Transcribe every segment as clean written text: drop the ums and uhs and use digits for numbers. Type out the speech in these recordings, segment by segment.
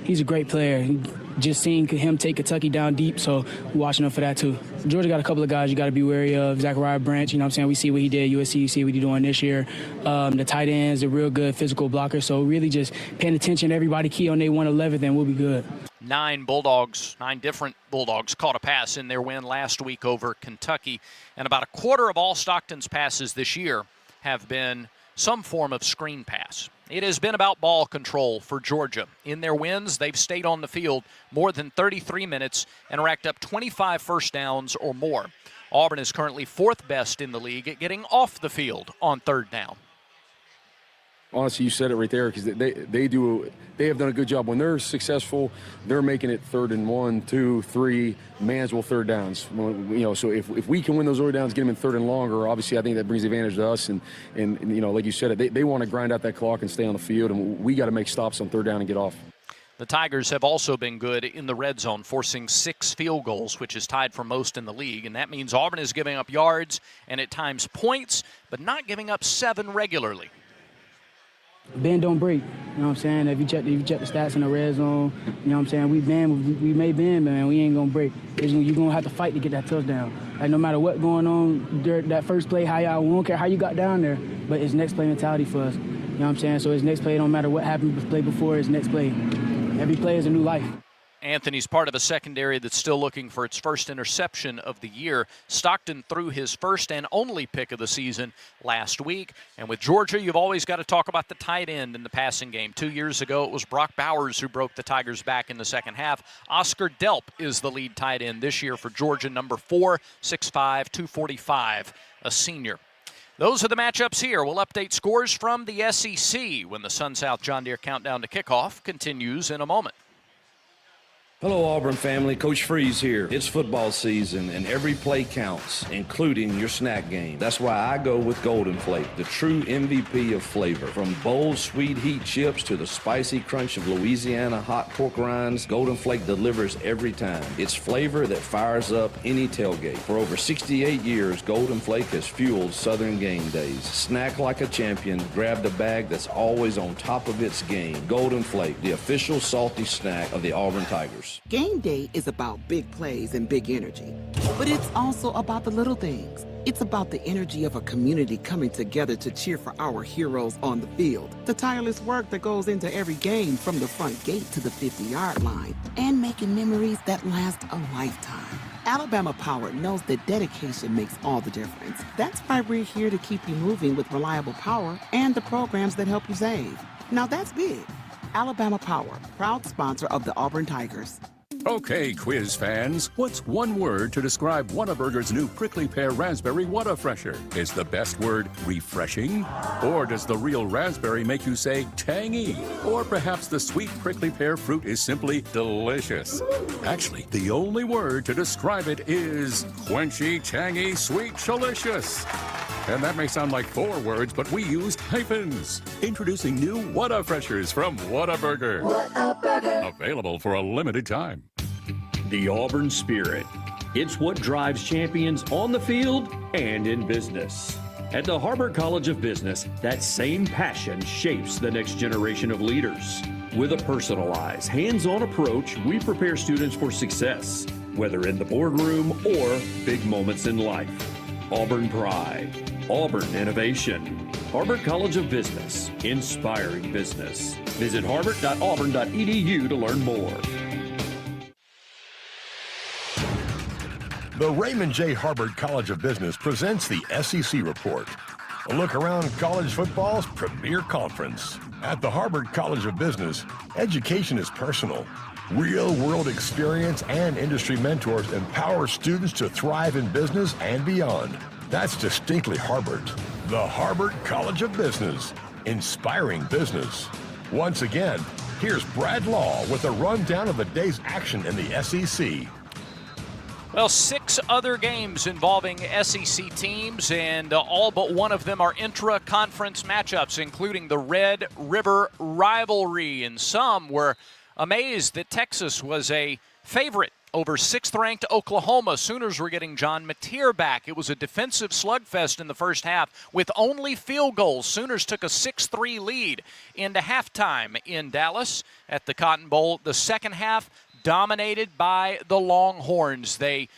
he's a great player. Just seeing him take Kentucky down deep, so we're watching him for that too. Georgia got a couple of guys you got to be wary of. Zachariah Branch, you know what I'm saying? We see what he did at USC, see what he's doing this year. The tight ends are real good physical blockers, so really just paying attention to everybody key on their 111th, and we'll be good. 9 different Bulldogs caught a pass in their win last week over Kentucky, and about a quarter of all Stockton's passes this year have been some form of screen pass. It has been about ball control for Georgia. In their wins, they've stayed on the field more than 33 minutes and racked up 25 first downs or more. Auburn is currently 4th best in the league at getting off the field on 3rd down. Honestly, you said it right there, because they have done a good job. When they're successful, they're making it 3rd and 1, 2, 3, manageable 3rd downs. So if we can win those early downs, get them in 3rd and longer, obviously I think that brings advantage to us. And like you said, they want to grind out that clock and stay on the field, and we got to make stops on 3rd down and get off. The Tigers have also been good in the red zone, forcing 6 field goals, which is tied for most in the league. And that means Auburn is giving up yards and at times points, but not giving up 7 regularly. Bend don't break, you know what I'm saying? If you check the stats in the red zone, you know what I'm saying? We may bend, man, we ain't gonna break. You're gonna have to fight to get that touchdown. Like, no matter what going on during that first play, we don't care how you got down there, but it's next play mentality for us. You know what I'm saying? So it's next play, no matter what happened with the play before, it's next play. Every play is a new life. Anthony's part of a secondary that's still looking for its first interception of the year. Stockton threw his first and only pick of the season last week. And with Georgia, you've always got to talk about the tight end in the passing game. 2 years ago, it was Brock Bowers who broke the Tigers back in the second half. Oscar Delp is the lead tight end this year for Georgia, number 4, 6'5", 245, a senior. Those are the matchups here. We'll update scores from the SEC when the Sun South John Deere Countdown to Kickoff continues in a moment. Hello, Auburn family. Coach Freeze here. It's football season, and every play counts, including your snack game. That's why I go with Golden Flake, the true MVP of flavor. From bold, sweet heat chips to the spicy crunch of Louisiana hot pork rinds, Golden Flake delivers every time. It's flavor that fires up any tailgate. For over 68 years, Golden Flake has fueled Southern game days. Snack like a champion. Grab the bag that's always on top of its game. Golden Flake, the official salty snack of the Auburn Tigers. Game day is about big plays and big energy, but it's also about the little things. It's about the energy of a community coming together to cheer for our heroes on the field, the tireless work that goes into every game from the front gate to the 50-yard line, and making memories that last a lifetime. Alabama Power knows that dedication makes all the difference. That's why we're here to keep you moving with reliable power and the programs that help you save. Now that's big. Alabama Power, proud sponsor of the Auburn Tigers. Okay, quiz fans, what's one word to describe Whataburger's new Prickly Pear Raspberry Whata-Fresher? Is the best word refreshing? Or does the real raspberry make you say tangy? Or perhaps the sweet prickly pear fruit is simply delicious? Actually, the only word to describe it is quenchy, tangy, sweet, delicious. And that may sound like 4 words, but we used hyphens. Introducing new Whata-Freshers from Whataburger. Whataburger. Available for a limited time. The Auburn spirit. It's what drives champions on the field and in business. At the Harbert College of Business, that same passion shapes the next generation of leaders. With a personalized, hands-on approach, we prepare students for success, whether in the boardroom or big moments in life. Auburn Pride. Auburn Innovation. Harbert College of Business. Inspiring business. Visit harbert.auburn.edu to learn more. The Raymond J. Harbert College of Business presents the SEC Report, a look around college football's premier conference. At the Harbert College of Business, education is personal. Real-world experience and industry mentors empower students to thrive in business and beyond. That's distinctly Harbert. The Harbert College of Business, inspiring business. Once again, here's Brad Law with a rundown of the day's action in the SEC. Well, 6 other games involving SEC teams, and all but one of them are intra-conference matchups, including the Red River rivalry. And some were amazed that Texas was a favorite over 6th-ranked Oklahoma. Sooners were getting John Mateer back. It was a defensive slugfest in the first half with only field goals. Sooners took a 6-3 lead into halftime in Dallas at the Cotton Bowl. The second half dominated by the Longhorns. They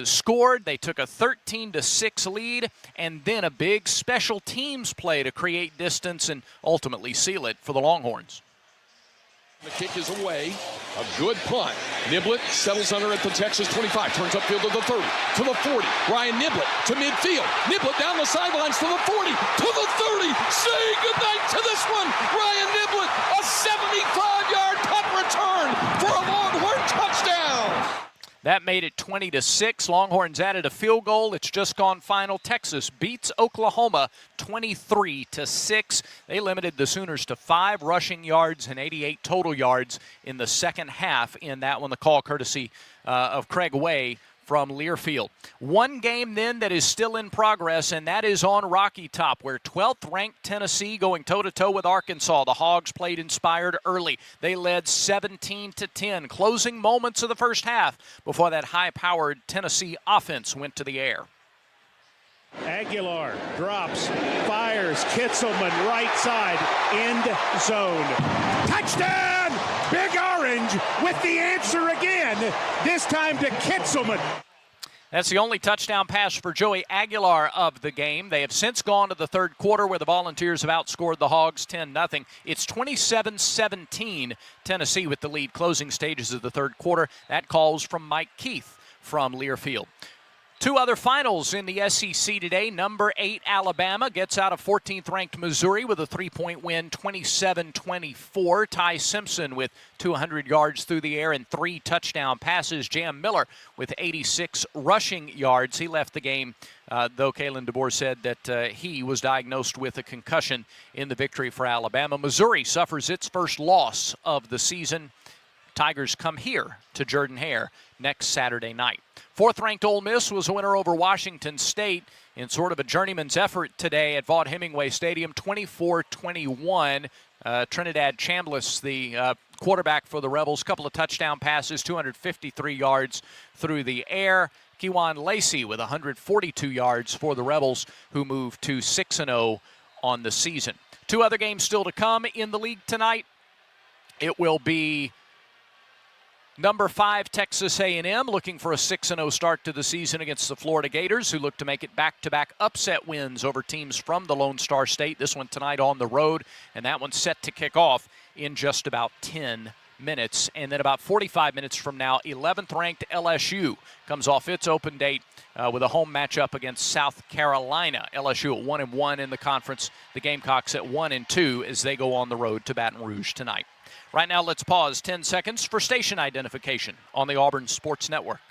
scored. They took a 13-6 lead, and then a big special teams play to create distance and ultimately seal it for the Longhorns. The kick is away. A good punt. Niblett settles under at the Texas 25. Turns upfield to the 30, to the 40. Ryan Niblett to midfield. Niblett down the sidelines to the 40, to the 30. Say goodnight to this one. Ryan Niblett, a 75-yard punt return for a Longhorn touchdown. That made it 20-6. Longhorns added a field goal. It's just gone final. Texas beats Oklahoma 23-6. They limited the Sooners to 5 rushing yards and 88 total yards in the second half in that one. The call courtesy of Craig Way from Learfield. One game then that is still in progress, and that is on Rocky Top, where 12th-ranked Tennessee going toe-to-toe with Arkansas. The Hogs played inspired early. They led 17-10, closing moments of the first half before that high-powered Tennessee offense went to the air. Aguilar drops, fires, Kitzelman right side, end zone. Touchdown! Big Orange with the answer again, this time to Kitzelman. That's the only touchdown pass for Joey Aguilar of the game. They have since gone to the third quarter where the Volunteers have outscored the Hogs 10-0. It's 27-17, Tennessee with the lead. Closing stages of the third quarter. That calls from Mike Keith from Learfield. 2 other finals in the SEC today. Number 8 Alabama gets out of 14th-ranked Missouri with a 3-point win, 27-24. Ty Simpson with 200 yards through the air and 3 touchdown passes. Jam Miller with 86 rushing yards. He left the game, though Kalen DeBoer said that he was diagnosed with a concussion in the victory for Alabama. Missouri suffers its first loss of the season. Tigers come here to Jordan-Hare next Saturday night. 4th-ranked Ole Miss was a winner over Washington State in sort of a journeyman's effort today at Vaught-Hemingway Stadium, 24-21. Trinidad Chambliss, the quarterback for the Rebels, couple of touchdown passes, 253 yards through the air. Kewan Lacey with 142 yards for the Rebels, who moved to 6-0 on the season. 2 other games still to come in the league tonight. It will be number 5, Texas A&M, looking for a 6-0 start to the season against the Florida Gators, who look to make it back-to-back upset wins over teams from the Lone Star State. This one tonight on the road, and that one's set to kick off in just about 10 minutes. And then about 45 minutes from now, 11th-ranked LSU comes off its open date with a home matchup against South Carolina. LSU at 1-1 in the conference. The Gamecocks at 1-2 as they go on the road to Baton Rouge tonight. Right now, let's pause 10 seconds for station identification on the Auburn Sports Network.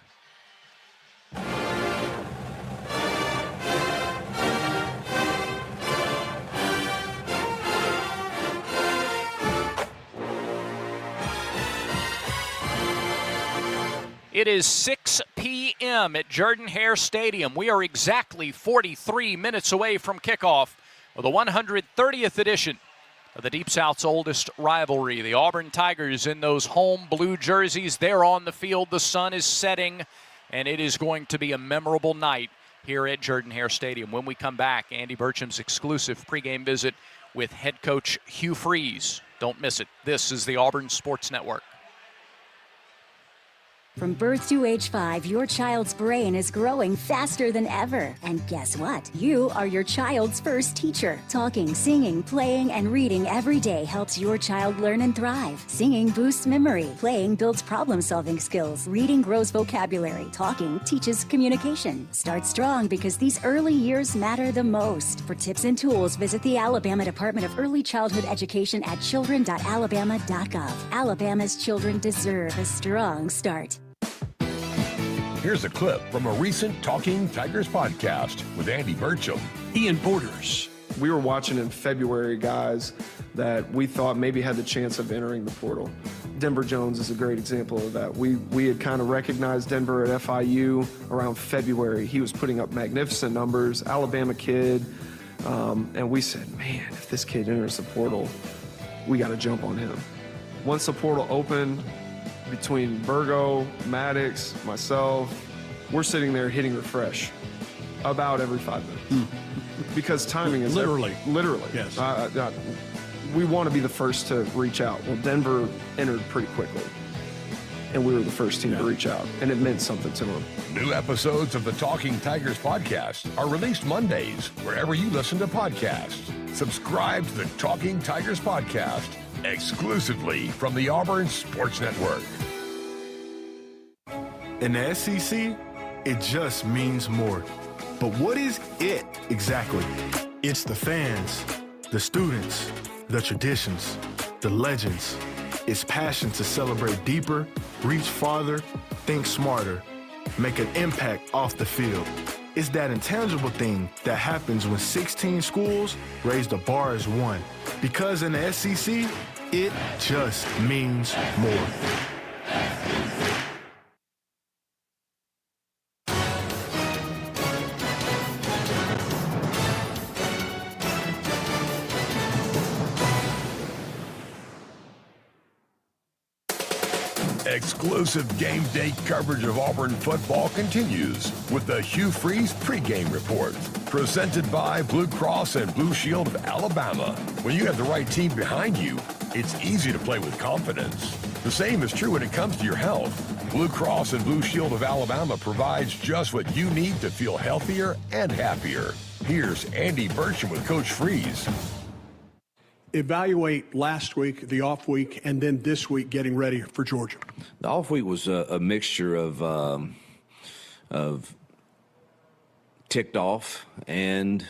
It is 6 p.m. at Jordan-Hare Stadium. We are exactly 43 minutes away from kickoff of the 130th edition of the Deep South's oldest rivalry. The Auburn Tigers in those home blue jerseys. They're on the field. The sun is setting, and it is going to be a memorable night here at Jordan-Hare Stadium. When we come back, Andy Burcham's exclusive pregame visit with head coach Hugh Freeze. Don't miss it. This is the Auburn Sports Network. From birth to age 5, your child's brain is growing faster than ever. And guess what? You are your child's first teacher. Talking, singing, playing, and reading every day helps your child learn and thrive. Singing boosts memory. Playing builds problem-solving skills. Reading grows vocabulary. Talking teaches communication. Start strong because these early years matter the most. For tips and tools, visit the Alabama Department of Early Childhood Education at children.alabama.gov. Alabama's children deserve a strong start. Here's a clip from a recent Talking Tigers podcast with Andy Burcham. Ian Borders. We were watching in February guys that we thought maybe had the chance of entering the portal. Denver Jones is a great example of that. We had kind of recognized Denver at FIU around February. He was putting up magnificent numbers, Alabama kid, and we said, man, if this kid enters the portal, we got to jump on him. Once the portal opened, between Burgo, Maddox, myself, we're sitting there hitting refresh about every 5 minutes. Because timing is literally. Yes. Yes. We want to be the first to reach out. Well, Denver entered pretty quickly, and we were the first team to reach out, and it meant something to them. New episodes of the Talking Tigers podcast are released Mondays wherever you listen to podcasts. Subscribe to the Talking Tigers podcast exclusively from the Auburn Sports Network. In the SEC, it just means more. But what is it exactly? It's the fans, the students, the traditions, the legends. It's passion to celebrate deeper, reach farther, think smarter, make an impact off the field. It's that intangible thing that happens when 16 schools raise the bar as one. Because in the SEC, it just means more. Exclusive game day coverage of Auburn football continues with the Hugh Freeze pregame report. Presented by Blue Cross and Blue Shield of Alabama. When you have the right team behind you, it's easy to play with confidence. The same is true when it comes to your health. Blue Cross and Blue Shield of Alabama provides just what you need to feel healthier and happier. Here's Andy Burcham with Coach Freeze. Evaluate last week, the off week, and then this week getting ready for Georgia. The off week was a mixture of ticked off and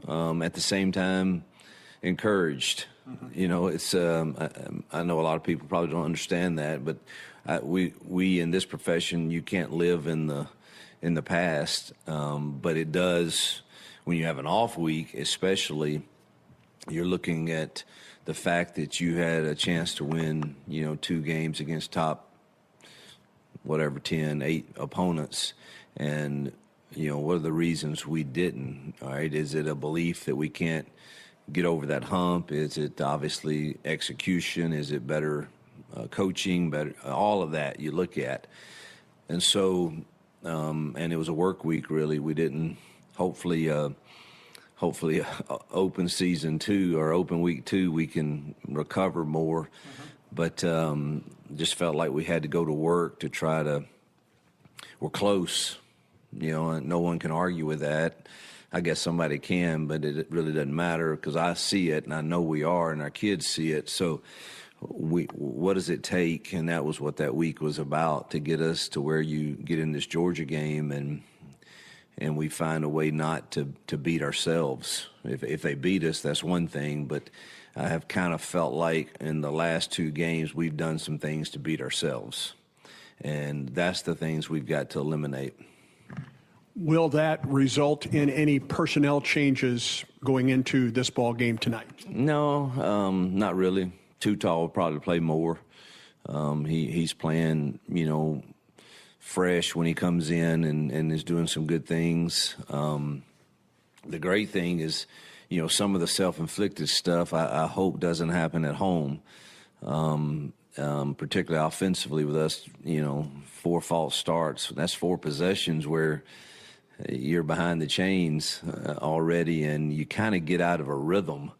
at the same time encouraged. You know, it's I know a lot of people probably don't understand that, but we in this profession, you can't live in the past, but it does when you have an off week, especially. You're looking at the fact that you had a chance to win, 2 games against top, 8 opponents. And, what are the reasons we didn't? All right. Is it a belief that we can't get over that hump? Is it obviously execution? Is it better coaching? Better, all of that you look at. And so, and it was a work week, really. We didn't, hopefully open season 2 or open week 2, we can recover more. But just felt like we had to go to work to try to, we're close, and no one can argue with that. I guess somebody can, but it really doesn't matter because I see it and I know we are and our kids see it. So what does it take? And that was what that week was about, to get us to where you get in this Georgia game and we find a way not to beat ourselves. If they beat us, that's one thing, but I have kind of felt like in the last 2 games we've done some things to beat ourselves, and that's the things we've got to eliminate. Will that result in any personnel changes going into this ball game tonight? No, not really. Tutal will probably play more. He's playing, fresh when he comes in and is doing some good things. The great thing is, some of the self-inflicted stuff I hope doesn't happen at home, particularly offensively with us, 4 false starts. That's 4 possessions where you're behind the chains already, and you kind of get out of a rhythm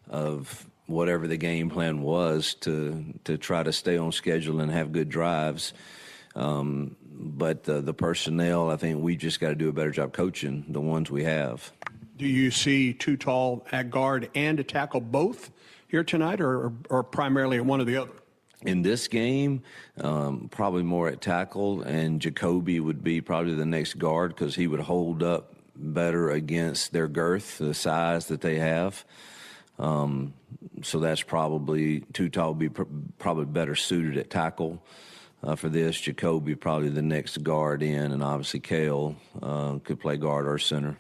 of whatever the game plan was to try to stay on schedule and have good drives. But the personnel, I think we just got to do a better job coaching the ones we have. Do you see Tutal at guard and to tackle both here tonight, or primarily at one or the other? In this game, probably more at tackle, and Jacoby would be probably the next guard because he would hold up better against their girth, the size that they have. So that's probably, Tutal would be probably better suited at tackle. For this, Jacoby probably the next guard in, and obviously Kale could play guard or center.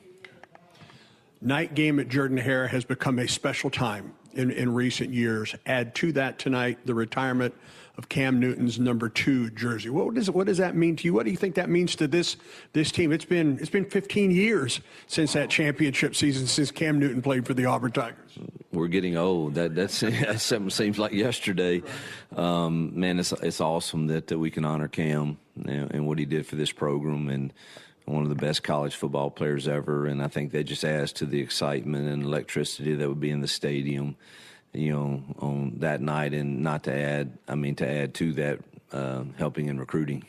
Night game at Jordan-Hare has become a special time in recent years. Add to that tonight the retirement of Cam Newton's number 2 jersey. What does that mean to you? What do you think that means to this team? It's been 15 years since that championship season, since Cam Newton played for the Auburn Tigers. We're getting old. That seems like yesterday. Man, it's awesome that we can honor Cam and what he did for this program, and one of the best college football players ever. And I think that just adds to the excitement and electricity that would be in the stadium, on that night, and to add to that, helping in recruiting.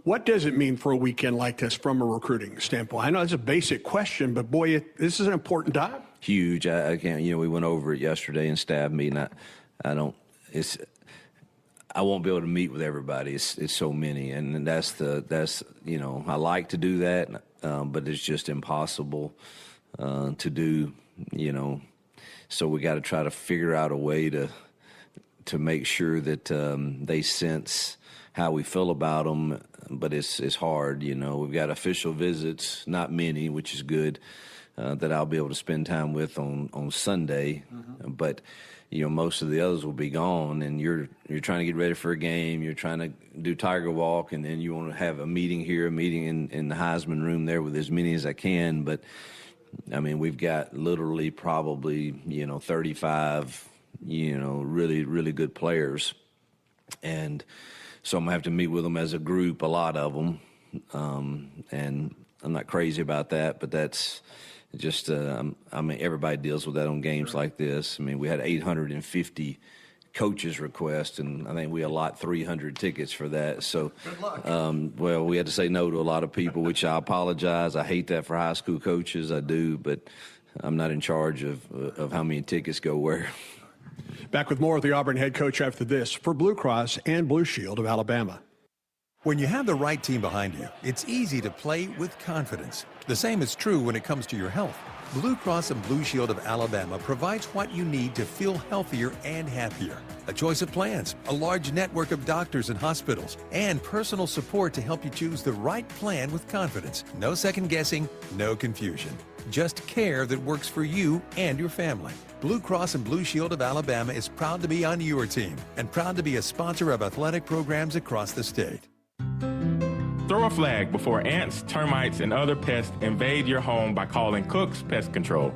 What does it mean for a weekend like this from a recruiting standpoint? I know it's a basic question, but boy, this is an important time. Huge. I can't. We went over it yesterday in staff meeting. I won't be able to meet with everybody. It's so many, and that's I like to do that, but it's just impossible to do. So we got to try to figure out a way to make sure that they sense how we feel about them. But it's hard. We've got official visits, not many, which is good, that I'll be able to spend time with on Sunday. Mm-hmm. But most of the others will be gone, and you're trying to get ready for a game. You're trying to do Tiger Walk, and then you want to have a meeting here, a meeting in the Heisman room there with as many as I can. But we've got literally probably 35 really, really good players, and so I'm gonna have to meet with them as a group, a lot of them, and I'm not crazy about that, but that's just everybody deals with that on games like this. We had 850 coaches request, and I think we allot 300 tickets for that. So, well, we had to say no to a lot of people, which I apologize. I hate that for high school coaches. I do, but I'm not in charge of how many tickets go where. Back with more of the Auburn head coach after this for Blue Cross and Blue Shield of Alabama. When you have the right team behind you, it's easy to play with confidence. The same is true when it comes to your health. Blue Cross and Blue Shield of Alabama provides what you need to feel healthier and happier. A choice of plans, a large network of doctors and hospitals, and personal support to help you choose the right plan with confidence. No second guessing, no confusion. Just care that works for you and your family. Blue Cross and Blue Shield of Alabama is proud to be on your team and proud to be a sponsor of athletic programs across the state. Throw a flag before ants, termites, and other pests invade your home by calling Cook's Pest Control.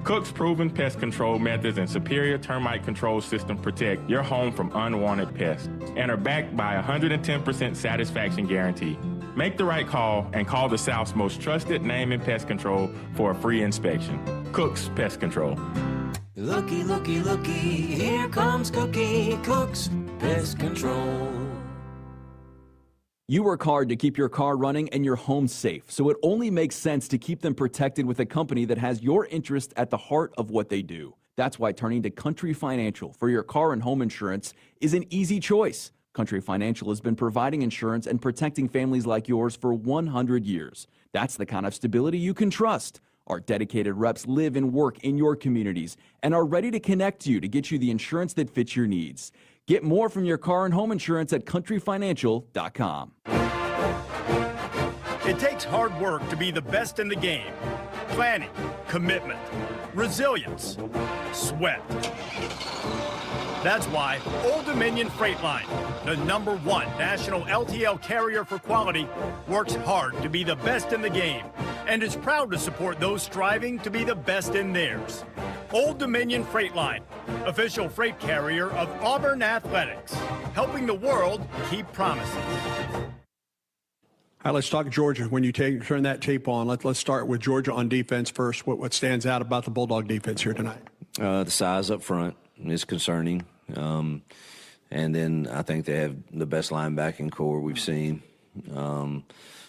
Cook's proven pest control methods and superior termite control system protect your home from unwanted pests and are backed by a 110% satisfaction guarantee. Make the right call and call the South's most trusted name in pest control for a free inspection. Cook's Pest Control. Looky, looky, looky, here comes Cookie, Cook's Pest Control. You work hard to keep your car running and your home safe, so it only makes sense to keep them protected with a company that has your interest at the heart of what they do. That's why turning to Country Financial for your car and home insurance is an easy choice. Country Financial has been providing insurance and protecting families like yours for 100 years. That's the kind of stability you can trust. Our dedicated reps live and work in your communities and are ready to connect you to get you the insurance that fits your needs. Get more from your car and home insurance at countryfinancial.com. It takes hard work to be the best in the game. Planning, commitment, resilience, sweat. That's why Old Dominion Freight Line, the #1 national LTL carrier for quality, works hard to be the best in the game and is proud to support those striving to be the best in theirs. Old Dominion Freight Line, official freight carrier of Auburn Athletics, helping the world keep promising. All right, let's talk Georgia. When you turn that tape on, let's start with Georgia on defense first. What stands out about the Bulldog defense here tonight? The size up front is concerning. And then I think they have the best linebacking core we've seen.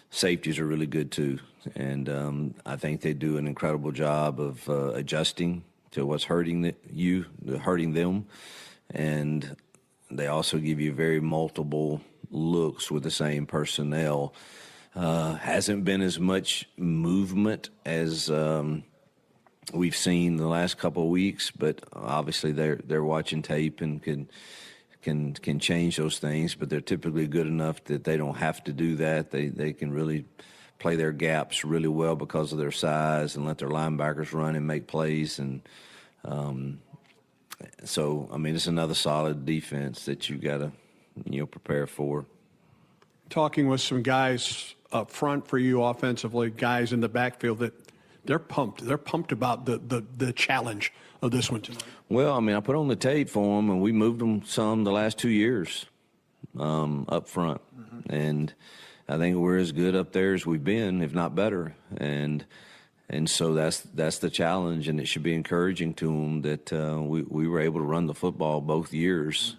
Safeties are really good too. And I think they do an incredible job of adjusting to what's hurting them. And they also give you very multiple looks with the same personnel. Hasn't been as much movement as we've seen the last couple of weeks, but obviously they're watching tape and can change those things, but they're typically good enough that they don't have to do that. They can really play their gaps really well because of their size and let their linebackers run and make plays. And So, I mean, it's another solid defense that you got to, prepare for. Talking with some guys up front for you offensively, guys in the backfield, that they're pumped. They're pumped about the challenge of this one tonight. Well, I mean, I put on the tape for them, and we moved them some the last 2 years up front. Mm-hmm. And I think we're as good up there as we've been, if not better. And so that's the challenge, and it should be encouraging to them that we were able to run the football both years.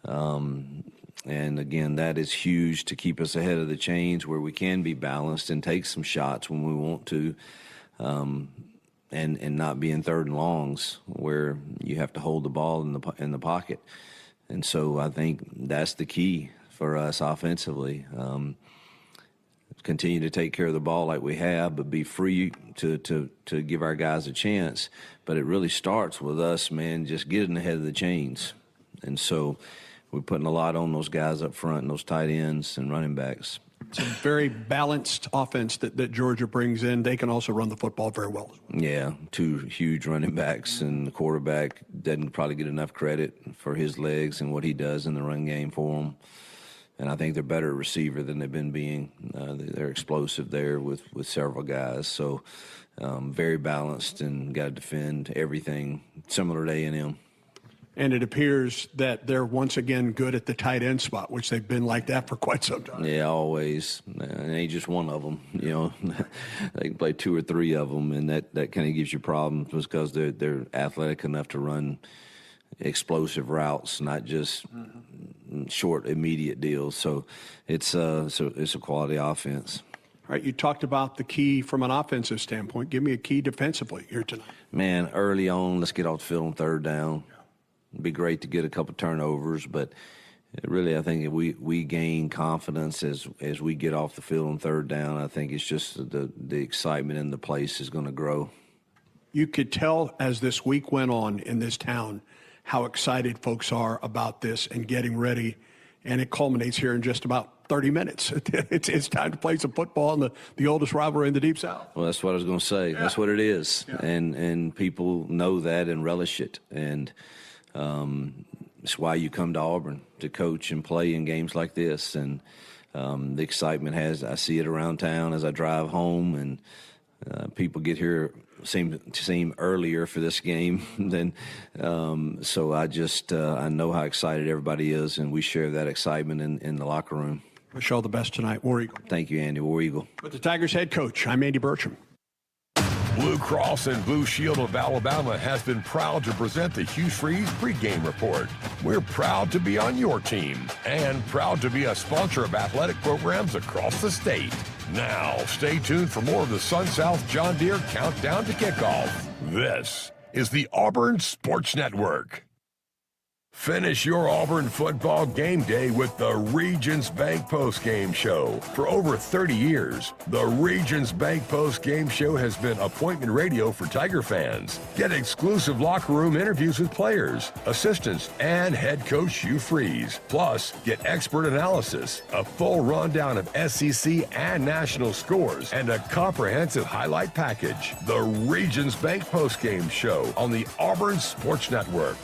Mm-hmm. And, again, that is huge to keep us ahead of the chains where we can be balanced and take some shots when we want to, and not be in third and longs where you have to hold the ball in the pocket. And so I think that's the key for us offensively. Continue to take care of the ball like we have, but be free to give our guys a chance. But it really starts with us, man, just getting ahead of the chains. And so we're putting a lot on those guys up front and those tight ends and running backs. It's a very balanced offense that Georgia brings in. They can also run the football very well. Yeah, 2 huge running backs, and the quarterback doesn't probably get enough credit for his legs and what he does in the run game for them. And I think they're better at receiver than they've been being. They're explosive there with several guys. So very balanced, and got to defend everything similar to A&M. And it appears that they're once again good at the tight end spot, which they've been like that for quite some time. Yeah, always. And ain't just one of them. They can play 2 or 3 of them, and that kind of gives you problems because they're athletic enough to run explosive routes, not just short, immediate deals. So it's a quality offense. All right, you talked about the key from an offensive standpoint. Give me a key defensively here tonight. Man, early on, let's get off the field on third down. It'd be great to get a couple turnovers, but really I think if we gain confidence as we get off the field on third down, I think it's just the excitement in the place is going to grow. You could tell as this week went on in this town how excited folks are about this and getting ready, and it culminates here in just about 30 minutes. It's time to play some football in the oldest rivalry in the Deep South. Well, that's what I was going to say. Yeah. That's what it is, yeah. And people know that and relish it, and it's why you come to Auburn to coach and play in games like this. And the excitement I see it around town as I drive home, and people get here seem earlier for this game than so I know how excited everybody is, and we share that excitement in the locker room. Wish all the best tonight. War Eagle. Thank you, Andy. War Eagle. With the Tigers head coach, I'm Andy Burcham. Blue Cross and Blue Shield of Alabama has been proud to present the Hugh Freeze Pre-Game Report. We're proud to be on your team and proud to be a sponsor of athletic programs across the state. Now, stay tuned for more of the Sun South John Deere Countdown to Kickoff. This is the Auburn Sports Network. Finish your Auburn football game day with the Regions Bank Postgame Show. For over 30 years, the Regions Bank Postgame Show has been appointment radio for Tiger fans. Get exclusive locker room interviews with players, assistants, and head coach Hugh Freeze. Plus, get expert analysis, a full rundown of SEC and national scores, and a comprehensive highlight package. The Regions Bank Postgame Show on the Auburn Sports Network.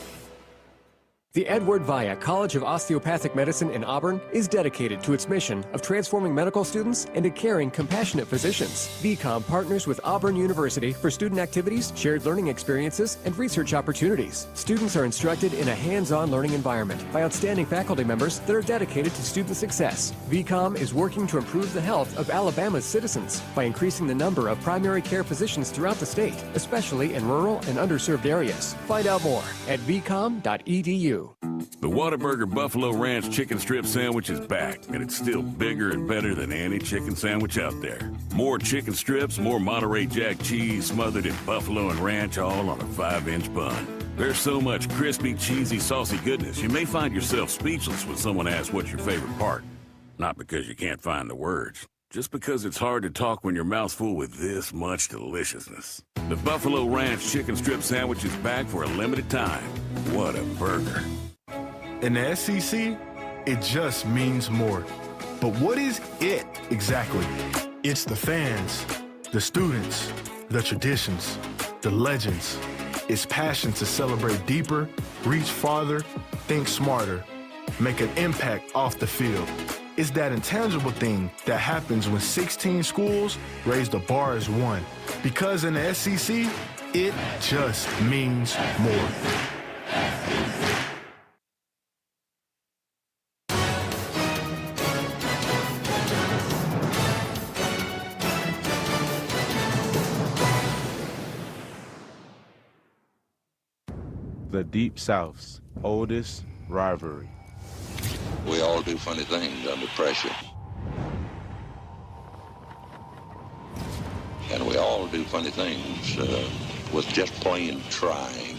The Edward Via College of Osteopathic Medicine in Auburn is dedicated to its mission of transforming medical students into caring, compassionate physicians. VCOM partners with Auburn University for student activities, shared learning experiences, and research opportunities. Students are instructed in a hands-on learning environment by outstanding faculty members that are dedicated to student success. VCOM is working to improve the health of Alabama's citizens by increasing the number of primary care physicians throughout the state, especially in rural and underserved areas. Find out more at vcom.edu. The Whataburger Buffalo Ranch Chicken Strip Sandwich is back, and it's still bigger and better than any chicken sandwich out there. More chicken strips, more Monterey Jack cheese smothered in buffalo and ranch, all on a 5-inch bun. There's so much crispy, cheesy, saucy goodness, you may find yourself speechless when someone asks what's your favorite part. Not because you can't find the words, just because it's hard to talk when your mouth's full with this much deliciousness. The Buffalo Ranch Chicken Strip Sandwich is back for a limited time. What a burger. In the SEC, it just means more. But what is it exactly? It's the fans, the students, the traditions, the legends. It's passion to celebrate deeper, reach farther, think smarter, make an impact off the field. It's that intangible thing that happens when 16 schools raise the bar as one. Because in the SEC, it just means more. The Deep South's oldest rivalry. We all do funny things under pressure. And we all do funny things with just plain trying,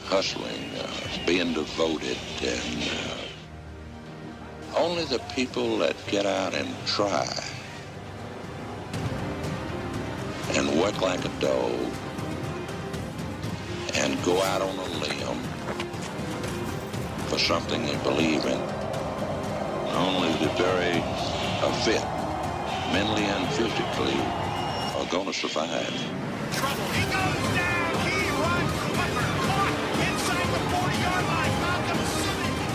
hustling, being devoted, and only the people that get out and try and work like a dog and go out on a limb for something they believe in. Only the very fit, mentally and physically, are going to survive. Trouble. He goes down. He runs. Whipper caught inside the 40-yard line. Malcolm Simmons.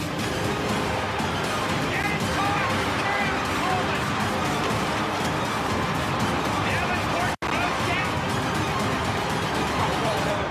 And it's caught. Aaron Coleman. Davenport goes down.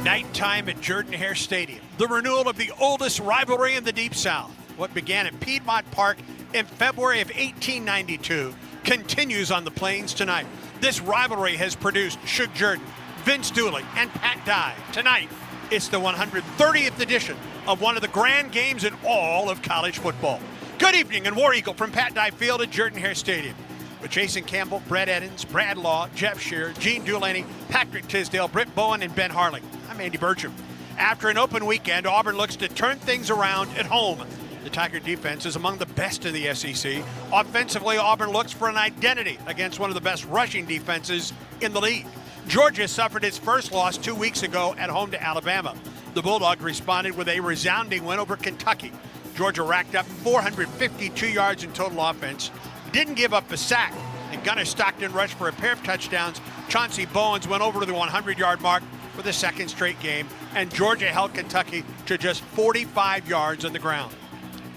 Nighttime at Jordan-Hare Stadium. The renewal of the oldest rivalry in the Deep South. What began at Piedmont Park in February of 1892 continues on the plains tonight. This rivalry has produced Shug Jordan, Vince Dooley, and Pat Dye. Tonight, it's the 130th edition of one of the grand games in all of college football. Good evening and War Eagle from Pat Dye Field at Jordan-Hare Stadium. With Jason Campbell, Brett Eddins, Brad Law, Jeff Shearer, Gene Dulaney, Patrick Tisdale, Britt Bowen, and Ben Harling. I'm Andy Burcham. After an open weekend, Auburn looks to turn things around at home. The Tiger defense is among the best in the SEC. Offensively, Auburn looks for an identity against one of the best rushing defenses in the league. Georgia suffered its first loss 2 weeks ago at home to Alabama. The Bulldogs responded with a resounding win over Kentucky. Georgia racked up 452 yards in total offense, didn't give up a sack, and Gunnar Stockton rushed for a pair of touchdowns. Chauncey Bowens went over to the 100-yard mark for the second straight game, and Georgia held Kentucky to just 45 yards on the ground.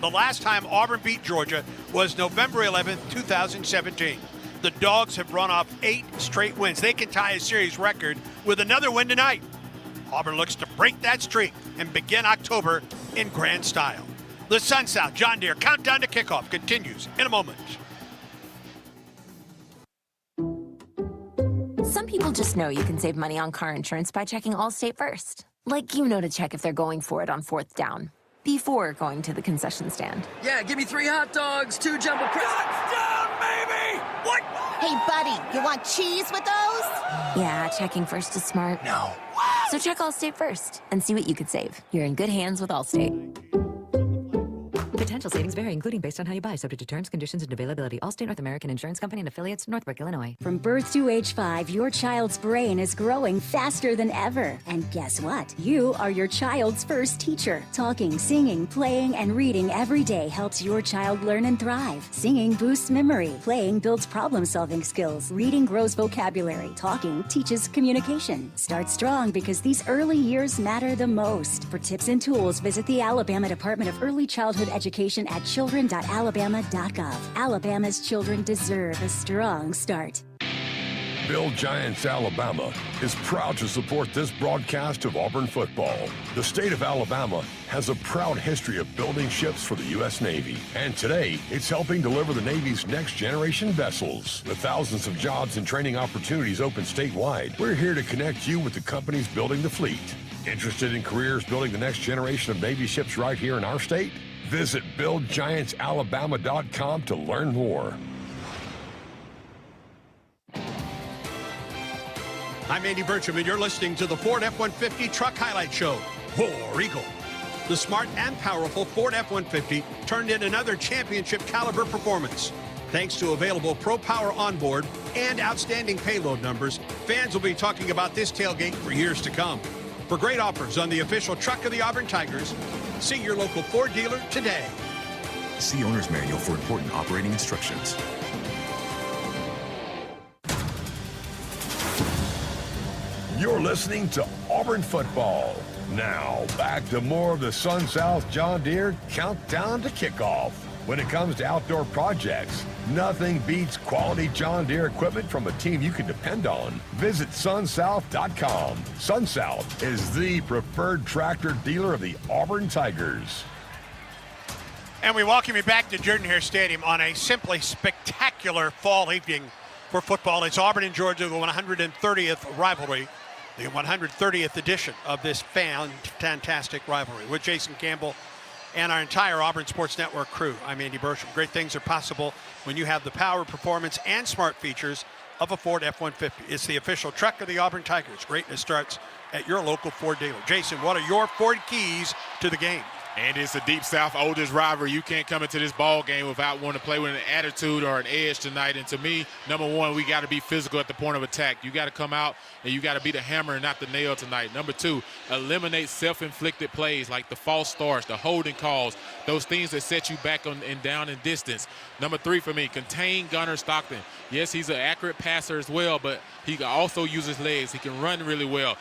The last time Auburn beat Georgia was November 11, 2017. The Dogs have run off 8 straight wins. They can tie a series record with another win tonight. Auburn looks to break that streak and begin October in grand style. The Sun South John Deere countdown to kickoff continues in a moment. Some people just know you can save money on car insurance by checking Allstate first. Like you know to check if they're going for it on 4th down, before going to the concession stand. Yeah, give me 3 hot dogs, 2 jumbo touchdown, baby! What? Hey, buddy, you want cheese with those? Yeah, checking first is smart. No. So check Allstate first and see what you could save. You're in good hands with Allstate. Potential savings vary, including based on how you buy, subject to terms, conditions, and availability. Allstate North American Insurance Company and affiliates, Northbrook, Illinois. From birth to age 5, your child's brain is growing faster than ever. And guess what? You are your child's first teacher. Talking, singing, playing, and reading every day helps your child learn and thrive. Singing boosts memory. Playing builds problem-solving skills. Reading grows vocabulary. Talking teaches communication. Start strong because these early years matter the most. For tips and tools, visit the Alabama Department of Early Childhood Education at children.alabama.gov. Alabama's children deserve a strong start. Build Giants Alabama is proud to support this broadcast of Auburn football. The state of Alabama has a proud history of building ships for the U.S. Navy, and today it's helping deliver the Navy's next generation vessels. With thousands of jobs and training opportunities open statewide, we're here to connect you with the companies building the fleet. Interested in careers building the next generation of Navy ships right here in our state? Visit BuildGiantsAlabama.com to learn more. I'm Andy Burcham, and you're listening to the Ford F-150 Truck Highlight Show. War Eagle. The smart and powerful Ford F-150 turned in another championship caliber performance. Thanks to available Pro Power onboard and outstanding payload numbers, fans will be talking about this tailgate for years to come. For great offers on the official truck of the Auburn Tigers, See your local Ford dealer today. See owner's manual for important operating instructions. You're listening to Auburn football. Now, back to more of the Sun South John Deere countdown to kickoff. When it comes to outdoor projects, nothing beats quality John Deere equipment from a team you can depend on. Visit sunsouth.com. SunSouth is the preferred tractor dealer of the Auburn Tigers. And we welcome you back to Jordan-Hare Stadium on a simply spectacular fall evening for football. It's Auburn and Georgia, the 130th rivalry, the 130th edition of this fantastic rivalry. With Jason Campbell and our entire Auburn Sports Network crew, I'm Andy Burcham. Great things are possible when you have the power, performance, and smart features of a Ford F-150. It's the official truck of the Auburn Tigers. Greatness starts at your local Ford dealer. Jason, what are your Ford keys to the game? And it's the Deep South oldest rivalry. You can't come into this ball game without wanting to play with an attitude or an edge tonight. And to me, number one, we got to be physical at the point of attack. You got to come out and you got to be the hammer and not the nail tonight. Number two, eliminate self-inflicted plays like the false starts, the holding calls, those things that set you back on and down in distance. Number three for me, contain Gunnar Stockton. Yes, he's an accurate passer as well, but he can also use his legs. He can run really well.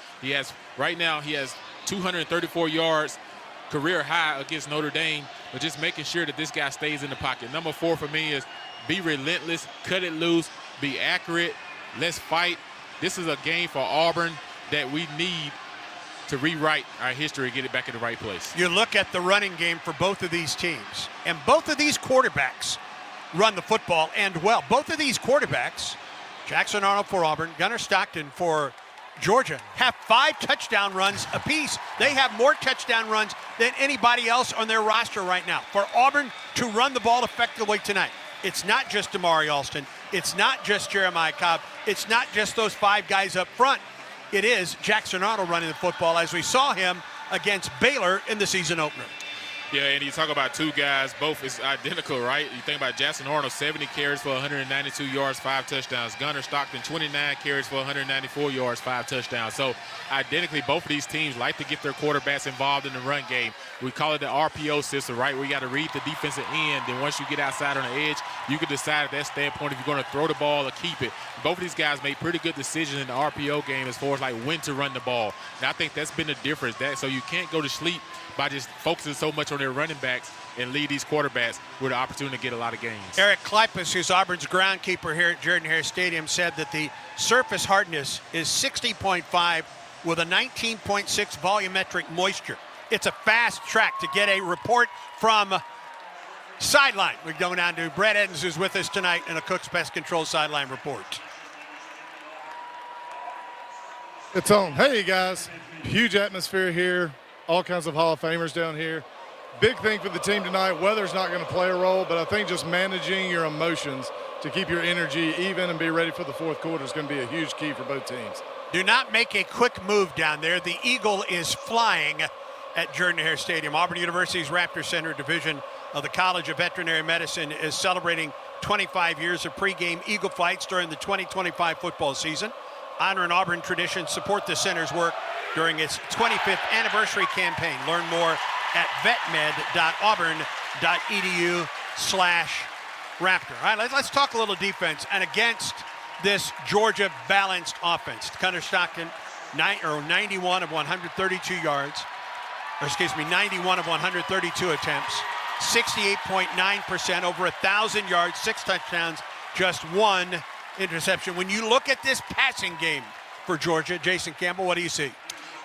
Right now he has 234 yards, career high against Notre Dame, but just making sure that this guy stays in the pocket. Number four for me is be relentless, cut it loose, be accurate, let's fight. This is a game for Auburn that we need to rewrite our history and get it back in the right place. You look at the running game for both of these teams, and both of these quarterbacks run the football and well. Both of these quarterbacks, Jackson Arnold for Auburn, Gunnar Stockton for Georgia, have 5 touchdown runs apiece. They have more touchdown runs than anybody else on their roster right now. For Auburn to run the ball effectively tonight, it's not just Damari Alston. It's not just Jeremiah Cobb. It's not just those 5 guys up front. It is Jackson Arnold running the football, as we saw him against Baylor in the season opener. Yeah, and you talk about 2 guys, both is identical, right? You think about Jackson Arnold, 70 carries for 192 yards, 5 touchdowns. Gunnar Stockton, 29 carries for 194 yards, 5 touchdowns. So identically, both of these teams like to get their quarterbacks involved in the run game. We call it the RPO system, right? Where you got to read the defensive end. Then once you get outside on the edge, you can decide at that standpoint if you're going to throw the ball or keep it. Both of these guys made pretty good decisions in the RPO game as far as like when to run the ball. And I think that's been the difference. So you can't go to sleep by just focusing so much on their running backs and lead these quarterbacks with the opportunity to get a lot of gains. Eric Kleypas, who's Auburn's groundkeeper here at Jordan-Hare Stadium, said that the surface hardness is 60.5 with a 19.6 volumetric moisture. It's a fast track to get a report from sideline. We go down to Brett Edens, who's with us tonight, in a Cook's Pest Control sideline report. It's on. Hey, guys. Huge atmosphere here. All kinds of Hall of Famers down here. Big thing for the team tonight. Weather's not going to play a role, but I think just managing your emotions to keep your energy even and be ready for the fourth quarter is going to be a huge key for both teams. Do not make a quick move down there. The Eagle is flying at Jordan-Hare Stadium. Auburn University's Raptor Center division of the College of Veterinary Medicine is celebrating 25 years of pregame Eagle flights during the 2025 football season. Honor and Auburn tradition, support the center's work during its 25th anniversary campaign. Learn more at vetmed.auburn.edu/Raptor. All right, let's talk a little defense. And against this Georgia balanced offense, Gunnar Stockton, 91 of 132 yards, 91 of 132 attempts, 68.9%, over 1,000 yards, 6 touchdowns, just 1 interception. When you look at this passing game for Georgia, Jason Campbell, what do you see?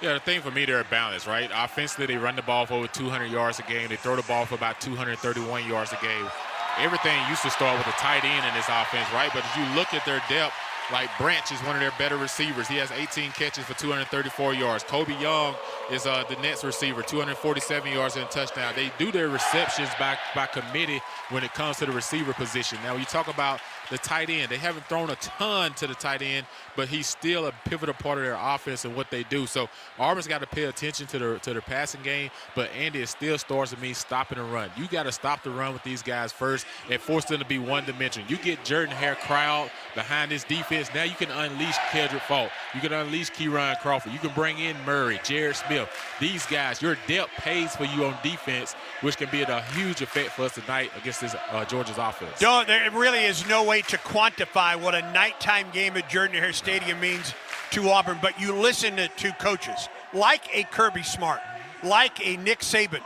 Yeah, the thing for me, they're balanced, right? Offensively, they run the ball for over 200 yards a game. They throw the ball for about 231 yards a game. Everything used to start with a tight end in this offense, right? But if you look at their depth, like Branch is one of their better receivers. He has 18 catches for 234 yards. Kobe Young is the Nets receiver, 247 yards and a touchdown. They do their receptions by committee when it comes to the receiver position. Now, you talk about the tight end. They haven't thrown a ton to the tight end, but he's still a pivotal part of their offense and what they do. So Auburn's got to pay attention to their passing game, but Andy, it still starts to mean stopping the run. You got to stop the run with these guys first and force them to be one-dimensional. You get Jordan-Hare crowd behind this defense. Now you can unleash Kendrick Fault. You can unleash Kieran Crawford. You can bring in Murray, Jared Smith. These guys, your depth pays for you on defense, which can be a huge effect for us tonight against this Georgia's offense. There really is no way to quantify what a nighttime game at Jordan-Hare Stadium means to Auburn, but you listen to coaches like a Kirby Smart, like a Nick Saban,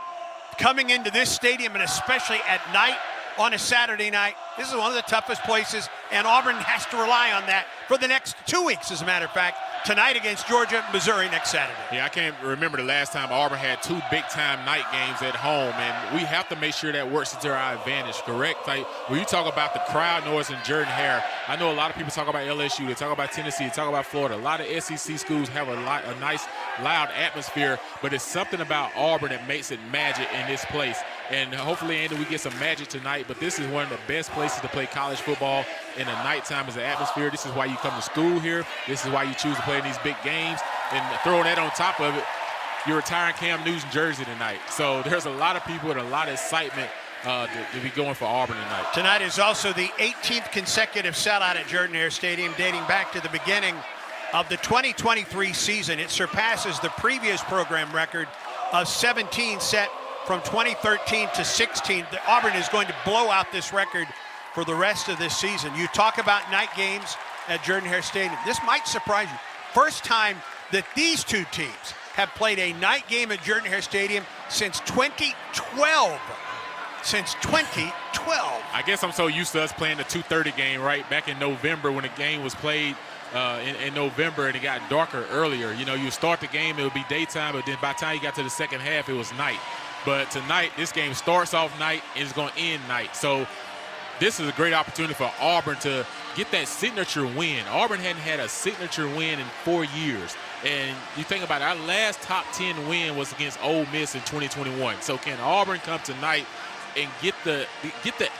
coming into this stadium, and especially at night on a Saturday night. This is one of the toughest places, and Auburn has to rely on that for the next 2 weeks, as a matter of fact. Tonight against Georgia, Missouri next Saturday. Yeah, I can't remember the last time Auburn had 2 big-time night games at home, and we have to make sure that works into our advantage, correct? Like, when you talk about the crowd noise in Jordan-Hare, I know a lot of people talk about LSU, they talk about Tennessee, they talk about Florida. A lot of SEC schools have a nice, loud atmosphere, but it's something about Auburn that makes it magic in this place. And hopefully, Andy, we get some magic tonight, but this is one of the best places to play college football in the nighttime as an atmosphere. This is why you come to school here. This is why you choose to play in these big games. And throwing that on top of it, you're retiring Cam Newton's jersey tonight. So there's a lot of people and a lot of excitement to be going for Auburn tonight. Tonight is also the 18th consecutive sellout at Jordan-Hare Stadium, dating back to the beginning of the 2023 season. It surpasses the previous program record of 17 set from 2013 to 16. Auburn is going to blow out this record for the rest of this season. You talk about night games at Jordan-Hare Stadium. This might surprise you. First time that these two teams have played a night game at Jordan-Hare Stadium since 2012. Since 2012. I guess I'm so used to us playing the 2:30 game, right? Back in November when the game was played in November and it got darker earlier. You know, you start the game, it would be daytime, but then by the time you got to the second half, it was night. But tonight, this game starts off night and it's going to end night. So this is a great opportunity for Auburn to get that signature win. Auburn hadn't had a signature win in 4 years. And you think about it, our last top 10 win was against Ole Miss in 2021. So can Auburn come tonight and get the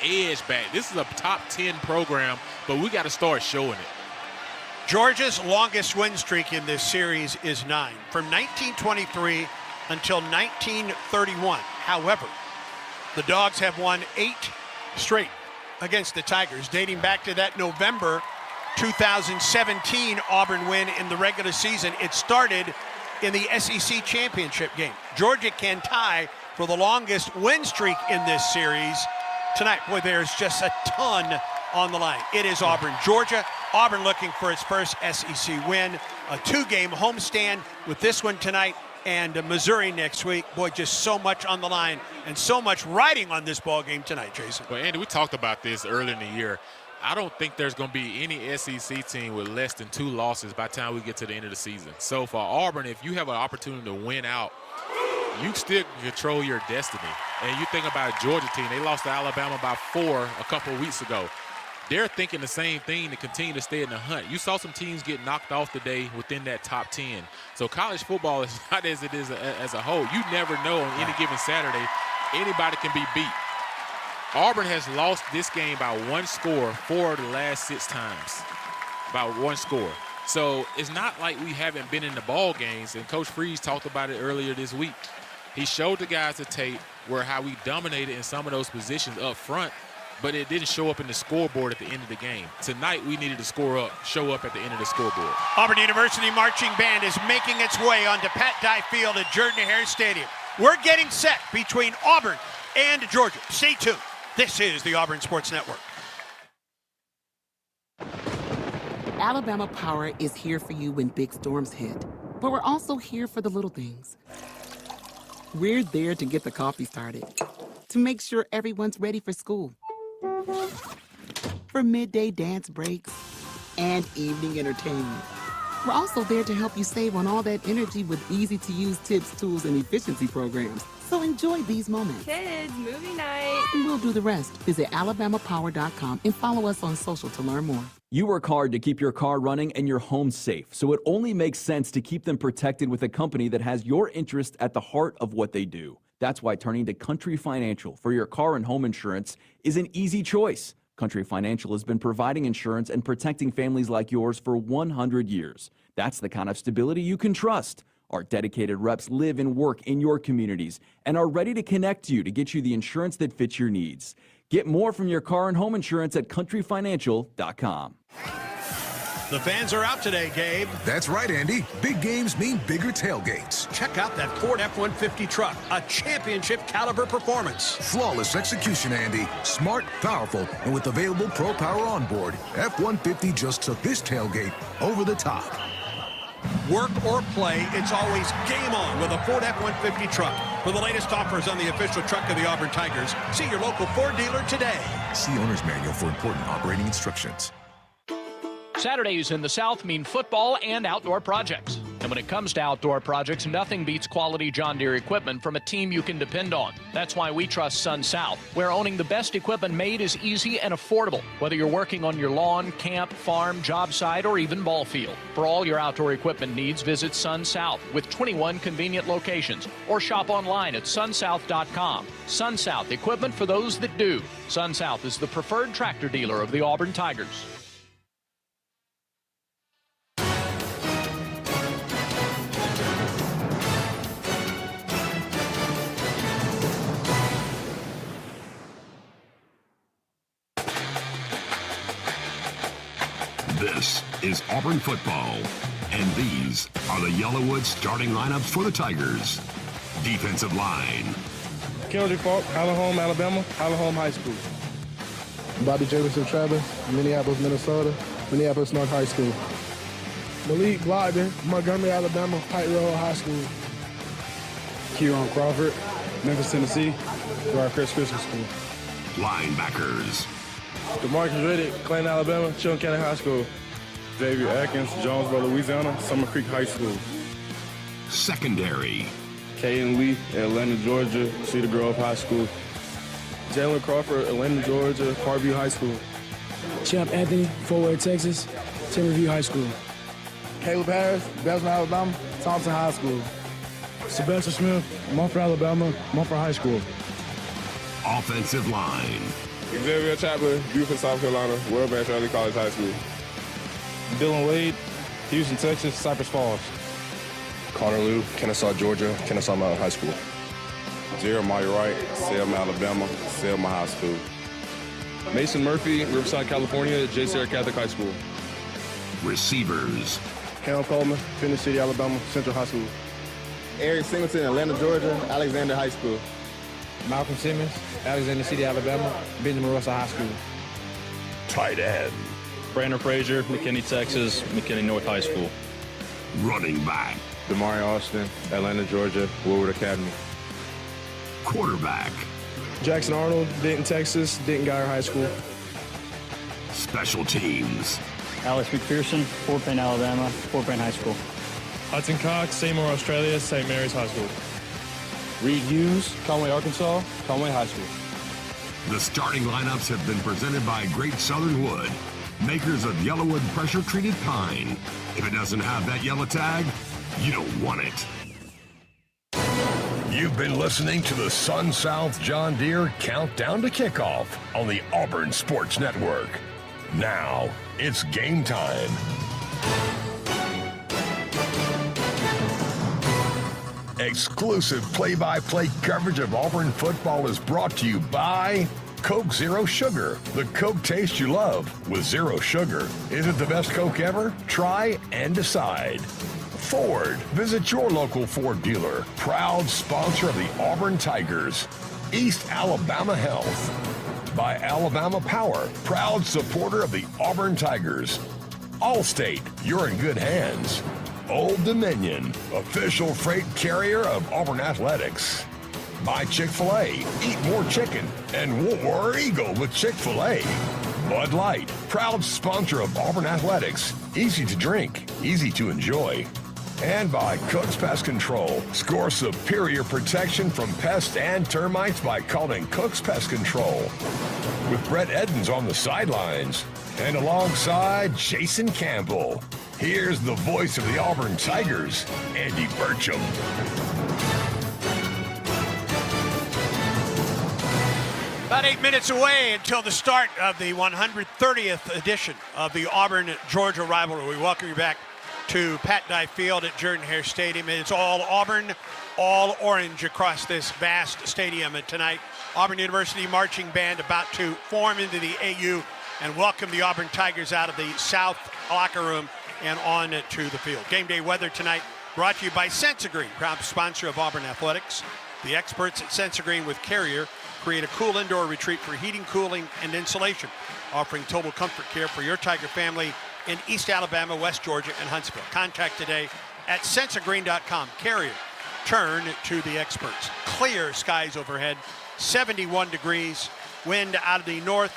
edge back? This is a top 10 program, but we got to start showing it. Georgia's longest win streak in this series is 9, from 1923 until 1931. However, the Dogs have won 8 straight against the Tigers, dating back to that November 2017 Auburn win in the regular season. It started in the SEC championship game. Georgia can tie for the longest win streak in this series tonight. Boy, there's just a ton on the line. It is Auburn, Georgia. Auburn looking for its first SEC win, a 2-game homestand with this one tonight and Missouri next week. Boy, just so much on the line and so much riding on this ball game tonight, Jason. Well, Andy, we talked about this earlier in the year. I don't think there's going to be any SEC team with less than 2 losses by the time we get to the end of the season. So for Auburn, if you have an opportunity to win out, you still control your destiny. And you think about a Georgia team. They lost to Alabama by 4 a couple of weeks ago. They're thinking the same thing to continue to stay in the hunt. You saw some teams get knocked off today within that top 10. So college football is not as it is as a whole. You never know on any given Saturday, anybody can be beat. Auburn has lost this game by 1 score 4 of the last 6 times. By 1 score. So it's not like we haven't been in the ball games, and Coach Freeze talked about it earlier this week. He showed the guys the tape where how we dominated in some of those positions up front, but it didn't show up in the scoreboard at the end of the game. Tonight, we needed to show up at the end of the scoreboard. Auburn University Marching Band is making its way onto Pat Dye Field at Jordan-Hare Stadium. We're getting set between Auburn and Georgia. Stay tuned. This is the Auburn Sports Network. Alabama Power is here for you when big storms hit, but we're also here for the little things. We're there to get the coffee started, to make sure everyone's ready for school, for midday dance breaks and evening entertainment. We're also there to help you save on all that energy with easy-to-use tips, tools, and efficiency programs. So enjoy these moments. Kids, movie night. And we'll do the rest. Visit alabamapower.com and follow us on social to learn more. You work hard to keep your car running and your home safe, so it only makes sense to keep them protected with a company that has your interest at the heart of what they do. That's why turning to Country Financial for your car and home insurance is an easy choice. Country Financial has been providing insurance and protecting families like yours for 100 years. That's the kind of stability you can trust. Our dedicated reps live and work in your communities and are ready to connect you to get you the insurance that fits your needs. Get more from your car and home insurance at countryfinancial.com. The fans are out today, Gabe. That's right, Andy. Big games mean bigger tailgates. Check out that Ford F-150 truck, a championship caliber performance. Flawless execution, Andy. Smart, powerful, and with available Pro Power on board, F-150 just took this tailgate over the top. Work or play, it's always game on with a Ford F-150 truck. For the latest offers on the official truck of the Auburn Tigers, see your local Ford dealer today. See owner's manual for important operating instructions. Saturdays in the South mean football and outdoor projects. And when it comes to outdoor projects, nothing beats quality John Deere equipment from a team you can depend on. That's why we trust Sun South, where owning the best equipment made is easy and affordable, whether you're working on your lawn, camp, farm, job site, or even ball field. For all your outdoor equipment needs, visit Sun South with 21 convenient locations, or shop online at sunsouth.com. Sun South, equipment for those that do. Sun South is the preferred tractor dealer of the Auburn Tigers. This is Auburn football, and these are the Yellowwood starting lineups for the Tigers. Defensive line. Kendrick Falk, Highland Home, Alabama, Highland Home High School. Bobby Jameson Travis, Minneapolis, Minnesota, Minneapolis North High School. Malik Blogden, Montgomery, Alabama, Pike Road High School. Kieran Crawford, Memphis, Tennessee, Garth Christian School. Linebackers. DeMarcus Riddick, Clayton, Alabama, Chilton County High School. Xavier Atkins, Jonesboro, Louisiana, Summer Creek High School. Secondary. Caden Lee, Atlanta, Georgia, Cedar Grove High School. Jalen Crawford, Atlanta, Georgia, Parkview High School. Champ Anthony, Fort Worth, Texas, Timberview High School. Caleb Harris, Belgium, Alabama, Thompson High School. Sebastian Smith, Mumford, Alabama, Mumford High School. Offensive line. Xavier Chaplin, Buford, South Carolina, World Bank Early College High School. Dylan Wade, Houston, Texas, Cypress Falls. Connor Liu, Kennesaw, Georgia, Kennesaw Mountain High School. Jeremiah Wright, Selma, Alabama, Selma High School. Mason Murphy, Riverside, California, J. Sarah Catholic High School. Receivers. Cam Coleman, Phoenix City, Alabama, Central High School. Eric Singleton, Atlanta, Georgia, Alexander High School. Malcolm Simmons, Alexander City, Alabama, Benjamin Russell High School. Tight end. Brandon Frazier, McKinney, Texas, McKinney North High School. Running back. Damari Austin, Atlanta, Georgia, Woodward Academy. Quarterback. Jackson Arnold, Denton, Texas, Denton Geyer High School. Special teams. Alex McPherson, Fort Payne, Alabama, Fort Payne High School. Hudson Cox, Seymour, Australia, St. Mary's High School. Reed Hughes, Conway, Arkansas, Conway High School. The starting lineups have been presented by Great Southern Wood, makers of Yellowwood pressure-treated pine. If it doesn't have that yellow tag, you don't want it. You've been listening to the Sun South John Deere Countdown to Kickoff on the Auburn Sports Network. Now, it's game time. Exclusive play-by-play coverage of Auburn football is brought to you by Coke Zero Sugar, the Coke taste you love with zero sugar. Is it the best Coke ever? Try and decide. Ford. Visit your local Ford dealer. Proud sponsor of the Auburn Tigers. East Alabama Health. By Alabama Power. Proud supporter of the Auburn Tigers. Allstate. You're in good hands. Old Dominion. Official freight carrier of Auburn Athletics. By Chick-fil-A. Eat more chicken and War Eagle with Chick-fil-A. Bud Light. Proud sponsor of Auburn Athletics. Easy to drink. Easy to enjoy. And by Cook's Pest Control. Score superior protection from pests and termites by calling Cook's Pest Control. With Brett Edens on the sidelines. And alongside Jason Campbell. Here's the voice of the Auburn Tigers, Andy Burcham. About 8 minutes away until the start of the 130th edition of the Auburn-Georgia rivalry. We welcome you back to Pat Dye Field at Jordan-Hare Stadium. It's all Auburn, all orange across this vast stadium. And tonight, Auburn University Marching Band about to form into the AU and welcome the Auburn Tigers out of the South locker room and on to the field. Game day weather tonight brought to you by Sensagreen, proud sponsor of Auburn Athletics. The experts at Sensagreen with Carrier create a cool indoor retreat for heating, cooling, and insulation, offering total comfort care for your Tiger family in East Alabama, West Georgia, and Huntsville. Contact today at sensagreen.com. Carrier, turn to the experts. Clear skies overhead, 71 degrees, wind out of the north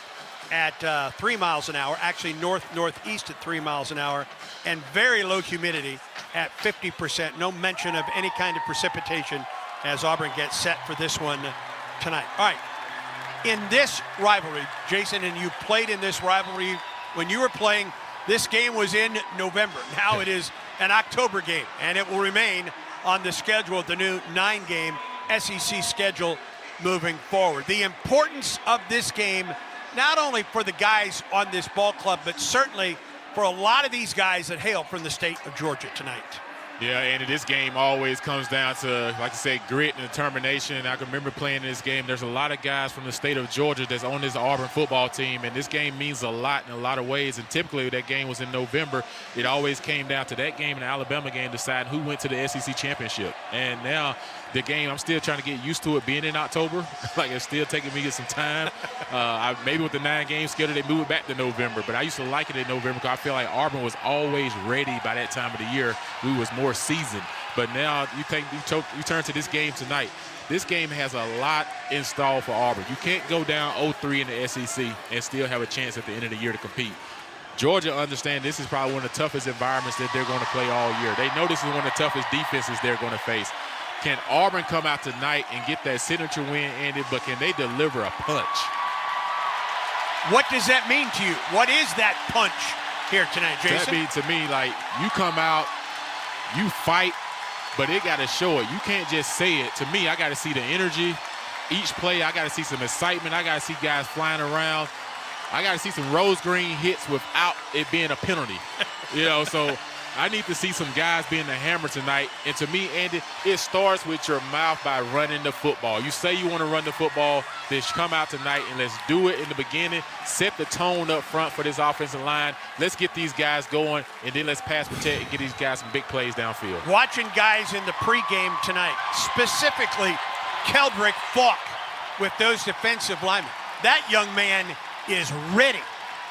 at 3 miles an hour, actually north-northeast at 3 miles an hour, and very low humidity at 50%. No mention of any kind of precipitation as Auburn gets set for this one tonight. All right, in this rivalry, Jason, and you played in this rivalry when you were playing, this game was in November. Now it is an October game, and it will remain on the schedule of the new 9-game SEC schedule moving forward. The importance of this game, not only for the guys on this ball club, but certainly for a lot of these guys that hail from the state of Georgia tonight. Yeah, and this game always comes down to, like I said, grit and determination. I can remember playing this game. There's a lot of guys from the state of Georgia that's on this Auburn football team, and this game means a lot in a lot of ways. And typically that game was in November. It always came down to that game and the Alabama game deciding who went to the SEC championship. And now the game, I'm still trying to get used to it being in October. Like, it's still taking me some time. Maybe with the 9-game schedule, they move it back to November. But I used to like it in November because I feel like Auburn was always ready by that time of the year. We was more seasoned. But now you turn to this game tonight. This game has a lot in store for Auburn. You can't go down 0-3 in the SEC and still have a chance at the end of the year to compete. Georgia understand this is probably one of the toughest environments that they're going to play all year. They know this is one of the toughest defenses they're going to face. Can Auburn come out tonight and get that signature win, Andy, but can they deliver a punch? What does that mean to you? What is that punch here tonight, Jason? That means to me, like, you come out, you fight, but it got to show it. You can't just say it. To me, I got to see the energy. Each play, I got to see some excitement. I got to see guys flying around. I got to see some rose green hits without it being a penalty. So I need to see some guys being the hammer tonight. And to me, Andy, it starts with your mouth by running the football. You say you want to run the football, then come out tonight and let's do it in the beginning. Set the tone up front for this offensive line. Let's get these guys going, and then let's pass protect and get these guys some big plays downfield. Watching guys in the pregame tonight, specifically Keldrick Falk with those defensive linemen. That young man is ready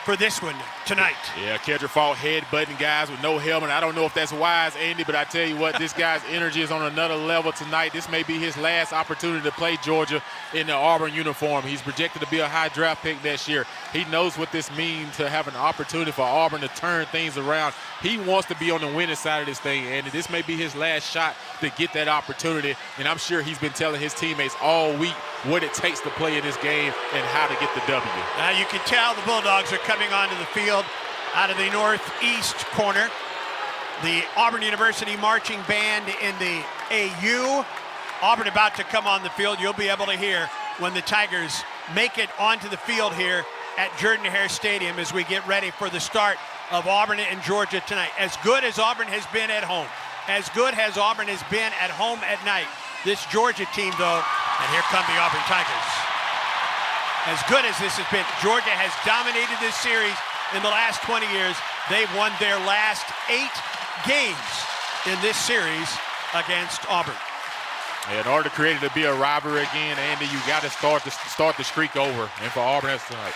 for this one tonight. Yeah, Keldrick Falk head-butting guys with no helmet. I don't know if that's wise, Andy, but I tell you what, this guy's energy is on another level tonight. This may be his last opportunity to play Georgia in the Auburn uniform. He's projected to be a high draft pick next year. He knows what this means to have an opportunity for Auburn to turn things around. He wants to be on the winning side of this thing, and this may be his last shot to get that opportunity. And I'm sure he's been telling his teammates all week what it takes to play in this game and how to get the W. Now you can tell the Bulldogs are coming onto the field out of the northeast corner. The Auburn University marching band in the AU. Auburn about to come on the field. You'll be able to hear when the Tigers make it onto the field here at Jordan-Hare Stadium as we get ready for the start of Auburn and Georgia tonight. As good as Auburn has been at home, as good as Auburn has been at home at night, this Georgia team, though, and here come the Auburn Tigers. As good as this has been, Georgia has dominated this series in the last 20 years. They've won their last 8 games in this series against Auburn. In order to create it to be a rivalry again, Andy, you got to start the streak over. And for Auburn, that's tonight.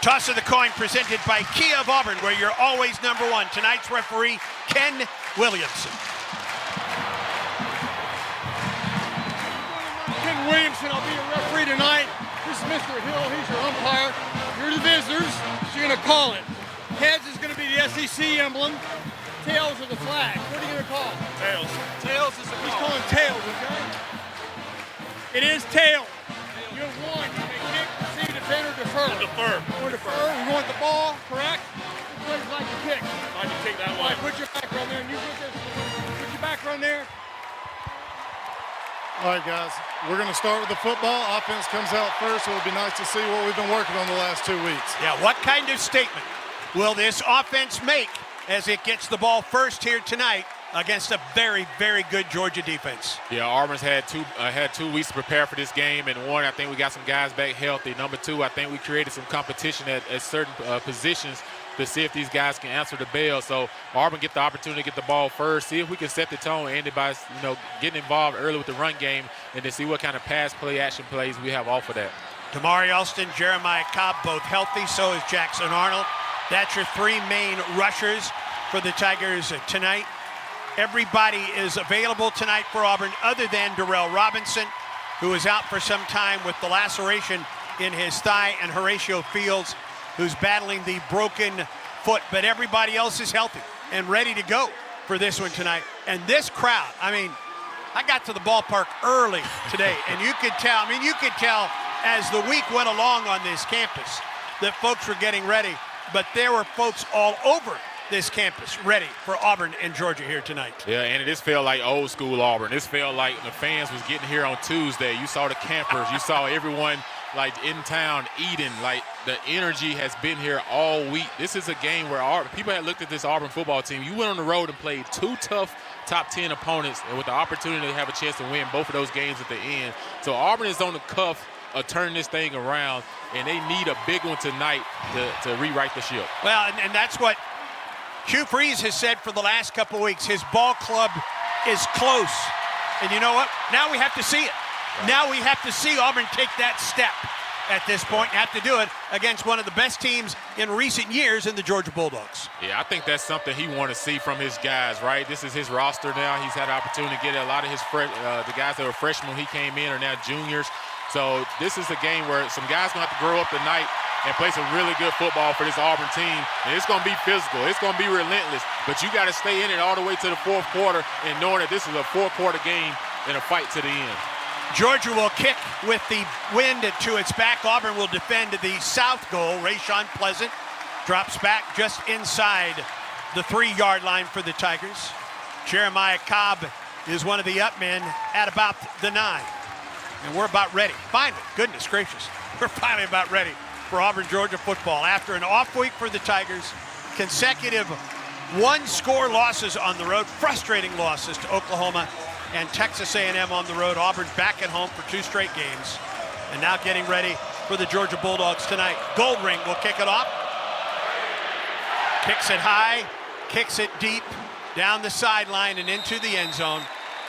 Toss of the coin presented by Kia of Auburn, where you're always number one. Tonight's referee, Ken Williamson. Ken Williamson, I'll be your referee tonight. This is Mr. Hill, he's your umpire. You're the visitors, so you're gonna call it. Heads is gonna be the SEC emblem. Tails are the flag. What are you gonna call? Tails. Tails is the call. He's calling tails, okay? It is tail. You have one. You may kick, receive, defend, or defer. Defer. Or defer. You want the ball, correct? Who plays like to kick? I can kick that way. Right, put your back on there, and you put your back on there. All right, guys, we're going to start with the football. Offense comes out first, so it'll be nice to see what we've been working on the last 2 weeks. Yeah, what kind of statement will this offense make as it gets the ball first here tonight against a very, very good Georgia defense. Yeah, Auburn's had 2 weeks to prepare for this game, and one, I think we got some guys back healthy. Number two, I think we created some competition at certain positions to see if these guys can answer the bell. So Auburn get the opportunity to get the ball first, see if we can set the tone, ended by getting involved early with the run game, and to see what kind of pass play, action plays we have off of that. Damari Alston, Jeremiah Cobb, both healthy. So is Jackson Arnold. That's your 3 main rushers for the Tigers tonight. Everybody is available tonight for Auburn other than Darrell Robinson, who is out for some time with the laceration in his thigh, and Horatio Fields, who's battling the broken foot. But everybody else is healthy and ready to go for this one tonight. And this crowd, I mean, I got to the ballpark early today, and you could tell as the week went along on this campus that folks were getting ready, but there were folks all over this campus ready for Auburn and Georgia here tonight. Yeah, and it just felt like old school Auburn. This felt like the fans was getting here on Tuesday. You saw the campers, you saw everyone like in town eating. Like the energy has been here all week. This is a game where people had looked at this Auburn football team. You went on the road and played 2 tough top 10 opponents, and with the opportunity to have a chance to win both of those games at the end. So Auburn is on the cuff of turning this thing around, and they need a big one tonight to rewrite the ship. Well, and that's what Hugh Freeze has said for the last couple of weeks. His ball club is close. And you know what? Now we have to see it. Right. Now we have to see Auburn take that step at this point and have to do it against one of the best teams in recent years in the Georgia Bulldogs. Yeah, I think that's something he wants to see from his guys, right? This is his roster now. He's had an opportunity to get a lot of his the guys that were freshmen when he came in are now juniors. So this is a game where some guys going to have to grow up tonight and play some really good football for this Auburn team. And it's going to be physical. It's going to be relentless. But you got to stay in it all the way to the fourth quarter and knowing that this is a four-quarter game and a fight to the end. Georgia will kick with the wind to its back. Auburn will defend the south goal. Rayshawn Pleasant drops back just inside the 3-yard line for the Tigers. Jeremiah Cobb is one of the up men at about the 9. And we're about ready. Finally, goodness gracious, we're finally about ready for Auburn, Georgia football. After an off week for the Tigers, consecutive 1-score losses on the road, frustrating losses to Oklahoma and Texas A&M on the road. Auburn's back at home for 2 straight games, and now getting ready for the Georgia Bulldogs tonight. Goldring will kick it off. Kicks it high, kicks it deep, down the sideline and into the end zone.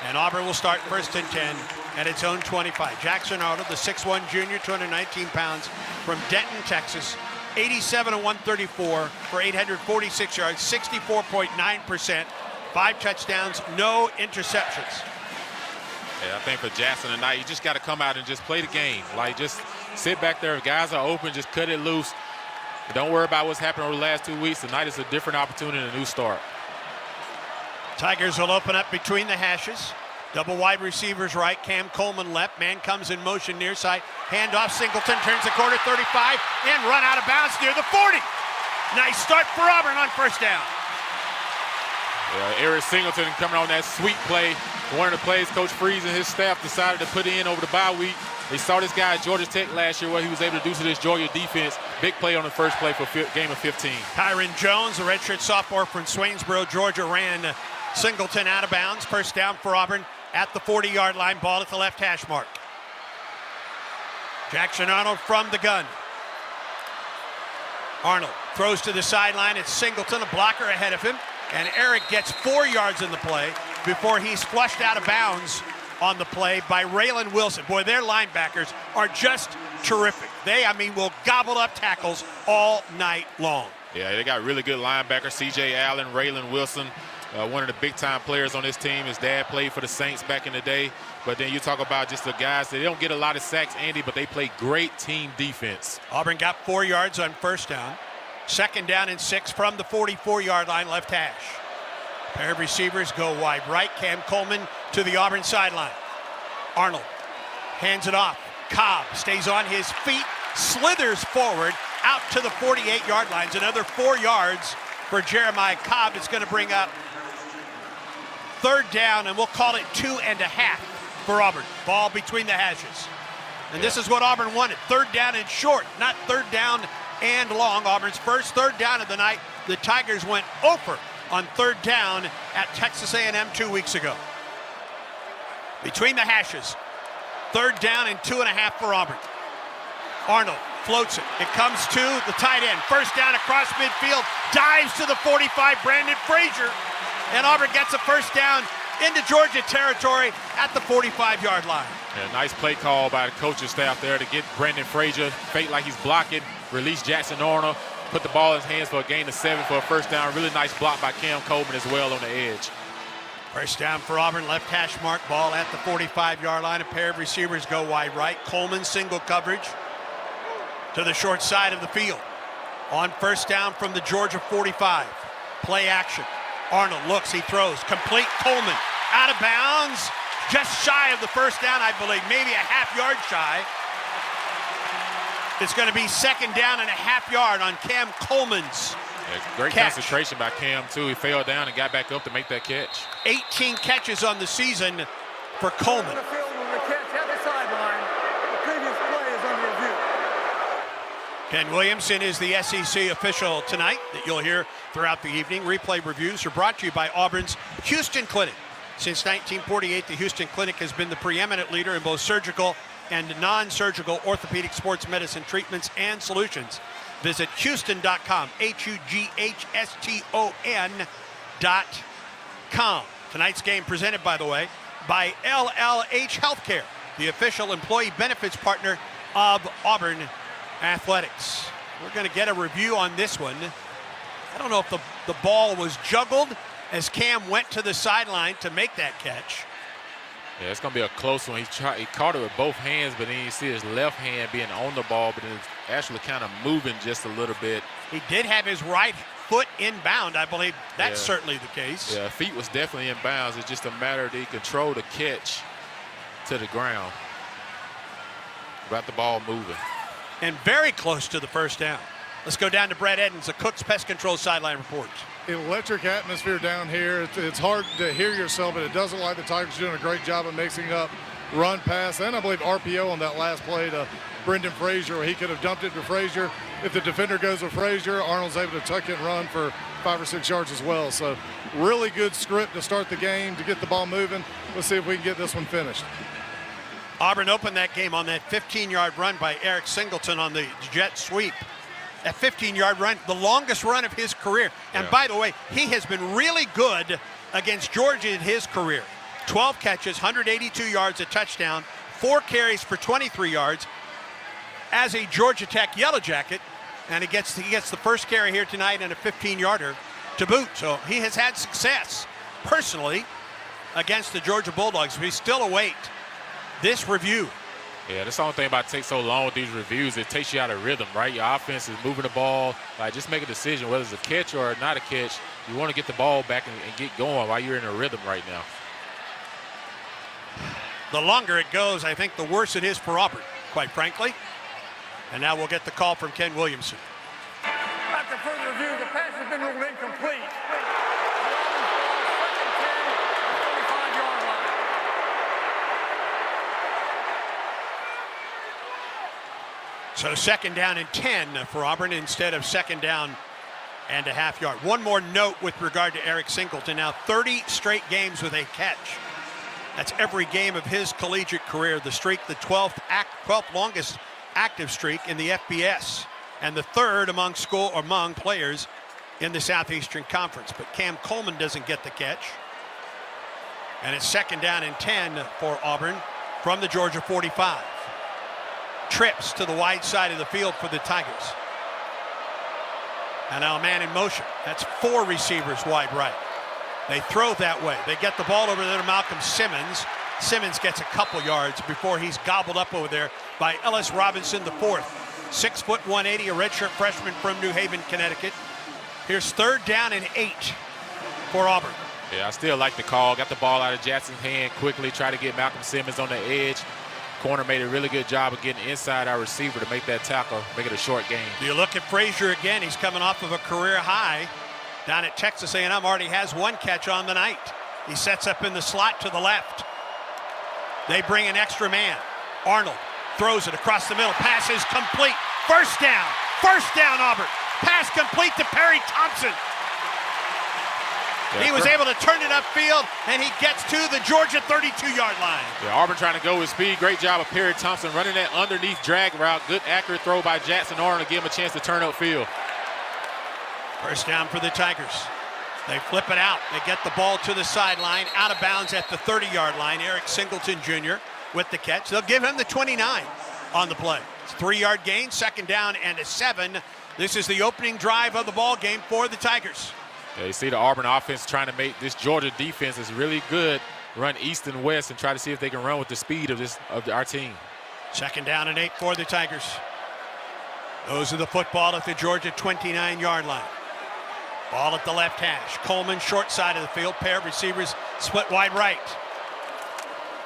And Auburn will start 1st and 10 at its own 25. Jackson Arnold, the 6'1 junior, 219 pounds, from Denton, Texas, 87 and 134 for 846 yards, 64.9%, 5 touchdowns, no interceptions. Yeah, I think for Jackson tonight, you just got to come out and just play the game. Like, just sit back there. If guys are open, just cut it loose. Don't worry about what's happened over the last 2 weeks. Tonight is a different opportunity and a new start. Tigers will open up between the hashes. Double wide receivers right, Cam Coleman left. Man comes in motion near side. Handoff, Singleton turns the corner, 35, and run out of bounds near the 40. Nice start for Auburn on 1st down. Eric Singleton coming on that sweet play. One of the plays Coach Freeze and his staff decided to put in over the bye week. They saw this guy at Georgia Tech last year, what he was able to do to this Georgia defense. Big play on the first play for game of 15. Kyron Jones, a redshirt sophomore from Swainsboro, Georgia, ran Singleton out of bounds. 1st down for Auburn at the 40-yard line. Ball at the left hash mark. Jackson Arnold from the gun. Arnold throws to the sideline. It's Singleton, a blocker ahead of him. And Eric gets 4 yards in the play before he's flushed out of bounds on the play by Raylan Wilson. Boy, their linebackers are just terrific. They, will gobble up tackles all night long. Yeah, they got really good linebackers. C.J. Allen, Raylan Wilson, one of the big-time players on this team. His dad played for the Saints back in the day. But then you talk about just the guys, they don't get a lot of sacks, Andy, but they play great team defense. Auburn got 4 yards on 1st down. 2nd down and 6 from the 44-yard line, left hash. Pair of receivers go wide right. Cam Coleman to the Auburn sideline. Arnold hands it off. Cobb stays on his feet, slithers forward out to the 48-yard lines. Another 4 yards for Jeremiah Cobb. It's going to bring up 3rd down, and we'll call it 2.5 for Auburn. Ball between the hashes. And this is what Auburn wanted. 3rd down and short, not 3rd down and long. Auburn's first 3rd down of the night. The Tigers went over on 3rd down at Texas A&M 2 weeks ago. Between the hashes, 3rd down and 2.5 for Auburn. Arnold floats it. It comes to the tight end. 1st down across midfield. Dives to the 45, Brandon Frazier. And Auburn gets a 1st down into Georgia territory at the 45-yard line. Yeah, nice play call by the coaching staff there to get Brandon Frazier, fake like he's blocking, release Jackson Arnold, put the ball in his hands for a gain of 7 for a 1st down. Really nice block by Cam Coleman as well on the edge. 1st down for Auburn, left hash mark, ball at the 45-yard line. A pair of receivers go wide right. Coleman single coverage to the short side of the field. On 1st down from the Georgia 45. Play action. Arnold looks, he throws, complete. Coleman out of bounds, just shy of the 1st down, I believe, maybe a half-yard shy. It's going to be 2nd down and a half-yard on Cam Coleman's great catch. concentration by Cam, too. He fell down and got back up to make that catch. 18 catches on the season for Coleman. Ken Williamson is the SEC official tonight that you'll hear throughout the evening. Replay reviews are brought to you by Auburn's Houston Clinic. Since 1948, the Houston Clinic has been the preeminent leader in both surgical and non-surgical orthopedic sports medicine treatments and solutions. Visit Houston.com, HUGHSTON.com. Tonight's game presented, by the way, by LLH Healthcare, the official employee benefits partner of Auburn Athletics. We're going to get a review on this one. I don't know if the ball was juggled as Cam went to the sideline to make that catch. Yeah, it's going to be a close one. He caught it with both hands, but then you see his left hand being on the ball, but it's actually kind of moving just a little bit. He did have his right foot inbound, I believe. That's certainly the case. Yeah, feet was definitely in bounds. It's just a matter of he controlled the catch to the ground. Got the ball moving. And very close to the 1st down. Let's go down to Brett Edens, the Cook's Pest Control sideline report. Electric atmosphere down here. It's hard to hear yourself, but it doesn't look like the Tigers are doing a great job of mixing up run, pass, and I believe RPO on that last play to Brendan Frazier, where he could have dumped it to Frazier. If the defender goes with Frazier, Arnold's able to tuck it and run for 5 or 6 yards as well. So really good script to start the game, to get the ball moving. Let's see if we can get this one finished. Auburn opened that game on that 15-yard run by Eric Singleton on the jet sweep. That 15-yard run, the longest run of his career. And by the way, he has been really good against Georgia in his career. 12 catches, 182 yards, a touchdown, 4 carries for 23 yards as a Georgia Tech Yellow Jacket. And he gets the first carry here tonight and a 15-yarder to boot. So he has had success personally against the Georgia Bulldogs. We still await this review. Yeah, that's the only thing about it takes so long with these reviews. It takes you out of rhythm, right? Your offense is moving the ball. Like, just make a decision whether it's a catch or not a catch. You want to get the ball back and get going while you're in a rhythm right now. The longer it goes, I think the worse it is for Auburn, quite frankly. And now we'll get the call from Ken Williamson. After further review, the pass has been ruled incomplete. So 2nd down and 10 for Auburn instead of 2nd down and a half yard. One more note with regard to Eric Singleton. Now 30 straight games with a catch. That's every game of his collegiate career. The streak, the 12th longest active streak in the FBS, and the 3rd among players in the Southeastern Conference. But Cam Coleman doesn't get the catch. And it's 2nd down and 10 for Auburn from the Georgia 45. Trips to the wide side of the field for the Tigers. And now a man in motion. That's 4 receivers wide right. They throw that way. They get the ball over there to Malcolm Simmons. Simmons gets a couple yards before he's gobbled up over there by Ellis Robinson, the 4th. 6 foot 180, a redshirt freshman from New Haven, Connecticut. Here's 3rd down and 8 for Auburn. Yeah, I still like the call. Got the ball out of Jackson's hand quickly. Try to get Malcolm Simmons on the edge. Corner made a really good job of getting inside our receiver to make that tackle, make it a short game. You look at Frazier again. He's coming off of a career high down at Texas A&M. Already has 1 catch on the night. He sets up in the slot to the left. They bring an extra man. Arnold throws it across the middle. Pass is complete. First down, Auburn. Pass complete to Perry Thompson. He was able to turn it upfield, and he gets to the Georgia 32-yard line. Yeah, Auburn trying to go with speed. Great job of Perry Thompson running that underneath drag route. Good accurate throw by Jackson Arnold to give him a chance to turn upfield. First down for the Tigers. They flip it out. They get the ball to the sideline, out of bounds at the 30-yard line. Eric Singleton Jr. with the catch. They'll give him the 29 on the play. It's a 3-yard gain, second down and a 7. This is the opening drive of the ball game for the Tigers. Yeah, you see the Auburn offense trying to make this Georgia defense is really good, run east and west and try to see if they can run with the speed of our team. Second down and 8 for the Tigers. Those are the football at the Georgia 29-yard line. Ball at the left hash. Coleman short side of the field. Pair of receivers split wide right.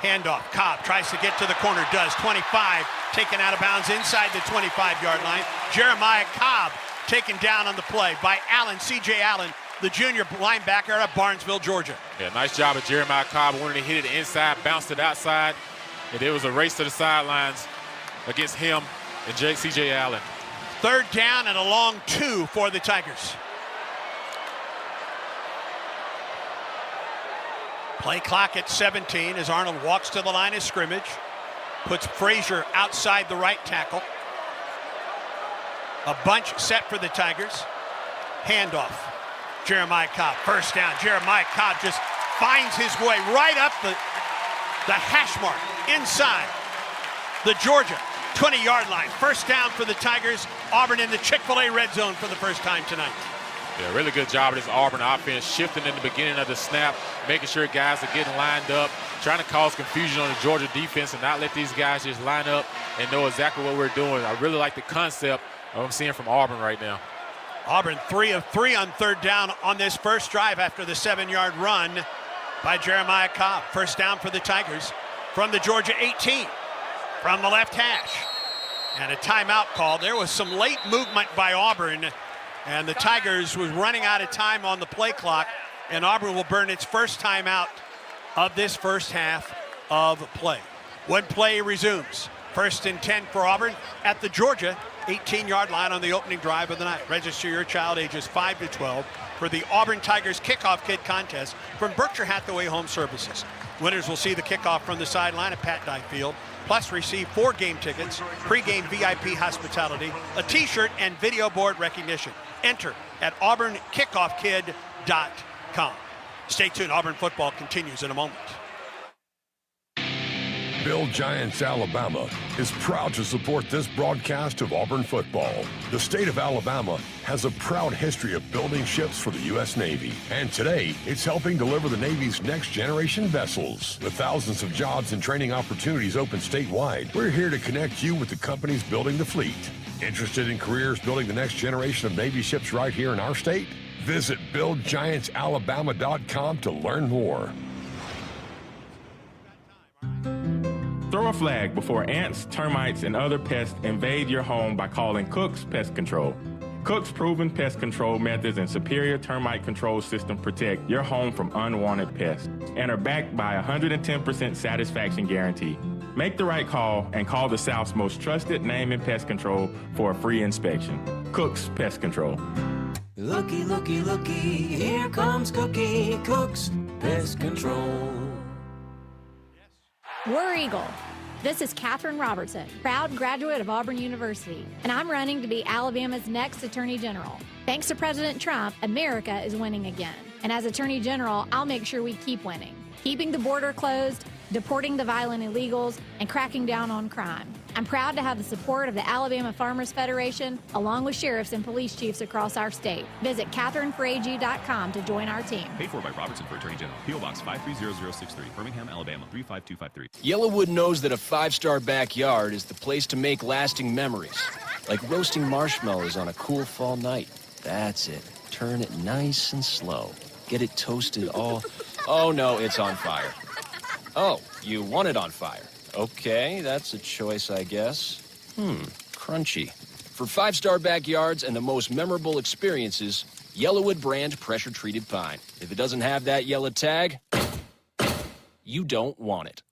Handoff. Cobb tries to get to the corner. Does. 25 taken out of bounds inside the 25-yard line. Jeremiah Cobb taken down on the play by Allen, C.J. Allen, the junior linebacker out of Barnesville, Georgia. Yeah, nice job of Jeremiah Cobb. Wanted to hit it inside, bounced it outside, and it was a race to the sidelines against him and C.J. Allen. Third down and a long 2 for the Tigers. Play clock at 17 as Arnold walks to the line of scrimmage. Puts Frazier outside the right tackle. A bunch set for the Tigers. Handoff. Jeremiah Cobb, first down. Jeremiah Cobb just finds his way right up the hash mark inside the Georgia 20-yard line. First down for the Tigers. Auburn in the Chick-fil-A red zone for the first time tonight. Yeah, really good job of this Auburn offense, shifting in the beginning of the snap, making sure guys are getting lined up, trying to cause confusion on the Georgia defense and not let these guys just line up and know exactly what we're doing. I really like the concept I'm seeing from Auburn right now. Auburn 3 of 3 on third down on this first drive after the 7-yard run by Jeremiah Cobb. First down for the Tigers from the Georgia 18, from the left hash. And a timeout call. There was some late movement by Auburn, and the Tigers was running out of time on the play clock, and Auburn will burn its first timeout of this first half of play. When play resumes, 1st and 10 for Auburn at the Georgia 18-yard line on the opening drive of the night. Register your child ages 5 to 12 for the Auburn Tigers Kickoff Kid Contest from Berkshire Hathaway Home Services. Winners will see the kickoff from the sideline at Pat Dye Field, plus receive 4 game tickets, pregame VIP hospitality, a t-shirt, and video board recognition. Enter at auburnKickoffKid.com. Stay tuned. Auburn football continues in a moment. Bill Giants, Alabama is proud to support this broadcast of Auburn football. The state of Alabama has a proud history of building ships for the U.S. Navy. And today, it's helping deliver the Navy's next generation vessels. With thousands of jobs and training opportunities open statewide, we're here to connect you with the companies building the fleet. Interested in careers building the next generation of Navy ships right here in our state? Visit BuildGiantsAlabama.com to learn more. Throw a flag before ants, termites, and other pests invade your home by calling Cook's Pest Control. Cook's proven pest control methods and superior termite control system protect your home from unwanted pests and are backed by a 110% satisfaction guarantee. Make the right call and call the South's most trusted name in pest control for a free inspection. Cook's Pest Control. Looky, looky, looky, here comes Cookie, Cook's Pest Control. War Eagle. This is Katherine Robertson, proud graduate of Auburn University, and I'm running to be Alabama's next Attorney General. Thanks to President Trump, America is winning again. And as Attorney General, I'll make sure we keep winning, keeping the border closed, deporting the violent illegals, and cracking down on crime. I'm proud to have the support of the Alabama Farmers Federation, along with sheriffs and police chiefs across our state. Visit KatherineForAG.com to join our team. Paid for by Robertson for Attorney General. P.O. Box 530063, Birmingham, Alabama 35253. Yellowwood knows that a 5-star backyard is the place to make lasting memories. Like roasting marshmallows on a cool fall night. That's it. Turn it nice and slow. Get it toasted all... Oh, no, it's on fire. Oh, you want it on fire. Okay, that's a choice, I guess. Crunchy. For 5-star backyards and the most memorable experiences, Yellowwood brand pressure-treated pine. If it doesn't have that yellow tag, you don't want it.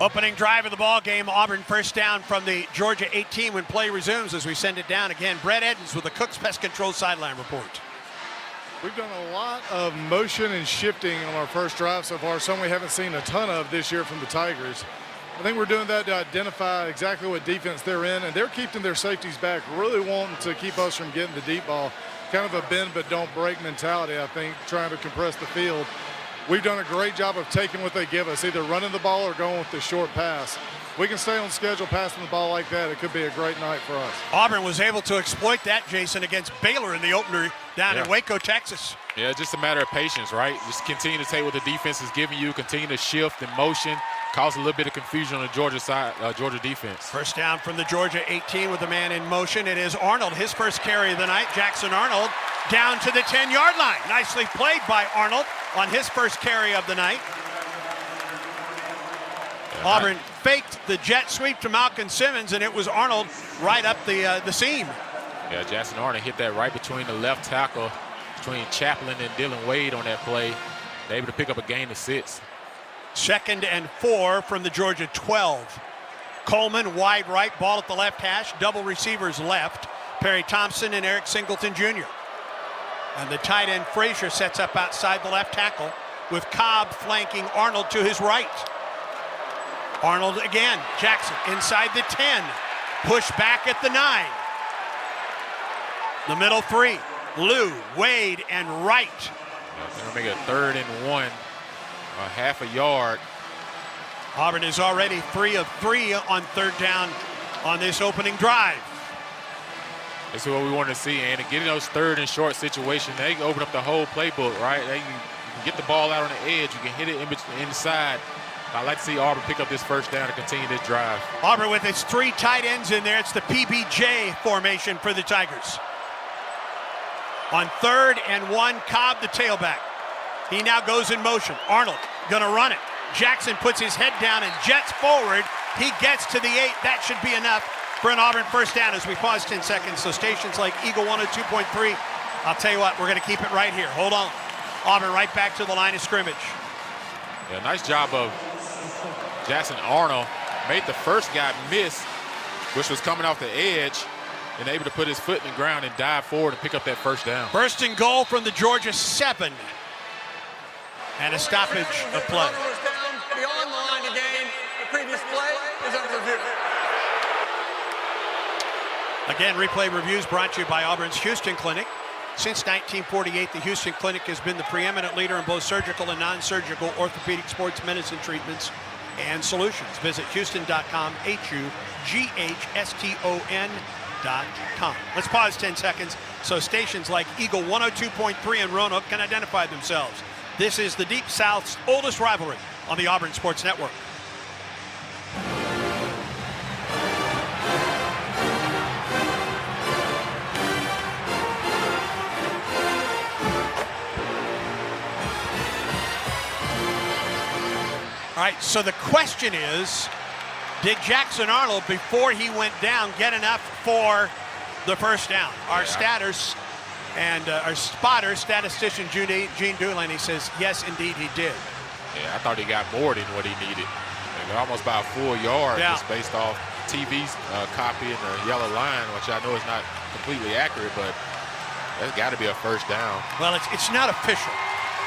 Opening drive of the ball game, Auburn first down from the Georgia 18 when play resumes as we send it down again. Brett Edens with the Cooks Pest Control sideline report. We've done a lot of motion and shifting on our first drive so far, something we haven't seen a ton of this year from the Tigers. I think we're doing that to identify exactly what defense they're in, and they're keeping their safeties back, really wanting to keep us from getting the deep ball. Kind of a bend but don't break mentality, I think, trying to compress the field. We've done a great job of taking what they give us, either running the ball or going with the short pass. If we can stay on schedule passing the ball like that, it could be a great night for us. Auburn was able to exploit that, Jason, against Baylor in the opener down in Waco, Texas. Yeah, it's just a matter of patience, right? Just continue to take what the defense is giving you, continue to shift in motion, cause a little bit of confusion on the Georgia side, Georgia defense. First down from the Georgia 18 with the man in motion. It is Arnold, his first carry of the night. Jackson Arnold down to the 10-yard line. Nicely played by Arnold on his first carry of the night. Auburn faked the jet sweep to Malcolm Simmons, and it was Arnold right up the seam. Yeah, Jackson Arnold hit that right between the left tackle, between Chaplin and Dylan Wade on that play. They're able to pick up a gain of 6. 2nd and 4 from the Georgia 12. Coleman wide right, ball at the left hash, double receivers left. Perry Thompson and Eric Singleton Jr. And the tight end Frazier sets up outside the left tackle with Cobb flanking Arnold to his right. Arnold again, Jackson inside the 10, push back at the 9. The middle 3, Lou, Wade, and Wright. They're gonna make it 3rd and 1, a half a yard. Auburn is already 3 of 3 on 3rd down on this opening drive. This is what we want to see, and getting those 3rd and short situations, they can open up the whole playbook, right? You can get the ball out on the edge, you can hit it inside. I'd like to see Auburn pick up this first down to continue this drive. Auburn with its 3 tight ends in there. It's the PBJ formation for the Tigers. On 3rd and 1, Cobb, the tailback. He now goes in motion. Arnold gonna run it. Jackson puts his head down and jets forward. He gets to the 8. That should be enough for an Auburn first down as we pause 10 seconds. So stations like Eagle 102.3, I'll tell you what, we're gonna keep it right here. Hold on. Auburn right back to the line of scrimmage. Yeah, nice job of Jackson Arnold. Made the first guy miss, which was coming off the edge, and able to put his foot in the ground and dive forward and pick up that first down. First and goal from the Georgia 7. And a stoppage of play. Was down beyond the line of game. The previous play is under review. Again, replay reviews brought to you by Auburn's Houston Clinic. Since 1948, the Houston Clinic has been the preeminent leader in both surgical and non-surgical orthopedic sports medicine treatments and solutions. Visit Houston.com, HUGHSTON.com. Let's pause 10 seconds so stations like Eagle 102.3 and Roanoke can identify themselves. This is the Deep South's oldest rivalry on the Auburn Sports Network. All right, so the question is, did Jackson Arnold, before he went down, get enough for the first down? Our statters and our spotter, statistician Gene Doolin, says, yes, indeed, he did. Yeah, I thought he got more than what he needed. Almost by a full yard, just based off TV's copy and the yellow line, which I know is not completely accurate, but that's got to be a first down. Well, it's not official.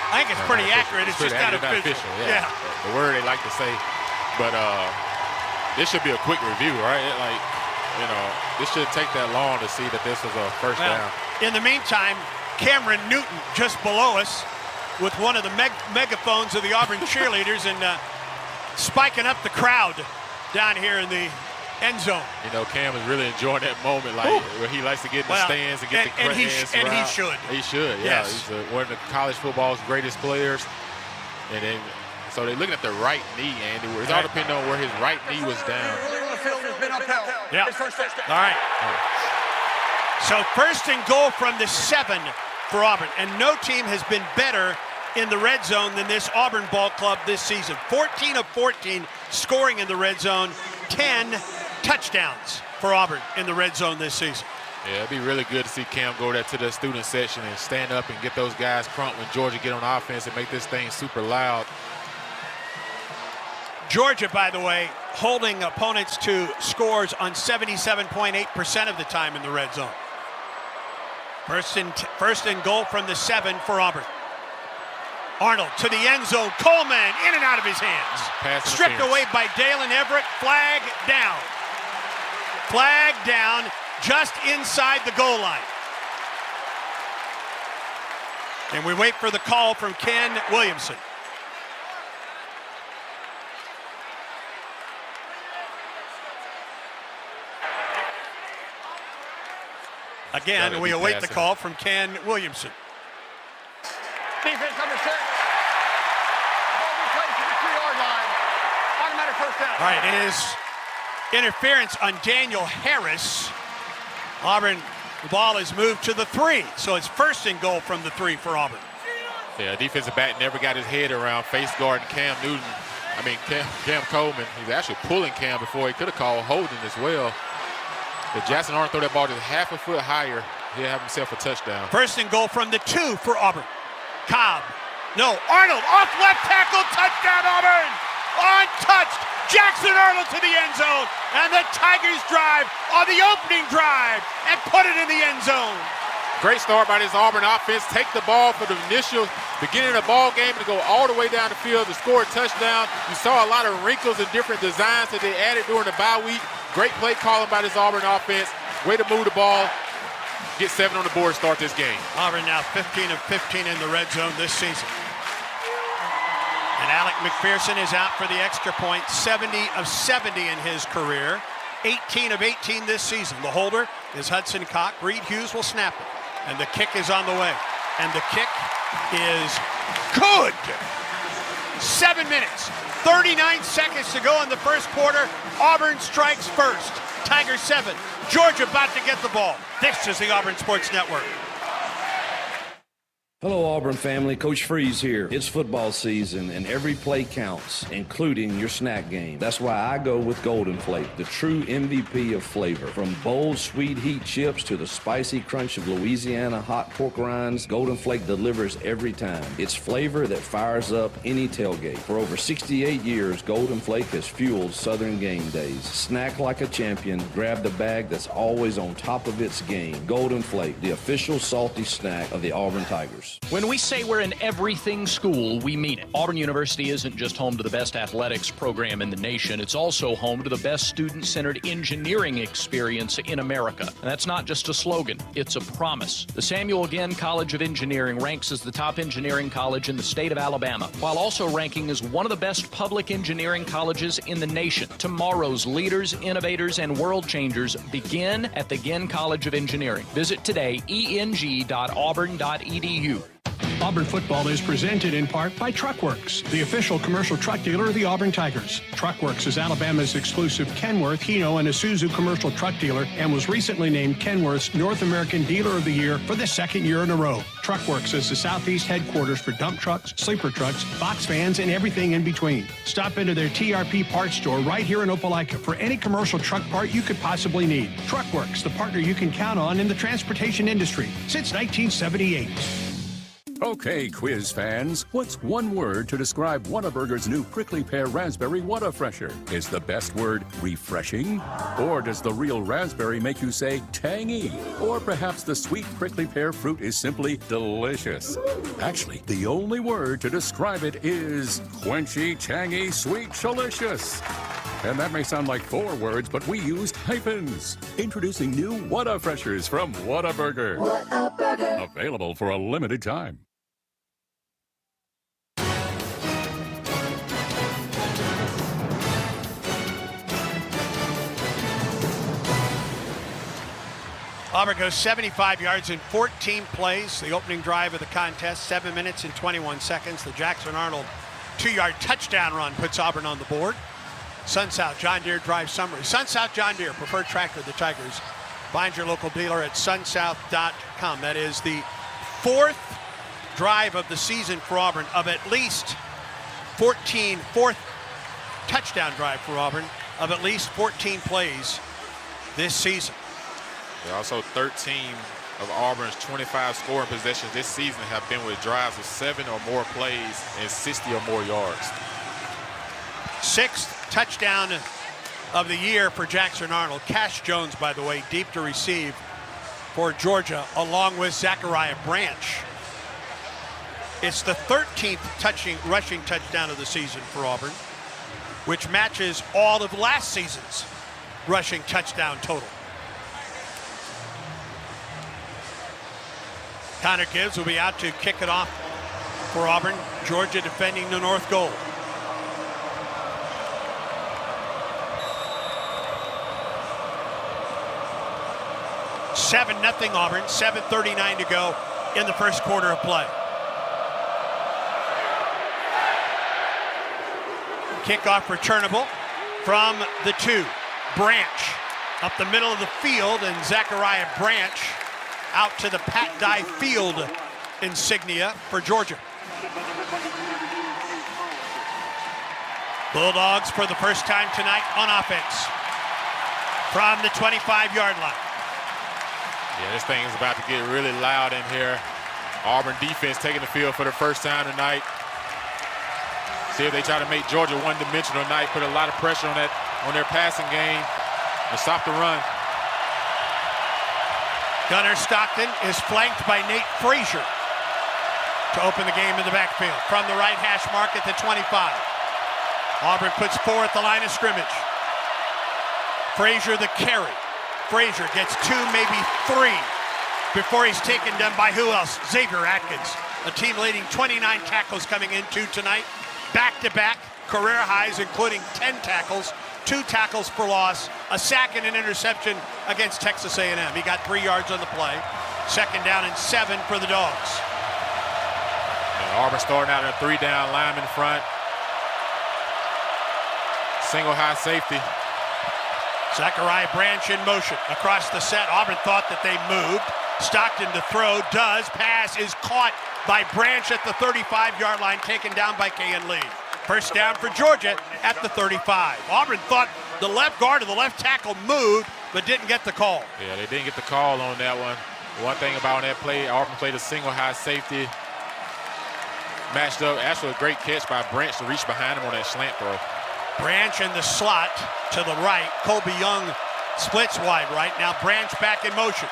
I think it's pretty accurate. It's just not official. Yeah. The word they like to say. But this should be a quick review, right? This shouldn't take that long to see that this was a first down. In the meantime, Cameron Newton just below us with one of the megaphones of the Auburn cheerleaders and spiking up the crowd down here in the end zone. Cam is really enjoying that moment, where he likes to get in the stands and get the and he should. He should, yeah. Yes. He's one of the college football's greatest players. And then, so they're looking at the right knee, Andy. It's all depending on where his right knee was down. Yeah. All right. So first and goal from the 7 for Auburn. And no team has been better in the red zone than this Auburn ball club this season. 14 of 14 scoring in the red zone. 10 touchdowns for Auburn in the red zone this season. Yeah, it'd be really good to see Cam go to the student section and stand up and get those guys crunk when Georgia get on offense and make this thing super loud. Georgia, by the way, holding opponents to scores on 77.8% of the time in the red zone. First and goal from the 7 for Auburn. Arnold to the end zone. Coleman in and out of his hands. Stripped away by Dalen Everett. Flag down. Flag down just inside the goal line. And we wait for the call from Ken Williamson. Again, we await the call from Ken Williamson. Defense number 6. Ball be placed at the 3-yard line. Automatic first down. All right, it is interference on Daniel Harris. Auburn, the ball is moved to the 3, so it's first and goal from the 3 for Auburn. Yeah, defensive back never got his head around face guarding Cam Coleman. He was actually pulling Cam before he could have called holding as well. But Jackson Arnold throw that ball just half a foot higher. He'll have himself a touchdown. First and goal from the 2 for Auburn. Arnold off left tackle, touchdown Auburn! Untouched, Jackson Arnold to the end zone, and the Tigers drive on the opening drive and put it in the end zone. Great start by this Auburn offense. Take the ball for the initial beginning of the ball game and go all the way down the field to score a touchdown. You saw a lot of wrinkles and different designs that they added during the bye week. Great play calling by this Auburn offense. Way to move the ball. Get 7 on the board, start this game. Auburn now 15 of 15 in the red zone this season. And Alec McPherson is out for the extra point, 70 of 70 in his career, 18 of 18 this season. The holder is Hudson Cock. Reed Hughes will snap it. And the kick is on the way. And the kick is good. 7 minutes, 39 seconds to go in the first quarter. Auburn strikes first. Tigers 7. Georgia about to get the ball. This is the Auburn Sports Network. Hello, Auburn family. Coach Freeze here. It's football season, and every play counts, including your snack game. That's why I go with Golden Flake, the true MVP of flavor. From bold, sweet heat chips to the spicy crunch of Louisiana hot pork rinds, Golden Flake delivers every time. It's flavor that fires up any tailgate. For over 68 years, Golden Flake has fueled Southern game days. Snack like a champion. Grab the bag that's always on top of its game. Golden Flake, the official salty snack of the Auburn Tigers. When we say we're an everything school, we mean it. Auburn University isn't just home to the best athletics program in the nation, it's also home to the best student-centered engineering experience in America. And that's not just a slogan, it's a promise. The Samuel Ginn College of Engineering ranks as the top engineering college in the state of Alabama, while also ranking as one of the best public engineering colleges in the nation. Tomorrow's leaders, innovators, and world changers begin at the Ginn College of Engineering. Visit today, eng.auburn.edu. Auburn football is presented in part by Truckworks, the official commercial truck dealer of the Auburn Tigers. Truckworks is Alabama's exclusive Kenworth, Hino, and Isuzu commercial truck dealer and was recently named Kenworth's North American Dealer of the Year for the 2nd year in a row. Truckworks is the Southeast headquarters for dump trucks, sleeper trucks, box vans, and everything in between. Stop into their TRP parts store right here in Opelika for any commercial truck part you could possibly need. Truckworks, the partner you can count on in the transportation industry since 1978. Okay, quiz fans, what's one word to describe Whataburger's new prickly pear raspberry Whata Fresher? Is the best word refreshing? Or does the real raspberry make you say tangy? Or perhaps the sweet prickly pear fruit is simply delicious? Actually, the only word to describe it is quenchy, tangy, sweet, shalicious. And that may sound like 4 words, but we used hyphens. Introducing new Whata Freshers from Whataburger. Whataburger. Available for a limited time. Auburn goes 75 yards in 14 plays. The opening drive of the contest, 7 minutes and 21 seconds. The Jackson Arnold 2-yard touchdown run puts Auburn on the board. Sun South John Deere drive summary. Sun South John Deere, preferred tractor of the Tigers. Find your local dealer at sunsouth.com. That is the 4th drive of the season for Auburn of at least 14, 4th touchdown drive for Auburn of at least 14 plays this season. Also 13 of Auburn's 25 scoring possessions this season have been with drives of 7 or more plays and 60 or more yards. 6th touchdown of the year for Jackson Arnold. Cash Jones, by the way, deep to receive for Georgia, along with Zachariah Branch. It's the 13th rushing touchdown of the season for Auburn, which matches all of last season's rushing touchdown total. Connor Gibbs will be out to kick it off for Auburn. Georgia defending the north goal. $7-0 Auburn, 7:39 to go in the first quarter of play. Kickoff returnable from the 2. Branch up the middle of the field, and Zachariah Branch out to the Pat Dye Field insignia for Georgia. Bulldogs for the first time tonight on offense from the 25-yard line. Yeah, this thing is about to get really loud in here. Auburn defense taking the field for the first time tonight. See if they try to make Georgia one-dimensional tonight, put a lot of pressure on their passing game and stop the run. Gunnar Stockton is flanked by Nate Frazier to open the game in the backfield from the right hash mark at the 25. Auburn puts 4 at the line of scrimmage. Frazier the carry. Frazier gets 2, maybe 3 before he's taken down by who else? Xavier Atkins, a team leading 29 tackles coming into tonight. Back-to-back career highs, including 10 tackles, 2 tackles for loss, a sack and an interception against Texas A&M. He got 3 yards on the play. 2nd down and 7 for the Dogs. And Auburn starting out in a 3-down lineman front. Single high safety. Zachariah Branch in motion across the set. Auburn thought that they moved. Stockton to throw, does. Pass is caught by Branch at the 35-yard line, taken down by Kayan Lee. First down for Georgia at the 35. Auburn thought the left guard or the left tackle moved, but didn't get the call. Yeah, they didn't get the call on that one. One thing about that play, Auburn played a single high safety. Matched up, actually a great catch by Branch to reach behind him on that slant throw. Branch in the slot to the right. Colby Young splits wide right. Now Branch back in motion.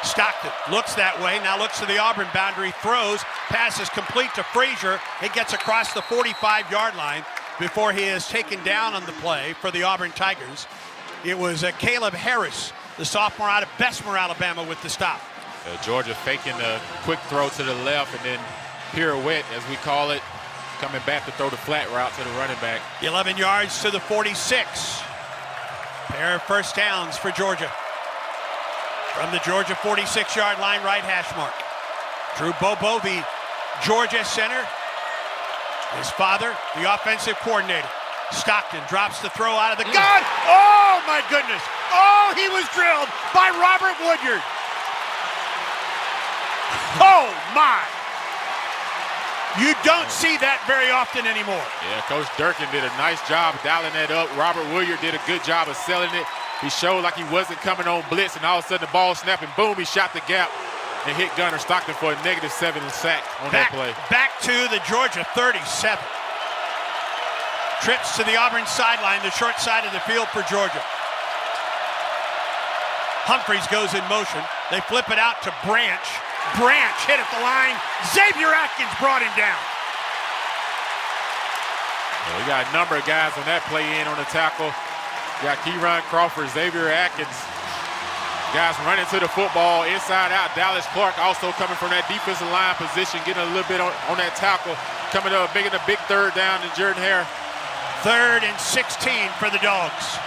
Stockton looks that way, now looks to the Auburn boundary, throws, passes complete to Frazier. It gets across the 45-yard line before he is taken down on the play for the Auburn Tigers. It was Caleb Harris, the sophomore out of Bessemer, Alabama, with the stop. Georgia faking a quick throw to the left and then pirouette, as we call it, coming back to throw the flat route to the running back. 11 yards to the 46. Pair of first downs for Georgia. From the Georgia 46-yard line, right hash mark. Drew Bobo, the Georgia center. His father, the offensive coordinator. Stockton drops the throw out of the gun. Oh, my goodness. Oh, he was drilled by Robert Woodyard. Oh, my. You don't see that very often anymore. Yeah, Coach Durkin did a nice job dialing that up. Robert Woodyard did a good job of selling it. He showed like he wasn't coming on blitz, and all of a sudden the ball snapped, and boom, he shot the gap and hit Gunnar Stockton for a -7 sack on that play. Back to the Georgia 37. Trips to the Auburn sideline, the short side of the field for Georgia. Humphreys goes in motion. They flip it out to Branch. Branch hit at the line. Xavier Atkins brought him down. Yeah, we got a number of guys on that play in on the tackle. We got Keyron Crawford, Xavier Atkins. Guys running to the football inside out. Dallas Clark also coming from that defensive line position, getting a little bit on that tackle. Coming up, making a big 3rd down to Jordan Hare. 3rd and 16 for the Dogs.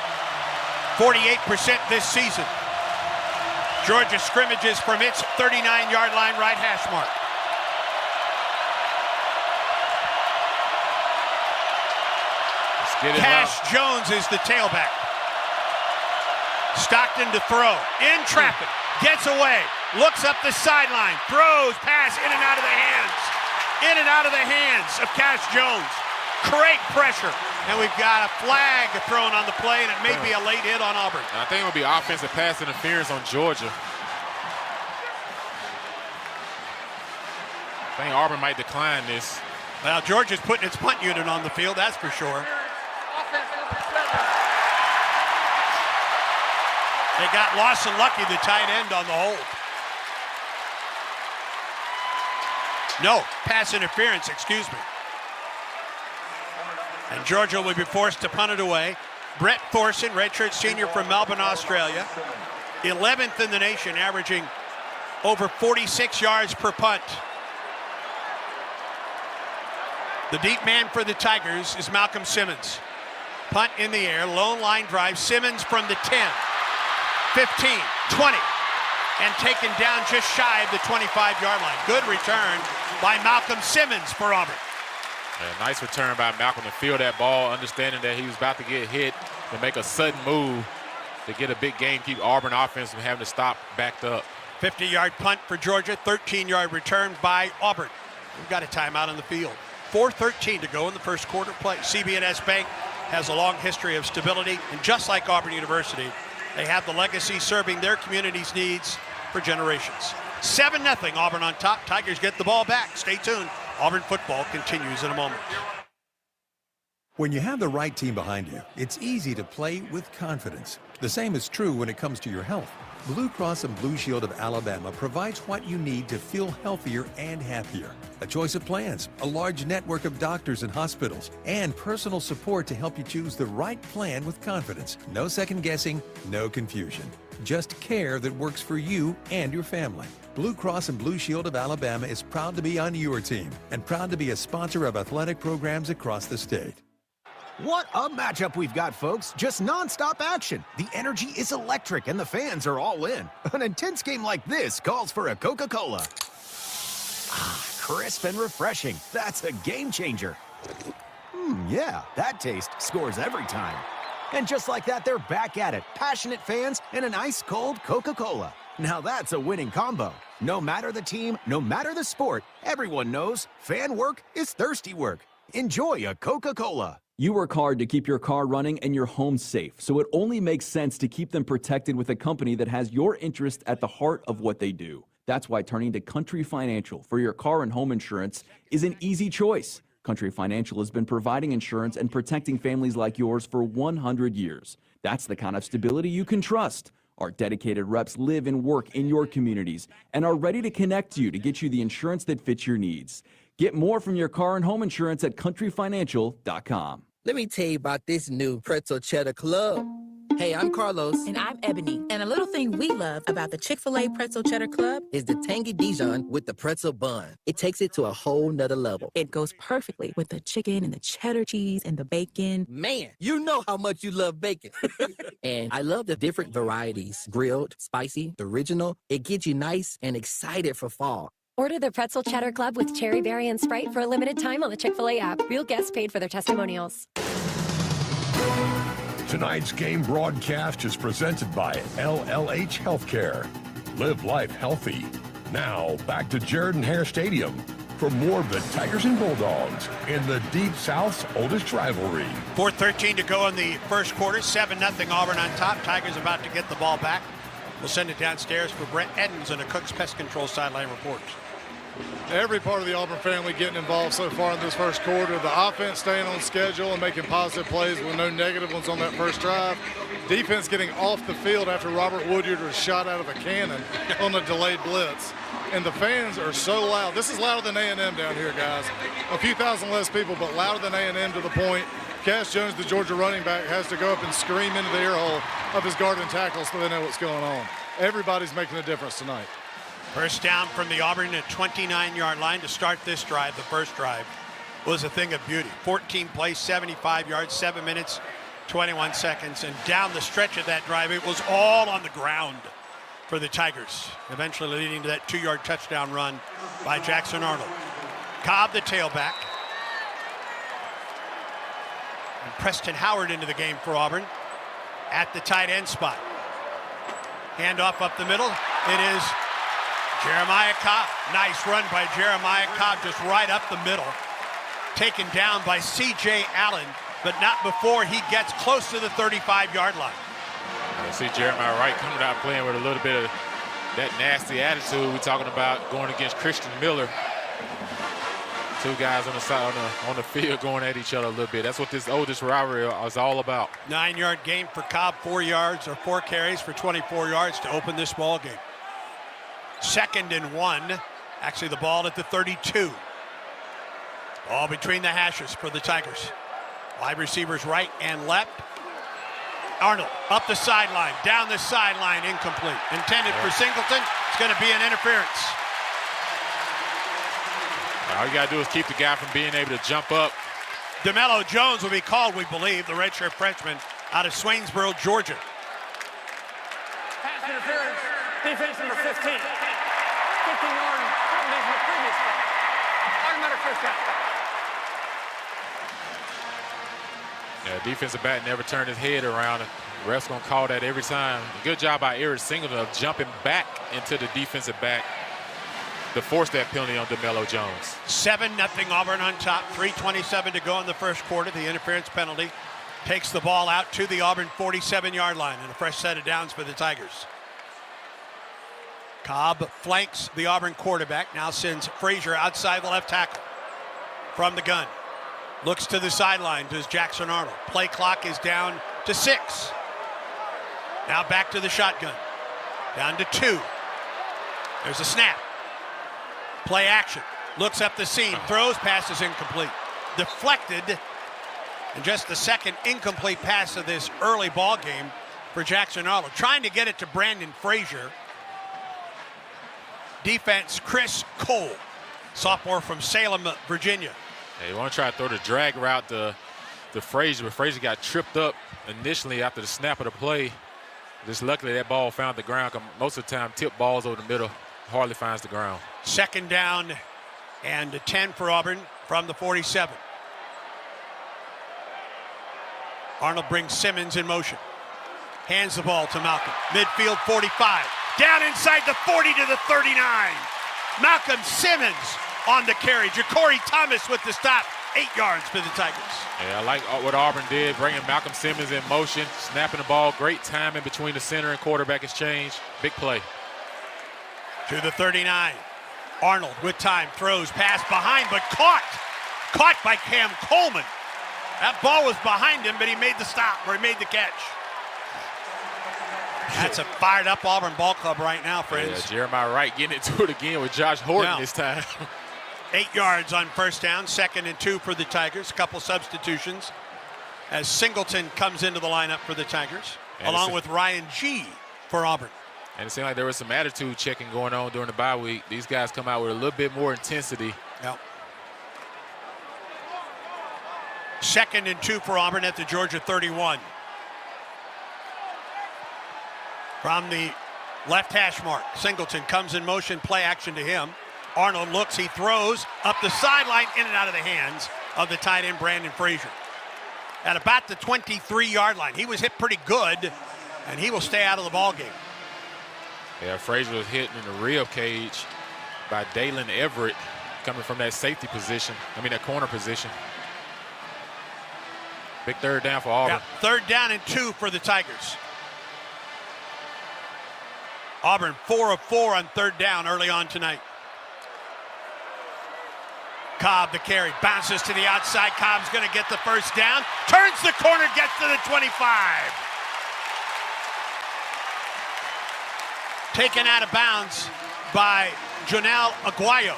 48% this season. Georgia scrimmages from its 39-yard line, right hash mark. Cash Jones is the tailback. Stockton to throw, in traffic, gets away, looks up the sideline, throws, pass in and out of the hands of Cash Jones. Great pressure, and we've got a flag thrown on the play, and it may be a late hit on Auburn. I think it will be offensive pass interference on Georgia. I think Auburn might decline this. Well, Georgia's putting its punt unit on the field, that's for sure. They got Lawson Lucky, the tight end, on the hold. No, pass interference, excuse me. And Georgia will be forced to punt it away. Brett Thorson, redshirt senior from Melbourne, Australia. 11th in the nation, averaging over 46 yards per punt. The deep man for the Tigers is Malcolm Simmons. Punt in the air, lone line drive. Simmons from the 10, 15, 20, and taken down just shy of the 25-yard line. Good return by Malcolm Simmons for Auburn. A nice return by Malcolm to feel that ball, understanding that he was about to get hit, to make a sudden move to get a big game, keep Auburn offense from having to stop backed up. 50-yard punt for Georgia, 13-yard return by Auburn. We've got a timeout on the field. 4:13 to go in the first quarter play. CB&S Bank has a long history of stability, and just like Auburn University, they have the legacy serving their community's needs for generations. 7-0, Auburn on top. Tigers get the ball back. Stay tuned. Auburn football continues in a moment. When you have the right team behind you, it's easy to play with confidence. The same is true when it comes to your health. Blue Cross and Blue Shield of Alabama provides what you need to feel healthier and happier. A choice of plans, a large network of doctors and hospitals, and personal support to help you choose the right plan with confidence. No second guessing, no confusion. Just care that works for you and your family. Blue Cross and Blue Shield of Alabama is proud to be on your team and proud to be a sponsor of athletic programs across the state. What a matchup we've got, folks. Just nonstop action. The energy is electric and the fans are all in. An intense game like this calls for a Coca-Cola. Ah, crisp and refreshing. That's a game changer. Yeah, that taste scores every time. And just like that, they're back at it. Passionate fans and an ice-cold Coca-Cola. Now that's a winning combo. No matter the team, no matter the sport, everyone knows fan work is thirsty work. Enjoy a Coca-Cola. You work hard to keep your car running and your home safe, so it only makes sense to keep them protected with a company that has your interest at the heart of what they do. That's why turning to Country Financial for your car and home insurance is an easy choice. Country Financial has been providing insurance and protecting families like yours for 100 years. That's the kind of stability you can trust. Our dedicated reps live and work in your communities and are ready to connect you to get you the insurance that fits your needs. Get more from your car and home insurance at countryfinancial.com. Let me tell you about this new Pretzel Cheddar Club. Hey, I'm Carlos. And I'm Ebony. And a little thing we love about the Chick-fil-A Pretzel Cheddar Club is the tangy Dijon with the pretzel bun. It takes it to a whole nother level. It goes perfectly with the chicken and the cheddar cheese and the bacon. Man, you know how much you love bacon. And I love the different varieties. Grilled, spicy, original. It gets you nice and excited for fall. Order the Pretzel Cheddar Club with Cherry Berry and Sprite for a limited time on the Chick-fil-A app. Real guests paid for their testimonials. Tonight's game broadcast is presented by LLH Healthcare. Live life healthy. Now, back to Jared and Hare Stadium for more of the Tigers and Bulldogs in the Deep South's oldest rivalry. 4:13 to go in the first quarter. 7-0 Auburn on top. Tigers about to get the ball back. We'll send it downstairs for Brett Edens and a Cook's Pest Control sideline report. Every part of the Auburn family getting involved so far in this first quarter. The offense staying on schedule and making positive plays with no negative ones on that first drive. Defense getting off the field after Robert Woodyard was shot out of a cannon on a delayed blitz. And the fans are so loud. This is louder than A&M down here, guys. A few thousand less people, but louder than A&M to the point Cash Jones, the Georgia running back, has to go up and scream into the ear hole of his guard and tackle so they know what's going on. Everybody's making a difference tonight. First down from the Auburn 29-yard line to start this drive. The first drive was a thing of beauty. 14 plays, 75 yards, 7 minutes, 21 seconds. And down the stretch of that drive, it was all on the ground for the Tigers, eventually leading to that 2-yard touchdown run by Jackson Arnold. Cobb, the tailback. And Preston Howard into the game for Auburn at the tight end spot. Handoff up the middle. It is Jeremiah Cobb. Nice run by Jeremiah Cobb, just right up the middle. Taken down by C.J. Allen, but not before he gets close to the 35-yard line. I see Jeremiah Wright coming out playing with a little bit of that nasty attitude we're talking about going against Christian Miller. Two guys on the side on the field going at each other a little bit. That's what this oldest rivalry is all about. 9-yard gain for Cobb, 4 yards or 4 carries for 24 yards to open this ball game. 2nd and 1. Actually, the ball at the 32. Ball between the hashes for the Tigers. Wide receivers right and left. Arnold up the sideline, down the sideline, incomplete. Intended for Singleton. It's going to be an interference. All you got to do is keep the guy from being able to jump up. DeMello Jones will be called, we believe, the redshirt freshman out of Swainsboro, Georgia. Pass interference. Defense number 15. 15-yard penalty from the previous play. Automatic first down. Yeah, defensive back never turned his head around. The ref's going to call that every time. Good job by Eric Singleton of jumping back into the defensive back to force that penalty on DeMello Jones. 7-0 Auburn on top. 3:27 to go in the first quarter. The interference penalty takes the ball out to the Auburn 47-yard line and a fresh set of downs for the Tigers. Cobb flanks the Auburn quarterback. Now sends Frazier outside the left tackle from the gun. Looks to the sideline, does Jackson Arnold. Play clock is down to 6. Now back to the shotgun. Down to 2. There's a snap. Play action. Looks up the seam. Throws, passes incomplete. Deflected. And just the second incomplete pass of this early ball game for Jackson Arnold. Trying to get it to Brandon Frazier. Defense, Chris Cole, sophomore from Salem, Virginia. Yeah, you want to try to throw the drag route to Frazier, but Frazier got tripped up initially after the snap of the play. Just luckily that ball found the ground. Most of the time, tip balls over the middle hardly finds the ground. 2nd down and 10 for Auburn from the 47. Arnold brings Simmons in motion. Hands the ball to Malcolm. Midfield 45. Down inside the 40 to the 39. Malcolm Simmons on the carry. Ja'Cory Thomas with the stop. 8 yards for the Tigers. Yeah, I like what Auburn did, bringing Malcolm Simmons in motion, snapping the ball. Great timing between the center and quarterback exchange. Big play. To the 39. Arnold with time, throws, pass behind, but caught. Caught by Cam Coleman. That ball was behind him, but he made the stop, or he made the catch. That's a fired up Auburn ball club right now, friends. Yeah, Jeremiah Wright getting into it again with Josh Horton this time. 8 yards on first down, 2nd and 2 for the Tigers. A couple substitutions as Singleton comes into the lineup for the Tigers, along with Ryan G for Auburn. And it seemed like there was some attitude checking going on during the bye week. These guys come out with a little bit more intensity. Yep. 2nd and 2 for Auburn at the Georgia 31. From the left hash mark, Singleton comes in motion, play action to him. Arnold looks, he throws up the sideline, in and out of the hands of the tight end Brandon Frazier. At about the 23-yard line. He was hit pretty good, and he will stay out of the ball game. Yeah, Frazier was hit in the rib cage by Dalen Everett coming from that safety position. That corner position. Big 3rd down for Auburn. Yeah, 3rd down and 2 for the Tigers. Auburn 4 of 4 on 3rd down early on tonight. Cobb the carry, bounces to the outside. Cobb's going to get the first down. Turns the corner, gets to the 25. Taken out of bounds by Jonel Aguayo.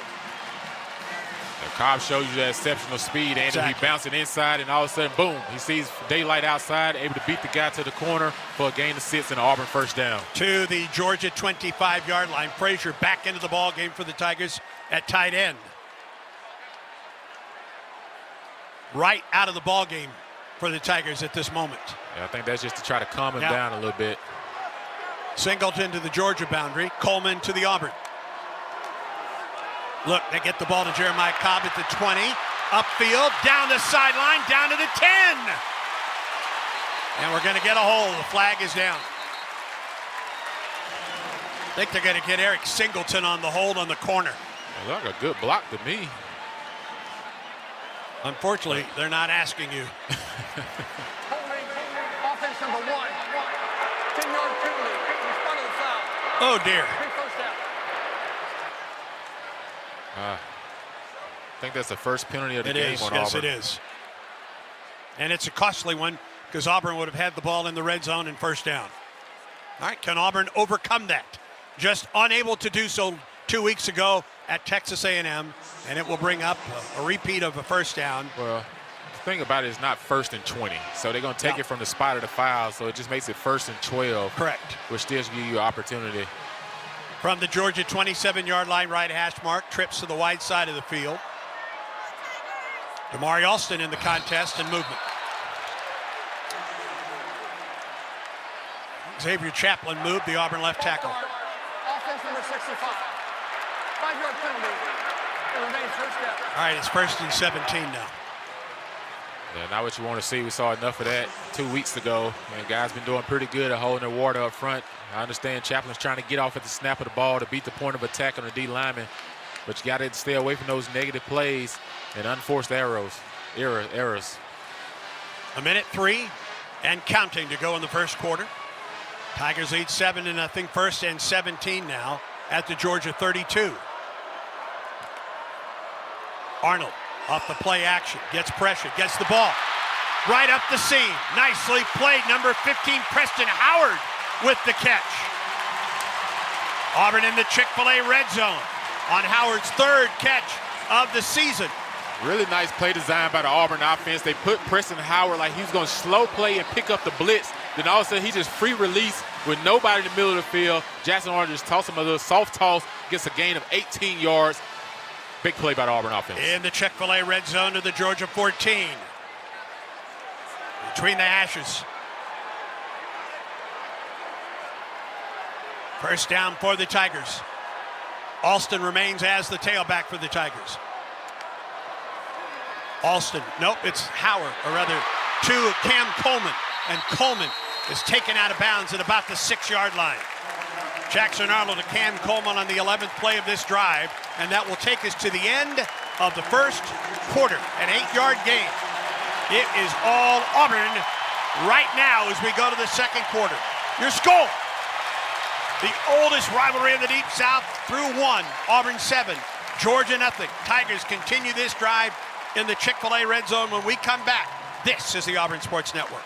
Cobb shows you that exceptional speed, and he bouncing inside, and all of a sudden, boom, he sees daylight outside, able to beat the guy to the corner for a gain of 6 and Auburn first down. To the Georgia 25-yard line. Frazier back into the ball game for the Tigers at tight end. Right out of the ball game for the Tigers at this moment. Yeah, I think that's just to try to calm him down a little bit. Singleton to the Georgia boundary. Coleman to the Auburn. Look, they get the ball to Jeremiah Cobb at the 20. Upfield, down the sideline, down to the 10. And we're going to get a hold. The flag is down. I think they're going to get Eric Singleton on the hold on the corner. It looked like a good block to me. Unfortunately, they're not asking you. Offense number 1. 10-yard penalty in front of the foul. Oh, dear. First down. I think that's the first penalty of the game on Auburn. Yes, it is. And it's a costly one because Auburn would have had the ball in the red zone and first down. All right, can Auburn overcome that? Just unable to do so 2 weeks ago at Texas A&M, and it will bring up a repeat of a first down. Well, the thing about it is not 1st and 20, so they're going to take it from the spot of the foul, so it just makes it 1st and 12. Correct. Which still gives you an opportunity. From the Georgia 27-yard line, right hash mark, trips to the wide side of the field. Damari Alston in the contest and movement. Xavier Chaplin moved, the Auburn left tackle. Offense number 65. 5-yard penalty. It remains first down. All right, it's 1st and 17 now. Yeah, not what you want to see. We saw enough of that 2 weeks ago. And guys been doing pretty good at holding their water up front. I understand Chaplin's trying to get off at the snap of the ball to beat the point of attack on the D lineman. But you got to stay away from those negative plays and unforced errors. A minute 3 and counting to go in the first quarter. Tigers lead 7-0, 1st and 17 now at the Georgia 32. Arnold off the play action, gets pressure, gets the ball right up the seam. Nicely played, number 15, Preston Howard with the catch. Auburn in the Chick-fil-A red zone on Howard's 3rd catch of the season. Really nice play design by the Auburn offense. They put Preston Howard like he was going to slow play and pick up the blitz. Then all of a sudden, he just free release with nobody in the middle of the field. Jackson Arnold just tossed him a little soft toss, gets a gain of 18 yards. Big play by the Auburn offense. In the Chick-fil-A red zone to the Georgia 14. Between the hashes. First down for the Tigers. Alston remains as the tailback for the Tigers. Alston, nope, it's Howard, or rather to Cam Coleman. And Coleman is taken out of bounds at about the 6-yard line. Jackson Arnold to Cam Coleman on the 11th play of this drive, and that will take us to the end of the first quarter, an 8-yard game. It is all Auburn right now as we go to the second quarter. Your score, the oldest rivalry in the Deep South through 1, Auburn 7, Georgia 0. Tigers continue this drive in the Chick-fil-A red zone. When we come back, this is the Auburn Sports Network.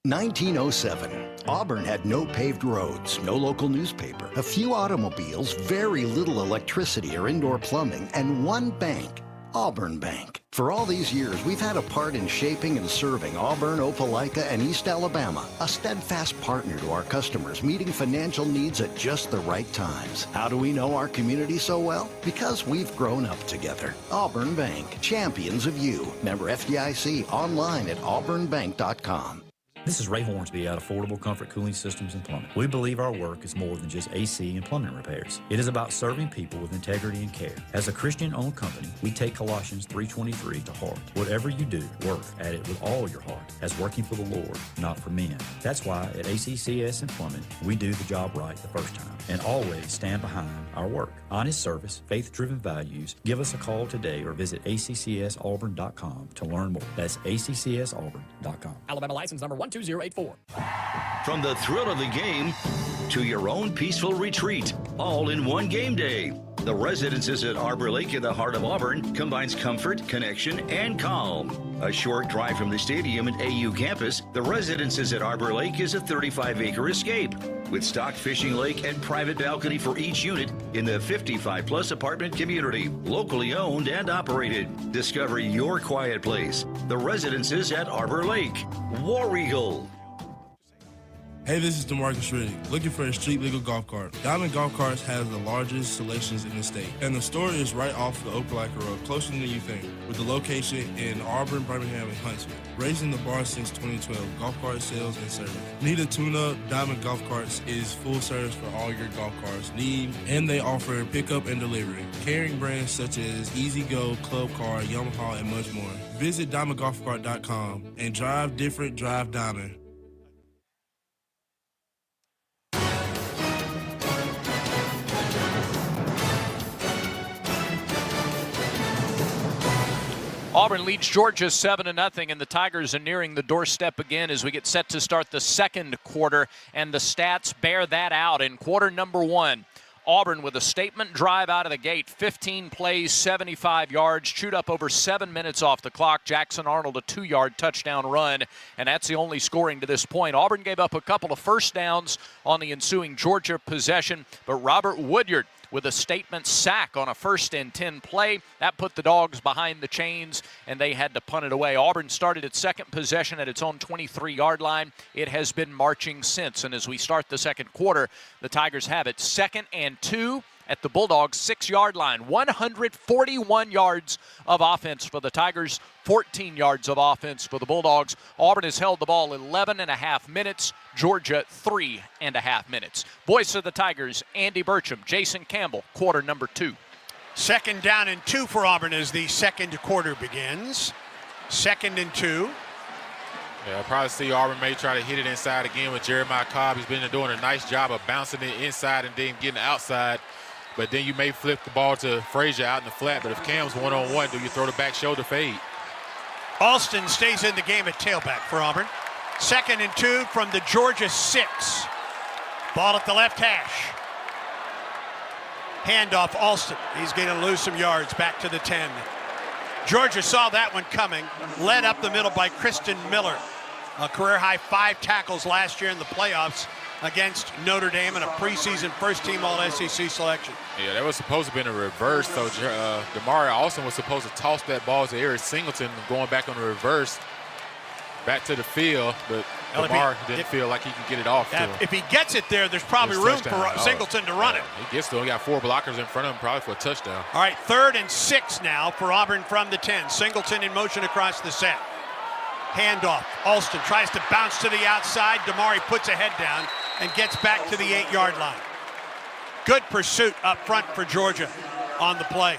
1907. Auburn had no paved roads, no local newspaper, a few automobiles, very little electricity or indoor plumbing, and one bank, Auburn Bank. For all these years, we've had a part in shaping and serving Auburn, Opelika, and East Alabama, a steadfast partner to our customers, meeting financial needs at just the right times. How do we know our community so well? Because we've grown up together. Auburn Bank, champions of you. Member FDIC, online at auburnbank.com. This is Ray Hornsby at Affordable Comfort Cooling Systems and Plumbing. We believe our work is more than just AC and plumbing repairs. It is about serving people with integrity and care. As a Christian-owned company, we take Colossians 3:23 to heart. Whatever you do, work at it with all your heart, as working for the Lord, not for men. That's why at ACCS and Plumbing, we do the job right the first time and always stand behind our work. Honest service, faith-driven values. Give us a call today or visit accsauburn.com to learn more. That's accsauburn.com. Alabama license number 12084. From the thrill of the game to your own peaceful retreat, all in one game day. The Residences at Arbor Lake in the heart of Auburn combines comfort, connection, and calm. A short drive from the stadium and AU campus, the Residences at Arbor Lake is a 35-acre escape with stocked fishing lake and private balcony for each unit in the 55-plus apartment community, locally owned and operated. Discover your quiet place. The Residences at Arbor Lake. War Eagle. Hey, this is DeMarcus Riddick, looking for a street legal golf cart. Diamond Golf Carts has the largest selections in the state, and the store is right off the Opelika Road, closer than you think, with the location in Auburn, Birmingham, and Huntsville. Raising the bar since 2012, golf cart sales and service. Need a tune-up? Diamond Golf Carts is full service for all your golf carts need, and they offer pickup and delivery. Carrying brands such as Easy Go, Club Car, Yamaha, and much more. Visit DiamondGolfCart.com and drive different, drive Diamond. Auburn leads Georgia 7-0, and the Tigers are nearing the doorstep again as we get set to start the second quarter, and the stats bear that out. In quarter number 1, Auburn with a statement drive out of the gate, 15 plays, 75 yards, chewed up over 7 minutes off the clock. Jackson Arnold a 2-yard touchdown run, and that's the only scoring to this point. Auburn gave up a couple of first downs on the ensuing Georgia possession, but Robert Woodyard with a statement sack on a 1st and 10 play. That put the Dogs behind the chains, and they had to punt it away. Auburn started its second possession at its own 23-yard line. It has been marching since, and as we start the second quarter, the Tigers have it 2nd and 2 at the Bulldogs' 6-yard line. 141 yards of offense for the Tigers, 14 yards of offense for the Bulldogs. Auburn has held the ball 11.5 minutes. Georgia, 3.5 minutes. Voice of the Tigers, Andy Burcham, Jason Campbell, quarter number 2. 2nd down and 2 for Auburn as the second quarter begins. 2nd and 2. Yeah, I'll probably see Auburn may try to hit it inside again with Jeremiah Cobb. He's been doing a nice job of bouncing it inside and then getting outside. But then you may flip the ball to Frazier out in the flat. But if Cam's one-on-one, do you throw the back shoulder fade? Alston stays in the game at tailback for Auburn. 2nd and 2 from the Georgia 6. Ball at the left hash. Handoff Alston. He's going to lose some yards back to the 10. Georgia saw that one coming. Led up the middle by Kristen Miller. A career-high 5 tackles last year in the playoffs against Notre Dame and a preseason first-team All-SEC selection. Yeah, that was supposed to have been a reverse. So Damari Alston was supposed to toss that ball to Eric Singleton, going back on the reverse, back to the field. But Damar didn't feel like he can get it off. If he gets it there, there's probably room for Singleton to run it. He gets to him. He got 4 blockers in front of him, probably for a touchdown. All right, 3rd and 6 now for Auburn from the 10. Singleton in motion across the set. Handoff. Alston tries to bounce to the outside. Damari puts a head down and gets back to the 8-yard line. Good pursuit up front for Georgia on the play.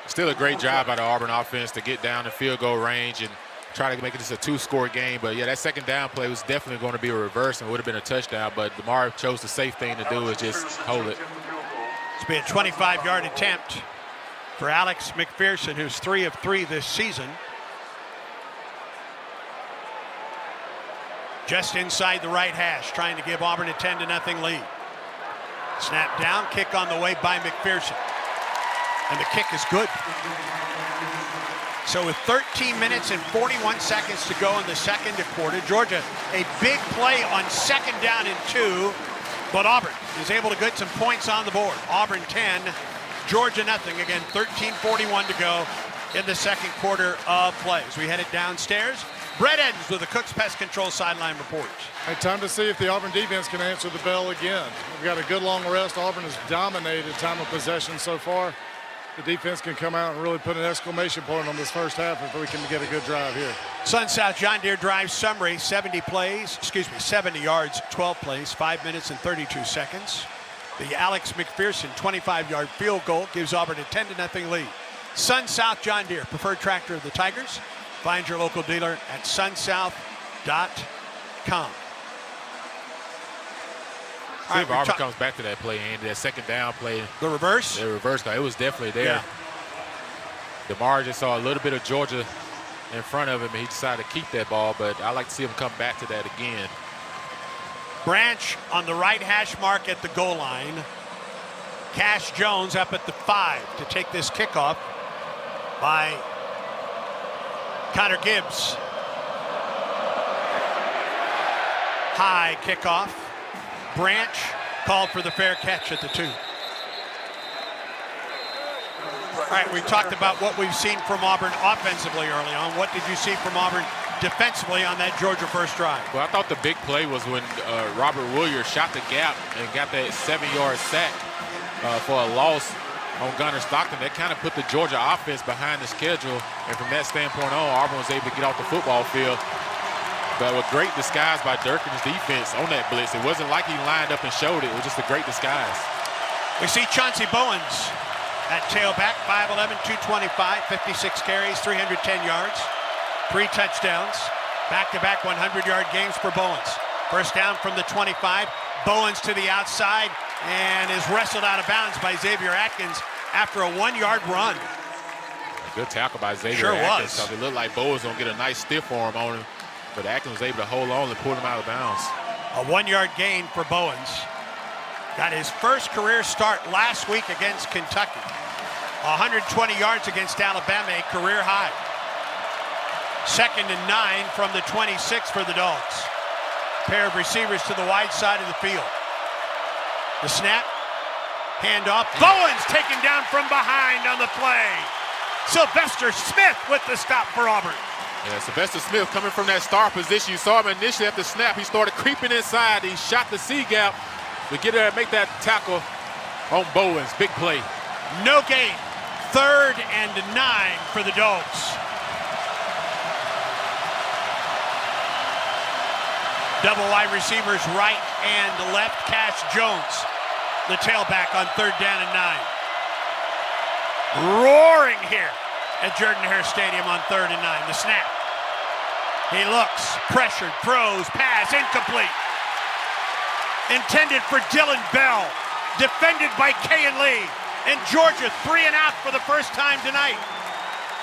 Still a great job by the Auburn offense to get down the field goal range and try to make it just a 2-score game. But yeah, that 2nd down play was definitely going to be a reverse and would have been a touchdown. But Damari chose the safe thing to do is just hold it. It's been a 25-yard attempt for Alex McPherson, who's 3 of 3 this season. Just inside the right hash, trying to give Auburn a 10-0 lead. Snap down, kick on the way by McPherson. And the kick is good. So with 13 minutes and 41 seconds to go in the second quarter, Georgia, a big play on 2nd down and 2, but Auburn is able to get some points on the board. Auburn 10, Georgia nothing. Again, 13:41 to go in the second quarter of play. As we headed downstairs, Brett Edens with the Cooks Pest Control sideline report. Hey, time to see if the Auburn defense can answer the bell again. We've got a good long rest. Auburn has dominated time of possession so far. The defense can come out and really put an exclamation point on this first half if we can get a good drive here. Sun South John Deere drive summary, 70 yards, 12 plays, 5 minutes and 32 seconds. The Alex McPherson 25-yard field goal gives Auburn a 10-0 lead. Sun South John Deere, preferred tractor of the Tigers. Find your local dealer at sunsouth.com. See if Auburn comes back to that play, Andy, that 2nd down play. The reverse? The reverse, it was definitely there. Yeah. DeMar just saw a little bit of Georgia in front of him, and he decided to keep that ball, but I like to see him come back to that again. Branch on the right hash mark at the goal line. Cash Jones up at the 5 to take this kickoff by Connor Gibbs. High kickoff. Branch called for the fair catch at the 2. All right, we talked about what we've seen from Auburn offensively early on. What did you see from Auburn defensively on that Georgia first drive? Well, I thought the big play was when Robert Williams shot the gap and got that 7-yard sack for a loss on Gunnar Stockton. That kind of put the Georgia offense behind the schedule, and from that standpoint on, Auburn was able to get off the football field. But with great disguise by Dirk and his defense on that blitz. It wasn't like he lined up and showed it. It was just a great disguise. We see Chauncey Bowens at tailback, 5'11", 225, 56 carries, 310 yards, 3 touchdowns. Back-to-back 100-yard games for Bowens. First down from the 25. Bowens to the outside and is wrestled out of bounds by Xavier Atkins after a 1-yard run. A good tackle by Xavier Atkins. It looked like Bowens going to get a nice stiff arm on him. But Atkins was able to hold on and pull him out of bounds. A 1-yard gain for Bowens. got his first career start last week against Kentucky. 120 yards against Alabama, a career high. 2nd and 9 from the 26 for the Dogs. Pair of receivers to the wide side of the field. The snap, handoff. Bowen's taken down from behind on the play. Sylvester Smith with the stop for Auburn. Yeah, Sylvester Smith coming from that star position. You saw him initially at the snap. He started creeping inside. He shot the C gap to get there and make that tackle on Bowens. Big play. No gain. 3rd and 9 for the Dogs. Double wide receivers right and left. Cash Jones, the tailback on 3rd down and 9. Roaring here at Jordan-Hare Stadium on 3rd and 9. The snap. He looks, pressured, throws, pass, incomplete. Intended for Dylan Bell. Defended by Kayan Lee. And Georgia 3 and out for the first time tonight.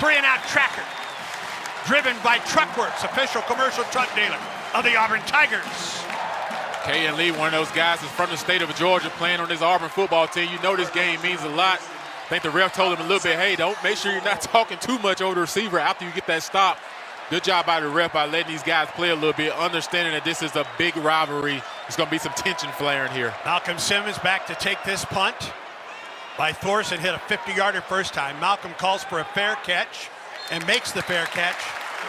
3 and out tracker. Driven by Truckworks, official commercial truck dealer of the Auburn Tigers. Kayan Lee, one of those guys that's from the state of Georgia playing on this Auburn football team. You know this game means a lot. I think the ref told him a little bit, hey, don't make sure you're not talking too much over the receiver after you get that stop. Good job by the ref by letting these guys play a little bit, understanding that this is a big rivalry. There's going to be some tension flaring here. Malcolm Simmons back to take this punt by Thorson, hit a 50-yarder first time. Malcolm calls for a fair catch and makes the fair catch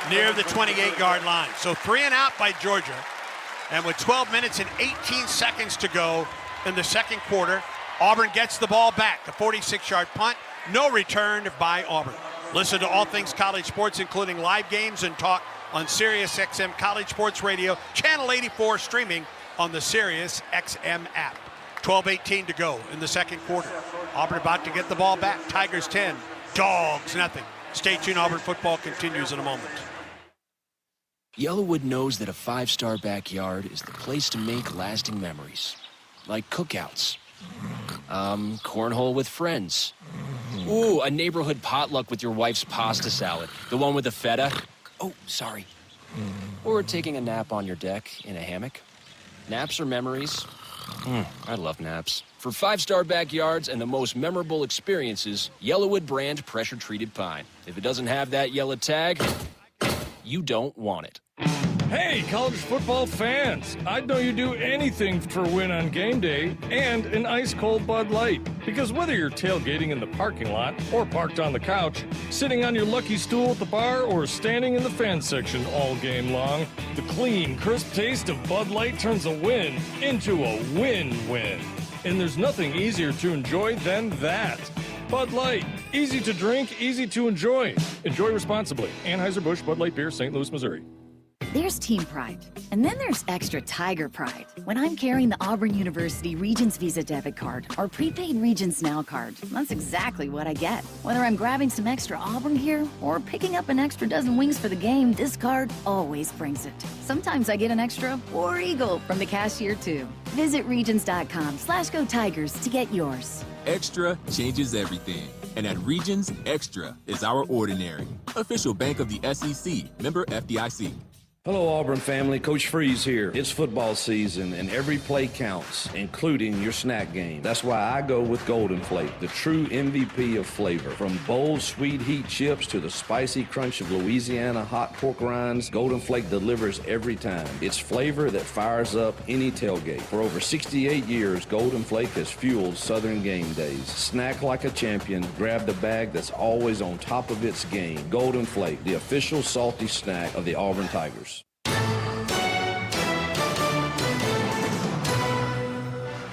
near the 28-yard line. So 3 and out by Georgia. And with 12 minutes and 18 seconds to go in the second quarter, Auburn gets the ball back. A 46-yard punt, no return by Auburn. Listen to all things college sports, including live games and talk on Sirius XM College Sports Radio, Channel 84, streaming on the Sirius XM app. 12:18 to go in the second quarter. Auburn about to get the ball back. Tigers 10, Dogs nothing. Stay tuned. Auburn football continues in a moment. Yellowwood knows that a 5-star backyard is the place to make lasting memories. Like cookouts. Cornhole with friends. Ooh, a neighborhood potluck with your wife's pasta salad. The one with the feta. Oh, sorry. Or taking a nap on your deck in a hammock. Naps are memories. I love naps. For 5-star backyards and the most memorable experiences, Yellowwood brand pressure-treated pine. If it doesn't have that yellow tag, you don't want it. Hey, college football fans! I'd know you'd do anything for a win on game day and an ice-cold Bud Light. Because whether you're tailgating in the parking lot or parked on the couch, sitting on your lucky stool at the bar, or standing in the fan section all game long, the clean, crisp taste of Bud Light turns a win into a win-win. And there's nothing easier to enjoy than that. Bud Light. Easy to drink, easy to enjoy. Enjoy responsibly. Anheuser-Busch Bud Light Beer, St. Louis, Missouri. There's team pride, and then there's extra Tiger pride. When I'm carrying the Auburn University Regents Visa debit card or prepaid Regents Now card, that's exactly what I get. Whether I'm grabbing some extra Auburn gear or picking up an extra dozen wings for the game, this card always brings it. Sometimes I get an extra War Eagle from the cashier too. Visit Regions.com/Go Tigers to get yours. Extra changes everything. And at Regions, Extra is our ordinary. Official bank of the SEC, member FDIC. Hello, Auburn family. Coach Freeze here. It's football season, and every play counts, including your snack game. That's why I go with Golden Flake, the true MVP of flavor. From bold, sweet heat chips to the spicy crunch of Louisiana hot pork rinds, Golden Flake delivers every time. It's flavor that fires up any tailgate. For over 68 years, Golden Flake has fueled Southern game days. Snack like a champion. Grab the bag that's always on top of its game. Golden Flake, the official salty snack of the Auburn Tigers.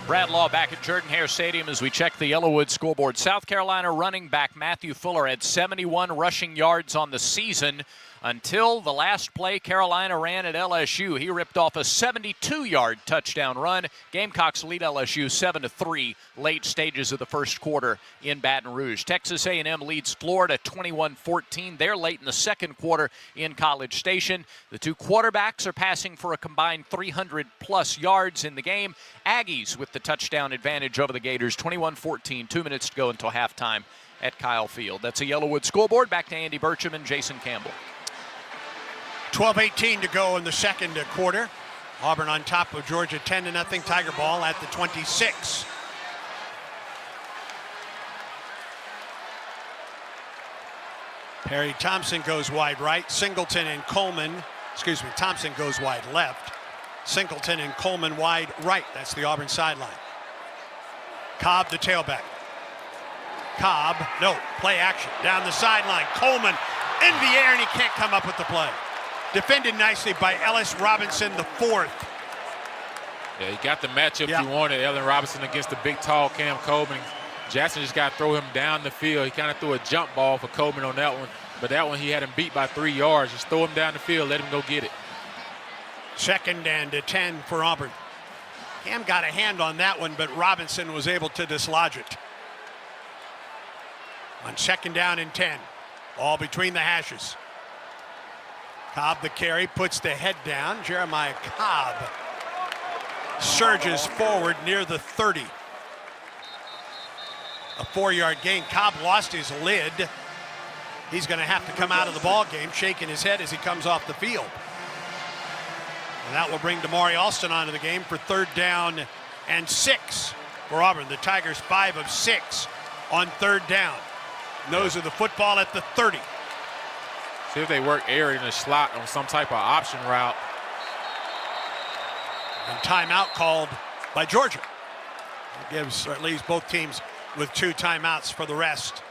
Brad Law back at Jordan-Hare Stadium as we check the Yellowwood scoreboard. South Carolina running back Matthew Fuller had 71 rushing yards on the season until the last play Carolina ran at LSU. He ripped off a 72-yard touchdown run. Gamecocks lead LSU 7-3 late stages of the first quarter in Baton Rouge. Texas A&M leads Florida 21-14. They're late in the second quarter in College Station. The two quarterbacks are passing for a combined 300-plus yards in the game. Aggies with the touchdown advantage over the Gators, 21-14, 2 minutes to go until halftime at Kyle Field. That's a Yellowwood scoreboard. Back to Andy Burcham and Jason Campbell. 12:18 to go in the second quarter. Auburn on top of Georgia 10-0. Tiger ball at the 26. Perry Thompson goes wide right. Singleton and Coleman, Thompson goes wide left. Singleton and Coleman wide right. That's the Auburn sideline. Cobb, the tailback. Cobb, no, play action. Down the sideline. Coleman in the air, and he can't come up with the play. Defended nicely by Ellis Robinson, the fourth. Yeah, he got the matchup you wanted. Allen Robinson against the big, tall Cam Coleman. Jackson just got to throw him down the field. He kind of threw a jump ball for Coleman on that one. But that one, he had him beat by 3 yards. Just throw him down the field, let him go get it. 2nd and 10 for Auburn. Cam got a hand on that one, but Robinson was able to dislodge it. On 2nd down and 10. All between the hashes. Cobb the carry, puts the head down. Jeremiah Cobb surges forward near the 30. A 4-yard gain. Cobb lost his lid. He's going to have to come out of the ball game, shaking his head as he comes off the field. And that will bring Damari Alston onto the game for 3rd down and 6 for Auburn. The Tigers 5 of 6 on 3rd down. Nose of the football at the 30. See if they work air in the slot on some type of option route. And timeout called by Georgia. It gives, or at least both teams with 2 timeouts for the rest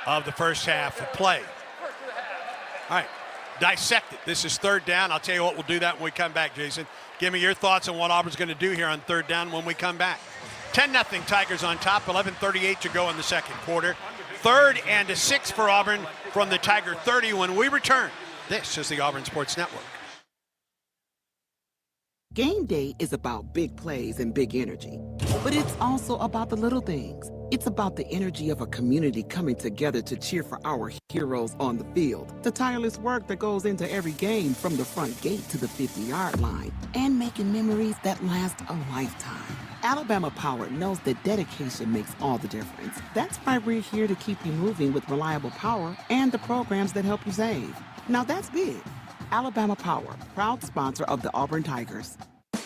of the first half of play. All right, dissect it. This is 3rd down. I'll tell you what, we'll do that when we come back, Jason. Give me your thoughts on what Auburn's going to do here on 3rd down when we come back. 10-0 Tigers on top, 11:38 to go in the 2nd quarter. 3rd and 6 for Auburn from the Tiger 30 when we return. This is the Auburn Sports Network. Game day is about big plays and big energy, but it's also about the little things. It's about the energy of a community coming together to cheer for our heroes on the field, the tireless work that goes into every game from the front gate to the 50-yard line, and making memories that last a lifetime. Alabama Power knows that dedication makes all the difference. That's why we're here to keep you moving with reliable power and the programs that help you save. Now that's big. Alabama Power, proud sponsor of the Auburn Tigers.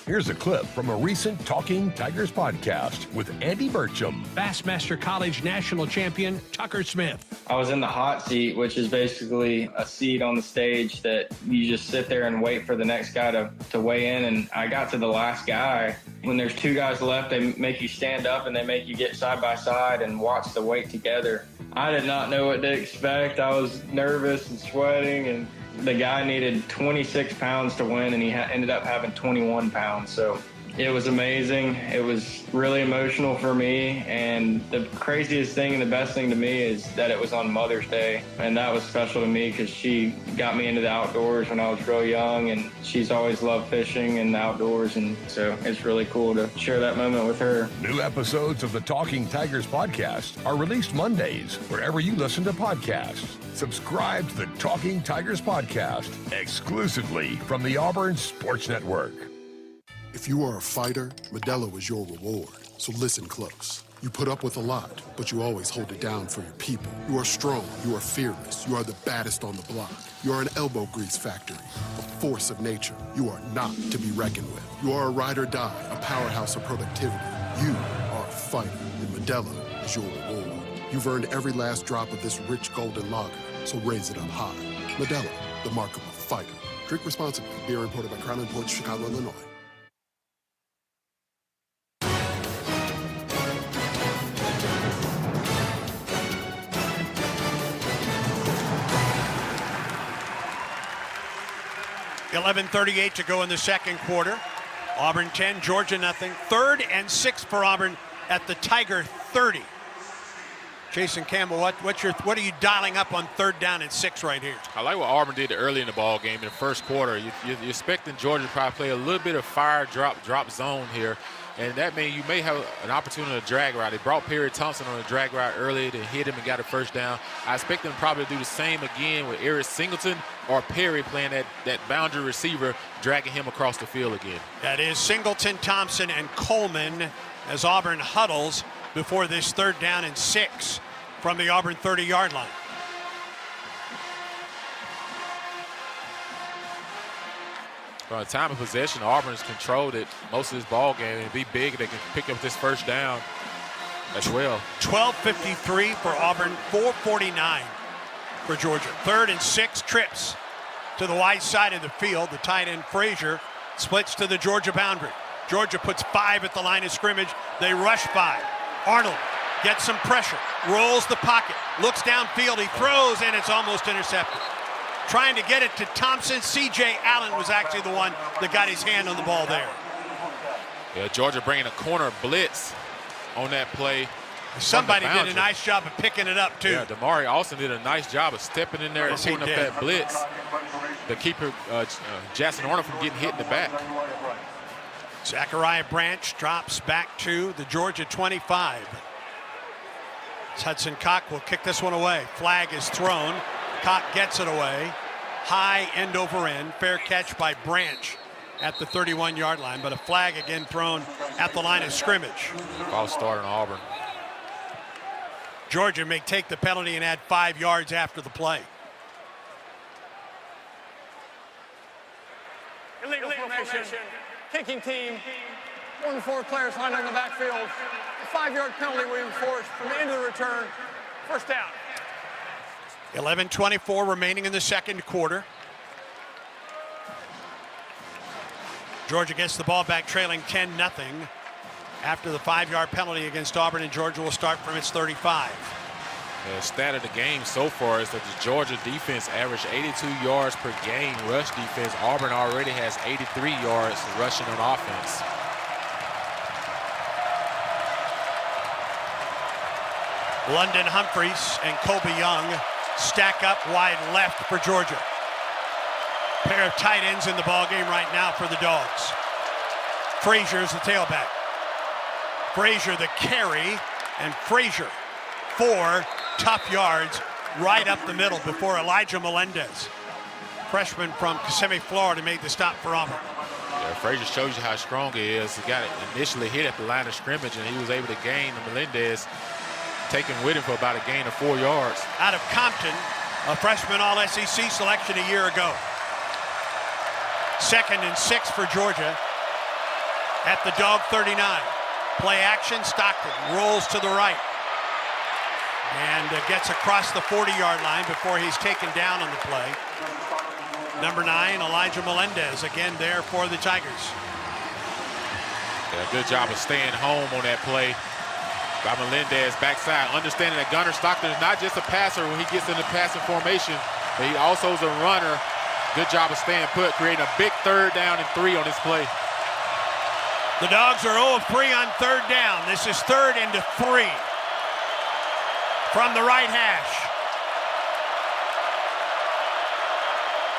Here's a clip from a recent Talking Tigers podcast with Andy Burcham. Bassmaster College national champion Tucker Smith. I was in the hot seat, which is basically a seat on the stage that you just sit there and wait for the next guy to weigh in. And I got to the last guy. When there's 2 guys left, they make you stand up and they make you get side by side and watch the weight together. I did not know what to expect. I was nervous and sweating, and the guy needed 26 pounds to win, and he ended up having 21 pounds. So it was amazing. It was really emotional for me. And the craziest thing and the best thing to me is that it was on Mother's Day. And that was special to me because she got me into the outdoors when I was real young, and she's always loved fishing and the outdoors. And so it's really cool to share that moment with her. New episodes of the Talking Tigers podcast are released Mondays wherever you listen to podcasts. Subscribe to the Talking Tigers podcast exclusively from the Auburn Sports Network. If you are a fighter, Modelo is your reward. So listen close. You put up with a lot, but you always hold it down for your people. You are strong. You are fearless. You are the baddest on the block. You are an elbow grease factory, a force of nature. You are not to be reckoned with. You are a ride or die, a powerhouse of productivity. You are a fighter, and Modelo is your reward. You've earned every last drop of this rich golden lager, so raise it up high. Modelo, the mark of a fighter. Drink responsibly. Beer imported by Crown Imports, Chicago, Illinois. $11:38 to go in the 2nd quarter. Auburn 10, Georgia nothing. 3rd and 6 for Auburn at the Tiger 30. Jason Campbell, what are you dialing up on 3rd down and 6 right here? I like what Auburn did early in the ball game in the 1st quarter. You're expecting Georgia to probably play a little bit of fire drop zone here. And that means you may have an opportunity to drag route. They brought Perry Thompson on a drag route early to hit him and got a 1st down. I expect them probably to do the same again with Eric Singleton or Perry playing that boundary receiver, dragging him across the field again. That is Singleton, Thompson, and Coleman as Auburn huddles before this 3rd down and 6 from the Auburn 30-yard line. From the time of possession, Auburn's controlled it most of this ball game, and be big if they can pick up this first down as well. 12:53 for Auburn, 4:49 for Georgia. 3rd and 6, trips to the wide side of the field. The tight end Frazier splits to the Georgia boundary. Georgia puts 5 at the line of scrimmage. They rush 5. Arnold gets some pressure, rolls the pocket, looks downfield, he throws, and it's almost intercepted. Trying to get it to Thompson. C.J. Allen was actually the one that got his hand on the ball there. Yeah, Georgia bringing a corner blitz on that play. Somebody did a nice job of picking it up, too. Yeah, Damari also did a nice job of stepping in there and pulling up that blitz to keep Jackson Arnold from getting hit in the back. Zachariah Branch drops back to the Georgia 25. Hudson Cock will kick this one away. Flag is thrown. Cock gets it away. High end over end. Fair catch by Branch at the 31-yard line, but a flag again thrown at the line of scrimmage. False start on Auburn. Georgia may take the penalty and add 5 yards after the play. Illegal formation. Kicking team. 1 to 4 players lined on the backfield. A 5-yard penalty we enforced from the end of the return. First down. 11:24 remaining in the second quarter. Georgia gets the ball back trailing 10-0 after the 5-yard penalty against Auburn, and Georgia will start from its 35. The stat of the game so far is that the Georgia defense averaged 82 yards per game rush defense. Auburn already has 83 yards rushing on offense. London Humphreys and Colby Young stack up wide left for Georgia. Pair of tight ends in the ball game right now for the Dogs. Frazier's the tailback. Frazier the carry, and Frazier 4 tough yards right up the middle before Elijah Melendez, freshman from Kissimmee, Florida, made the stop for Auburn. Yeah, Frazier shows you how strong he is. He got it initially hit at the line of scrimmage, and he was able to gain Melendez, taking with him for about a gain of 4 yards. Out of Compton, a freshman All-SEC selection a year ago. 2nd and 6 for Georgia at the Dog 39. Play action, Stockton rolls to the right and gets across the 40-yard line before he's taken down on the play. Number 9, Elijah Melendez, again there for the Tigers. Yeah, good job of staying home on that play by Melendez backside, understanding that Gunnar Stockton is not just a passer when he gets in the passing formation, but he also is a runner. Good job of staying put, creating a big 3rd down and 3 on this play. The Dogs are 0 of 3 on 3rd down. This is 3rd and 3 from the right hash.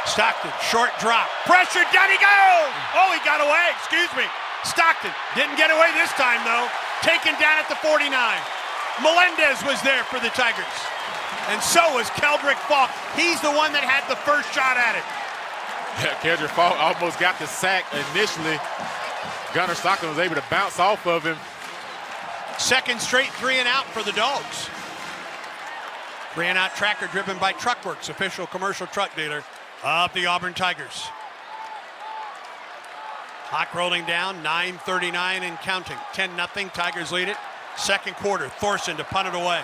Stockton, short drop, pressure, down he goes! Oh, he got away, excuse me. Stockton didn't get away this time, though. Taken down at the 49. Melendez was there for the Tigers. And so was Keldrick Falk. He's the one that had the first shot at it. Yeah, Keldrick Falk almost got the sack initially. Gunnar Stockton was able to bounce off of him. 2nd straight 3 and out for the Dogs. 3 and out tracker driven by Truckworks, official commercial truck dealer of the Auburn Tigers. Clock rolling down, 9:39 and counting. 10-0, Tigers lead it. Second quarter, Thorson to punt it away.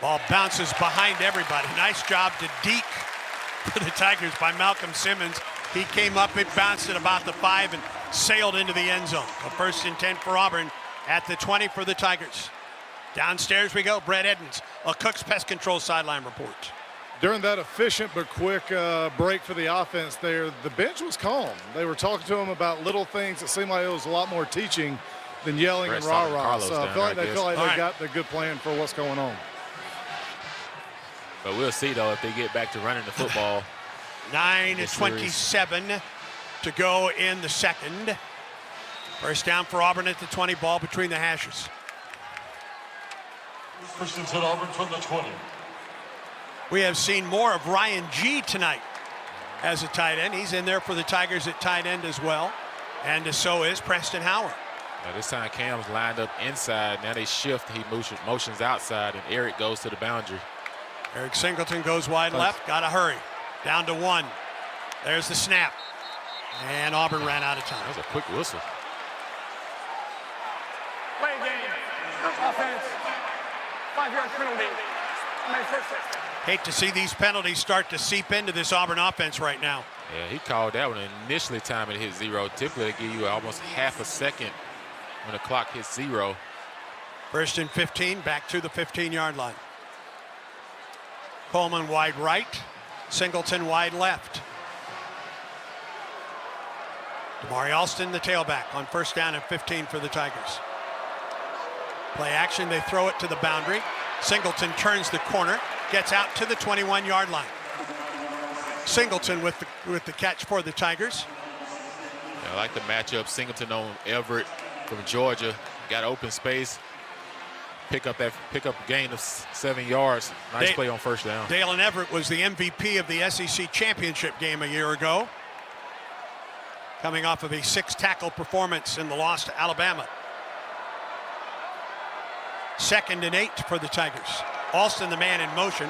Ball bounces behind everybody. Nice job to deke for the Tigers by Malcolm Simmons. He came up, it bounced at about the 5 and sailed into the end zone. A 1st and 10 for Auburn at the 20 for the Tigers. Downstairs we go. Brett Edmonds, a Cook's Pest Control sideline report. During that efficient but quick break for the offense there, the bench was calm. They were talking to him about little things. It seemed like it was a lot more teaching than yelling and rah-rah. So I feel like they got the good plan for what's going on. But we'll see, though, if they get back to running the football. 9:27 to go in the second. First down for Auburn at the 20, ball between the hashes. First and 10, Auburn from the 20. We have seen more of Ryan G tonight as a tight end. He's in there for the Tigers at tight end as well. And so is Preston Howard. Now this time Cam's lined up inside. Now they shift. He motions outside, and Eric goes to the boundary. Eric Singleton goes wide left. Got to hurry. Down to 1. There's the snap. And Auburn ran out of time. That was a quick whistle. Play game. Offense. 5-yard penalty. Hate to see these penalties start to seep into this Auburn offense right now. Yeah, he called that one initially time it hit 0. Typically, they give you almost half a second when the clock hits 0. 1st and 15, back to the 15-yard line. Coleman wide right, Singleton wide left. Damari Alston, the tailback, on 1st down and 15 for the Tigers. Play action, they throw it to the boundary. Singleton turns the corner, gets out to the 21-yard line. Singleton with the catch for the Tigers. Yeah, I like the matchup. Singleton on Everett from Georgia. Got open space. Pick up a gain of 7 yards. Nice play on 1st down. Dalen Everett was the MVP of the SEC championship game a year ago, coming off of a 6-tackle performance in the loss to Alabama. 2nd and 8 for the Tigers. Alston, the man in motion.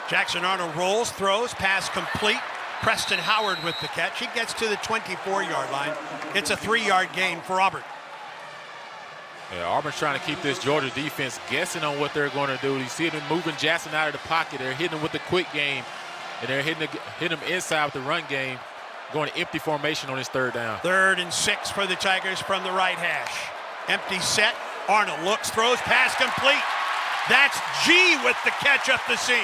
Jackson Arnold rolls, throws, pass complete. Preston Howard with the catch. He gets to the 24-yard line. It's a 3-yard gain for Auburn. Yeah, Auburn's trying to keep this Georgia defense guessing on what they're going to do. You see them moving Jackson out of the pocket. They're hitting him with the quick game, and they're hitting him inside with the run game, going to empty formation on his 3rd down. 3rd and 6 for the Tigers from the right hash. Empty set. Arnold looks, throws, pass complete. That's G with the catch up the seam.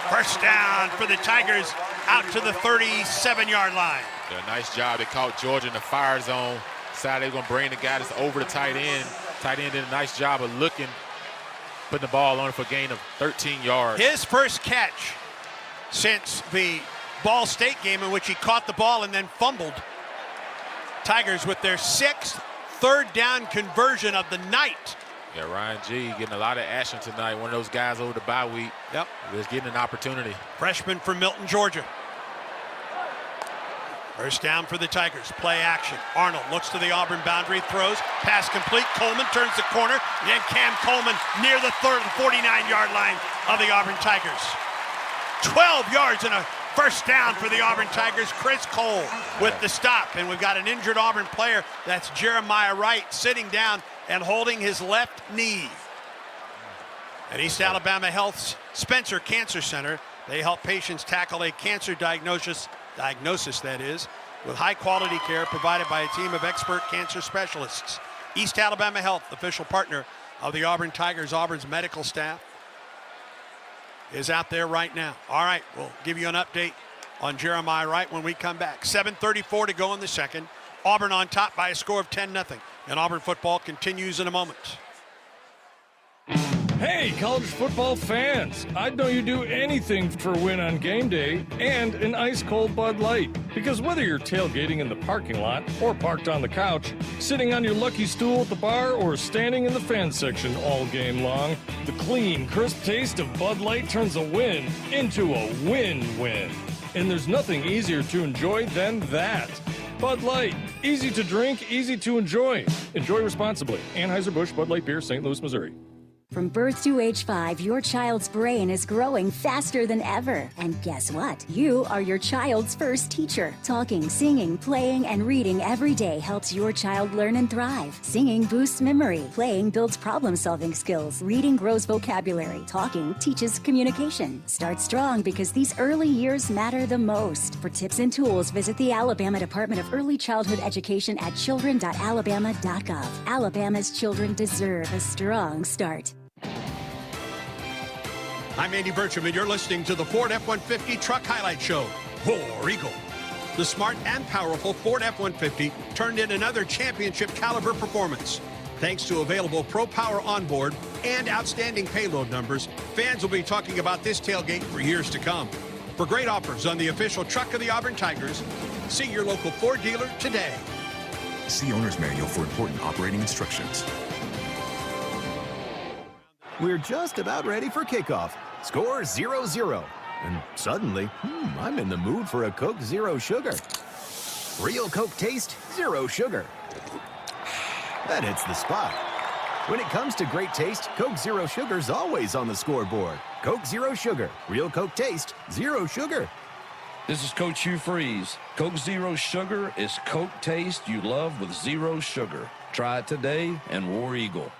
1st down for the Tigers out to the 37-yard line. Yeah, nice job. They caught Georgia in the fire zone. Decided they were going to bring the guy that's over the tight end. Tight end did a nice job of looking, putting the ball on it for a gain of 13 yards. His first catch since the Ball State game in which he caught the ball and then fumbled. Tigers with their 6th 3rd down conversion of the night. Yeah, Ryan G getting a lot of action tonight. One of those guys over the bye week. Yep. Just getting an opportunity. Freshman from Milton, Georgia. 1st down for the Tigers. Play action. Arnold looks to the Auburn boundary, throws, pass complete. Coleman turns the corner. Then Cam Coleman near the 49-yard line of the Auburn Tigers. 12 yards and a 1st down for the Auburn Tigers. Chris Cole with the stop. And we've got an injured Auburn player. That's Jeremiah Wright sitting down and holding his left knee. At East Alabama Health's Spencer Cancer Center, they help patients tackle a cancer diagnosis that is, with high-quality care provided by a team of expert cancer specialists. East Alabama Health, official partner of the Auburn Tigers. Auburn's medical staff is out there right now. All right, we'll give you an update on Jeremiah Wright when we come back. 7:34 to go in the second. Auburn on top by a score of 10-0. And Auburn football continues in a moment. Hey, college football fans! I'd know you'd do anything for a win on game day and an ice-cold Bud Light. Because whether you're tailgating in the parking lot or parked on the couch, sitting on your lucky stool at the bar, or standing in the fan section all game long, the clean, crisp taste of Bud Light turns a win into a win-win. And there's nothing easier to enjoy than that. Bud Light. Easy to drink, easy to enjoy. Enjoy responsibly. Anheuser-Busch Bud Light Beer, St. Louis, Missouri. From birth to age 5, your child's brain is growing faster than ever. And guess what? You are your child's first teacher. Talking, singing, playing, and reading every day helps your child learn and thrive. Singing boosts memory. Playing builds problem-solving skills. Reading grows vocabulary. Talking teaches communication. Start strong because these early years matter the most. For tips and tools, visit the Alabama Department of Early Childhood Education at children.alabama.gov. Alabama's children deserve a strong start. I'm Andy Burcham, and you're listening to the Ford F-150 Truck Highlight Show. War Eagle. The smart and powerful Ford F-150 turned in another championship caliber performance. Thanks to available Pro Power onboard and outstanding payload numbers, fans will be talking about this tailgate for years to come. For great offers on the official truck of the Auburn Tigers, see your local Ford dealer today. See owner's manual for important operating instructions. We're just about ready for kickoff. Score 0-0. And suddenly, I'm in the mood for a Coke Zero Sugar. Real Coke taste, zero sugar. That hits the spot. When it comes to great taste, Coke Zero Sugar's always on the scoreboard. Coke Zero Sugar. Real Coke taste, zero sugar. This is Coach Hugh Freeze. Coke Zero Sugar is Coke taste you love with zero sugar. Try it today and War Eagle.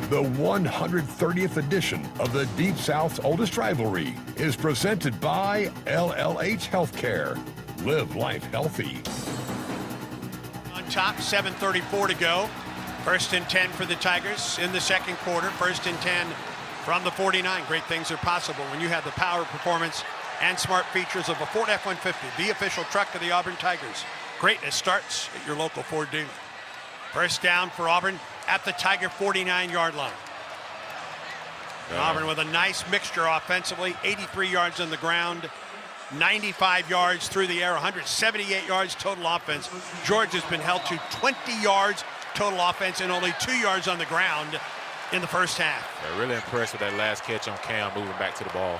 The 130th edition of the Deep South's oldest rivalry is presented by LLH Healthcare. Live life healthy. On top, 7:34 to go. 1st and 10 for the Tigers in the second quarter. 1st and 10 from the 49. Great things are possible when you have the power, performance, and smart features of a Ford F-150, the official truck of the Auburn Tigers. Greatness starts at your local Ford dealer. 1st down for Auburn at the Tiger 49-yard line. Auburn with a nice mixture offensively, 83 yards on the ground, 95 yards through the air, 178 yards total offense. Georgia's been held to 20 yards total offense and only 2 yards on the ground in the first half. They're really impressed with that last catch on Cam moving back to the ball.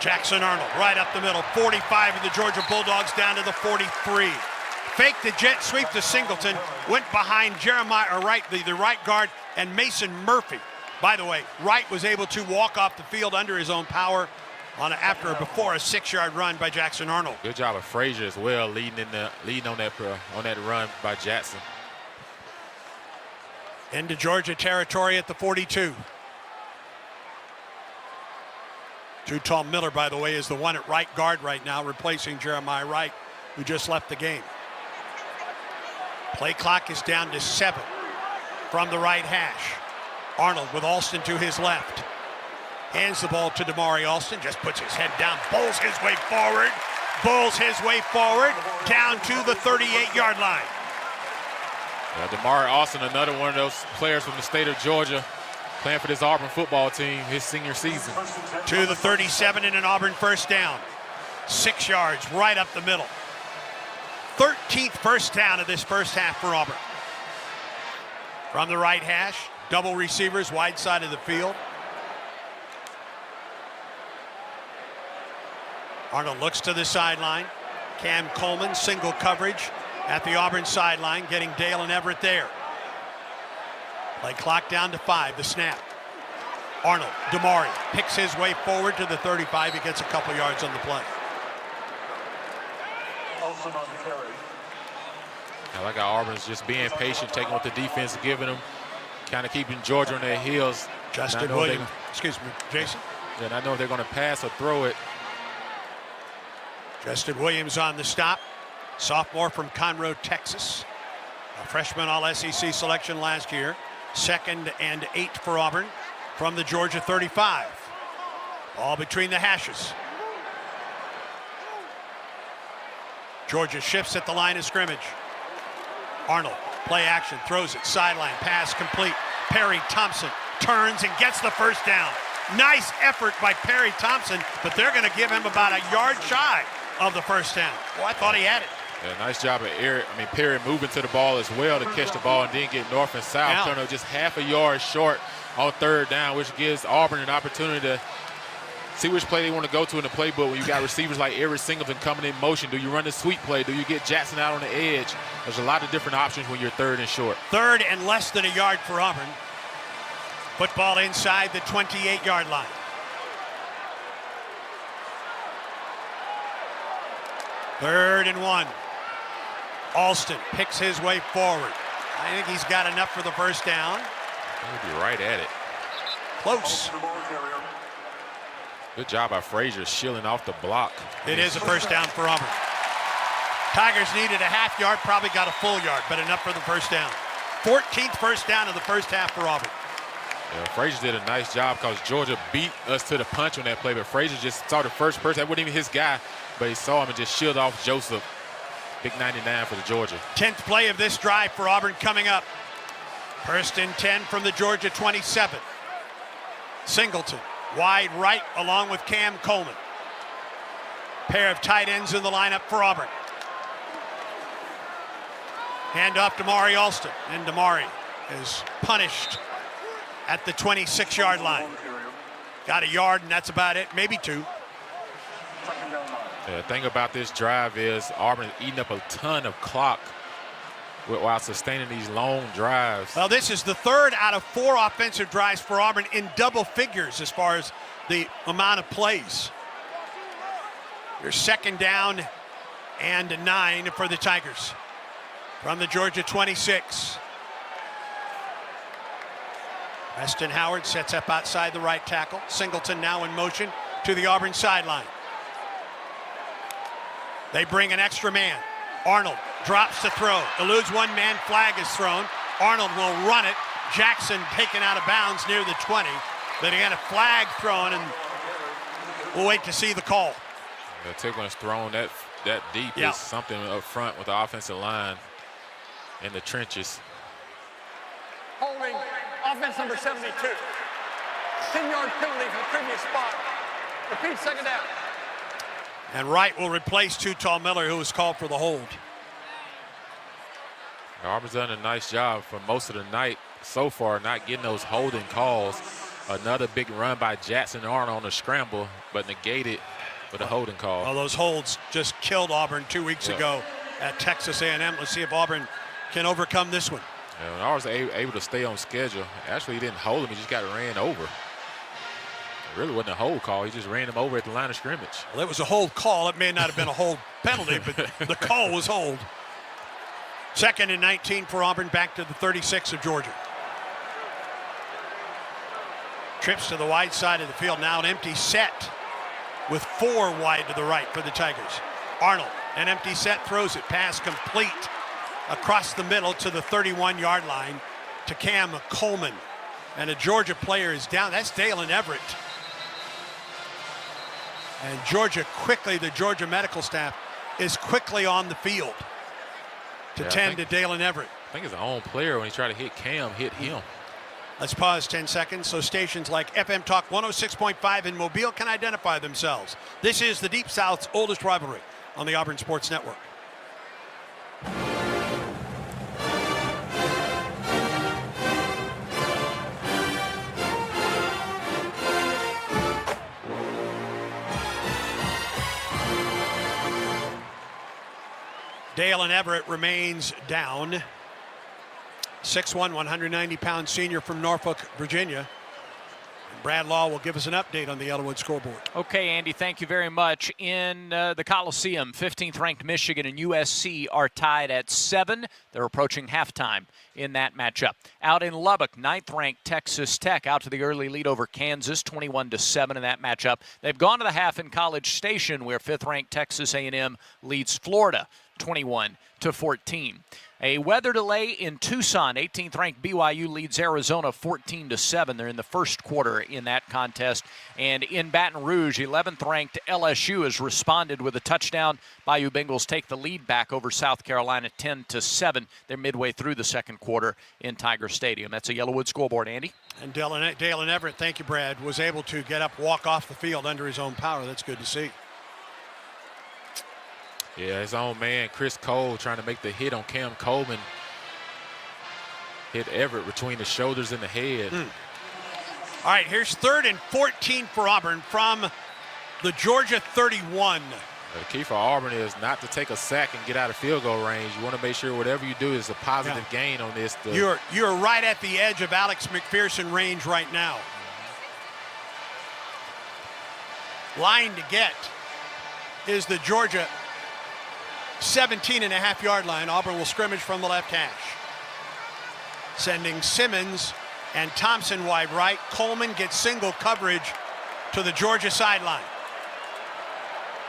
Jackson Arnold right up the middle, 45 of the Georgia Bulldogs down to the 43. Fake the jet sweep to Singleton, went behind Jeremiah Wright, the right guard, and Mason Murphy. By the way, Wright was able to walk off the field under his own power before a 6-yard run by Jackson Arnold. Good job of Frazier as well, leading on that run by Jackson. Into Georgia territory at the 42. Too Tall Miller, by the way, is the one at right guard right now, replacing Jeremiah Wright, who just left the game. Play clock is down to 7 from the right hash. Arnold with Alston to his left. Hands the ball to Damari Alston, just puts his head down, bowls his way forward, down to the 38-yard line. Damari Alston, another one of those players from the state of Georgia, playing for this Auburn football team his senior season. To the 37 and an Auburn first down. 6 yards right up the middle. 13th first down of this first half for Auburn. From the right hash, double receivers, wide side of the field. Arnold looks to the sideline. Cam Coleman, single coverage at the Auburn sideline, getting Dale and Everett there. Play clock down to 5, the snap. Arnold, Damari, picks his way forward to the 35. He gets a couple yards on the play. I like how Auburn's just being patient, taking what the defense is giving them, kind of keeping Georgia on their heels. Justin Williams, excuse me, Jason. And I know if they're going to pass or throw it. Justin Williams on the stop. Sophomore from Conroe, Texas. A freshman All-SEC selection last year. 2nd and 8 for Auburn from the Georgia 35. All between the hashes. Georgia shifts at the line of scrimmage. Arnold, play action, throws it, sideline, pass complete. Perry Thompson turns and gets the first down. Nice effort by Perry Thompson, but they're going to give him about a yard shy of the first down. Well, I thought he had it. Yeah, nice job of Perry moving to the ball as well to catch the ball and then get north and south. Turn just half a yard short on 3rd down, which gives Auburn an opportunity to see which play they want to go to in the playbook. When you got receivers like Eric Singleton coming in motion, do you run the sweep play? Do you get Jackson out on the edge? There's a lot of different options when you're 3rd and short. 3rd and less than a yard for Auburn. Football inside the 28-yard line. Third and 1. Alston picks his way forward. I think he's got enough for the first down. He'll be right at it. Close. Good job by Frazier shielding off the block. It is a first down for Auburn. Tigers needed a half yard, probably got a full yard, but enough for the first down. 14th first down of the first half for Auburn. Yeah, Frazier did a nice job because Georgia beat us to the punch on that play, but Frazier just saw the first person. That wasn't even his guy, but he saw him and just shielded off Joseph. Big 99 for the Georgia. 10th play of this drive for Auburn coming up. 1st and 10 from the Georgia 27. Singleton, wide right along with Cam Coleman. Pair of tight ends in the lineup for Auburn. Hand off to Damari Alston, and Damari is punished at the 26-yard line. Got a yard, and that's about it, maybe 2. The thing about this drive is Auburn is eating up a ton of clock while sustaining these long drives. Well, this is the third out of 4 offensive drives for Auburn in double figures as far as the amount of plays. Your 2nd down and 9 for the Tigers from the Georgia 26. Preston Howard sets up outside the right tackle. Singleton now in motion to the Auburn sideline. They bring an extra man. Arnold drops to throw. Eludes one man. Flag is thrown. Arnold will run it. Jackson taken out of bounds near the 20. Then he had a flag thrown, and we'll wait to see the call. The tick when it's thrown that deep is something up front with the offensive line in the trenches. Holding offense number 72. 10-yard penalty from the previous spot. Repeat, 2nd down. And Wright will replace Tall Miller, who was called for the hold. Auburn's done a nice job for most of the night so far, not getting those holding calls. Another big run by Jackson Arnold on the scramble, but negated with a holding call. Well, those holds just killed Auburn 2 weeks ago at Texas A&M. Let's see if Auburn can overcome this one. Yeah, when Auburn's able to stay on schedule, actually he didn't hold him, he just got ran over. It really wasn't a hold call, he just ran him over at the line of scrimmage. Well, it was a hold call. It may not have been a hold penalty, but the call was hold. 2nd and 19 for Auburn, back to the 36 of Georgia. Trips to the wide side of the field, now an empty set with 4 wide to the right for the Tigers. Arnold, an empty set, throws it, pass complete across the middle to the 31-yard line to Cam Coleman. And a Georgia player is down. That's Dalen Everett. And Georgia quickly, the Georgia medical staff is quickly on the field to tend to Dalen Everett. I think his own player, when he tried to hit Cam, hit him. Let's pause 10 seconds so stations like FM Talk 106.5 in Mobile can identify themselves. This is the Deep South's oldest rivalry on the Auburn Sports Network. Dalen Everett remains down. 6'1", 190-pound senior from Norfolk, Virginia. Brad Law will give us an update on the Yellowwood scoreboard. Okay, Andy, thank you very much. In the Coliseum, 15th-ranked Michigan and USC are tied at 7. They're approaching halftime in that matchup. Out in Lubbock, 9th-ranked Texas Tech out to the early lead over Kansas, 21-7 in that matchup. They've gone to the half in College Station, where 5th-ranked Texas A&M leads Florida, 21-14. A weather delay in Tucson. 18th-ranked BYU leads Arizona 14-7. They're in the first quarter in that contest. And in Baton Rouge, 11th-ranked LSU has responded with a touchdown. Bayou Bengals take the lead back over South Carolina 10-7. They're midway through the second quarter in Tiger Stadium. That's a Yellowwood scoreboard, Andy. And Dalen Everett, thank you, Brad, was able to get up, walk off the field under his own power. That's good to see. Yeah, his own man, Chris Cole, trying to make the hit on Cam Coleman. Hit Everett between the shoulders and the head. All right, here's 3rd and 14 for Auburn from the Georgia 31. The key for Auburn is not to take a sack and get out of field goal range. You want to make sure whatever you do is a positive gain on this. You're right at the edge of Alex McPherson range right now. Line to get is the Georgia 17.5-yard line. Auburn will scrimmage from the left hash. Sending Simmons and Thompson wide right. Coleman gets single coverage to the Georgia sideline.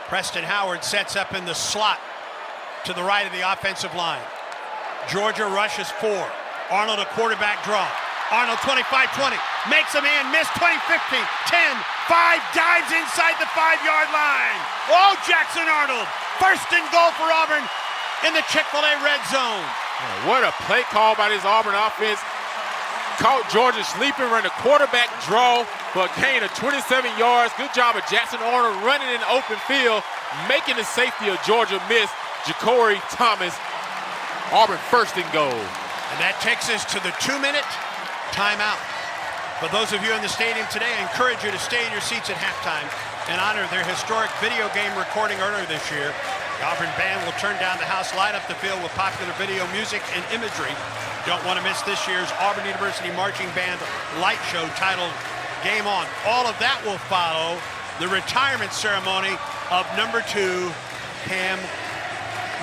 Preston Howard sets up in the slot to the right of the offensive line. Georgia rushes 4. Arnold a quarterback draw. Arnold 25-20. Makes a man miss. 20-15. 10. 5. Dives inside the 5-yard line. Oh, Jackson Arnold. 1st and goal for Auburn in the Chick-fil-A red zone. What a play call by this Auburn offense. Caught Georgia sleeping, run a quarterback draw for a gain of 27 yards. Good job of Jackson Arnold running in the open field, making the safety of Georgia miss. Ja'Cory Thomas, Auburn 1st and goal. And that takes us to the 2-minute timeout. For those of you in the stadium today, I encourage you to stay in your seats at halftime in honor of their historic video game recording earlier this year. The Auburn band will turn down the house, light up the field with popular video music and imagery. Don't want to miss this year's Auburn University Marching Band light show titled Game On. All of that will follow the retirement ceremony of number 2, Cam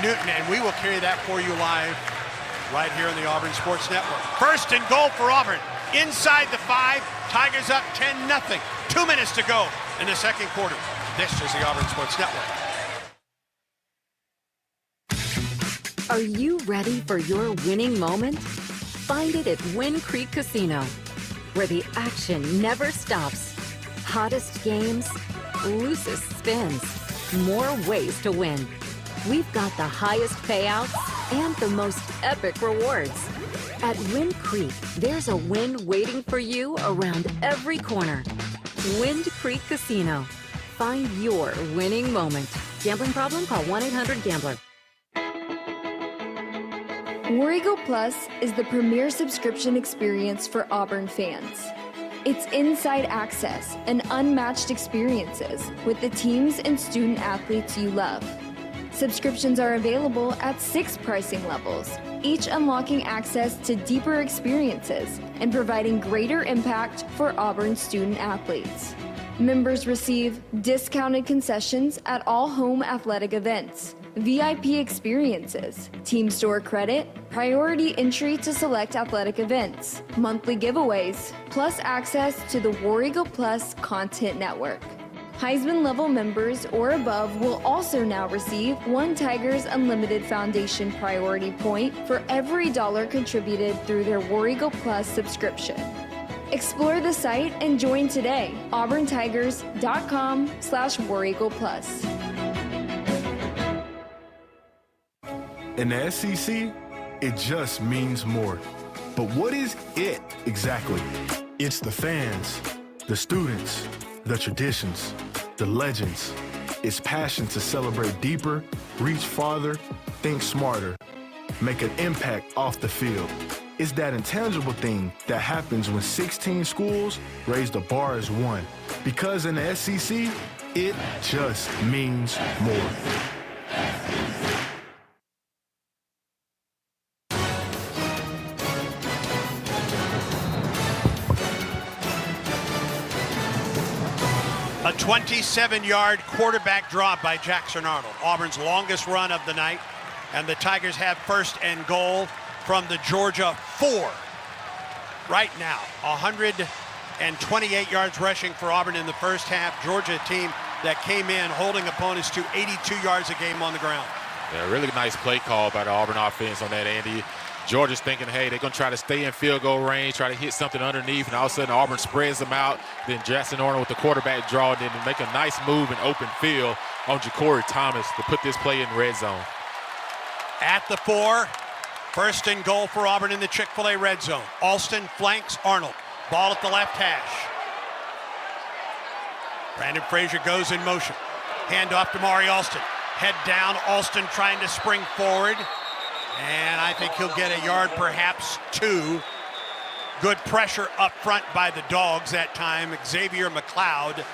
Newton, and we will carry that for you live right here on the Auburn Sports Network. First and goal for Auburn. Inside the 5, Tigers up 10-0. 2 minutes to go in the second quarter. This is the Auburn Sports Network. Are you ready for your winning moment? Find it at Wind Creek Casino, where the action never stops. Hottest games, loosest spins, more ways to win. We've got the highest payouts and the most epic rewards. At Wind Creek, there's a win waiting for you around every corner. Wind Creek Casino. Find your winning moment. Gambling problem? Call 1-800-GAMBLER. War Eagle Plus is the premier subscription experience for Auburn fans. It's inside access and unmatched experiences with the teams and student athletes you love. Subscriptions are available at 6 pricing levels, each unlocking access to deeper experiences and providing greater impact for Auburn student athletes. Members receive discounted concessions at all home athletic events, VIP experiences, team store credit, priority entry to select athletic events, monthly giveaways, plus access to the War Eagle Plus content network. Heisman level members or above will also now receive 1 Tigers Unlimited Foundation priority point for every dollar contributed through their War Eagle Plus subscription. Explore the site and join today. auburntigers.com/War Eagle Plus. In the SEC, it just means more. But what is it exactly? It's the fans, the students, the traditions, the legends. It's passion to celebrate deeper, reach farther, think smarter, make an impact off the field. It's that intangible thing that happens when 16 schools raise the bar as one. Because in the SEC, it just means more. A 27-yard quarterback draw by Jackson Arnold, Auburn's longest run of the night, and the Tigers have first and goal from the Georgia 4. Right now, 128 yards rushing for Auburn in the first half. Georgia, a team that came in holding opponents to 82 yards a game on the ground. Yeah, really nice play call by the Auburn offense on that, Andy. Georgia's thinking, hey, they're going to try to stay in field goal range, try to hit something underneath, and all of a sudden Auburn spreads them out. Then Jackson Arnold with the quarterback draw, and then to make a nice move in open field on Ja'Cory Thomas to put this play in red zone. At the 4, first and goal for Auburn in the Chick-fil-A red zone. Alston flanks Arnold. Ball at the left hash. Brandon Frazier goes in motion. Handoff to Mari Alston. Head down, Alston trying to spring forward. And I think he'll get a yard, perhaps 2. Good pressure up front by the Dogs that time. Xavier McLeod,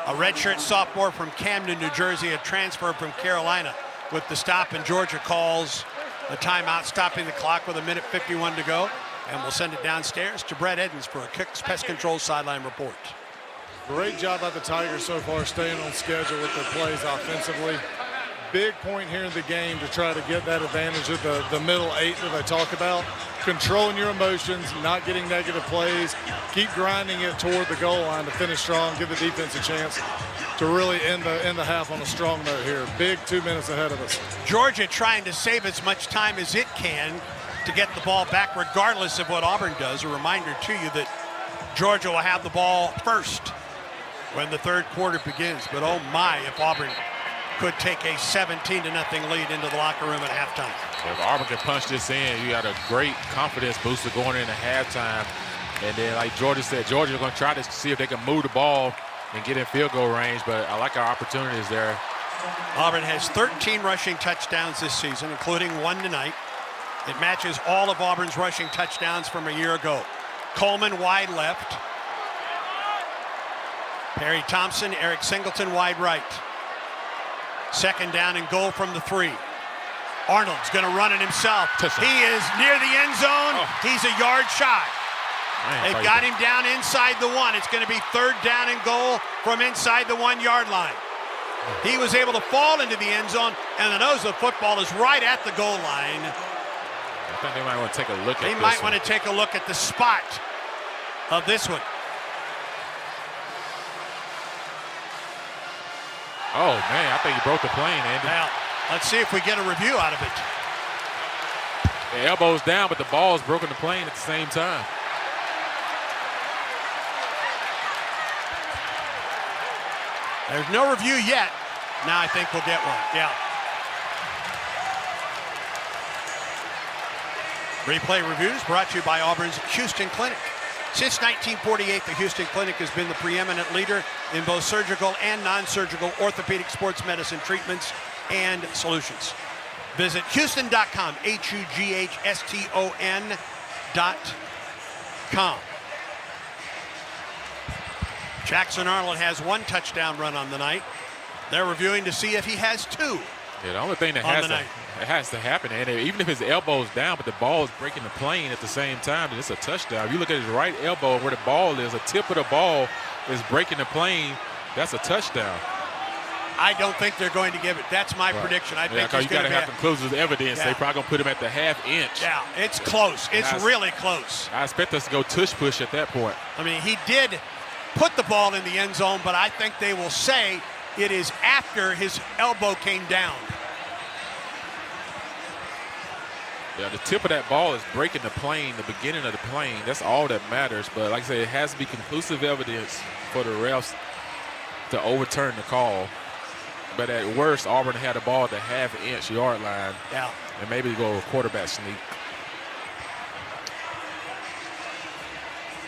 a redshirt sophomore from Camden, New Jersey, a transfer from Carolina, with the stop, and Georgia calls a timeout, stopping the clock with 1:51 to go. And we'll send it downstairs to Brett Edens for a Cook's Pest Control sideline report. Great job by the Tigers so far, staying on schedule with their plays offensively. Big point here in the game to try to get that advantage of the middle 8 that I talk about. Controlling your emotions, not getting negative plays, keep grinding it toward the goal line to finish strong, give the defense a chance to really end the half on a strong note here. Big 2 minutes ahead of us. Georgia trying to save as much time as it can to get the ball back regardless of what Auburn does. A reminder to you that Georgia will have the ball first when the third quarter begins. But oh my, if Auburn could take a 17-0 lead into the locker room at halftime. If Auburn can punch this in, you got a great confidence booster going into halftime. And then, like Georgia said, Georgia's going to try to see if they can move the ball and get in field goal range, but I like our opportunities there. Auburn has 13 rushing touchdowns this season, including 1 tonight. It matches all of Auburn's rushing touchdowns from a year ago. Coleman wide left. Perry Thompson, Eric Singleton wide right. Second down and goal from the 3. Arnold's going to run it himself. He is near the end zone. He's a yard shy. They've got him down inside the 1. It's going to be third down and goal from inside the 1-yard line. He was able to fall into the end zone, and the nose of the football is right at the goal line. I think they might want to take a look at this. They might want to take a look at the spot of this one. Oh, man, I think he broke the plane, Andy. Now, let's see if we get a review out of it. The elbow's down, but the ball's broken the plane at the same time. There's no review yet. Now I think we'll get one. Yeah. Replay reviews brought to you by Auburn's Houston Clinic. Since 1948, the Houston Clinic has been the preeminent leader in both surgical and non-surgical orthopedic sports medicine treatments and solutions. Visit Houston.com, HUGHSTON.com. Jackson Arnold has 1 touchdown run on the night. They're reviewing to see if he has 2. Yeah, the only thing that has to happen, and even if his elbow's down, but the ball is breaking the plane at the same time, then it's a touchdown. If you look at his right elbow where the ball is, a tip of the ball is breaking the plane, that's a touchdown. I don't think they're going to give it. That's my prediction. I think because you got to have conclusive evidence. Yeah. They probably going to put him at the half inch. Yeah, it's close. It's really close. I expect us to go tush push at that point. I mean, he did put the ball in the end zone, but I think they will say it is after his elbow came down. Yeah, the tip of that ball is breaking the plane, the beginning of the plane. That's all that matters. But like I said, it has to be conclusive evidence for the refs to overturn the call. But at worst, Auburn had the ball at the half-inch yard line. Yeah. And maybe go a quarterback sneak.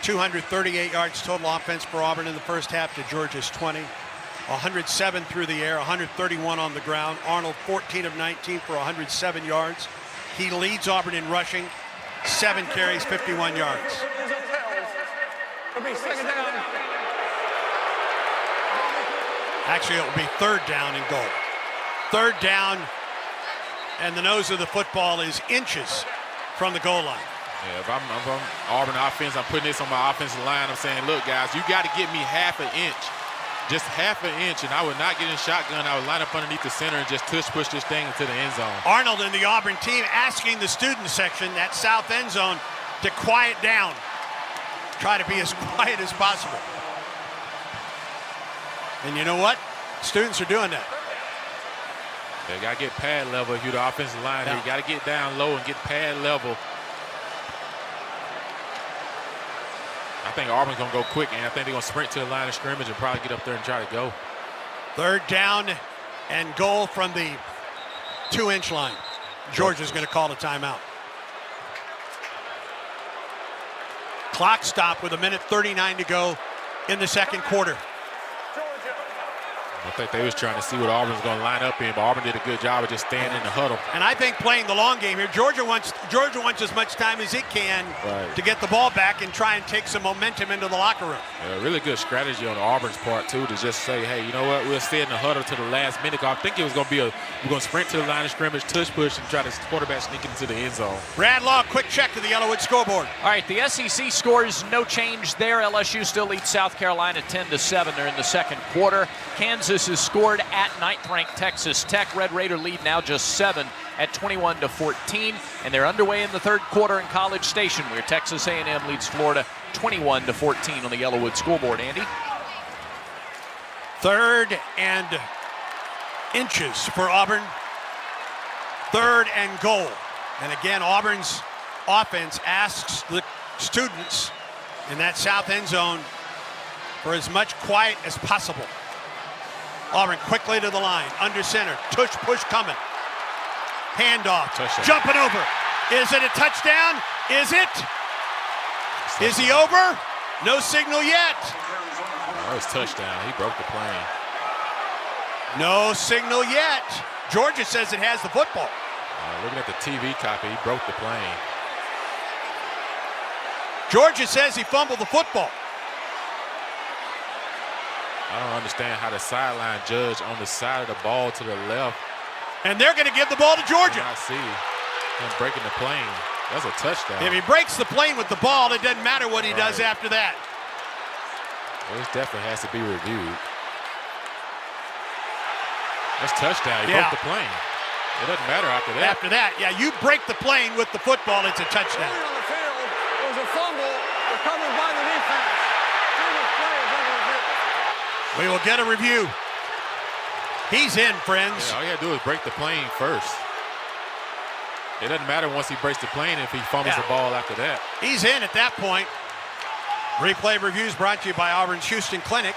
238 yards total offense for Auburn in the first half to Georgia's 20. 107 through the air, 131 on the ground. Arnold 14 of 19 for 107 yards. He leads Auburn in rushing, 7 carries, 51 yards. Actually, it will be third down and goal. Third down, and the nose of the football is inches from the goal line. Yeah, if I'm Auburn offense, I'm putting this on my offensive line. I'm saying, look, guys, you got to get me half an inch. Just half an inch, and I would not get in shotgun. I would line up underneath the center and just push this thing into the end zone. Arnold and the Auburn team asking the student section, that south end zone, to quiet down. Try to be as quiet as possible. And you know what? Students are doing that. They got to get pad level if you're the offensive line. Yeah. You got to get down low and get pad level. I think Auburn's going to go quick, and I think they're going to sprint to the line of scrimmage and probably get up there and try to go. Third down and goal from the 2-inch line. Georgia's going to call a timeout. Clock stop with 1:39 to go in the second quarter. I think they was trying to see what Auburn's going to line up in, but Auburn did a good job of just staying in the huddle. And I think playing the long game here, Georgia wants as much time as it can to get the ball back and try and take some momentum into the locker room. Yeah, really good strategy on Auburn's part, too, to just say, hey, you know what, we'll stay in the huddle to the last minute. I think it was going to be we're going to sprint to the line of scrimmage, tush push, and try to quarterback sneak into the end zone. Brad Law, quick check to the Yellowwood scoreboard. All right, the SEC scores no change there. LSU still leads South Carolina 10-7. They're in the second quarter. Kansas has scored at ninth-ranked Texas Tech. Red Raider lead now just 7 at 21-14, and they're underway in the third quarter in College Station, where Texas A&M leads Florida 21-14 on the Yellowwood scoreboard. Andy? Third and inches for Auburn. Third and goal. And again, Auburn's offense asks the students in that south end zone for as much quiet as possible. Auburn quickly to the line, under center, tush push coming. Handoff, jumping over. Is it a touchdown? Is it? Is he over? No signal yet. That was touchdown. He broke the plane. No signal yet. Georgia says it has the football. Looking at the TV copy, he broke the plane. Georgia says he fumbled the football. I don't understand how the sideline judge on the side of the ball to the left. And they're going to give the ball to Georgia. I see him breaking the plane. That's a touchdown. If he breaks the plane with the ball, it doesn't matter what he does after that. Well, this definitely has to be reviewed. That's touchdown. He broke the plane. It doesn't matter after that. After that, yeah, you break the plane with the football, it's a touchdown. On the field, it was a fumble recovered by the defense. We will get a review. He's in, friends. Yeah, all you got to do is break the plane first. It doesn't matter once he breaks the plane if he fumbles the ball after that. He's in at that point. Replay reviews brought to you by Auburn's Houston Clinic.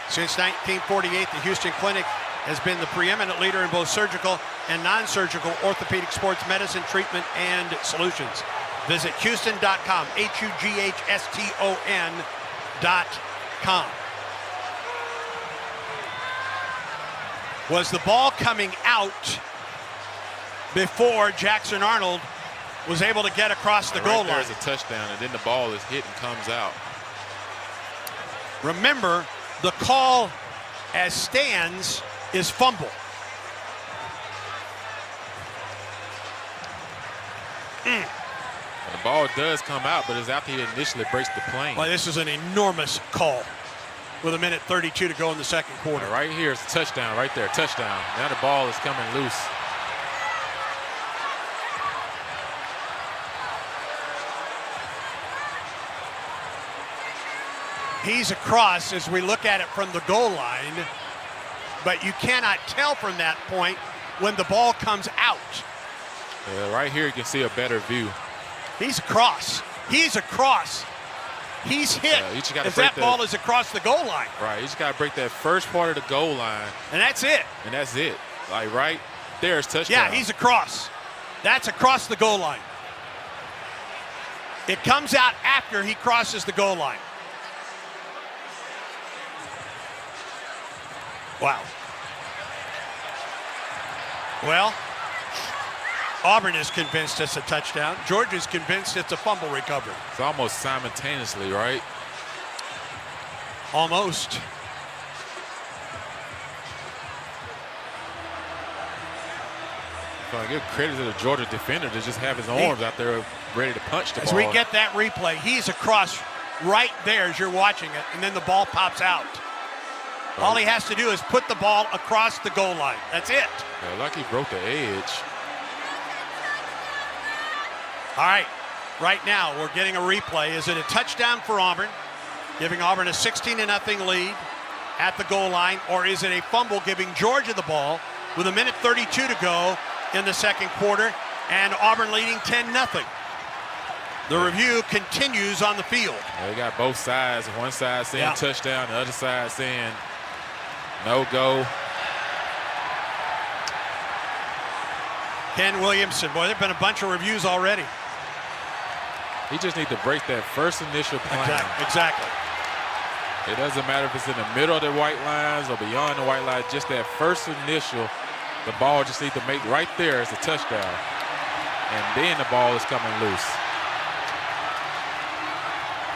Since 1948, the Houston Clinic has been the preeminent leader in both surgical and non-surgical orthopedic sports medicine treatment and solutions. Visit Houston.com, HUGHSTON.com. Was the ball coming out before Jackson Arnold was able to get across the goal line? There's a touchdown, and then the ball is hit and comes out. Remember, the call as stands is fumble. And the ball does come out, but it's after he initially breaks the plane. Well, this is an enormous call with 1:32 to go in the second quarter. Right here, it's a touchdown right there, touchdown. Now the ball is coming loose. He's across as we look at it from the goal line, but you cannot tell from that point when the ball comes out. Yeah, right here you can see a better view. He's across. He's across. He's hit as that ball is across the goal line. Right, you just got to break that first part of the goal line. And that's it. And that's it. Like right there's touchdown. Yeah, he's across. That's across the goal line. It comes out after he crosses the goal line. Wow. Well, Auburn is convinced it's a touchdown. Georgia's convinced it's a fumble recovery. It's almost simultaneously, right? Almost. So I give credit to the Georgia defender to just have his arms out there ready to punch the ball. As we get that replay, he's across right there as you're watching it, and then the ball pops out. All he has to do is put the ball across the goal line. That's it. Yeah, like he broke the edge. All right, right now we're getting a replay. Is it a touchdown for Auburn, giving Auburn a 16-0 lead at the goal line, or is it a fumble giving Georgia the ball with 1:32 to go in the second quarter and Auburn leading 10-0? The review continues on the field. They got both sides. One side saying touchdown, the other side saying no go. Ken Williamson, boy, there have been a bunch of reviews already. He just needs to break that first initial plane. Exactly. It doesn't matter if it's in the middle of the white lines or beyond the white lines, just that first initial, the ball just needs to make right there as a touchdown. And then the ball is coming loose.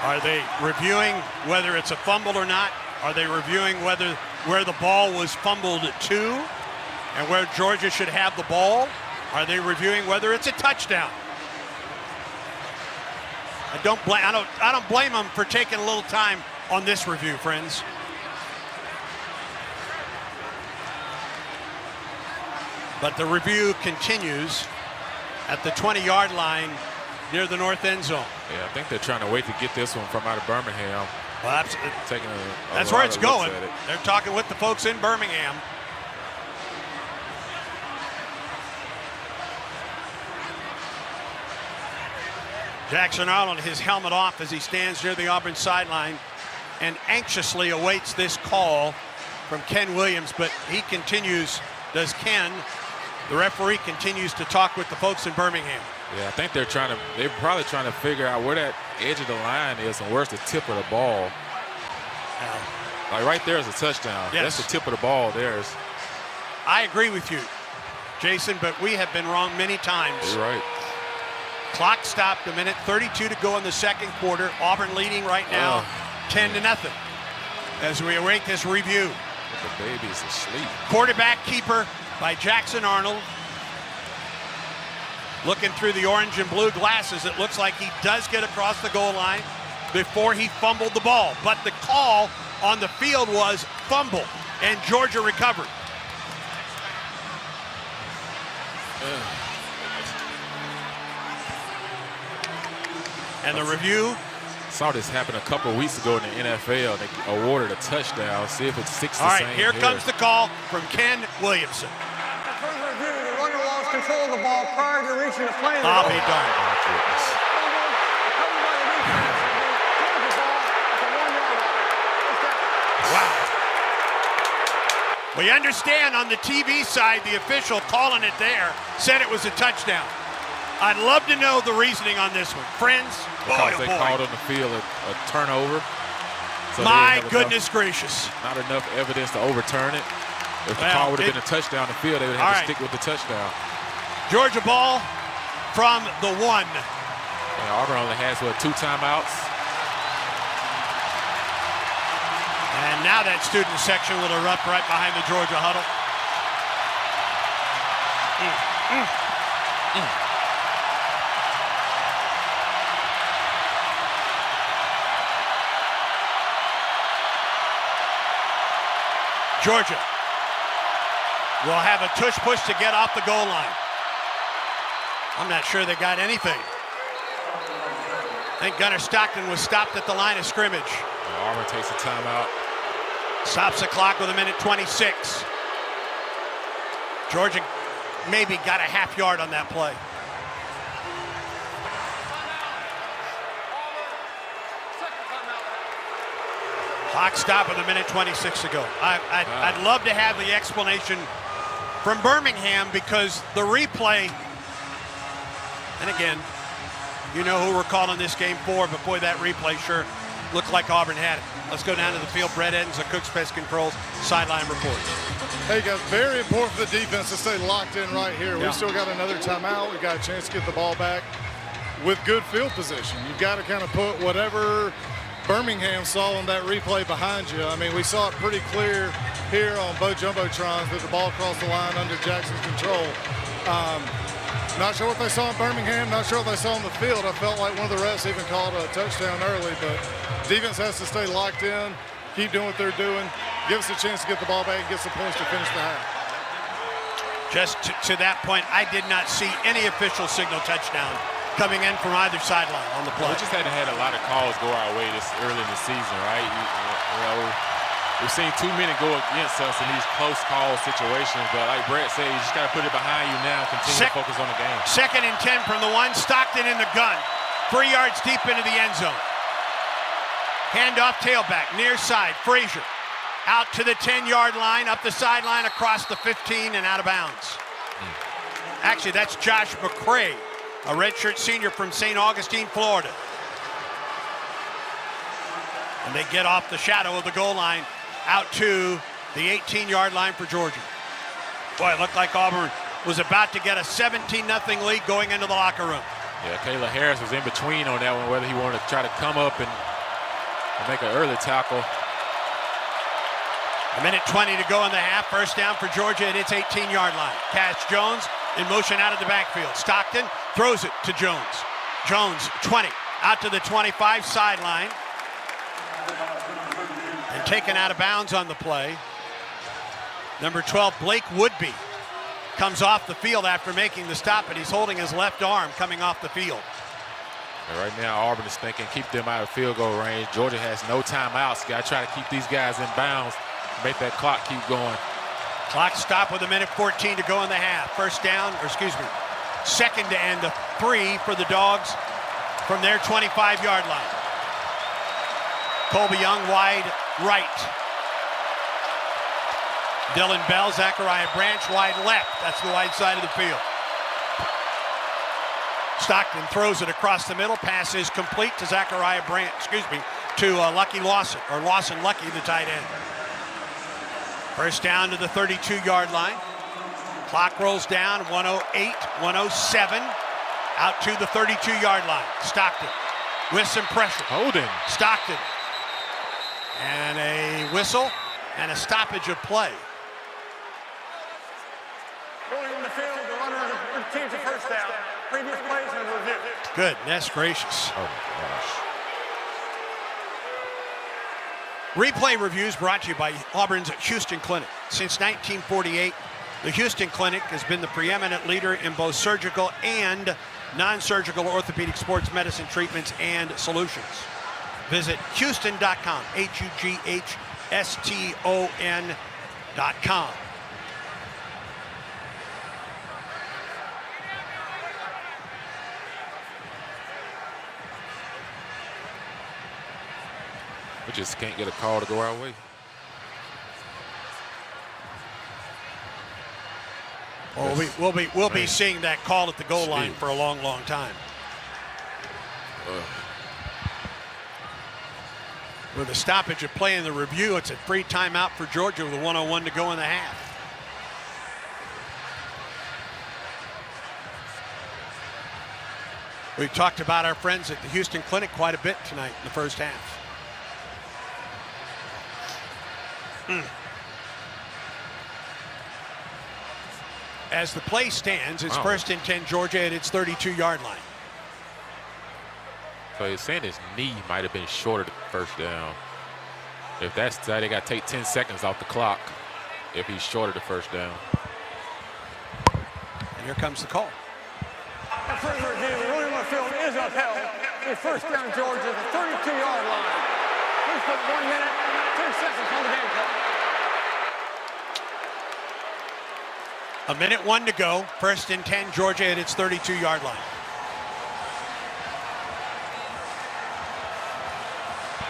Are they reviewing whether it's a fumble or not? Are they reviewing where the ball was fumbled to and where Georgia should have the ball? Are they reviewing whether it's a touchdown? I don't blame them for taking a little time on this review, friends. But the review continues at the 20-yard line near the north end zone. Yeah, I think they're trying to wait to get this one from out of Birmingham. Well, that's where it's going. They're talking with the folks in Birmingham. Jackson Arnold, his helmet off as he stands near the Auburn sideline and anxiously awaits this call from Ken Williams, but he continues, does Ken, the referee continues to talk with the folks in Birmingham. Yeah, I think they're probably trying to figure out where that edge of the line is and where's the tip of the ball. Like right there is a touchdown. Yes. That's the tip of the ball. I agree with you, Jason, but we have been wrong many times. You're right. Clock stopped, 1:32 to go in the second quarter. Auburn leading right now, 10-0. as we await this review. The baby's asleep. Quarterback keeper by Jackson Arnold. Looking through the orange and blue glasses, it looks like he does get across the goal line before he fumbled the ball. But the call on the field was fumble, and Georgia recovered. And the review. Saw this happen a couple of weeks ago in the NFL. They awarded a touchdown. See if it sticks the All same right, here comes the call from Ken Williamson. Further review, the runner lost control of the ball prior to reaching the plane. I'll be darned. Wow. We understand on the TV side, the official calling it there said it was a touchdown. I'd love to know the reasoning on this one. Friends, because they called on the field a turnover. So my goodness gracious. Not enough evidence to overturn it. If the call would have been a touchdown on the field, they would have to stick with the touchdown. Georgia ball from the 1. And Auburn only has, 2 timeouts? And now that student section will erupt right behind the Georgia huddle. Georgia will have a tush-push to get off the goal line. I'm not sure they got anything. I think Gunnar Stockton was stopped at the line of scrimmage. Auburn takes a timeout. Stops the clock with 1:26. Georgia maybe got a half yard on that play. Clock stop with 1:26 to go. I'd love to have the explanation from Birmingham, because the replay, and again, you know who we're calling this game for, but boy, that replay sure looked like Auburn had it. Let's go down to the field. Brett Edens of Cook's Pest Controls sideline reports. Hey guys, very important for the defense to stay locked in right here. We've still got another timeout. We've got a chance to get the ball back with good field position. You've got to kind of put whatever Birmingham saw on that replay behind you. I mean, we saw it pretty clear here on both Jumbotrons that the ball crossed the line under Jackson's control. Not sure what they saw in Birmingham, not sure what they saw on the field. I felt like one of the refs even called a touchdown early, but defense has to stay locked in, keep doing what they're doing, give us a chance to get the ball back and get some points to finish the half. Just to that point, I did not see any official signal touchdown coming in from either sideline on the play. We just hadn't had a lot of calls go our way this early in the season, right? You know, we've seen too many go against us in these close call situations, but like Brett said, you just got to put it behind you now and continue to focus on the game. 2nd and 10 from the 1, Stockton in the gun, 3 yards deep into the end zone. Handoff tailback, near side, Frazier. Out to the 10-yard line, up the sideline, across the 15, and out of bounds. Actually, that's Josh McCray, a redshirt senior from St. Augustine, Florida. And they get off the shadow of the goal line out to the 18-yard line for Georgia. Boy, it looked like Auburn was about to get a 17-0 lead going into the locker room. Yeah, Kayla Harris was in between on that one, whether he wanted to try to come up and make an early tackle. 1:20 to go in the half. First down for Georgia at its 18-yard line. Cash Jones in motion out of the backfield. Stockton throws it to Jones. Jones, 20, out to the 25 sideline. And taken out of bounds on the play. Number 12, Blake Woodby, comes off the field after making the stop, and he's holding his left arm coming off the field. And right now, Auburn is thinking keep them out of field goal range. Georgia has no timeouts. Got to try to keep these guys in bounds, make that clock keep going. Clock stop with 1:14 to go in the half. First down, or excuse me, 2nd and 3 for the Dogs from their 25-yard line. Colby Young wide right. Dylan Bell, Zachariah Branch wide left. That's the wide side of the field. Stockton throws it across the middle. Pass is complete to Zachariah Branch, to Lucky Lawson, or Lawson Lucky, the tight end. First down to the 32-yard line. Clock rolls down, 1:08, 1:07, out to the 32-yard line. Stockton with some pressure. Holding. Stockton And a whistle and a stoppage of play. Going on the field, the runner retains a first down. Previous plays and review. Goodness gracious. Oh, my gosh. Replay reviews brought to you by Auburn's Houston Clinic. Since 1948, the Houston Clinic has been the preeminent leader in both surgical and non-surgical orthopedic sports medicine treatments and solutions. Visit Houston.com, HUGHSTON.com. We just can't get a call to go our way. Well, we'll be seeing that call at the goal line for a long, long time. With a stoppage of play in the review, it's a free timeout for Georgia with a 1:01 to go in the half. We've talked about our friends at the Houston Clinic quite a bit tonight in the first half. As the play stands, it's first and 10 Georgia at its 32-yard line. So he's saying his knee might have been short of the first down. If that's that, they got to take 10 seconds off the clock if he's short of the first down. And here comes the call. A further review, the ruling on the field is upheld. It's first down Georgia at the 32-yard line. Please put 1 minute, 10 seconds on the game clock. A minute 1 to go. First and 10 Georgia at its 32-yard line.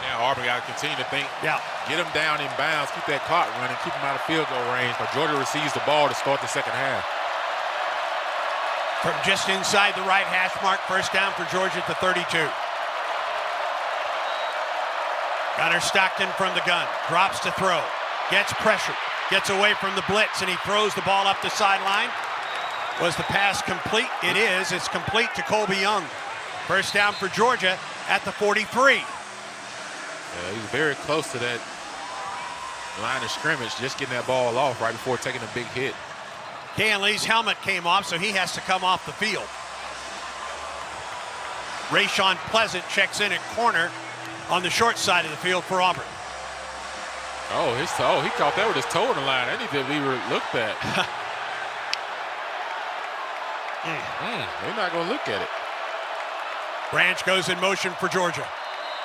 Now Auburn got to continue to think. Yeah. Get him down in bounds, keep that clock running, keep him out of field goal range. But Georgia receives the ball to start the second half. From just inside the right hash mark, first down for Georgia at the 32. Gunnar Stockton from the gun, drops to throw, gets pressure, gets away from the blitz, and he throws the ball up the sideline. Was the pass complete? It is. It's complete to Colby Young. First down for Georgia at the 43. Yeah, he's very close to that line of scrimmage, just getting that ball off right before taking a big hit. Dan Lee's helmet came off, so he has to come off the field. Rayshawn Pleasant checks in at corner on the short side of the field for Auburn. Oh, his toe. He caught that with his toe in the line. That needs to be looked at. They're not going to look at it. Branch goes in motion for Georgia.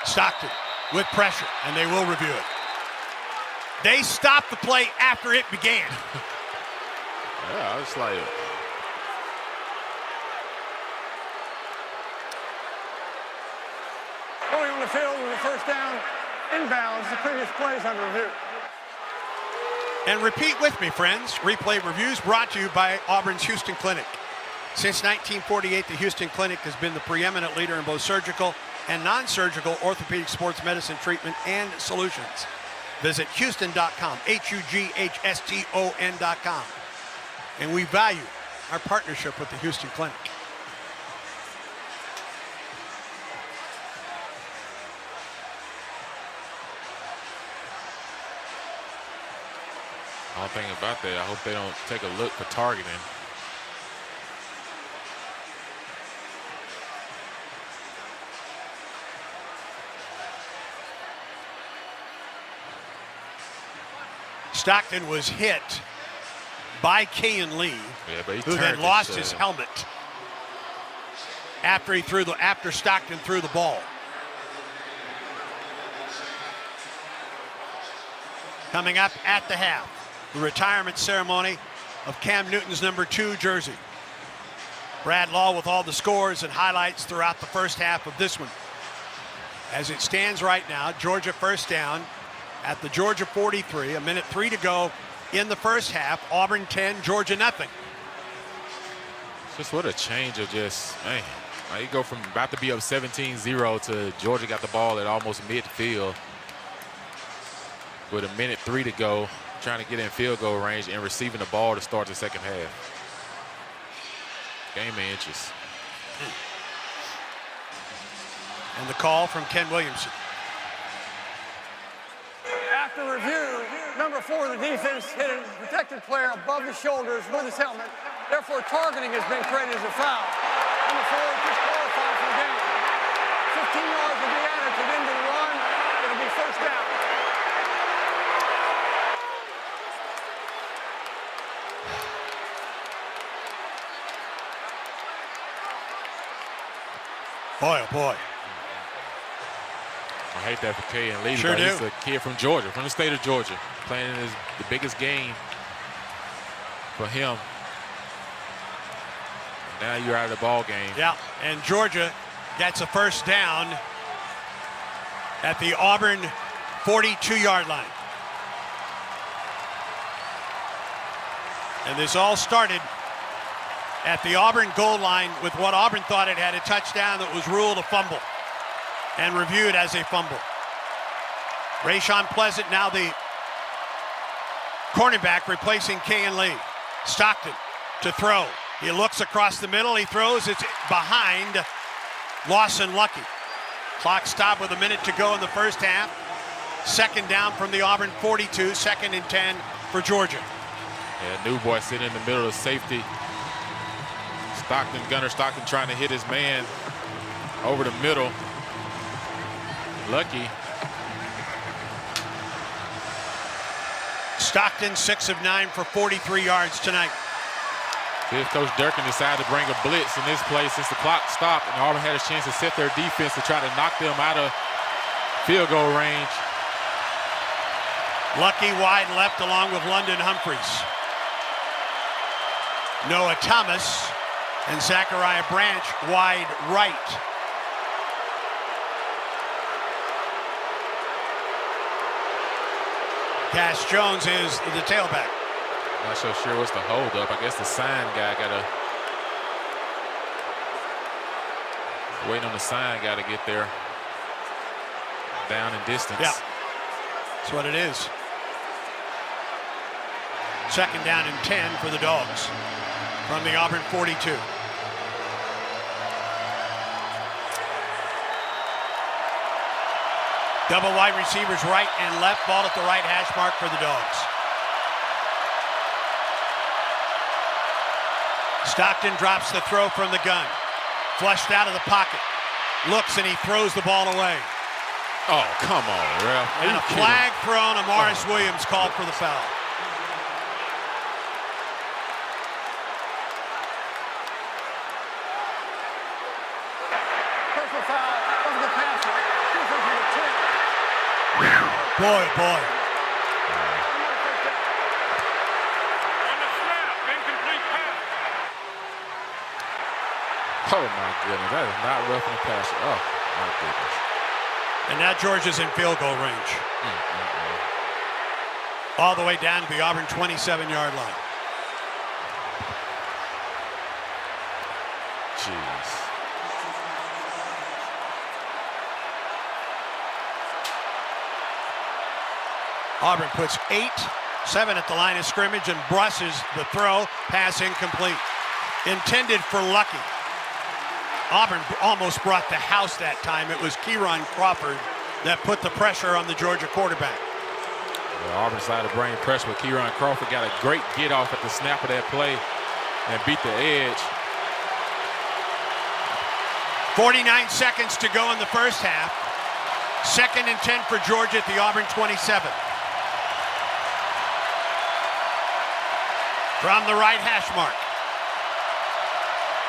Stockton with pressure, and they will review it. They stopped the play after it began. Yeah, I was like, Going on the field with a first down, inbounds, the previous plays under review. And repeat with me, friends. Replay reviews brought to you by Auburn's Houston Clinic. Since 1948, the Houston Clinic has been the preeminent leader in both surgical and non-surgical orthopedic sports medicine treatment and solutions. Visit Houston.com, HUGHSTON.com. And we value our partnership with the Houston Clinic. All thing about that, I hope they don't take a look for targeting. Stockton was hit by Kayan Lee, who then lost his helmet after Stockton threw the ball. Coming up at the half, the retirement ceremony of Cam Newton's number 2 jersey. Brad Law with all the scores and highlights throughout the first half of this one. As it stands right now, Georgia first down at the Georgia 43, a minute 3 to go in the first half. Auburn 10, Georgia nothing. Just what a change of just, man. You go from about to be up 17-0 to Georgia got the ball at almost midfield with a minute 3 to go, trying to get in field goal range and receiving the ball to start the second half. Game of inches. And the call from Ken Williamson. After review, number 4 of the defense hit a protected player above the shoulders with his helmet. Therefore, targeting has been created as a foul. Number 4 disqualified from the game. 15 yards will be added to the end of the run. It'll be first down. Boy, oh boy. I hate that for K and Lee. Sure do. He's a kid from Georgia, from the state of Georgia, playing in the biggest game for him. Now you're out of the ball game. Yeah, and Georgia gets a first down at the Auburn 42-yard line. And this all started at the Auburn goal line with what Auburn thought it had a touchdown that was ruled a fumble and reviewed as a fumble. Rayshawn Pleasant, now the cornerback, replacing Kayan Lee. Stockton to throw. He looks across the middle. He throws. It's behind Lawson Lucky. Clock stopped with a minute to go in the first half. Second down from the Auburn 42. 2nd and 10 for Georgia. Yeah, new boy sitting in the middle of safety. Gunner Stockton trying to hit his man over the middle. Lucky. Stockton 6 of 9 for 43 yards tonight. Here's Coach Durkin decided to bring a blitz in this play since the clock stopped, and Auburn had a chance to set their defense to try to knock them out of field goal range. Lucky wide left along with London Humphreys. Noah Thomas and Zachariah Branch wide right. Cass Jones is the tailback. Not so sure what's the holdup. I guess the sign guy waiting on the sign guy to get there. Down in distance. Yeah, that's what it is. 2nd down and 10 for the Dogs from the Auburn 42. Double wide receivers right and left, ball at the right hash mark for the Dogs. Stockton drops the throw from the gun. Flushed out of the pocket. Looks and he throws the ball away. Oh, come on, ref. And a flag thrown. Amaris Williams called for the foul. Personal foul over the passer. Boy, boy. Oh, my goodness. That is not roughing the passer. Oh, my goodness. And now Georgia's in field goal range. All the way down to the Auburn 27-yard line. Jeez. Auburn puts 7 at the line of scrimmage and brushes the throw. Pass incomplete. Intended for Lucky. Auburn almost brought the house that time. It was Kieron Crawford that put the pressure on the Georgia quarterback. The Auburn decided to bring pressure, but Kieron Crawford got a great get off at the snap of that play and beat the edge. 49 seconds to go in the first half. 2nd and 10 for Georgia at the Auburn 27. From the right hash mark.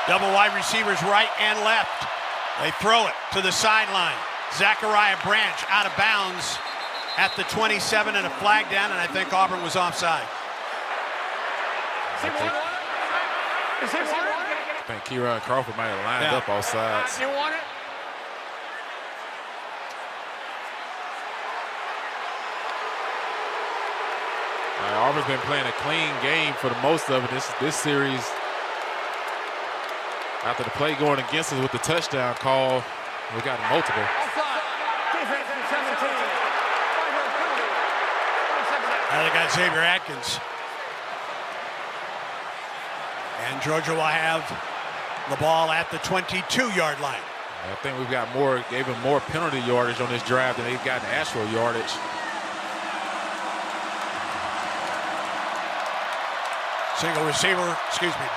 Double wide receivers right and left. They throw it to the sideline. Zachariah Branch out of bounds at the 27 and a flag down, and I think Auburn was offside. I think Kieron Crawford might have lined up all sides. You want it? Auburn's been playing a clean game for the most of it this series. After the play going against us with the touchdown call, we got multiple. Now they got Xavier Atkins. And Georgia will have the ball at the 22-yard line. I think we've got gave them more penalty yardage on this drive than they've gotten actual yardage. Single receiver,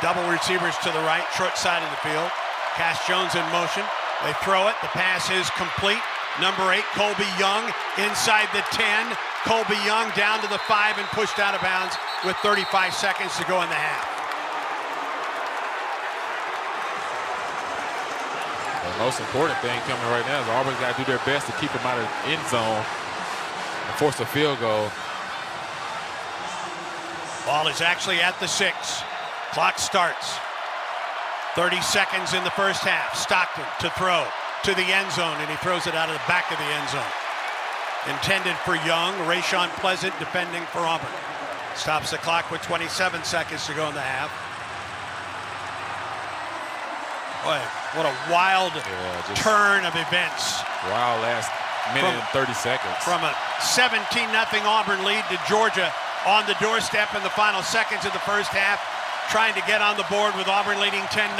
double receivers to the right, short side of the field. Cass Jones in motion. They throw it. The pass is complete. Number 8, Colby Young, inside the 10. Colby Young down to the 5 and pushed out of bounds with 35 seconds to go in the half. The most important thing coming right now is Auburn's got to do their best to keep them out of the end zone and force a field goal. Ball is actually at the 6. Clock starts. 30 seconds in the first half. Stockton to throw to the end zone, and he throws it out of the back of the end zone. Intended for Young. Rayshon Pleasant defending for Auburn. Stops the clock with 27 seconds to go in the half. Boy, what a wild turn of events. Wild last minute and 30 seconds. From a 17-0 Auburn lead to Georgia on the doorstep in the final seconds of the first half, trying to get on the board with Auburn leading 10-0.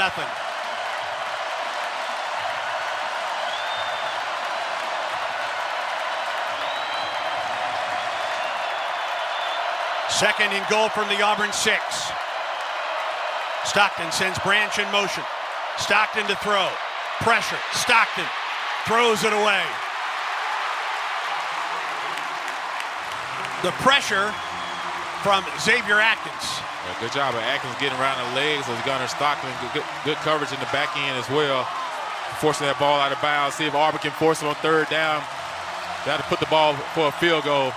Second and goal from the Auburn 6. Stockton sends Branch in motion. Stockton to throw. Pressure. Stockton throws it away. The pressure from Xavier Atkins. Yeah, good job of Atkins getting around the legs of Gunnar Stockton. Good coverage in the back end as well. Forcing that ball out of bounds. See if Auburn can force it on third down. Got to put the ball for a field goal.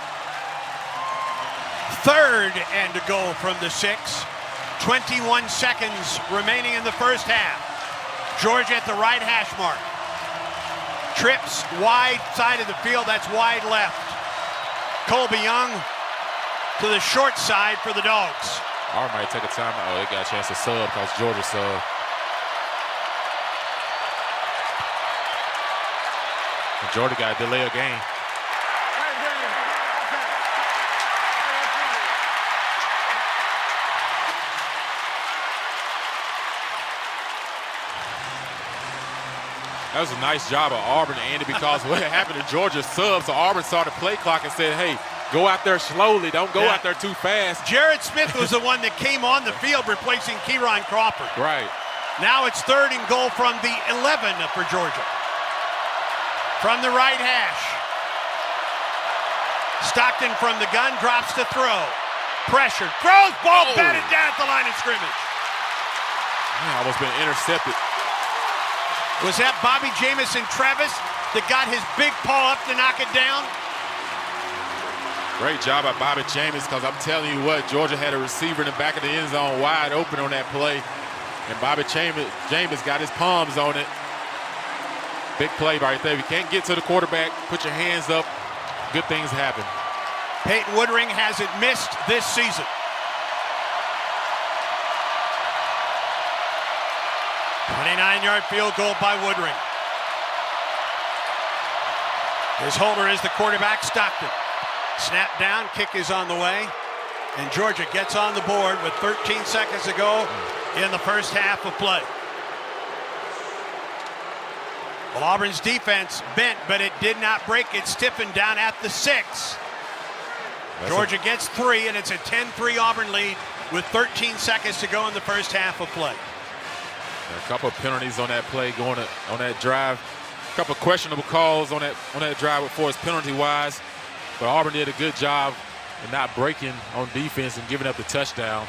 Third and a goal from the 6. 21 seconds remaining in the first half. Georgia at the right hash mark. Trips wide side of the field. That's wide left. Colby Young to the short side for the Dogs. Auburn might take a timeout. Oh, they got a chance to sub because Georgia sub. And Georgia got to delay a game. That was a nice job of Auburn, Andy, because what happened to Georgia sub, so Auburn saw the play clock and said, hey, go out there slowly. Don't go out there too fast. Jared Smith was the one that came on the field replacing Kieron Crawford. Right. Now it's third and goal from the 11 for Georgia. From the right hash. Stockton from the gun drops to throw. Pressure. Throws. Ball batted down at the line of scrimmage. Almost been intercepted. Was that Bobby Jamison Travis that got his big paw up to knock it down? Great job by Bobby James, because I'm telling you what, Georgia had a receiver in the back of the end zone wide open on that play. And Bobby James got his palms on it. Big play right there. If you can't get to the quarterback, put your hands up. Good things happen. Peyton Woodring hasn't missed this season. A 29-yard field goal by Woodring. His holder is the quarterback, Stockton. Snap down, kick is on the way, and Georgia gets on the board with 13 seconds to go in the first half of play. Well, Auburn's defense bent, but it did not break. It stiffened down at the 6. Georgia gets 3, and it's a 10-3 Auburn lead with 13 seconds to go in the first half of play. A couple of penalties on that play on that drive. A couple of questionable calls on that drive before it's penalty-wise. But Auburn did a good job in not breaking on defense and giving up the touchdown.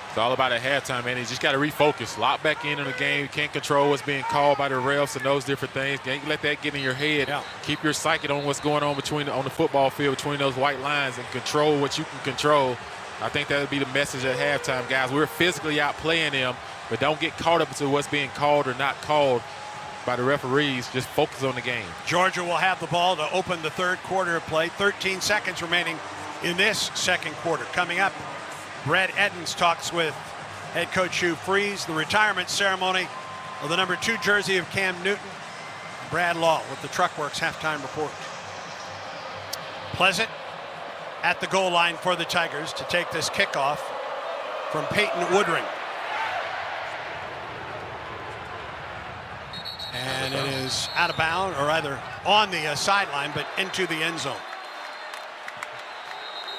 It's all about at halftime, man. You just got to refocus. Lock back in the game. You can't control what's being called by the refs and those different things. Can't let that get in your head. Yeah. Keep your psyche on what's going on on the football field between those white lines and control what you can control. I think that would be the message at halftime, guys. We're physically outplaying them, but don't get caught up into what's being called or not called by the referees. Just focus on the game. Georgia will have the ball to open the third quarter of play. 13 seconds remaining in this second quarter. Coming up, Brad Edens talks with head coach Hugh Freeze, the retirement ceremony of the number 2 jersey of Cam Newton. Brad Law with the Truckworks halftime report. Pleasant at the goal line for the Tigers to take this kickoff from Peyton Woodring. And it is out of bounds, or either on the sideline, but into the end zone.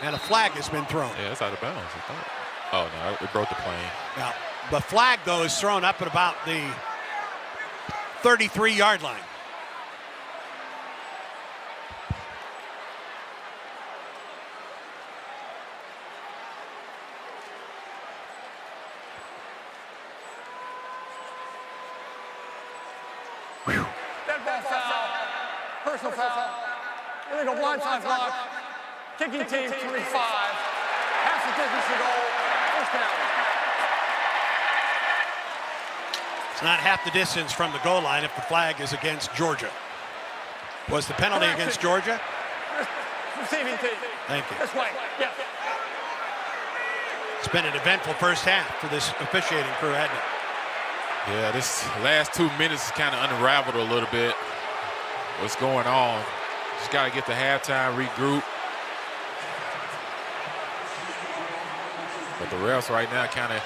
And a flag has been thrown. Yeah, it's out of bounds, I thought. Oh, no, it broke the plane. Now, the flag, though, is thrown up at about the 33-yard line. Dead ball foul. Personal foul. Illegal blindside block. Kicking team 25. Half the distance to goal. First down. It's not half the distance from the goal line if the flag is against Georgia. Was the penalty against Georgia? Receiving team. Thank you. This way. Yes. It's been an eventful first half for this officiating crew, hasn't it? Yeah, this last 2 minutes kind of unraveled a little bit. What's going on? Just got to get to halftime, regroup. But the refs right now kind of...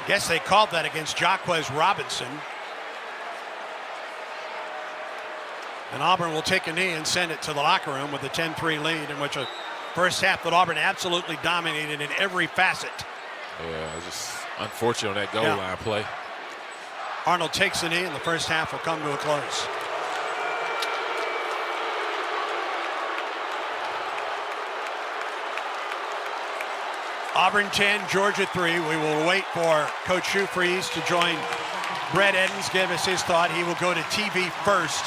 Guess they called that against Jaquez Robinson. And Auburn will take a knee and send it to the locker room with a 10-3 lead, in which a first half that Auburn absolutely dominated in every facet. Yeah, it's just unfortunate on that goal line play. Arnold takes the knee, and the first half will come to a close. Auburn 10, Georgia 3. We will wait for Coach Hugh Freeze to join Brett Edens, give us his thought. He will go to TV first.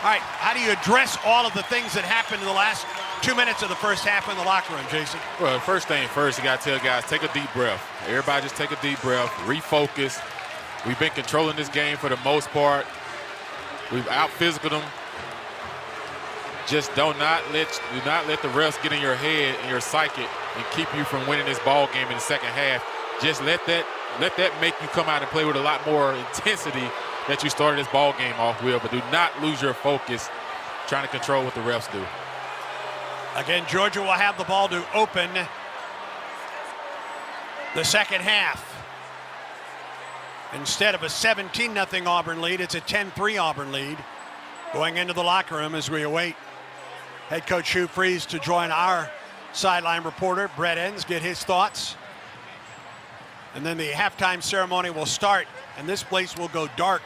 All right, how do you address all of the things that happened in the last 2 minutes of the first half in the locker room, Jason? Well, first thing first, you got to tell guys, take a deep breath. Everybody just take a deep breath, refocus. We've been controlling this game for the most part. We've out-physicaled them. Just do not let the refs get in your head and your psyche and keep you from winning this ball game in the second half. Just let that make you come out and play with a lot more intensity that you started this ball game off with, but do not lose your focus trying to control what the refs do. Again, Georgia will have the ball to open the second half. Instead of a 17-0 Auburn lead, it's a 10-3 Auburn lead. Going into the locker room as we await head coach Hugh Freeze to join our sideline reporter, Brett Edens, get his thoughts. And then the halftime ceremony will start, and this place will go dark.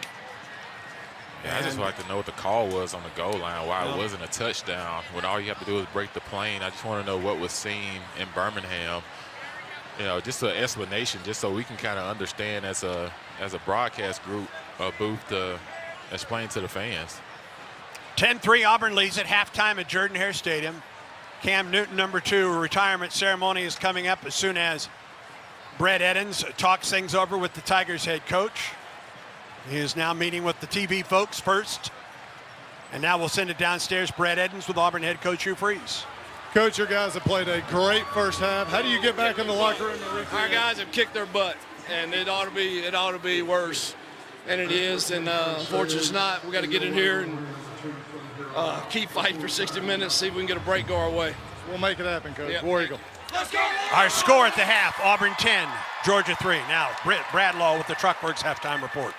Yeah, I just would like to know what the call was on the goal line, why it wasn't a touchdown, when all you have to do is break the plane. I just want to know what was seen in Birmingham. You know, just an explanation, just so we can kind of understand as a broadcast group, booth to explain to the fans. 10-3 Auburn leads at halftime at Jordan-Hare Stadium. Cam Newton, number 2, retirement ceremony is coming up as soon as Brett Edens talks things over with the Tigers head coach. He is now meeting with the TV folks first. And now we'll send it downstairs. Brett Edens with Auburn head coach Hugh Freeze. Coach, your guys have played a great first half. How do you get back in the locker room? Our guys have kicked their butt, and it ought to be worse than it is. And unfortunately, it's not. We got to get in here and keep fighting for 60 minutes, see if we can get a break go our way. We'll make it happen, Coach. Yep. War Eagle. Let's go! Our score at the half, Auburn 10, Georgia 3. Now, Britt Bradlaugh with the Truckworks halftime report.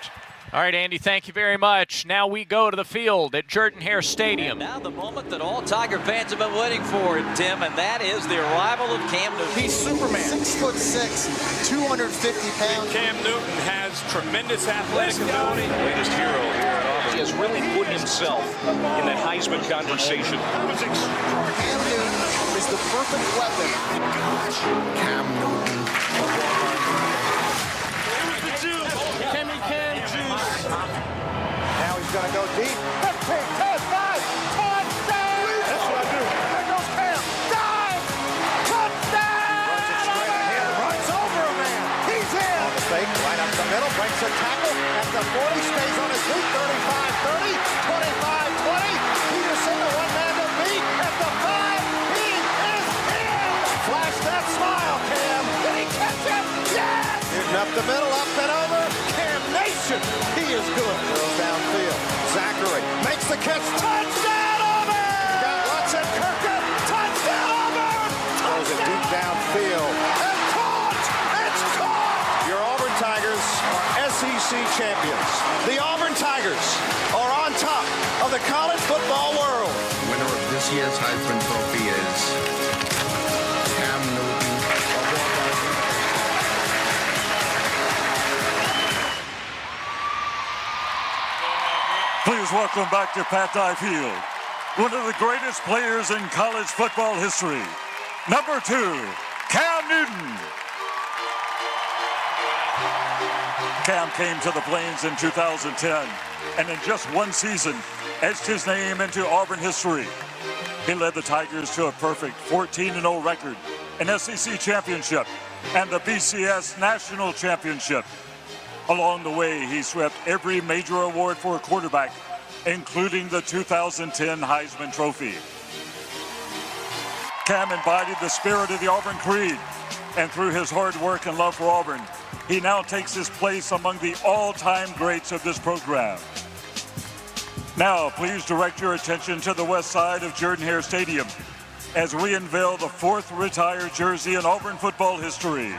All right, Andy, thank you very much. Now we go to the field at Jordan-Hare Stadium. Now the moment that all Tiger fans have been waiting for, Tim, and that is the arrival of Cam Newton. He's Superman. 6'6", 250 pounds. Cam Newton has tremendous athletic ability. Latest hero here at Auburn. He has really put himself in the Heisman conversation. Cam Newton is the perfect weapon. Cam Newton. Now he's going to go deep. 15, 10, 5, touchdown! That's what I do. There goes Cam. Dive! Touchdown! Runs it straight ahead. Runs over a man. He's in. On the fake, right up the middle. Breaks a tackle at the 40. Stays on his feet. 35, 30, 25, 20. Peterson, the one man to beat at the 5. He is in. Flash that smile, Cam. Did he catch him? Yes! Hitting up the middle, up and over. Cam Nation. He is good. Throws downfield. Zachary makes the catch. Touchdown, Auburn! Got Watson, Kirkup. Touchdown, Auburn! Throws it deep downfield. And caught! It's caught! Your Auburn Tigers are SEC SEC champions. The Auburn Tigers are on top of the college football world. The winner of this year's Heisman Trophy is Cam Newton. Please welcome back to Pat Dye Field, one of the greatest players in college football history, number 2, Cam Newton. Cam came to the Plains in 2010, and in just one season, etched his name into Auburn history. He led the Tigers to a perfect 14-0 record, an SEC championship, and the BCS National Championship. Along the way, he swept every major award for a quarterback, including the 2010 Heisman Trophy. Cam embodied the spirit of the Auburn Creed, and through his hard work and love for Auburn, he now takes his place among the all-time greats of this program. Now, please direct your attention to the west side of Jordan-Hare Stadium as we unveil the 4th retired jersey in Auburn football history.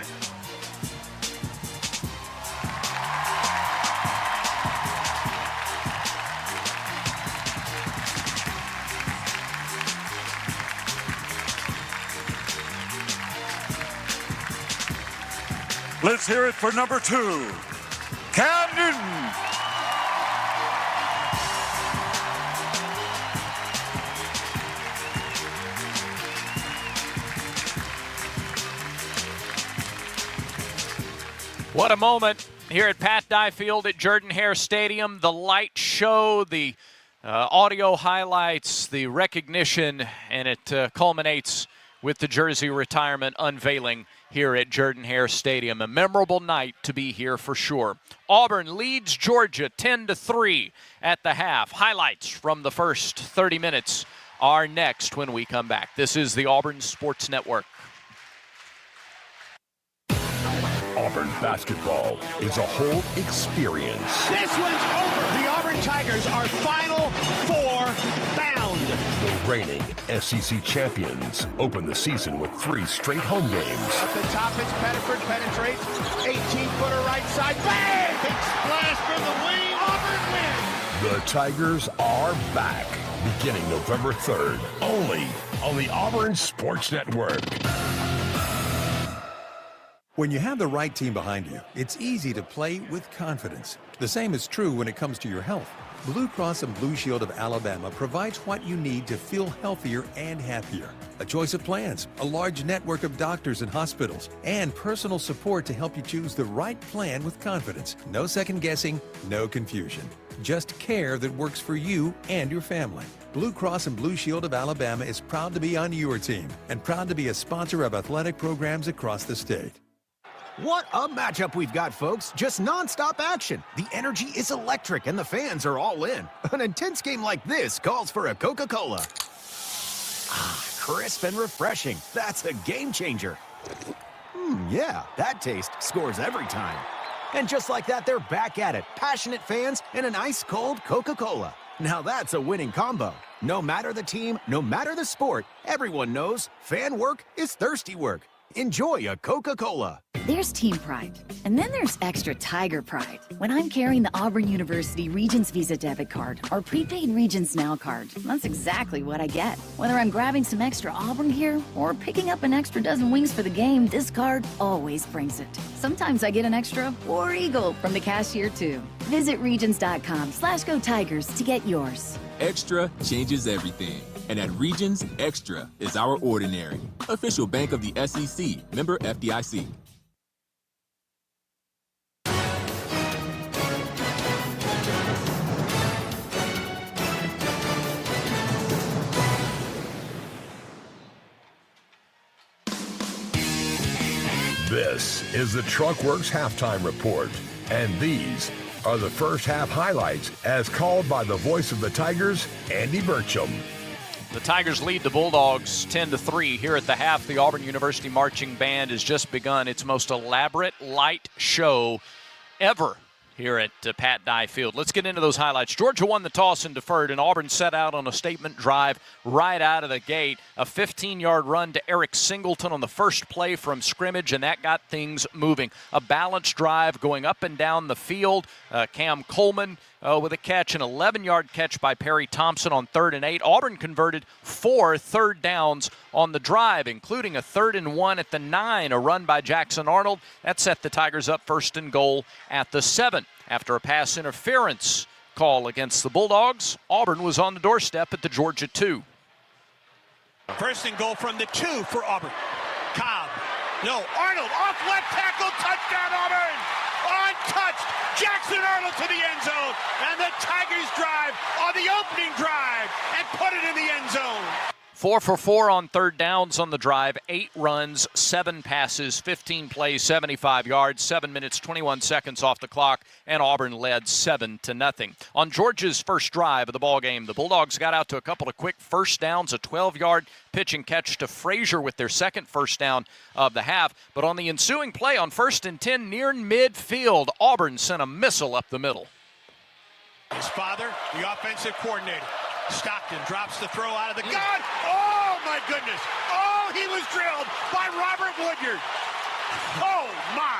Let's hear it for number 2, Cam Newton. What a moment here at Pat Dye Field at Jordan-Hare Stadium. The light show, the audio highlights, the recognition, and it culminates with the jersey retirement unveiling here at Jordan-Hare Stadium. A memorable night to be here for sure. Auburn leads Georgia 10-3 at the half. Highlights from the first 30 minutes are next when we come back. This is the Auburn Sports Network. Auburn basketball is a whole experience. This one's over. The Auburn Tigers are Final Four bound. The reigning SEC champions open the season with 3 straight home games. At the top, it's Pettiford, penetrates, 18-footer right side, bang! Big splash from the wing, Auburn wins! The Tigers are back, beginning November 3rd, only on the Auburn Sports Network. When you have the right team behind you, it's easy to play with confidence. The same is true when it comes to your health. Blue Cross and Blue Shield of Alabama provides what you need to feel healthier and happier. A choice of plans, a large network of doctors and hospitals, and personal support to help you choose the right plan with confidence. No second guessing, no confusion. Just care that works for you and your family. Blue Cross and Blue Shield of Alabama is proud to be on your team and proud to be a sponsor of athletic programs across the state. What a matchup we've got, folks. Just nonstop action. The energy is electric and the fans are all in. An intense game like this calls for a Coca-Cola. Ah, crisp and refreshing. That's a game changer. Yeah, that taste scores every time. And just like that, they're back at it. Passionate fans and an ice-cold Coca-Cola. Now that's a winning combo. No matter the team, no matter the sport, everyone knows fan work is thirsty work. Enjoy a Coca-Cola. There's team pride, and then there's extra Tiger pride. When I'm carrying the Auburn University Regents Visa debit card or prepaid Regents Now card, that's exactly what I get. Whether I'm grabbing some extra Auburn gear or picking up an extra dozen wings for the game, this card always brings it. Sometimes I get an extra War Eagle from the cashier too. Visit Regents.com/Go Tigers to get yours. Extra changes everything. And at Regions, Extra is our ordinary. Official bank of the SEC, member FDIC. This is the Truckworks Halftime Report, and these are the first half highlights as called by the voice of the Tigers, Andy Burcham. The Tigers lead the Bulldogs 10-3 here at the half. The Auburn University Marching Band has just begun its most elaborate light show ever here at Pat Dye Field. Let's get into those highlights. Georgia won the toss and deferred, and Auburn set out on a statement drive right out of the gate. A 15-yard run to Eric Singleton on the first play from scrimmage, and that got things moving. A balanced drive going up and down the field. Cam Coleman with a catch, an 11-yard catch by Perry Thompson on 3rd and 8. Auburn converted 4 third downs on the drive, including a 3rd and 1 at the 9, a run by Jackson Arnold. That set the Tigers up 1st and goal at the 7. After a pass interference call against the Bulldogs, Auburn was on the doorstep at the Georgia 2. 1st and goal from the 2 for Auburn. Cobb. No, Arnold off left tackle, touchdown Auburn! Untouched, Jackson Arnold to the end zone, and the Tigers drive on the opening drive and put it in the end zone. 4 for 4 on 3rd downs on the drive, 8 runs, 7 passes, 15 plays, 75 yards, 7 minutes, 21 seconds off the clock, and Auburn led 7-0. On Georgia's first drive of the ballgame, the Bulldogs got out to a couple of quick first downs, a 12-yard pitch and catch to Frazier with their second first down of the half. But on the ensuing play on 1st and 10 near midfield, Auburn sent a missile up the middle. His father, the offensive coordinator. Stockton drops the throw out of the gun. Oh, my goodness. Oh, he was drilled by Robert Woodyard. Oh, my.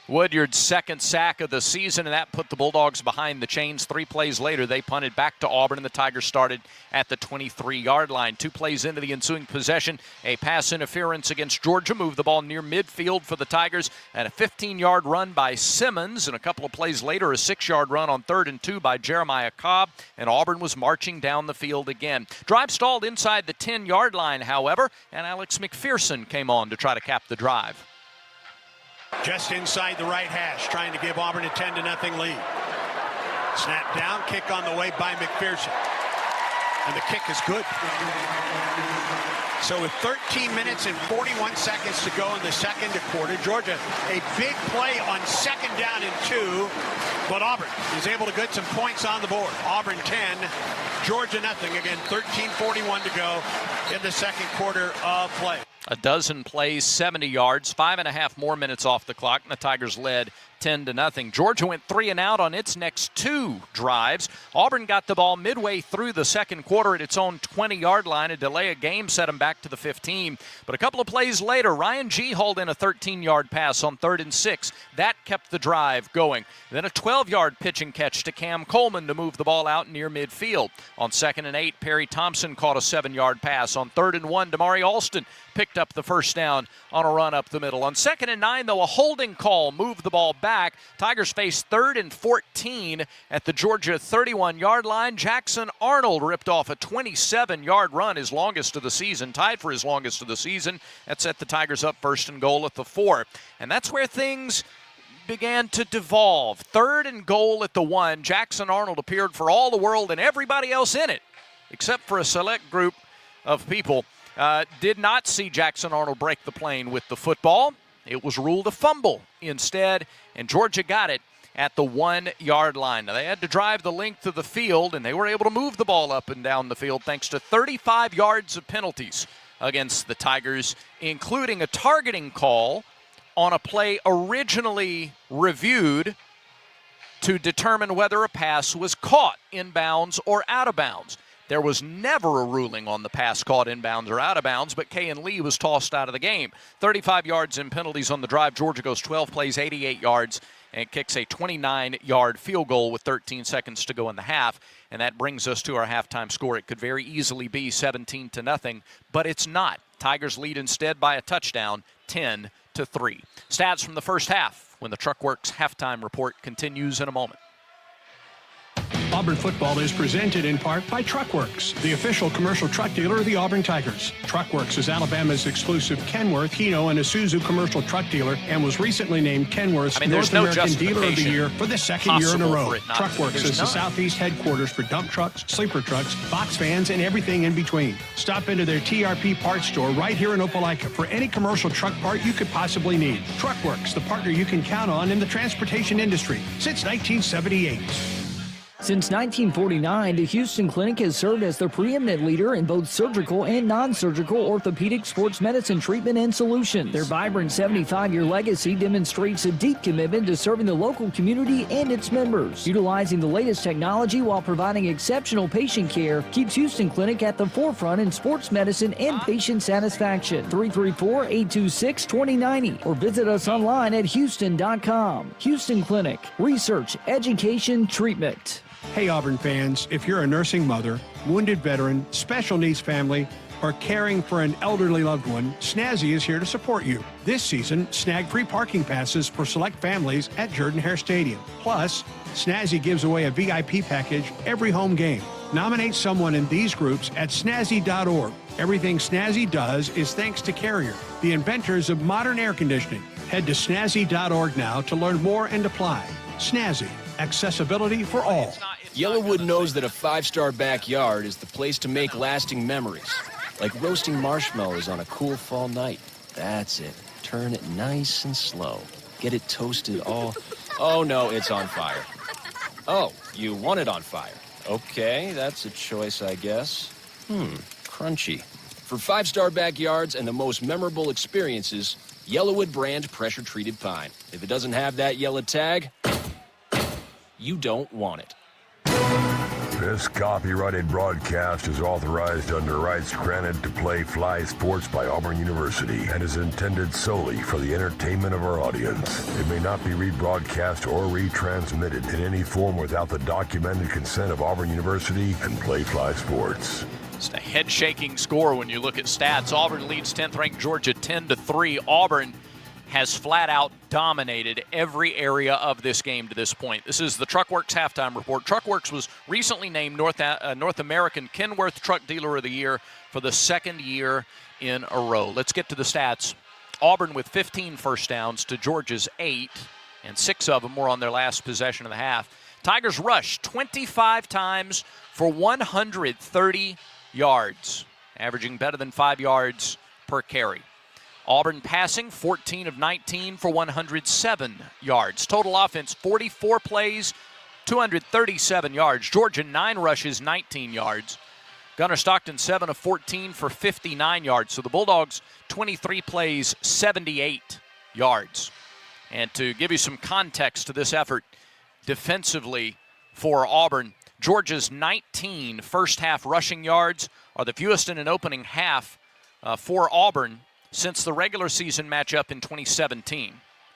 Woodyard's second sack of the season, and that put the Bulldogs behind the chains. 3 plays later, they punted back to Auburn, and the Tigers started at the 23-yard line. 2 plays into the ensuing possession, a pass interference against Georgia moved the ball near midfield for the Tigers, and a 15-yard run by Simmons, and a couple of plays later, a 6-yard run on 3rd and 2 by Jeremiah Cobb, and Auburn was marching down the field again. Drive stalled inside the 10-yard line, however, and Alex McPherson came on to try to cap the drive. Just inside the right hash, trying to give Auburn a 10-0 lead. Snap down, kick on the way by McPherson. And the kick is good. So with 13 minutes and 41 seconds to go in the second quarter, Georgia, a big play on 2nd down and 2, but Auburn is able to get some points on the board. Auburn 10, Georgia nothing. Again, 13:41 to go in the second quarter of play. A dozen plays, 70 yards, 5.5 more minutes off the clock, and the Tigers led 10-0. Georgia went 3 and out on its next 2 drives. Auburn got the ball midway through the second quarter at its own 20-yard line. A delay of game set them back to the 15. But a couple of plays later, Ryan G. hauled in a 13-yard pass on 3rd and 6. That kept the drive going. Then a 12-yard pitch and catch to Cam Coleman to move the ball out near midfield. On 2nd and 8, Perry Thompson caught a 7-yard pass. On 3rd and 1, Damari Alston picked up the first down on a run up the middle. On 2nd and 9, though, a holding call moved the ball back. Tigers faced 3rd and 14 at the Georgia 31-yard line. Jackson Arnold ripped off a 27-yard run, his longest of the season, tied for his longest of the season. That set the Tigers up 1st and goal at the 4. And that's where things began to devolve. 3rd and goal at the 1. Jackson Arnold appeared for all the world and everybody else in it, except for a select group of people. Did not see Jackson Arnold break the plane with the football. It was ruled a fumble instead, and Georgia got it at the 1-yard line. Now, they had to drive the length of the field, and they were able to move the ball up and down the field thanks to 35 yards of penalties against the Tigers, including a targeting call on a play originally reviewed to determine whether a pass was caught inbounds or out of bounds. There was never a ruling on the pass caught inbounds or out of bounds, but Kayan Lee was tossed out of the game. 35 yards in penalties on the drive. Georgia goes 12 plays, 88 yards, and kicks a 29-yard field goal with 13 seconds to go in the half. And that brings us to our halftime score. It could very easily be 17-0, but it's not. Tigers lead instead by a touchdown, 10-3. Stats from the first half when the Truckworks halftime report continues in a moment. Auburn football is presented in part by Truckworks, the official commercial truck dealer of the Auburn Tigers. Truckworks is Alabama's exclusive Kenworth, Hino, and Isuzu commercial truck dealer and was recently named Kenworth's North American Dealer of the Year for the second year in a row. Truckworks is the Southeast headquarters for dump trucks, sleeper trucks, box vans, and everything in between. Stop into their TRP parts store right here in Opelika for any commercial truck part you could possibly need. Truckworks, the partner you can count on in the transportation industry since 1978. Since 1949, the Houston Clinic has served as the preeminent leader in both surgical and non-surgical orthopedic sports medicine treatment and solutions. Their vibrant 75-year legacy demonstrates a deep commitment to serving the local community and its members. Utilizing the latest technology while providing exceptional patient care keeps Houston Clinic at the forefront in sports medicine and patient satisfaction. 334-826-2090 or visit us online at houston.com. Houston Clinic. Research, education, treatment. Hey Auburn fans, if you're a nursing mother, wounded veteran, special needs family, or caring for an elderly loved one, Snazzy is here to support you. This season, snag free parking passes for select families at Jordan-Hare Stadium. Plus, Snazzy gives away a VIP package every home game. Nominate someone in these groups at snazzy.org. Everything Snazzy does is thanks to Carrier, the inventors of modern air conditioning. Head to snazzy.org now to learn more and apply. Snazzy, accessibility for all. Yellowwood knows that a five-star backyard is the place to make lasting memories. Like roasting marshmallows on a cool fall night. That's it. Turn it nice and slow. Get it toasted all... Oh, no, it's on fire. Oh, you want it on fire. Okay, that's a choice, I guess. Crunchy. For five-star backyards and the most memorable experiences, Yellowwood brand pressure-treated pine. If it doesn't have that yellow tag, you don't want it. This copyrighted broadcast is authorized under rights granted to play Fly Sports by Auburn University and is intended solely for the entertainment of our audience. It may not be rebroadcast or retransmitted in any form without the documented consent of Auburn University and Play Fly Sports. Just a head-shaking score when you look at stats. Auburn leads 10th-ranked Georgia 10-3. Auburn has flat-out dominated every area of this game to this point. This is the Truckworks halftime report. Truckworks was recently named North American Kenworth Truck Dealer of the Year for the second year in a row. Let's get to the stats. Auburn with 15 first downs to Georgia's 8, and 6 of them were on their last possession of the half. Tigers rushed 25 times for 130 yards, averaging better than 5 yards per carry. Auburn passing 14 of 19 for 107 yards. Total offense 44 plays, 237 yards. Georgia 9 rushes, 19 yards. Gunnar Stockton 7 of 14 for 59 yards. So the Bulldogs 23 plays, 78 yards. And to give you some context to this effort defensively for Auburn, Georgia's 19 first half rushing yards are the fewest in an opening half for Auburn since the regular season matchup in 2017,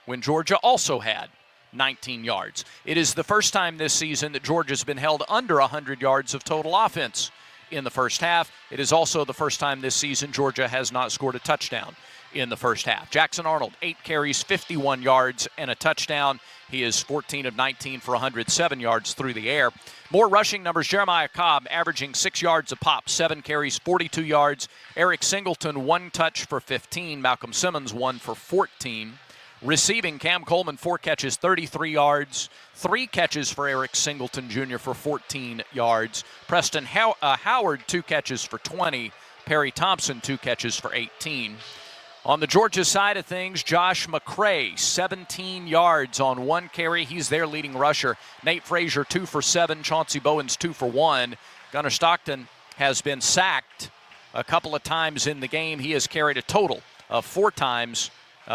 when Georgia also had 19 yards. It is the first time this season that Georgia's been held under 100 yards of total offense in the first half. It is also the first time this season Georgia has not scored a touchdown in the first half. Jackson Arnold, 8 carries, 51 yards, and a touchdown. He is 14 of 19 for 107 yards through the air. More rushing numbers, Jeremiah Cobb averaging 6 yards a pop, 7 carries, 42 yards. Eric Singleton, 1 touch for 15. Malcolm Simmons, 1 for 14. Receiving, Cam Coleman, 4 catches, 33 yards. 3 catches for Eric Singleton Jr. for 14 yards. Preston Howard, 2 catches for 20. Perry Thompson, 2 catches for 18. On the Georgia side of things, Josh McCray, 17 yards on 1 carry. He's their leading rusher. Nate Frazier, 2 for 7. Chauncey Bowens, 2 for 1. Gunnar Stockton has been sacked a couple of times in the game. He has carried a total of 4 times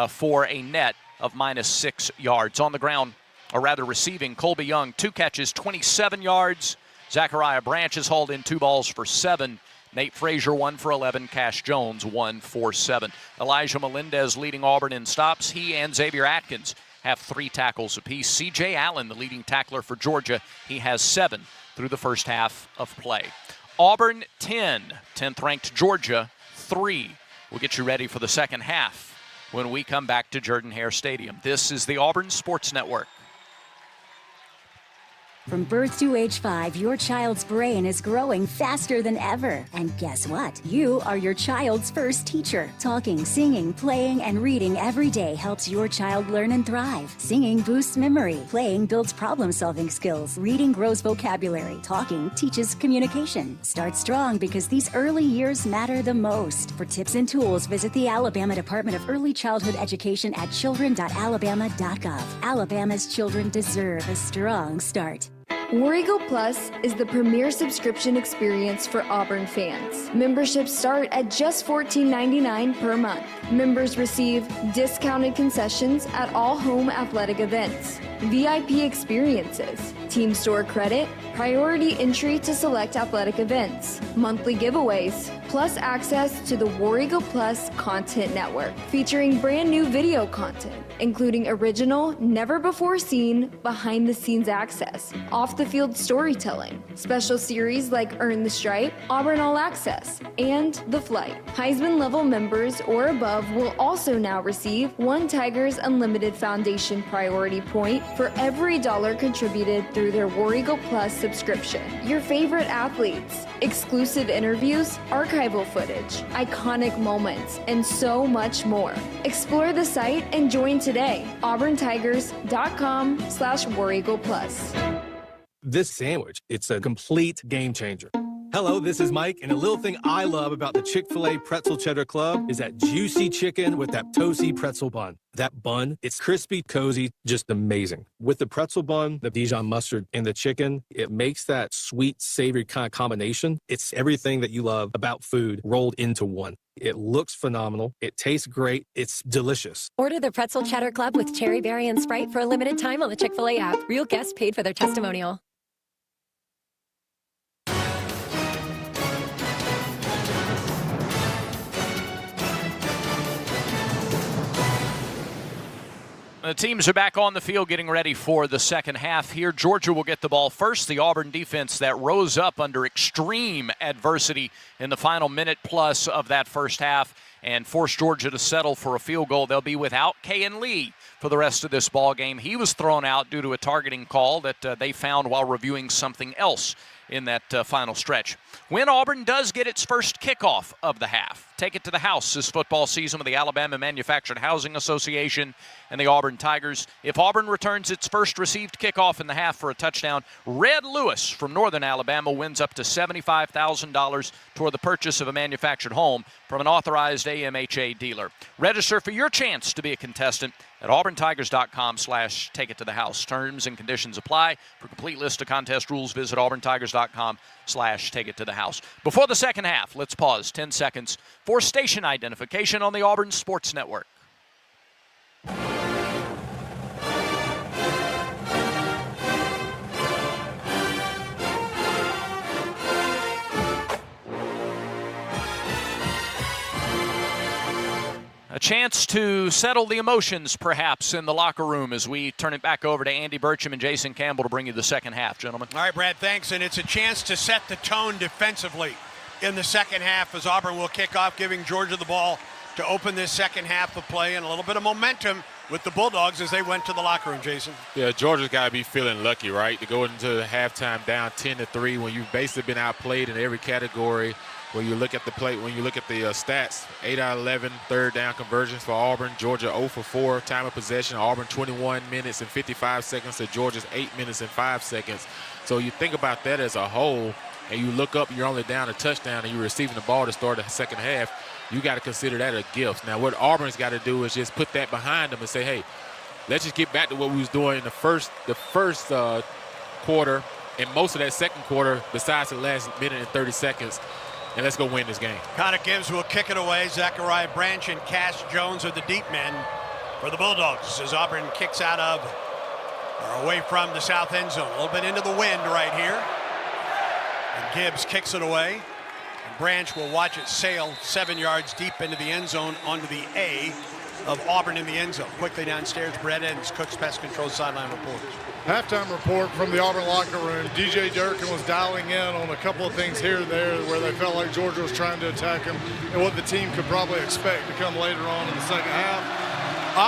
for a net of -6 yards. On the ground, or rather receiving, Colby Young, 2 catches, 27 yards. Zachariah Branch is hauled in 2 balls for 7. Nate Frazier, 1 for 11. Cash Jones, 1 for 7. Elijah Melendez leading Auburn in stops. He and Xavier Atkins have 3 tackles apiece. C.J. Allen, the leading tackler for Georgia, he has 7 through the first half of play. Auburn 10, 10th-ranked Georgia 3. We'll get you ready for the second half when we come back to Jordan-Hare Stadium. This is the Auburn Sports Network. From birth to age 5, your child's brain is growing faster than ever. And guess what? You are your child's first teacher. Talking, singing, playing, and reading every day helps your child learn and thrive. Singing boosts memory. Playing builds problem-solving skills. Reading grows vocabulary. Talking teaches communication. Start strong because these early years matter the most. For tips and tools, visit the Alabama Department of Early Childhood Education at children.alabama.gov. Alabama's children deserve a strong start. War Eagle Plus is the premier subscription experience for Auburn fans. Memberships start at just $14.99 per month. Members receive discounted concessions at all home athletic events, VIP experiences, team store credit, priority entry to select athletic events, monthly giveaways, plus access to the War Eagle Plus content network, featuring brand new video content, including original, never-before-seen, behind-the-scenes access, off-the-field storytelling, special series like Earn the Stripe, Auburn All Access, and The Flight. Heisman-level members or above will also now receive one Tigers Unlimited Foundation priority point for every $1 contributed through their War Eagle Plus subscription. Your favorite athletes, exclusive interviews, archival footage, iconic moments, and so much more. Explore the site and join today. auburntigers.com/War Eagle Plus. This sandwich, it's a complete game changer. Hello, this is Mike, and a little thing I love about the Chick-fil-A Pretzel Cheddar Club is that juicy chicken with that toasty pretzel bun. That bun, it's crispy, cozy, just amazing. With the pretzel bun, the Dijon mustard, and the chicken, it makes that sweet, savory kind of combination. It's everything that you love about food rolled into one. It looks phenomenal. It tastes great. It's delicious. Order the Pretzel Cheddar Club with cherry berry and Sprite for a limited time on the Chick-fil-A app. Real guests paid for their testimonial. The teams are back on the field getting ready for the second half here. Georgia will get the ball first. The Auburn defense that rose up under extreme adversity in the final minute plus of that first half and forced Georgia to settle for a field goal. They'll be without Kayan Lee for the rest of this ball game. He was thrown out due to a targeting call that they found while reviewing something else in that final stretch. When Auburn does get its first kickoff of the half, take it to the house this football season with the Alabama Manufactured Housing Association and the Auburn Tigers. If Auburn returns its first received kickoff in the half for a touchdown, Red Lewis from Northern Alabama wins up to $75,000 toward the purchase of a manufactured home from an authorized AMHA dealer. Register for your chance to be a contestant at auburntigers.com/take-it-to-the-house. Terms and conditions apply. For a complete list of contest rules, visit auburntigers.com/take-it-to-the-house. Before the second half, let's pause 10 seconds for station identification on the Auburn Sports Network. A chance to settle the emotions, perhaps, in the locker room as we turn it back over to Andy Burcham and Jason Campbell to bring you the second half, gentlemen. All right, Brad, thanks. And it's a chance to set the tone defensively in the second half as Auburn will kick off, giving Georgia the ball to open this second half of play and a little bit of momentum with the Bulldogs as they went to the locker room, Jason. Yeah, Georgia's got to be feeling lucky, right, to go into the halftime down 10-3 when you've basically been outplayed in every category. When you look at the play, when you look at the stats, 8 out of 11 third down conversions for Auburn. Georgia 0 for 4 time of possession. Auburn 21 minutes and 55 seconds to Georgia's 8 minutes and 5 seconds. So you think about that as a whole, and you look up and you're only down a touchdown and you're receiving the ball to start the second half, you got to consider that a gift. Now what Auburn's got to do is just put that behind them and say, hey, let's just get back to what we was doing in the first quarter and most of that second quarter besides the last minute and 30 seconds. And let's go win this game. Connor Gibbs will kick it away. Zachariah Branch and Cash Jones are the deep men for the Bulldogs as Auburn kicks out of or away from the south end zone. A little bit into the wind right here. And Gibbs kicks it away. And Branch will watch it sail 7 yards deep into the end zone onto the A of Auburn in the end zone. Quickly downstairs, Brett Enns, Cook's Pest Control sideline reporters. Halftime report from the Auburn locker room. DJ Durkin was dialing in on a couple of things here and there where they felt like Georgia was trying to attack them and what the team could probably expect to come later on in the second half.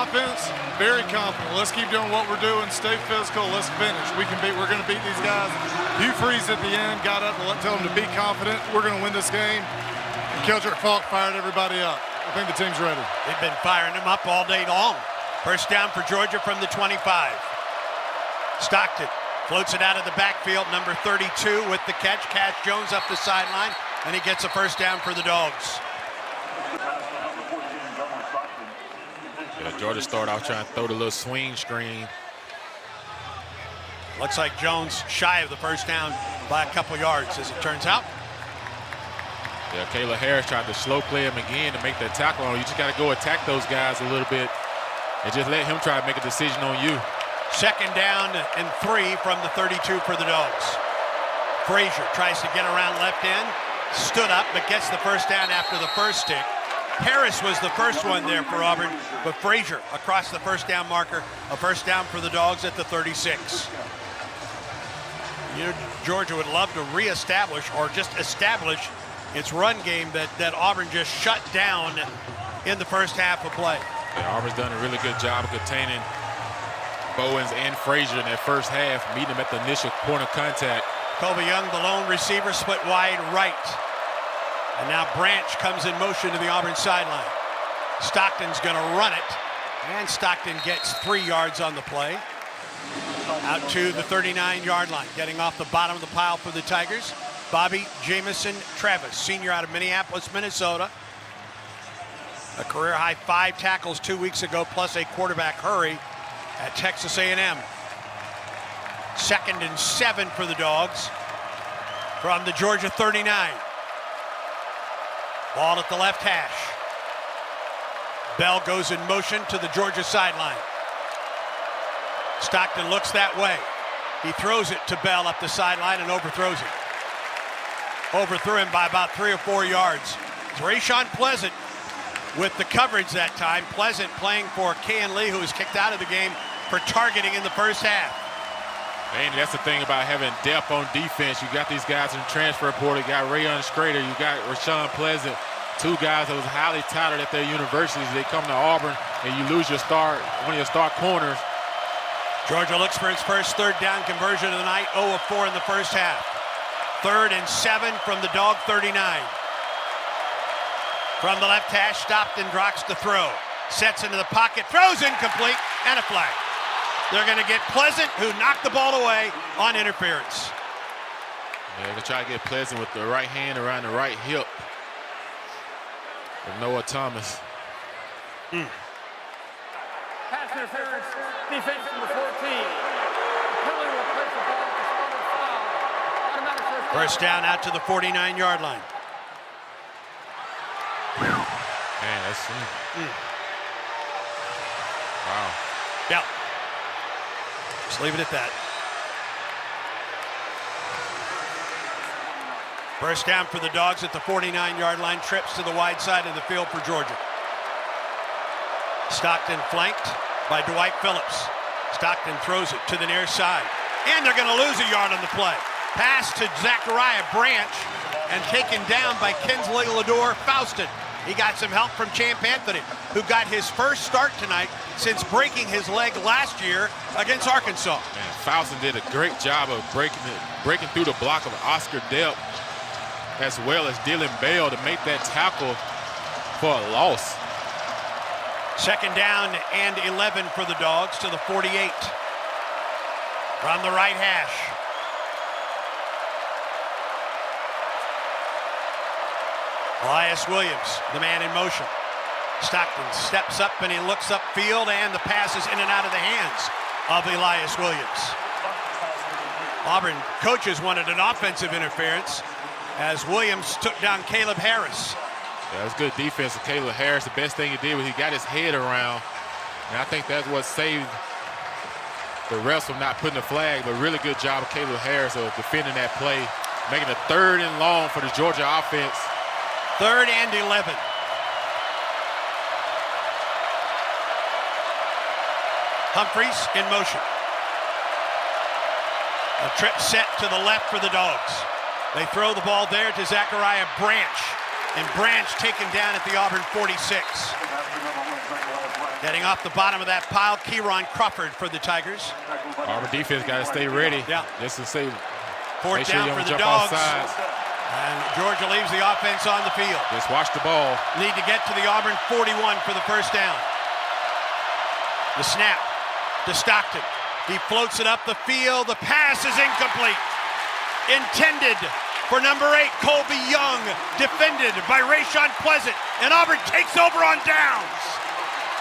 Offense, very confident. Let's keep doing what we're doing. Stay physical. Let's finish. We're going to beat these guys. Hugh Freeze at the end got up and told them to be confident. We're going to win this game. And Keldrick Falk fired everybody up. I think the team's ready. They've been firing them up all day long. First down for Georgia from the 25. Stockton floats it out of the backfield, number 32 with the catch. Cash Jones up the sideline, and he gets a first down for the Dogs. Yeah, Georgia started off trying to throw the little swing screen. Looks like Jones shy of the first down by a couple yards, as it turns out. Yeah, Kayla Harris tried to slow play him again to make that tackle on. You just got to go attack those guys a little bit and just let him try to make a decision on you. Second down and 3 from the 32 for the Dogs. Frazier tries to get around left end, stood up, but gets the first down after the first stick. Harris was the first one there for Auburn, but Frazier across the first down marker, a first down for the Dogs at the 36. Georgia would love to reestablish or just establish its run game that Auburn just shut down in the first half of play. Yeah, Auburn's done a really good job of containing Bowens and Frazier in that first half, meeting them at the initial point of contact. Colby Young, the lone receiver, split wide right. And now Branch comes in motion to the Auburn sideline. Stockton's going to run it. And Stockton gets 3 yards on the play. Out to the 39-yard line. Getting off the bottom of the pile for the Tigers, Bobby Jamison Travis, senior out of Minneapolis, Minnesota. A career-high 5 tackles 2 weeks ago, plus a quarterback hurry at Texas A&M. 2nd and 7 for the Dogs from the Georgia 39. Ball at the left hash. Bell goes in motion to the Georgia sideline. Stockton looks that way. He throws it to Bell up the sideline and overthrows it. Overthrew him by about 3 or 4 yards. It's Rashawn Pleasant with the coverage that time. Pleasant playing for Kayan Lee, who was kicked out of the game for targeting in the first half. And that's the thing about having depth on defense. You got these guys in the transfer portal. You got Rayon Schrader. You got Rashawn Pleasant. 2 guys that was highly touted at their universities. They come to Auburn, and you lose your one of your star corners. Georgia looks for its first third down conversion of the night. 0 of 4 in the first half. 3rd and 7 from the Dog 39. From the left hash, Stockton drops to throw. Sets into the pocket, throws incomplete, and a flag. They're going to get Pleasant, who knocked the ball away on interference. Yeah, they're trying to get Pleasant with the right hand around the right hip of Noah Thomas. Pass interference, defense number 14. Penalty will place the ball at the spot of foul. Automatic First down out to the 49-yard line. Man, that's wow. Yeah. Just leave it at that. First down for the Dogs at the 49-yard line. Trips to the wide side of the field for Georgia. Stockton flanked by Dwight Phillips. Stockton throws it to the near side. And they're going to lose a yard on the play. Pass to Zachariah Branch and taken down by Kinsley Lador-Faustin. He got some help from Champ Anthony, who got his first start tonight since breaking his leg last year against Arkansas. Man, Faustin did a great job of breaking through the block of Oscar Delp, as well as Dylan Bell, to make that tackle for a loss. Second down and 11 for the Dogs to the 48. From the right hash. Elias Williams, the man in motion. Stockton steps up and he looks upfield, and the pass is in and out of the hands of Elias Williams. Auburn coaches wanted an offensive interference as Williams took down Caleb Harris. Yeah, it was good defense of Caleb Harris. The best thing he did was he got his head around, and I think that's what saved the refs from not putting a flag, but really good job of Caleb Harris of defending that play, making it 3rd and long for the Georgia offense. 3rd and 11. Humphreys in motion. A trip set to the left for the Dogs. They throw the ball there to Zachariah Branch, and Branch taken down at the Auburn 46. Getting off the bottom of that pile, Kieron Crawford for the Tigers. Auburn defense got to stay ready. Yeah. Just to say, 4th make sure down you for don't the jump Dogs. offsides. And Georgia leaves the offense on the field. Just watch the ball. Need to get to the Auburn 41 for the first down. The snap to Stockton. He floats it up the field. The pass is incomplete. Intended for number 8, Colby Young. Defended by Rashawn Pleasant. And Auburn takes over on downs.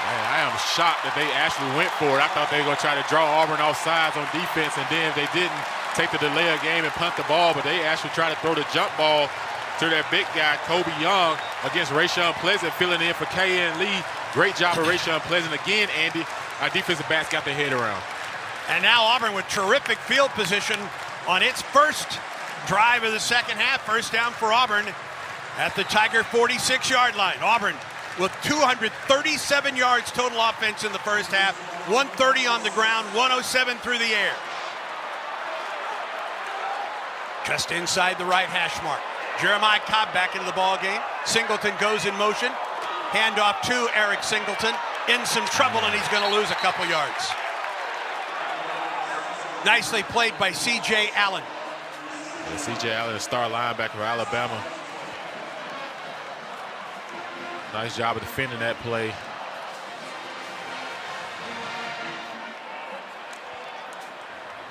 Man, I am shocked that they actually went for it. I thought they were going to try to draw Auburn off sides on defense, and then they didn't take the delay of game and punt the ball, but they actually tried to throw the jump ball to their big guy, Kobe Young, against Rayshawn Pleasant, filling in for K.N. Lee. Great job of Rayshawn Pleasant. Again, Andy, our defensive backs got their head around. And now Auburn with terrific field position on its first drive of the second half. First down for Auburn at the Tiger 46-yard line. Auburn with 237 yards total offense in the first half, 130 on the ground, 107 through the air. Just inside the right hash mark. Jeremiah Cobb back into the ball game. Singleton goes in motion. Handoff to Eric Singleton. In some trouble, and he's going to lose a couple yards. Nicely played by C.J. Allen. Yeah, C.J. Allen, the star linebacker for Alabama. Nice job of defending that play.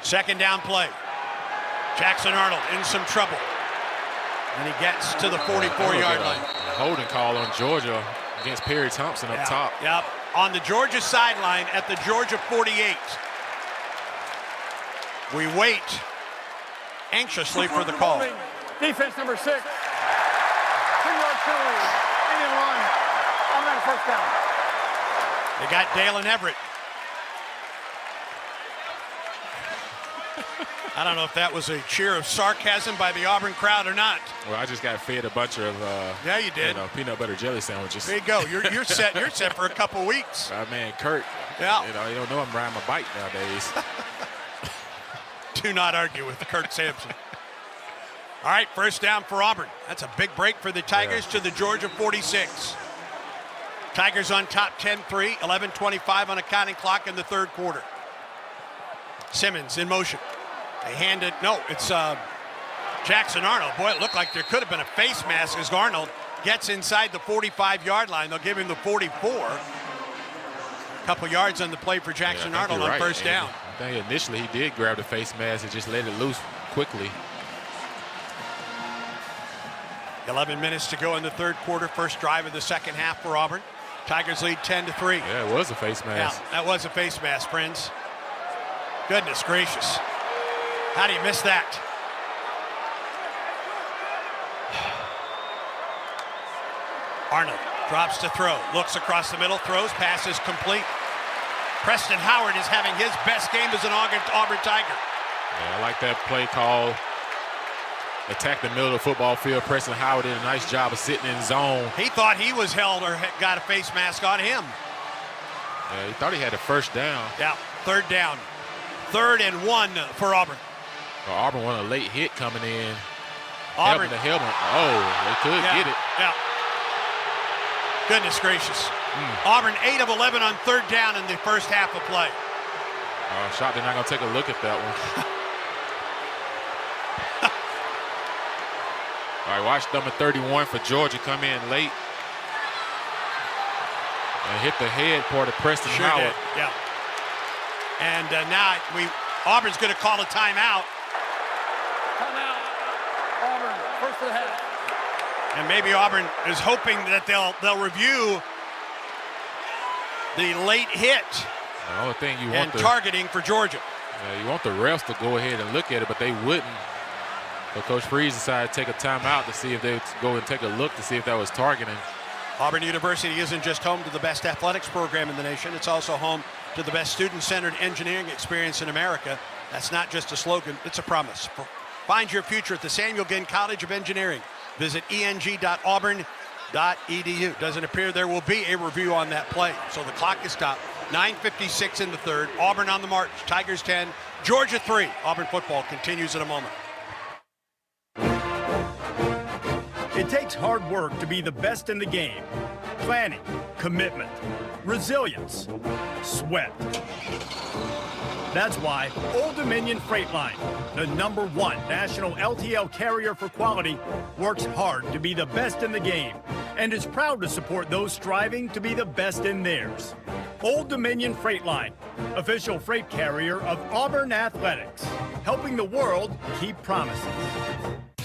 Second down play. Jackson Arnold in some trouble. And he gets to the 44-yard line. A holding call on Georgia against Perry Thompson up top. Yep, on the Georgia sideline at the Georgia 48. We wait anxiously for the call. Defense number 6. 2-yard penalty. Indian line. Automatic first down. They got Dalen Everett. I don't know if that was a cheer of sarcasm by the Auburn crowd or not. Well, I just got fed a bunch of yeah, you did. Peanut butter jelly sandwiches. There you go. You're set. You're set for a couple weeks. Man, Kurt. Yeah. You don't know I'm riding my bike nowadays. Do not argue with Kurt Sampson. All right, first down for Auburn. That's a big break for the Tigers to the Georgia 46. Tigers on top 10-3, 11:25 on a counting clock in the third quarter. Simmons in motion. They hand it. No, it's Jackson Arnold. Boy, it looked like there could have been a face mask as Arnold gets inside the 45-yard line. They'll give him the 44. A couple yards on the play for Jackson Arnold on first down. I think initially he did grab the face mask and just let it loose quickly. 11 minutes to go in the third quarter. First drive of the second half for Auburn. Tigers lead 10-3. Yeah, it was a face mask. Yeah, that was a face mask, friends. Goodness gracious. How do you miss that? Arnold drops to throw. Looks across the middle. Throws. Pass is complete. Preston Howard is having his best game as an Auburn Tiger. Yeah, I like that play call. Attack the middle of the football field. Preston Howard did a nice job of sitting in zone. He thought he was held or got a face mask on him. Yeah, he thought he had a first down. Yeah, third down. 3rd and 1 for Auburn. Well, Auburn won a late hit coming in. Auburn. The helmet. Oh, they could get it. Yeah. Goodness gracious. Auburn 8 of 11 on third down in the first half of play. Shocked they're not going to take a look at that one. All right, watch number 31 for Georgia come in late. And hit the head part of Preston Howard. Did. Yeah. And now Auburn's going to call a timeout. Timeout. Auburn, first of the half. And maybe Auburn is hoping that they'll review the late hit The only thing you want targeting for Georgia. Yeah, you want the refs to go ahead and look at it, but they wouldn't. So Coach Freeze decided to take a timeout to see if they would go and take a look to see if that was targeting. Auburn University isn't just home to the best athletics program in the nation. It's also home to the best student-centered engineering experience in America. That's not just a slogan, it's a promise. Find your future at the Samuel Ginn College of Engineering. Visit eng.auburn.edu. Doesn't appear there will be a review on that play. So the clock is stopped. 9:56 in the third. Auburn on the march. Tigers 10, Georgia 3. Auburn football continues in a moment. It takes hard work to be the best in the game. Planning, commitment, resilience, sweat. That's why Old Dominion Freight Line, the #1 national LTL carrier for quality, works hard to be the best in the game and is proud to support those striving to be the best in theirs. Old Dominion Freight Line, official freight carrier of Auburn Athletics, helping the world keep promises.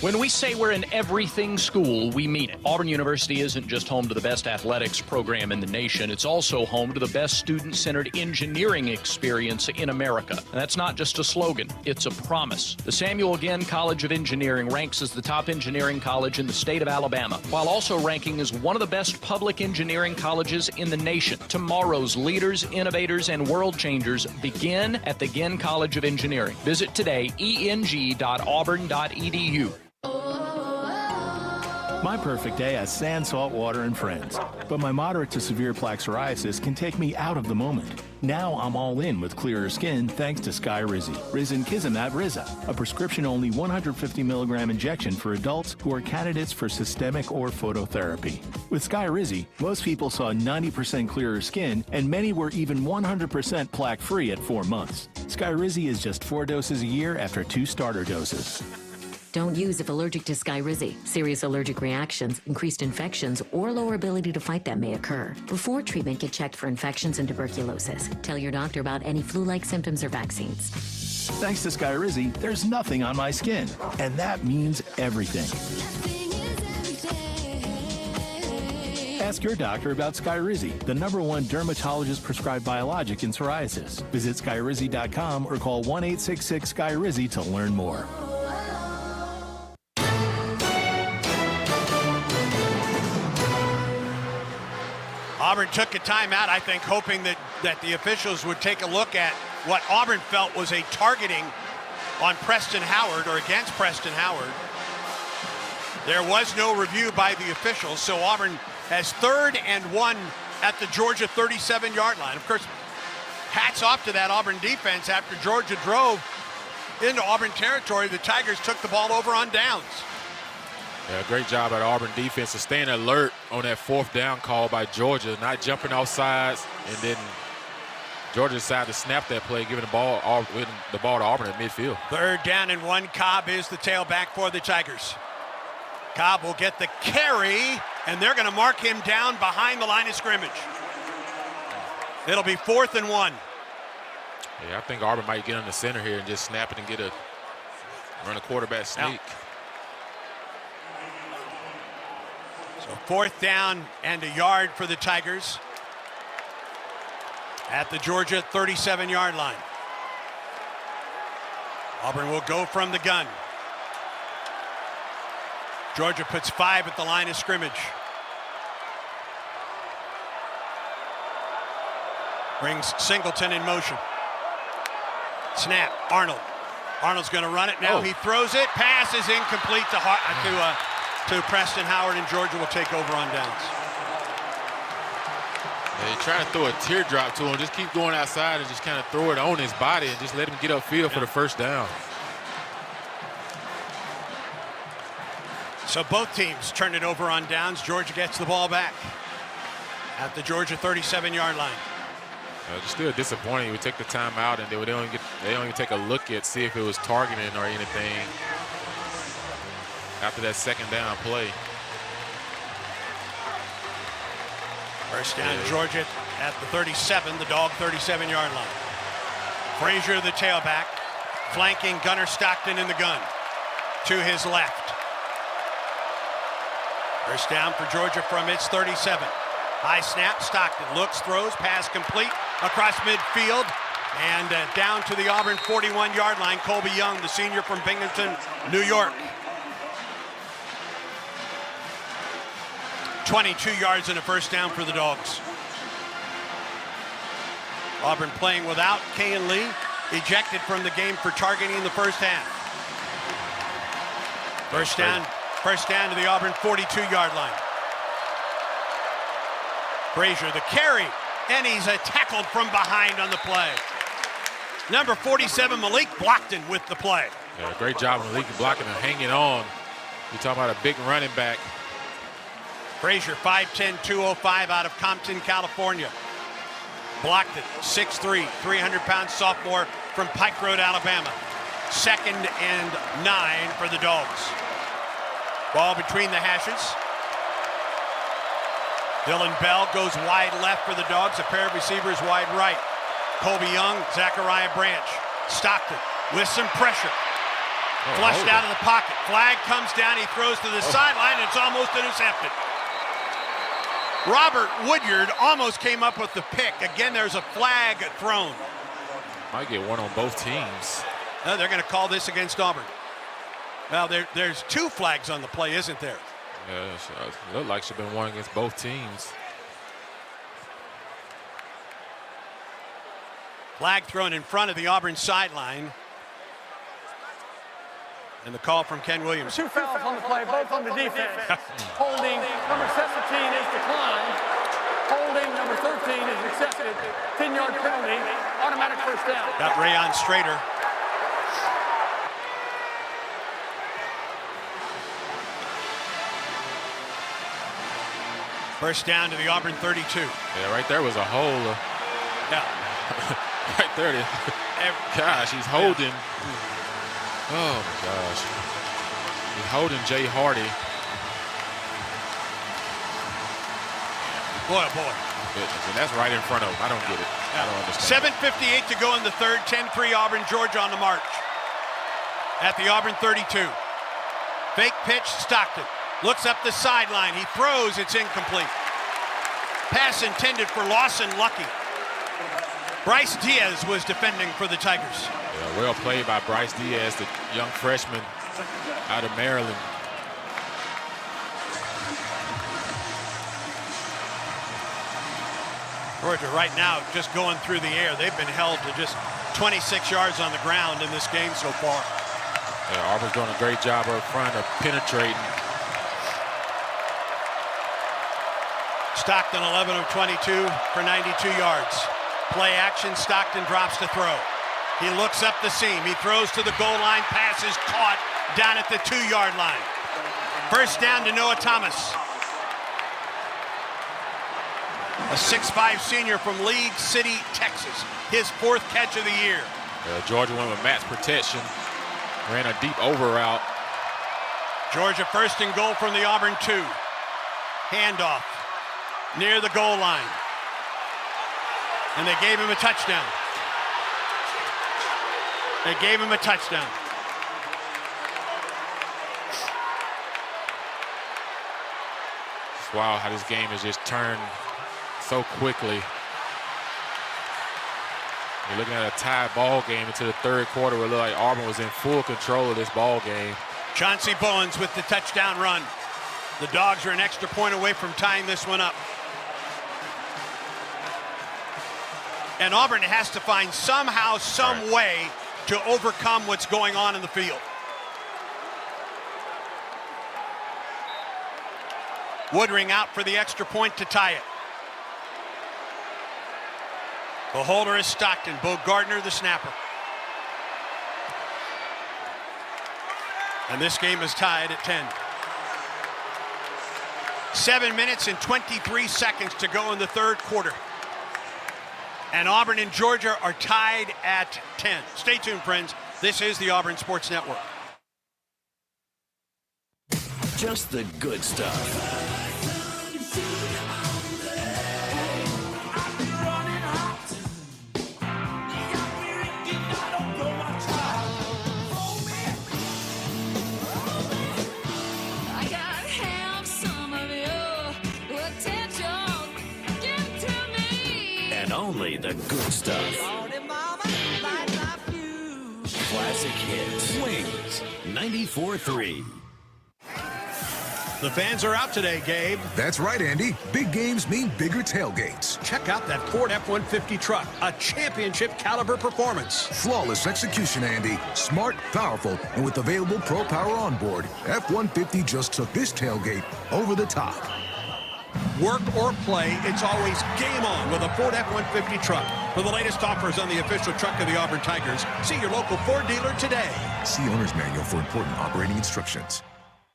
When we say we're an everything school, we mean it. Auburn University isn't just home to the best athletics program in the nation. It's also home to the best student-centered engineering experience in America. And that's not just a slogan, it's a promise. The Samuel Ginn College of Engineering ranks as the top engineering college in the state of Alabama, while also ranking as one of the best public engineering colleges in the nation. Tomorrow's leaders, innovators, and world changers begin at the Ginn College of Engineering. Visit today, eng.auburn.edu. My perfect day has sand, salt water, and friends. But my moderate to severe plaque psoriasis can take me out of the moment. Now I'm all in with clearer skin thanks to Skyrizi. Risankizumab Riza, a prescription-only 150 milligram injection for adults who are candidates for systemic or phototherapy. With Skyrizi, most people saw 90% clearer skin, and many were even 100% plaque-free at 4 months. Skyrizi is just 4 doses a year after 2 starter doses. Don't use if allergic to Skyrizi. Serious allergic reactions, increased infections, or lower ability to fight them may occur. Before treatment, get checked for infections and tuberculosis. Tell your doctor about any flu-like symptoms or vaccines. Thanks to Skyrizi, there's nothing on my skin, and that means everything. Ask your doctor about Skyrizi, the #1 dermatologist-prescribed biologic in psoriasis. Visit Skyrizi.com or call 1-866-SKYRIZI to learn more. Auburn took a timeout, I think, hoping that the officials would take a look at what Auburn felt was a targeting on Preston Howard or against Preston Howard. There was no review by the officials, so Auburn has 3rd and 1 at the Georgia 37-yard line. Of course, hats off to that Auburn defense. After Georgia drove into Auburn territory, the Tigers took the ball over on downs. Yeah, great job at Auburn defense to staying alert on that 4th down call by Georgia, not jumping off sides, and then Georgia decided to snap that play, giving the ball to Auburn at midfield. 3rd down and 1. Cobb is the tailback for the Tigers. Cobb will get the carry, and they're going to mark him down behind the line of scrimmage. It'll be 4th and 1. Yeah, I think Auburn might get on the center here and just snap it and run a quarterback sneak. So 4th down and a yard for the Tigers at the Georgia 37-yard line. Auburn will go from the gun. Georgia puts 5 at the line of scrimmage. Brings Singleton in motion. Snap, Arnold. Arnold's going to run it now. He throws it. Pass is incomplete to Preston Howard, and Georgia will take over on downs. Yeah, you're trying to throw a teardrop to him. Just keep going outside and just kind of throw it on his body and just let him get upfield for the 1st down. So both teams turn it over on downs. Georgia gets the ball back at the Georgia 37-yard line. Just still disappointing. We took the timeout and they don't even take a look at see if it was targeting or anything after that 2nd down play. 1st down, Georgia at the 37, the Dog 37-yard line. Frazier, the tailback, flanking Gunnar Stockton in the gun to his left. 1st down for Georgia from its 37. High snap, Stockton looks, throws, pass complete across midfield and down to the Auburn 41-yard line. Colby Young, the senior from Binghamton, New York. 22 yards and a 1st down for the Dogs. Auburn playing without Kayan Lee, ejected from the game for targeting in the 1st half. 1st down to the Auburn 42-yard line. Frazier, the carry, and he's tackled from behind on the play. Number 47, Malik Blockton with the play. Yeah, great job, Malik blocking and hanging on. You're talking about a big running back. Frazier, 5'10", 205 out of Compton, California. Blockton, 6'3", 300-pound sophomore from Pike Road, Alabama. 2nd and 9 for the Dogs. Ball between the hashes. Dylan Bell goes wide left for the Dogs, a pair of receivers wide right. Colby Young, Zachariah Branch. Stockton with some pressure. Flushed out of the pocket. Flag comes down. He throws to the sideline. It's almost intercepted. Robert Woodyard almost came up with the pick. Again, there's a flag thrown. Might get one on both teams. They're going to call this against Auburn. Well, there's 2 flags on the play, isn't there? Yeah, it looked like it should have been one against both teams. Flag thrown in front of the Auburn sideline. And the call from Ken Williams. 2 fouls on the play, both on the defense. Holding, number 17 is declined. Holding, number 13 is accepted. 10-yard penalty, automatic first down. Got Rayon Strader. First down to the Auburn 32. Yeah, right there was a hole. Yeah. Right there. Gosh, he's holding. Oh, my gosh. He's holding Jay Hardy. Boy, oh boy. Goodness, and that's right in front of him. I don't get it. I don't understand. 7:58 to go in the third. 10-3 Auburn, Georgia on the march. At the Auburn 32. Fake pitch, Stockton. Looks up the sideline. He throws. It's incomplete. Pass intended for Lawson Lucky. Bryce Diaz was defending for the Tigers. Yeah, well played by Bryce Diaz, the young freshman out of Maryland. Georgia right now just going through the air. They've been held to just 26 yards on the ground in this game so far. Yeah, Auburn's doing a great job up front of penetrating. Stockton 11 of 22 for 92 yards. Play action, Stockton drops to throw. He looks up the seam. He throws to the goal line. Pass is caught down at the 2-yard line. First down to Noah Thomas. A 6'5" senior from League City, Texas. His 4th catch of the year. Georgia went with Matt's protection. Ran a deep over route. Georgia first and goal from the Auburn 2. Handoff near the goal line. And they gave him a touchdown. They gave him a touchdown. It's wild how this game has just turned so quickly. You're looking at a tie ball game into the third quarter where it looked like Auburn was in full control of this ball game. Chauncey Bowens with the touchdown run. The Dogs are an extra point away from tying this one up. And Auburn has to find somehow, some way to overcome what's going on in the field. Woodring out for the extra point to tie it. The holder is Stockton. Bo Gardner, the snapper. And this game is tied at 10. 7 minutes and 23 seconds to go in the third quarter. And Auburn and Georgia are tied at 10. Stay tuned, friends. This is the Auburn Sports Network. Just the good stuff. Only the good stuff. Classic hits. Wings 94.3. The fans are out today, Gabe. That's right, Andy. Big games mean bigger tailgates. Check out that Ford F-150 truck. A championship caliber performance. Flawless execution, Andy. Smart, powerful, and with available Pro Power on board, F-150 just took this tailgate over the top. Work or play, it's always game on with a Ford F-150 truck. For the latest offers on the official truck of the Auburn Tigers, see your local Ford dealer today. See owner's manual for important operating instructions.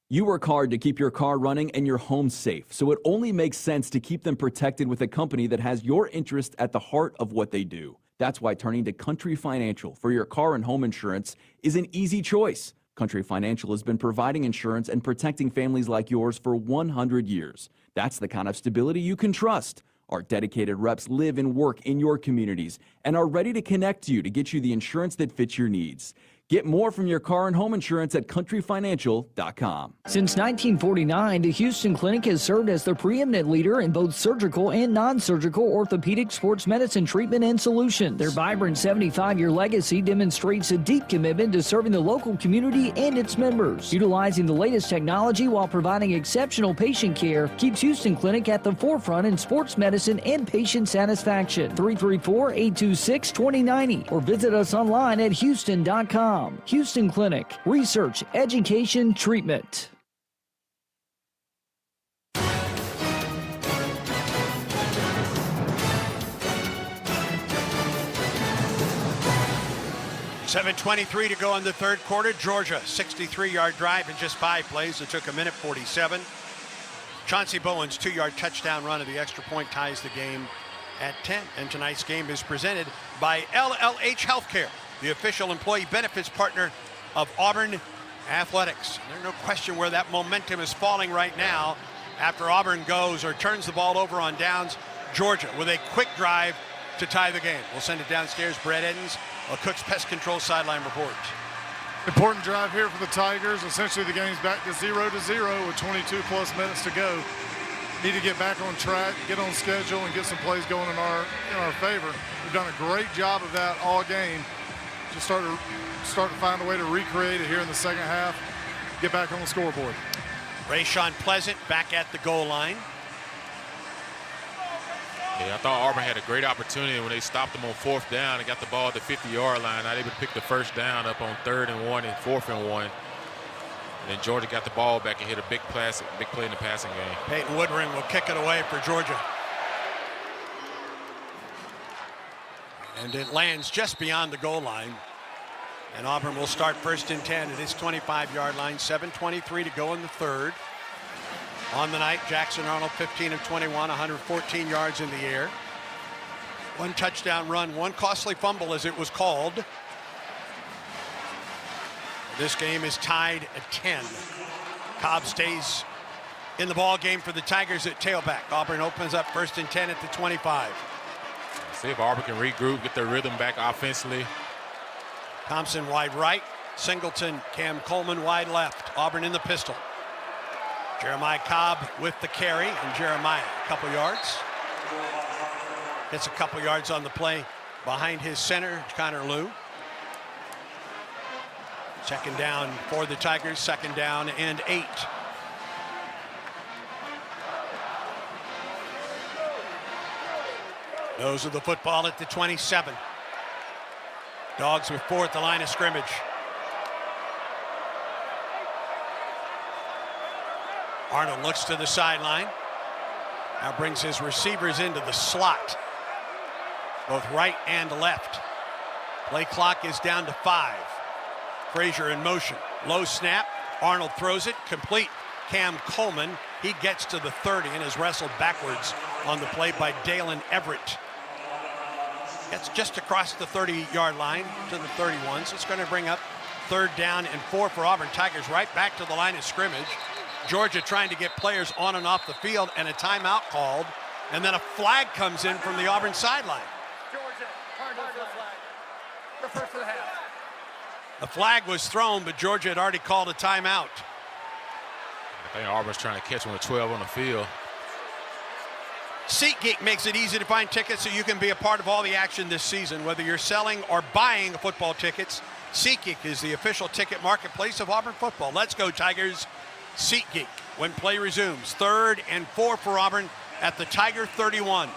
You work hard to keep your car running and your home safe, so it only makes sense to keep them protected with a company that has your interest at the heart of what they do. That's why turning to Country Financial for your car and home insurance is an easy choice. Country Financial has been providing insurance and protecting families like yours for 100 years. That's the kind of stability you can trust. Our dedicated reps live and work in your communities and are ready to connect you to get you the insurance that fits your needs. Get more from your car and home insurance at countryfinancial.com. Since 1949, the Houston Clinic has served as the preeminent leader in both surgical and non-surgical orthopedic sports medicine treatment and solutions. Their vibrant 75-year legacy demonstrates a deep commitment to serving the local community and its members. Utilizing the latest technology while providing exceptional patient care keeps Houston Clinic at the forefront in sports medicine and patient satisfaction. 334-826-2090 or visit us online at houston.com. Houston Clinic. Research, education, treatment. $7:23 to go in the third quarter. Georgia, 63-yard drive in just 5 plays. It took 1:47. Chauncey Bowen's 2-yard touchdown run of the extra point ties the game at 10. And tonight's game is presented by LLH Healthcare, the official employee benefits partner of Auburn Athletics. There's no question where that momentum is falling right now after Auburn goes or turns the ball over on downs. Georgia with a quick drive to tie the game. We'll send it downstairs. Brett Edens, a Cook's Pest Control sideline report. Important drive here for the Tigers. Essentially, the game's back to 0-0 with 22+ minutes to go. Need to get back on track, get on schedule, and get some plays going in our favor. We've done a great job of that all game. Just start to find a way to recreate it here in the second half, get back on the scoreboard. Rayshawn Pleasant back at the goal line. Yeah, I thought Auburn had a great opportunity when they stopped them on 4th down and got the ball at the 50-yard line. Not able to pick the first down up on 3rd and 1 and 4th and 1. And then Georgia got the ball back and hit a big play in the passing game. Peyton Woodring will kick it away for Georgia. And it lands just beyond the goal line. And Auburn will start 1st and 10 at his 25-yard line. 7:23 to go in the third. On the night, Jackson Arnold 15 of 21, 114 yards in the air. 1 touchdown run, 1 costly fumble as it was called. This game is tied at 10. Cobb stays in the ball game for the Tigers at tailback. Auburn opens up 1st and 10 at the 25. See if Auburn can regroup, get their rhythm back offensively. Thompson wide right, Singleton, Cam Coleman wide left. Auburn in the pistol. Jeremiah Cobb with the carry, and Jeremiah a couple yards. Gets a couple yards on the play behind his center, Connor Liu. 2nd down for the Tigers, 2nd down and 8. Those are the football at the 27. Dogs with 4 at the line of scrimmage. Arnold looks to the sideline. Now brings his receivers into the slot, both right and left. Play clock is down to 5. Frazier in motion. Low snap. Arnold throws it. Complete. Cam Coleman. He gets to the 30 and is wrestled backwards on the play by Dalen Everett. Gets just across the 30-yard line to the 31. So it's going to bring up 3rd down and 4 for Auburn Tigers, right back to the line of scrimmage. Georgia trying to get players on and off the field, and a timeout called. And then a flag comes in from the Auburn sideline. Georgia, hard for the flag. The first of the half. The flag was thrown, but Georgia had already called a timeout. I think Auburn's trying to catch him with 12 on the field. SeatGeek makes it easy to find tickets so you can be a part of all the action this season. Whether you're selling or buying football tickets, SeatGeek is the official ticket marketplace of Auburn football. Let's go Tigers. SeatGeek when play resumes. 3rd and 4 for Auburn at the Tiger 31.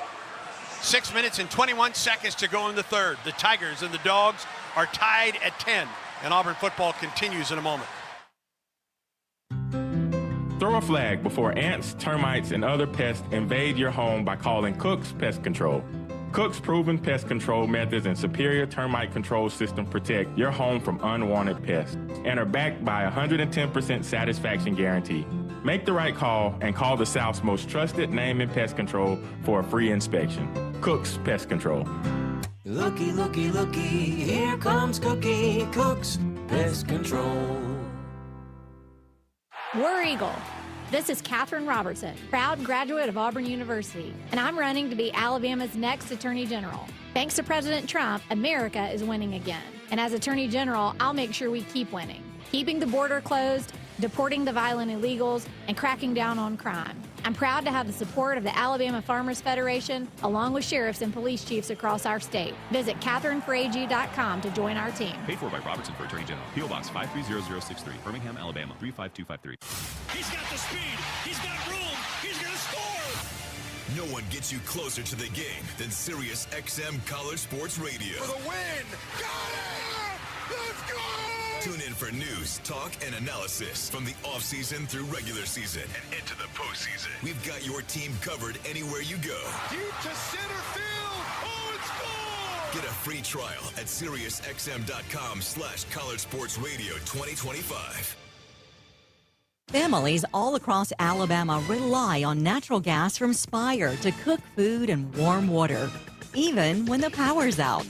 6 minutes and 21 seconds to go in the third. The Tigers and the Dogs are tied at 10, and Auburn football continues in a moment. Throw a flag before ants, termites, and other pests invade your home by calling Cook's Pest Control. Cook's proven pest control methods and superior termite control system protect your home from unwanted pests and are backed by a 110% satisfaction guarantee. Make the right call and call the South's most trusted name in pest control for a free inspection. Cook's Pest Control. Looky, looky, looky, here comes Cookie, Cook's Pest Control. War Eagle. This is Katherine Robertson, proud graduate of Auburn University, and I'm running to be Alabama's next Attorney General. Thanks to President Trump, America is winning again. And as Attorney General, I'll make sure we keep winning, keeping the border closed, deporting the violent illegals, and cracking down on crime. I'm proud to have the support of the Alabama Farmers Federation, along with sheriffs and police chiefs across our state. Visit KatherineFrage.com to join our team. Paid for by Robertson for Attorney General. P.O. Box 530063, Birmingham, Alabama 35253. He's got the speed. He's got room. He's going to score. No one gets you closer to the game than Sirius XM College Sports Radio. For the win. Got it. Let's go. Tune in for news, talk, and analysis from the offseason through regular season and into the postseason. We've got your team covered anywhere you go. Deep to center field. Oh, it's gone. Get a free trial at SiriusXM.com/College Sports Radio 2025. Families all across Alabama rely on natural gas from Spire to cook food and warm water, even when the power's out.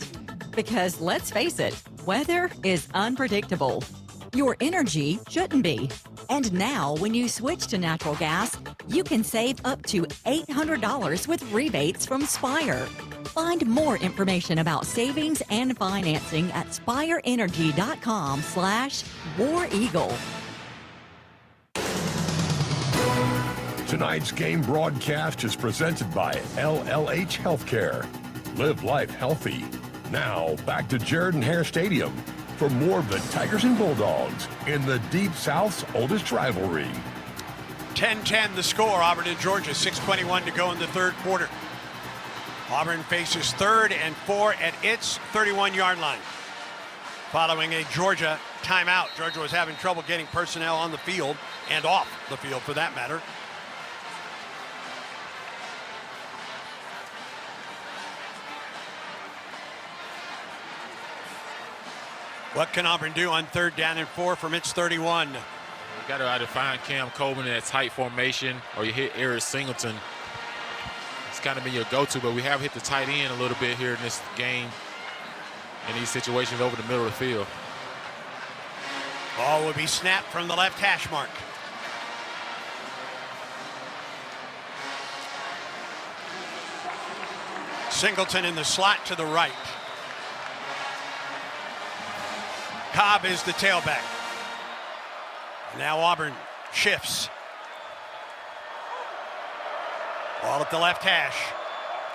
Because let's face it, weather is unpredictable. Your energy shouldn't be. And now, when you switch to natural gas, you can save up to $800 with rebates from Spire. Find more information about savings and financing at spireenergy.com/War Eagle. Tonight's game broadcast is presented by LLH Healthcare. Live life healthy. Now, back to Jordan Hare Stadium for more of the Tigers and Bulldogs in the Deep South's oldest rivalry. 10-10 the score, Auburn and Georgia, 6:21 to go in the third quarter. Auburn faces 3rd and 4 at its 31-yard line. Following a Georgia timeout, Georgia was having trouble getting personnel on the field and off the field for that matter. What can Auburn do on 3rd down and 4 from its 31? You got to either find Cam Coleman in that tight formation or you hit Eric Singleton. It's kind of been your go-to, but we have hit the tight end a little bit here in this game in these situations over the middle of the field. Ball will be snapped from the left hash mark. Singleton in the slot to the right. Cobb is the tailback. Now Auburn shifts. Ball at the left hash.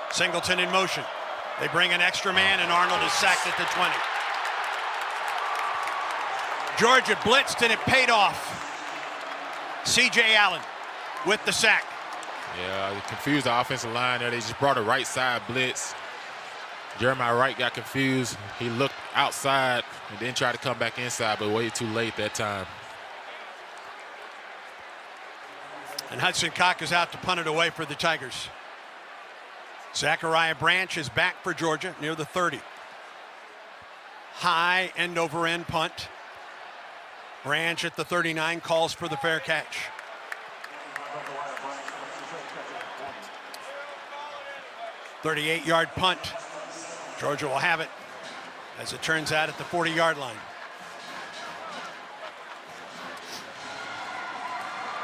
Singleton in motion. They bring an extra man, and Arnold is sacked at the 20. Georgia blitzed, and it paid off. C.J. Allen with the sack. Yeah, they confused the offensive line there. They just brought a right side blitz. Jeremiah Wright got confused. He looked outside and then tried to come back inside, but way too late that time. And Hudson Cock is out to punt it away for the Tigers. Zachariah Branch is back for Georgia near the 30. High end over end punt. Branch at the 39 calls for the fair catch. "38-yard punt. Georgia will have it, as it turns out, at the 40-yard line.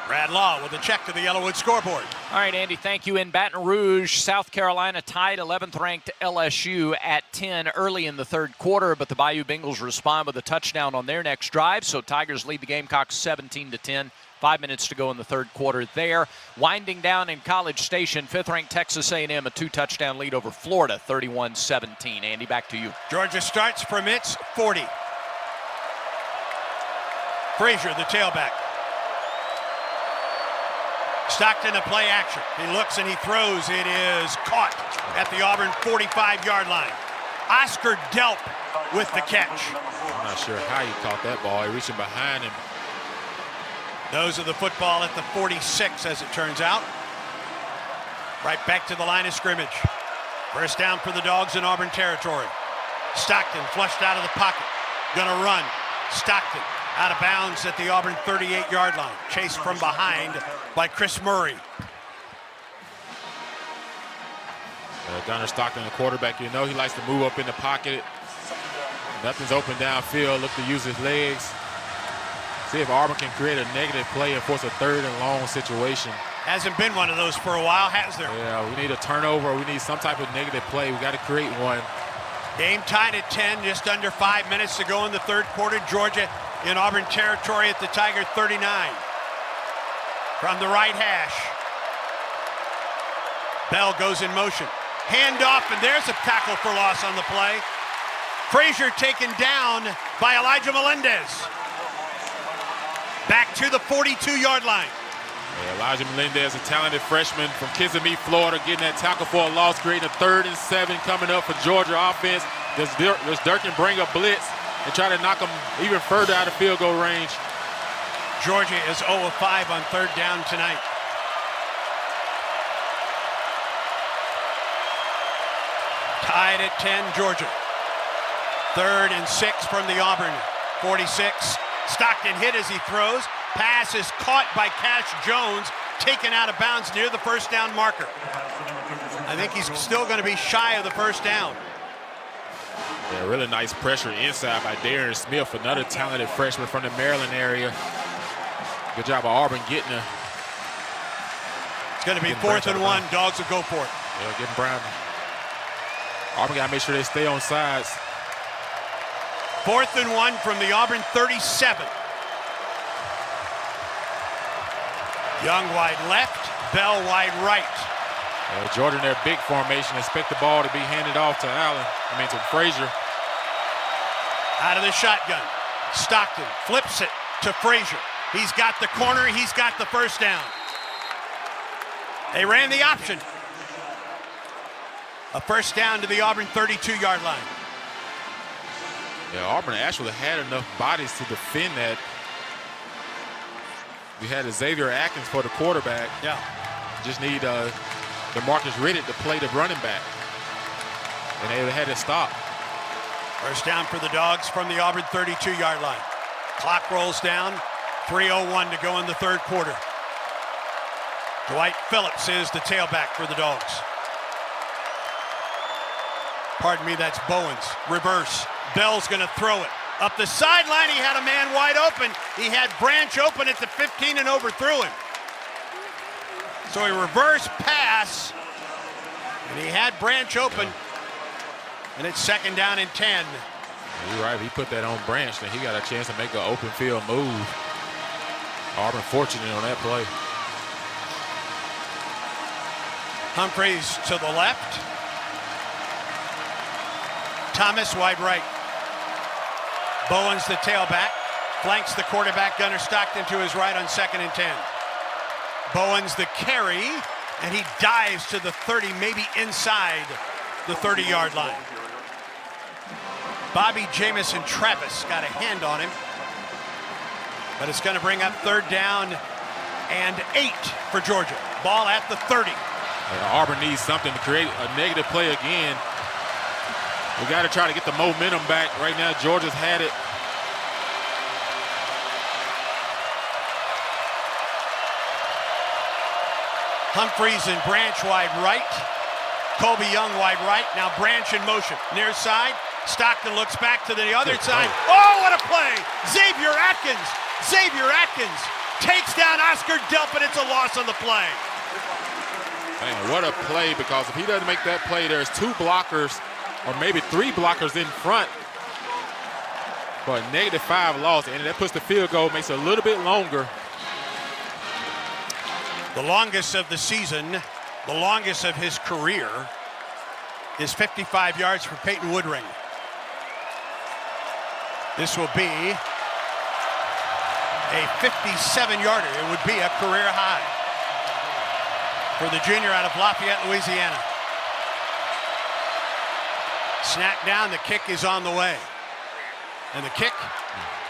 Brad Law with a check to the Yellowwood scoreboard. All right, Andy, thank you. In Baton Rouge, South Carolina tied 11th-ranked LSU at 10 early in the third quarter, but the Bayou Bengals respond with a touchdown on their next drive, so Tigers lead the Gamecocks 17-10. 5 minutes to go in the third quarter there. Winding down in College Station, 5th-ranked Texas A&M, a 2-touchdown lead over Florida, 31-17. Andy, back to you. Georgia starts from its 40. Frazier, the tailback. Stockton to play action. He looks and he throws. It is caught at the Auburn 45-yard line. Oscar Delp with the catch. I'm not sure how he caught that ball. He reaching behind him. Those are the football at the 46, as it turns out. Right back to the line of scrimmage. First down for the Dogs in Auburn territory. Stockton flushed out of the pocket. Gonna run. Stockton out of bounds at the Auburn 38-yard line. Chased from behind by Chris Murray. Gunnar Stockton, the quarterback, you know he likes to move up in the pocket. Nothing's open downfield. Look to use his legs. See if Auburn can create a negative play and force a 3rd and long situation. Hasn't been one of those for a while, has there? Yeah, we need a turnover. We need some type of negative play. We got to create one. Game tied at 10, just under 5 minutes to go in the third quarter. Georgia in Auburn territory at the Tiger 39. From the right hash. Bell goes in motion. Handoff, and there's a tackle for loss on the play. Frazier taken down by Elijah Melendez. Back to the 42-yard line. Yeah, Elijah Melendez, a talented freshman from Kissimmee, Florida, getting that tackle for a loss, creating a 3rd and 7 coming up for Georgia offense. Does Durkin bring a blitz and try to knock them even further out of field goal range? Georgia is 0 of 5 on 3rd down tonight. Tied at 10, Georgia. 3rd and 6 from the Auburn 46. Stockton hit as he throws. Pass is caught by Cash Jones, taken out of bounds near the first down marker. I think he's still going to be shy of the first down. Yeah, really nice pressure inside by Darren Smith, another talented freshman from the Maryland area. Good job of Auburn getting a. It's going to be 4th and 1. Dogs will go for it. Yeah, getting Brown. Auburn got to make sure they stay on sides. 4th and 1 from the Auburn 37. Young wide left, Bell wide right. Georgia in their big formation, expect the ball to be handed off to to Frazier. Out of the shotgun. Stockton flips it to Frazier. He's got the corner, he's got the first down. They ran the option. A first down to the Auburn 32-yard line. Yeah, Auburn actually had enough bodies to defend that. We had Xavier Atkins for the quarterback. Yeah. Just need DeMarcus Riddick to play the running back. And they had to stop. First down for the Dogs from the Auburn 32-yard line. Clock rolls down. 3:01 to go in the third quarter. Dwight Phillips is the tailback for the Dogs. Pardon me, that's Bowens. Reverse. Bell's going to throw it. Up the sideline, he had a man wide open. He had Branch open at the 15 and overthrew him. So a reverse pass, and he had Branch open, and it's 2nd down and 10. You're right, he put that on Branch, and he got a chance to make an open field move. Auburn fortunate on that play. Humphreys to the left. Thomas wide right. Bowens the tailback, flanks the quarterback Gunnar Stockton to his right on 2nd and 10. Bowens the carry, and he dives to the 30, maybe inside the 30-yard line. Bobby Jamison Travis got a hand on him, but it's going to bring up 3rd down and 8 for Georgia. Ball at the 30. Auburn needs something to create a negative play again. We got to try to get the momentum back. Right now, Georgia's had it. Humphreys and Branch wide right. Colby Young wide right. Now Branch in motion. Near side. Stockton looks back to the other side. Oh, what a play! Xavier Atkins. Xavier Atkins takes down Oscar Delpit. It's a loss on the play. Man, what a play, because if he doesn't make that play, there's 2 blockers or maybe 3 blockers in front for a -5 loss, and that puts the field goal, makes it a little bit longer. The longest of the season, the longest of his career, is 55 yards for Peyton Woodring. This will be a 57-yarder. It would be a career high for the junior out of Lafayette, Louisiana. Snap down, the kick is on the way. And the kick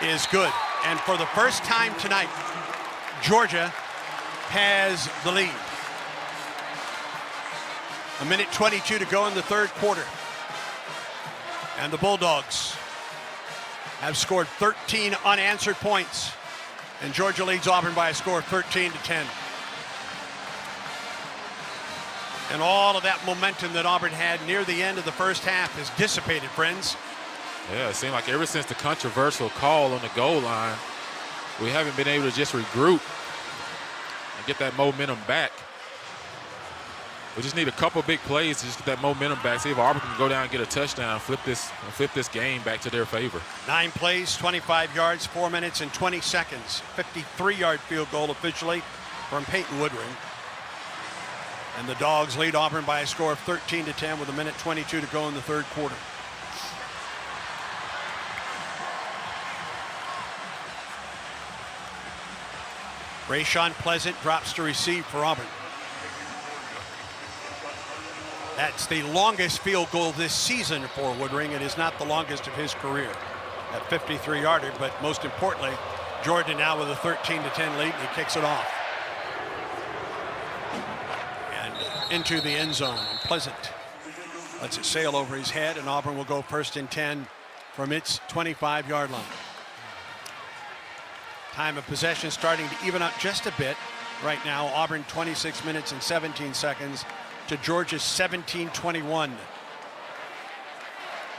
is good. And for the first time tonight, Georgia has the lead. 1:22 to go in the third quarter. And the Bulldogs have scored 13 unanswered points. And Georgia leads Auburn by a score of 13-10. And all of that momentum that Auburn had near the end of the first half has dissipated, friends. Yeah, it seemed like ever since the controversial call on the goal line, we haven't been able to just regroup and get that momentum back. We just need a couple big plays to just get that momentum back. See if Auburn can go down and get a touchdown, flip this game back to their favor. 9 plays, 25 yards, 4 minutes and 20 seconds. 53-yard field goal officially from Peyton Woodring. And the Dogs lead Auburn by a score of 13-10 with 1:22 to go in the third quarter. Rayshawn Pleasant drops to receive for Auburn. That's the longest field goal this season for Woodring. It is not the longest of his career at 53-yarder, but most importantly, Georgia now with a 13-10 lead, and he kicks it off. And into the end zone, and Pleasant lets it sail over his head, and Auburn will go 1st and 10 from its 25-yard line. Time of possession starting to even up just a bit. Right now, Auburn 26 minutes and 17 seconds to Georgia's 17-21.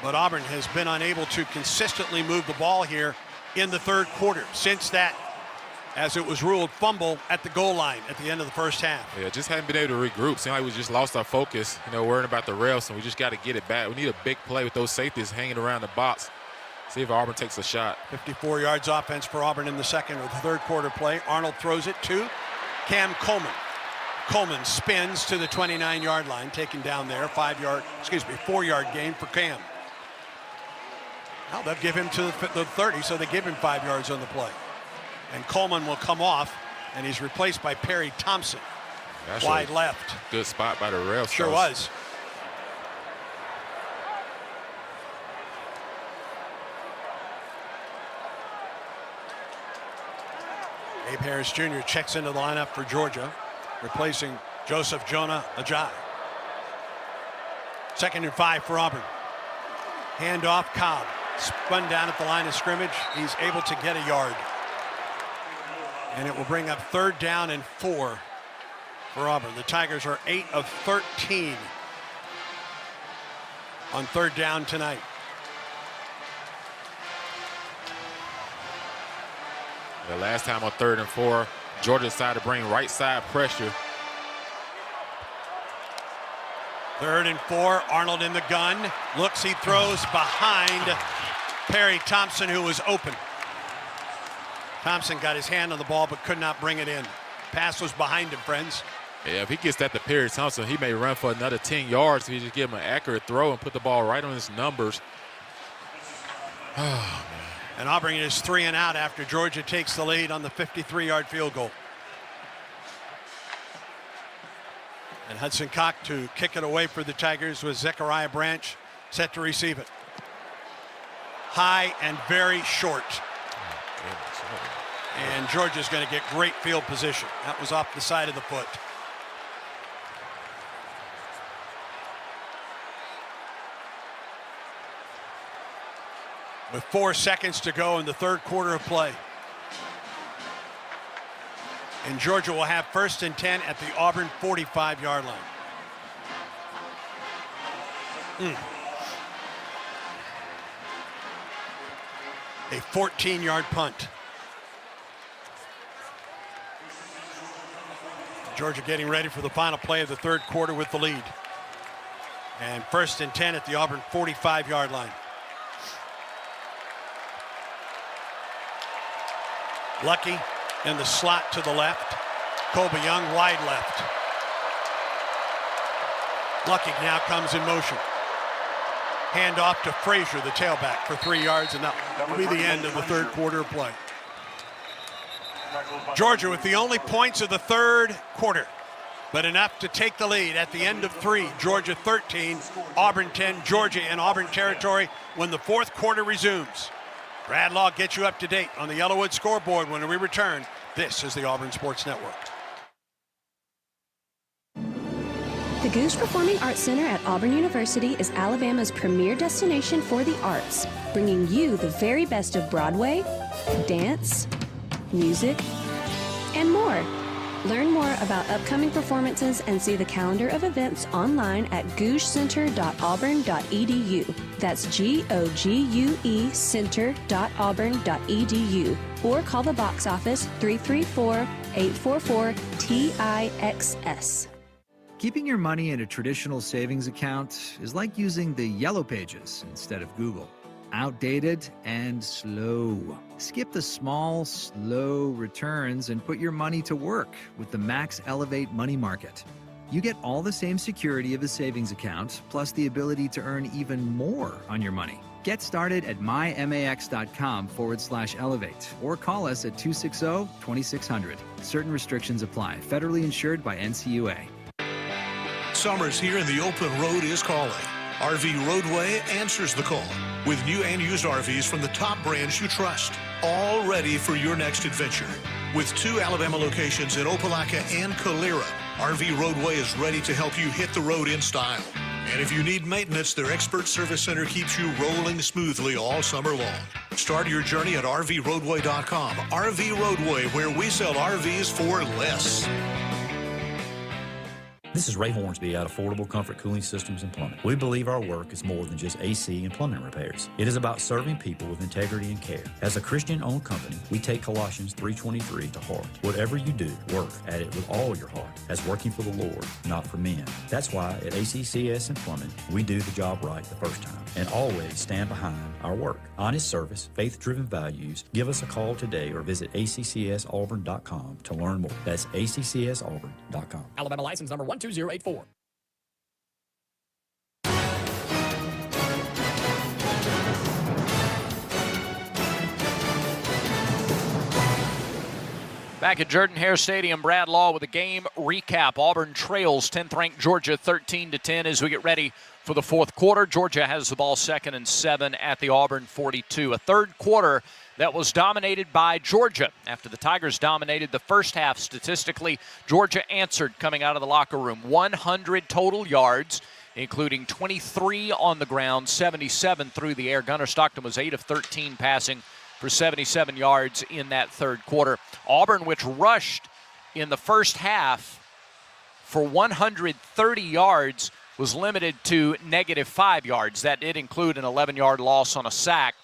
But Auburn has been unable to consistently move the ball here in the third quarter since that, as it was ruled, fumble at the goal line at the end of the first half. Yeah, just haven't been able to regroup. Seemed like we just lost our focus, worrying about the refs, and we just got to get it back. We need a big play with those safeties hanging around the box. See if Auburn takes a shot. 54 yards offense for Auburn in the second or the third quarter play. Arnold throws it to Cam Coleman. Coleman spins to the 29-yard line, taken down there. 4-yard gain for Cam. Now they'll give him to the 30, so they give him 5 yards on the play. And Coleman will come off, and he's replaced by Perry Thompson. Wide left. Good spot by the refs. Sure was. Abe Harris Jr. checks into the lineup for Georgia, replacing Joseph Jonah Ajayi. 2nd and 5 for Auburn. Handoff, Cobb. Spun down at the line of scrimmage. He's able to get a yard. And it will bring up 3rd down and 4 for Auburn. The Tigers are 8 of 13 on 3rd down tonight. The last time on 3rd and 4, Georgia decided to bring right side pressure. 3rd and 4, Arnold in the gun. Looks, he throws behind Perry Thompson, who was open. Thompson got his hand on the ball but could not bring it in. Pass was behind him, friends. Yeah, if he gets that to Perry Thompson, he may run for another 10 yards if he just give him an accurate throw and put the ball right on his numbers. Oh, man. And Auburn is 3 and out after Georgia takes the lead on the 53-yard field goal. And Hudson Cock to kick it away for the Tigers with Zechariah Branch set to receive it. High and very short. And Georgia's going to get great field position. That was off the side of the foot. With 4 seconds to go in the third quarter of play. And Georgia will have 1st and 10 at the Auburn 45-yard line. A 14-yard punt. Georgia getting ready for the final play of the third quarter with the lead. And 1st and 10 at the Auburn 45-yard line. Lucky in the slot to the left. Colby Young wide left. Lucky now comes in motion. Hand off to Frazier, the tailback, for 3 yards, and that will be the end of the third quarter of play. Georgia with the only points of the third quarter, but enough to take the lead at the end of 3. Georgia 13, Auburn 10. Georgia in Auburn territory when the fourth quarter resumes. Brad Law gets you up to date on the Yellowwood scoreboard when we return. This is the Auburn Sports Network. The Goose Performing Arts Center at Auburn University is Alabama's premier destination for the arts, bringing you the very best of Broadway, dance, music, and more. Learn more about upcoming performances and see the calendar of events online at gougecenter.auburn.edu. That's GOGUE center.auburn.edu. Or call the box office 334-844-TIXS. Keeping your money in a traditional savings account is like using the Yellow Pages instead of Google. Outdated and slow. Skip the small, slow returns and put your money to work with the Max Elevate Money Market. You get all the same security of a savings account, plus the ability to earn even more on your money. Get started at mymax.com/elevate or call us at 260-2600. Certain restrictions apply. Federally insured by NCUA. Summer's here and the open road is calling. RV Roadway answers the call with new and used RVs from the top brands you trust, all ready for your next adventure. With 2 Alabama locations in Opelika and Calera, RV Roadway is ready to help you hit the road in style. And if you need maintenance, their expert service center keeps you rolling smoothly all summer long. Start your journey at RVRoadway.com. RV Roadway, where we sell RVs for less. This is Ray Hornsby at Affordable Comfort Cooling Systems and Plumbing. We believe our work is more than just AC and plumbing repairs. It is about serving people with integrity and care. As a Christian-owned company, we take Colossians 3:23 to heart. Whatever you do, work at it with all your heart, as working for the Lord, not for men. That's why at ACCS and Plumbing, we do the job right the first time and always stand behind our work. Honest service, faith-driven values. Give us a call today or visit accsauburn.com to learn more. That's accsauburn.com. Alabama license number 12084. Back at Jordan-Hare Stadium, Brad Law with a game recap. Auburn trails 10th-ranked Georgia 13-10 as we get ready for the fourth quarter. Georgia has the ball 2nd and 7 at the Auburn 42. A third quarter that was dominated by Georgia. After the Tigers dominated the first half statistically, Georgia answered coming out of the locker room. 100 total yards, including 23 on the ground, 77 through the air. Gunnar Stockton was 8 of 13 passing for 77 yards in that third quarter. Auburn, which rushed in the first half for 130 yards, was limited to -5 yards. That did include an 11-yard loss on a sack,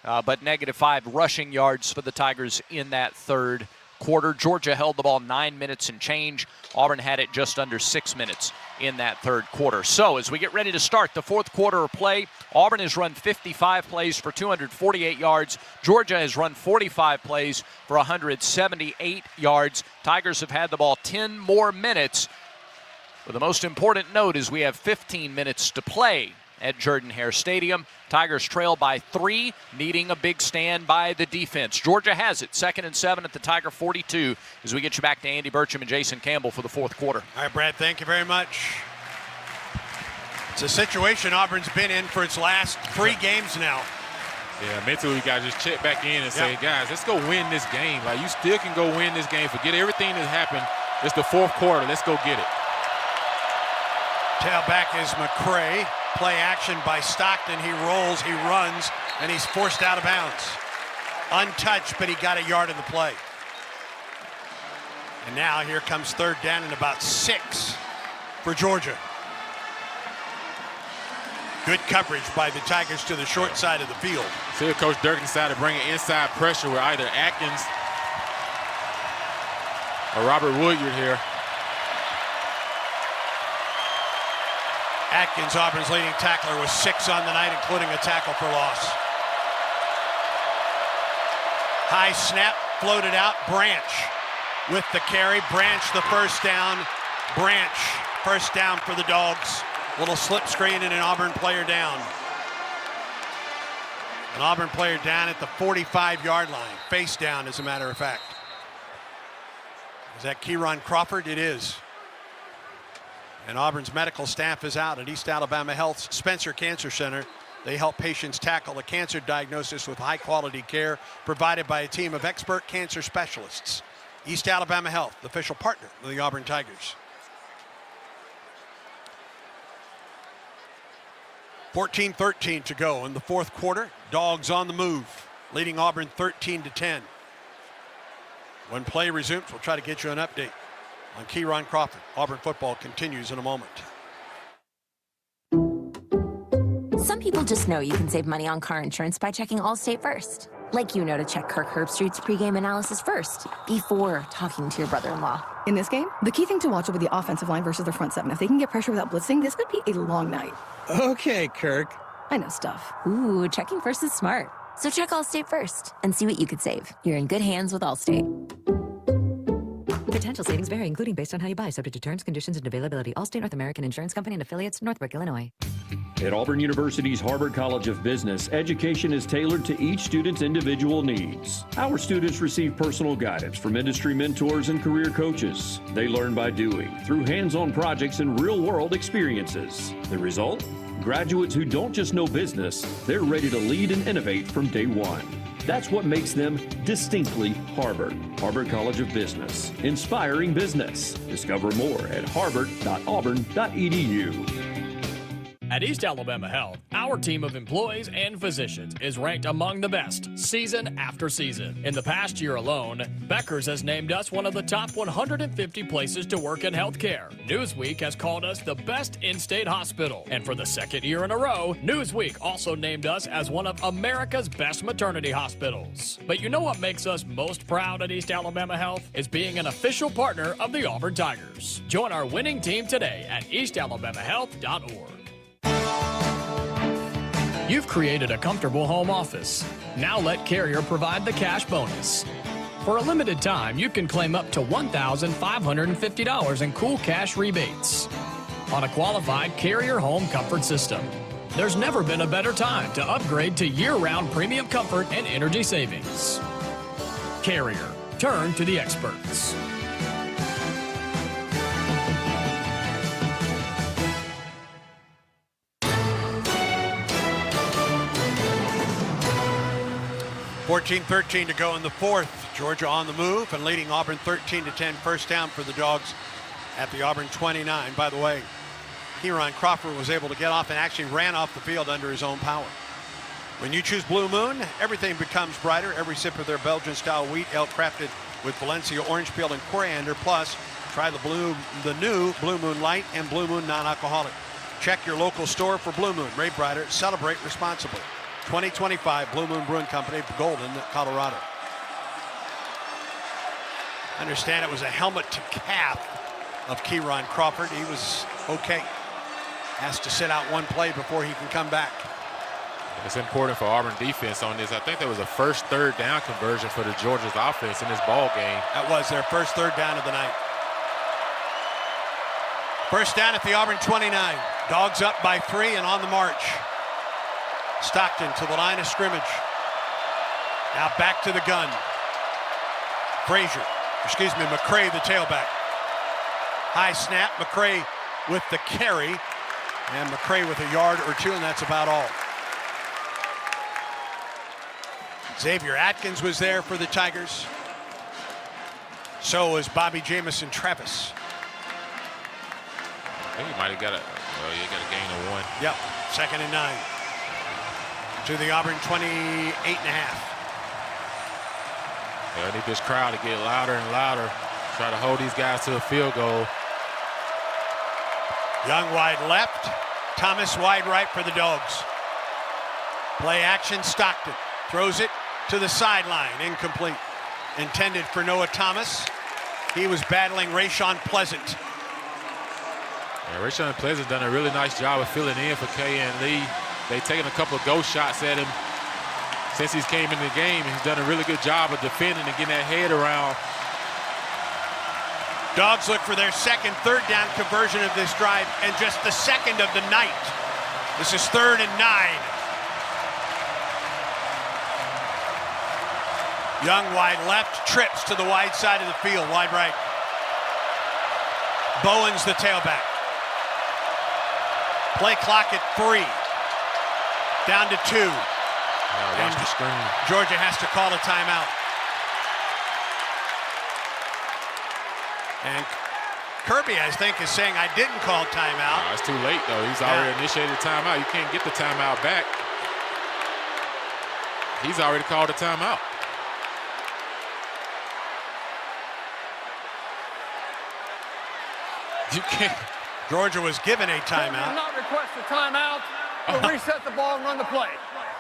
but -5 rushing yards for the Tigers in that third quarter. Georgia held the ball 9 minutes and change. Auburn had it just under 6 minutes in that third quarter. So as we get ready to start the fourth quarter of play, Auburn has run 55 plays for 248 yards. Georgia has run 45 plays for 178 yards. Tigers have had the ball 10 more minutes. But the most important note is we have 15 minutes to play at Jordan-Hare Stadium. Tigers trail by 3, needing a big stand by the defense. Georgia has it, 2nd and 7 at the Tiger 42 as we get you back to Andy Burcham and Jason Campbell for the fourth quarter. All right, Brad, thank you very much. It's a situation Auburn's been in for its last 3 games now. Yeah, mentally, you got to just check back in and say, guys, let's go win this game. Like, you still can go win this game. Forget everything that happened. It's the fourth quarter. Let's go get it. Tailback is McCray. Play action by Stockton. He rolls, he runs, and he's forced out of bounds. Untouched, but he got a yard in the play. And now here comes 3rd down and about 6 for Georgia. Good coverage by the Tigers to the short side of the field. See if Coach Durkin decided to bring inside pressure with either Atkins or Robert Woodyard here. Atkins, Auburn's leading tackler, was 6 on the night, including a tackle for loss. High snap, floated out. Branch with the carry. Branch the first down. Branch, first down for the Dogs. Little slip screen and an Auburn player down. An Auburn player down at the 45-yard line. Face down, as a matter of fact. Is that Kieron Crawford? It is. And Auburn's medical staff is out at East Alabama Health's Spencer Cancer Center. They help patients tackle a cancer diagnosis with high-quality care provided by a team of expert cancer specialists. East Alabama Health, the official partner of the Auburn Tigers. 14-13 to go in the fourth quarter. Dogs on the move, leading Auburn 13-10. When play resumes, we'll try to get you an update on Kieron Crawford. Auburn football continues in a moment. Some people just know you can save money on car insurance by checking Allstate first. Like to check Kirk Herbstreit's pregame analysis first, before talking to your brother-in-law. In this game, the key thing to watch will be the offensive line versus their front seven. If they can get pressure without blitzing, this could be a long night. Okay, Kirk. I know stuff. Ooh, checking first is smart. So check Allstate first and see what you could save. You're in good hands with Allstate. Potential savings vary, including based on how you buy, subject to terms, conditions, and availability. Allstate North American Insurance Company and affiliates, Northbrook, Illinois. At Auburn University's Harbord College of Business, education is tailored to each student's individual needs. Our students receive personal guidance from industry mentors and career coaches. They learn by doing, through hands-on projects and real-world experiences. The result? Graduates who don't just know business, they're ready to lead and innovate from day one. That's what makes them distinctly Harbord. Harbord College of Business, inspiring business. Discover more at harbord.auburn.edu. At East Alabama Health, our team of employees and physicians is ranked among the best season after season. In the past year alone, Becker's has named us one of the top 150 places to work in healthcare. Newsweek has called us the best in-state hospital. And for the second year in a row, Newsweek also named us as one of America's best maternity hospitals. But you know what makes us most proud at East Alabama Health? Is being an official partner of the Auburn Tigers. Join our winning team today at eastalabamahealth.org. You've created a comfortable home office. Now let Carrier provide the cash bonus. For a limited time, you can claim up to $1,550 in cool cash rebates on a qualified Carrier home comfort system. There's never been a better time to upgrade to year-round premium comfort and energy savings. Carrier, turn to the experts. .13 to go in the fourth. Georgia on the move and leading Auburn 13-10. First down for the Dogs at the Auburn 29. By the way, Kieran Crawford was able to get off and actually ran off the field under his own power. When you choose Blue Moon, everything becomes brighter. Every sip of their Belgian-style wheat ale crafted with Valencia orange peel and coriander. Plus, try the new Blue Moon Light and Blue Moon non-alcoholic. Check your local store for Blue Moon. Ray Brighter, celebrate responsibly. 2025 Blue Moon Brewing Company, Golden, Colorado. I understand it was a helmet to calf of Kieran Crawford. He was okay. Has to sit out one play before he can come back. It's important for Auburn defense on this. I think there was a first third down conversion for the Georgia's offense in this ball game. That was their first third down of the night. First down at the Auburn 29. Dogs up by 3 and on the march. Stockton to the line of scrimmage. Now back to the gun. McCray, the tailback. High snap, McCray with the carry. And McCray with a yard or two, and that's about all. Xavier Atkins was there for the Tigers. So was Bobby Jamison Travis. I think he might have got a gain of 1. Yep, 2nd and 9. To the Auburn 28.5. I need this crowd to get louder and louder. Try to hold these guys to a field goal. Young wide left. Thomas wide right for the Dogs. Play action, Stockton. Throws it to the sideline, incomplete. Intended for Noah Thomas. He was battling Rayshawn Pleasant. Yeah, Rayshawn Pleasant done a really nice job of filling in for K.N. Lee. They've taken a couple of ghost shots at him since he's came in the game. He's done a really good job of defending and getting that head around. Dogs look for their second third down conversion of this drive and just the second of the night. This is 3rd and 9. Young wide left, trips to the wide side of the field, wide right. Bowens the tailback. Play clock at 3. Down to 2. Watch the screen. Georgia has to call a timeout. And Kirby, I think, is saying, I didn't call timeout. No, it's too late, though. He's already initiated timeout. You can't get the timeout back. He's already called a timeout. You can't. Georgia was given a timeout. Not request a timeout. We'll reset the ball and run the play.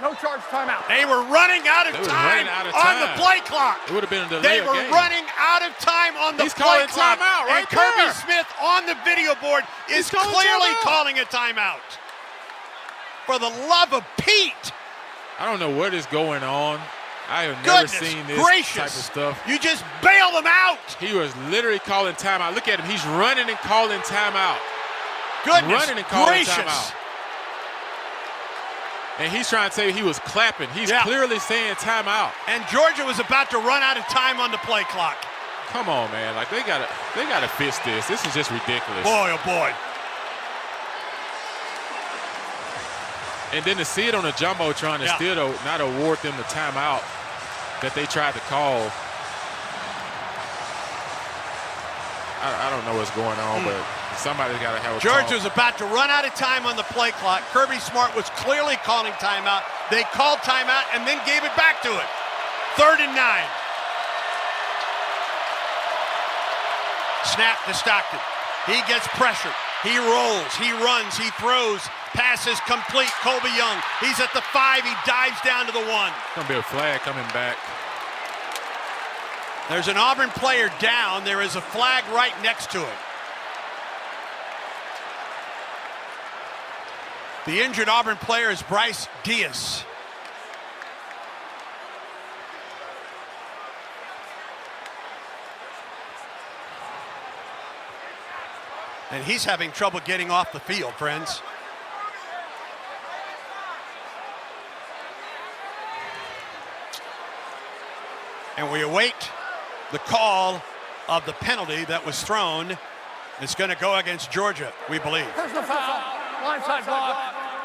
No charge timeout. They were running out of time on the play clock. It would have been a delay. They were running out of time on the He's play calling clock. timeout right and Kirby there. Smith on the video board is clearly calling a timeout. For the love of Pete. I don't know what is going on. I have never seen this type of stuff. You just bail them out. He was literally calling timeout. Look at him. He's running and calling timeout. Goodness running and calling gracious. timeout. And he's trying to say he was clapping. He's clearly saying timeout. And Georgia was about to run out of time on the play clock. Come on, man. Like, they gotta fix this. This is just ridiculous. Boy, oh boy. And then to see it on the Jumbotron and still not award them the timeout that they tried to call. I don't know what's going on, but somebody's got to have a Georgia call. was about to run out of time on the play clock. Kirby Smart was clearly calling timeout. They called timeout and then gave it back to it. 3rd and 9. Snap to Stockton. He gets pressure. He rolls. He runs. He throws. Passes complete. Colby Young. He's at the 5. He dives down to the 1. Going to be a flag coming back. There's an Auburn player down. There is a flag right next to it. The injured Auburn player is Bryce Diaz. And he's having trouble getting off the field, friends. And we await the call of the penalty that was thrown. It's going to go against Georgia, we believe. Personal foul, blindside block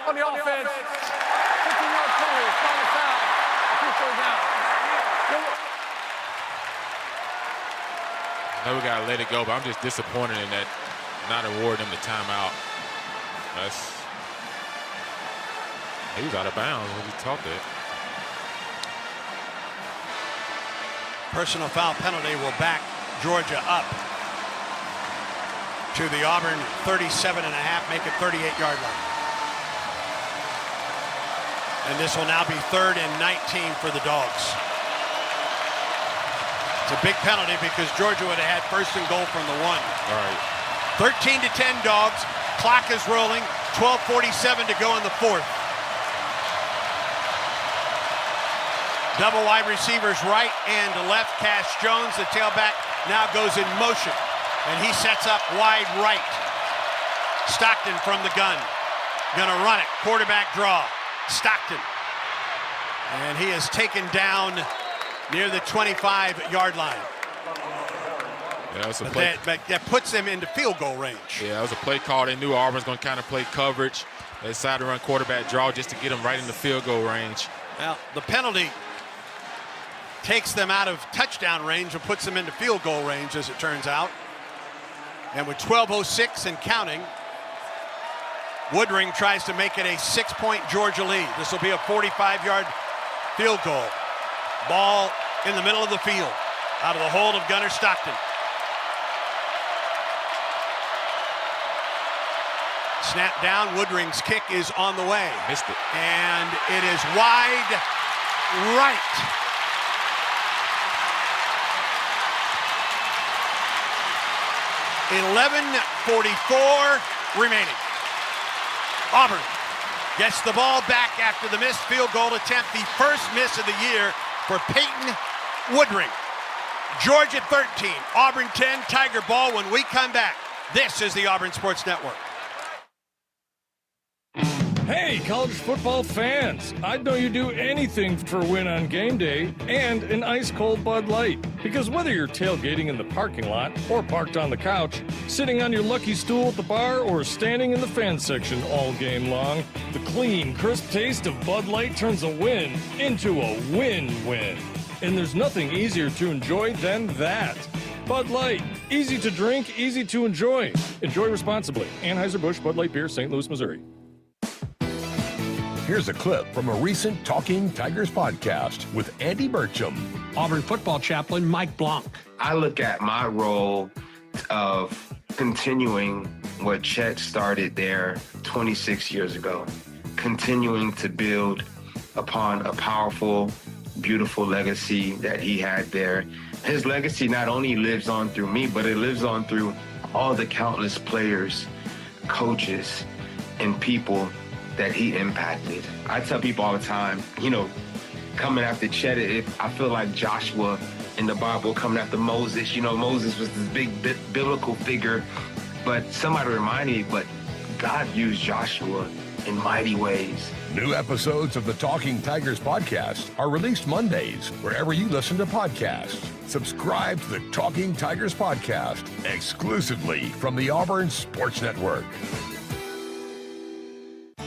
on the offense. 15-yard penalty, final foul. 2 down. I know we got to let it go, but I'm just disappointed in that not awarding him the timeout. He was out of bounds when he taught that. Personal foul penalty will back Georgia up to the Auburn 37.5, make it 38-yard line. And this will now be 3rd and 19 for the Dogs. It's a big penalty because Georgia would have had 1st and goal from the 1. All right. 13-10 Dogs. Clock is rolling. 12:47 to go in the 4th. Double wide receivers right and left. Cash Jones, the tailback, now goes in motion. And he sets up wide right. Stockton from the gun. Gonna run it. Quarterback draw. Stockton. And he is taken down near the 25-yard line. Yeah, that was a play. But that puts them into field goal range. Yeah, that was a play call. They knew Auburn's going to kind of play coverage. They decided to run quarterback draw just to get them right in the field goal range. Well, the penalty takes them out of touchdown range and puts them into field goal range, as it turns out. And with 12:06 and counting, Woodring tries to make it a 6-point Georgia lead. This will be a 45-yard field goal. Ball in the middle of the field, out of the hold of Gunnar Stockton. Snap down, Woodring's kick is on the way. Missed it. And it is wide right. .11:44 remaining. Auburn gets the ball back after the missed field goal attempt, the first miss of the year for Peyton Woodring. Georgia 13, Auburn 10, Tiger ball when we come back. This is the Auburn Sports Network. Hey, college football fans! I'd know you'd do anything for a win on game day and an ice-cold Bud Light. Because whether you're tailgating in the parking lot or parked on the couch, sitting on your lucky stool at the bar, or standing in the fan section all game long, the clean, crisp taste of Bud Light turns a win into a win-win. And there's nothing easier to enjoy than that. Bud Light. Easy to drink, easy to enjoy. Enjoy responsibly. Anheuser-Busch Bud Light Beer, St. Louis, Missouri. Here's a clip from a recent Talking Tigers podcast with Andy Burcham. Auburn football chaplain Mike Blanc. I look at my role of continuing what Chet started there 26 years ago, continuing to build upon a powerful, beautiful legacy that he had there. His legacy not only lives on through me, but it lives on through all the countless players, coaches, and people that he impacted. I tell people all the time, coming after Chet, I feel like Joshua in the Bible coming after Moses. Moses was this big biblical figure, but somebody remind me, but God used Joshua in mighty ways. New episodes of the Talking Tigers podcast are released Mondays wherever you listen to podcasts. Subscribe to the Talking Tigers podcast exclusively from the Auburn Sports Network.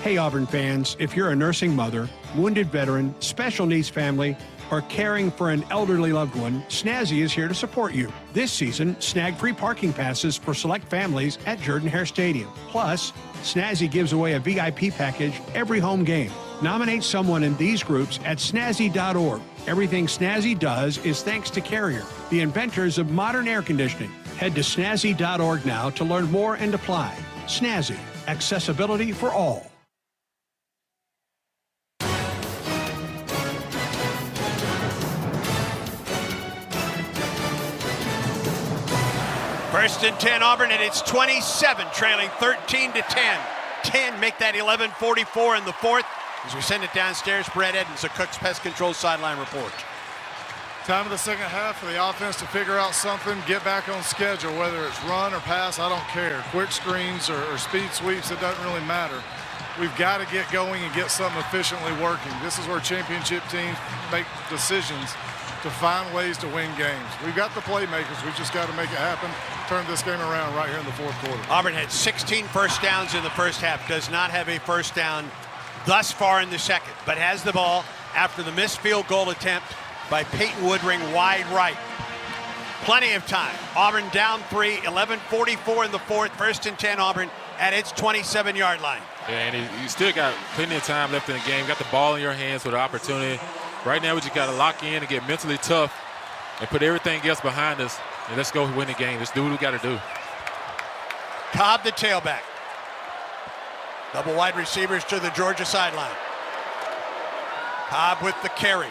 Hey, Auburn fans, if you're a nursing mother, wounded veteran, special needs family, or caring for an elderly loved one, Snazzy is here to support you. This season, snag free parking passes for select families at Jordan-Hare Stadium. Plus, Snazzy gives away a VIP package every home game. Nominate someone in these groups at snazzy.org. Everything Snazzy does is thanks to Carrier, the inventors of modern air conditioning. Head to snazzy.org now to learn more and apply. Snazzy, accessibility for all. First and 10 Auburn, and it's 27, trailing 13-10. 10 make that 11:44 in the fourth. As we send it downstairs, Brett Edens, a Cook's Pest Control sideline report. Time of the second half for the offense to figure out something, get back on schedule, whether it's run or pass, I don't care. Quick screens or speed sweeps, it doesn't really matter. We've got to get going and get something efficiently working. This is where championship teams make decisions to find ways to win games. We've got the playmakers. We just got to make it happen, turn this game around right here in the fourth quarter. Auburn had 16 first downs in the first half, does not have a first down thus far in the second, but has the ball after the missed field goal attempt by Peyton Woodring wide right. Plenty of time. Auburn down 3, 11:44 in the fourth, first and 10 Auburn at its 27-yard line. Yeah, and you still got plenty of time left in the game. Got the ball in your hands with an opportunity. Right now, we just got to lock in and get mentally tough and put everything else behind us, and let's go win the game. Let's do what we got to do. Cobb, the tailback. Double wide receivers to the Georgia sideline. Cobb with the carry.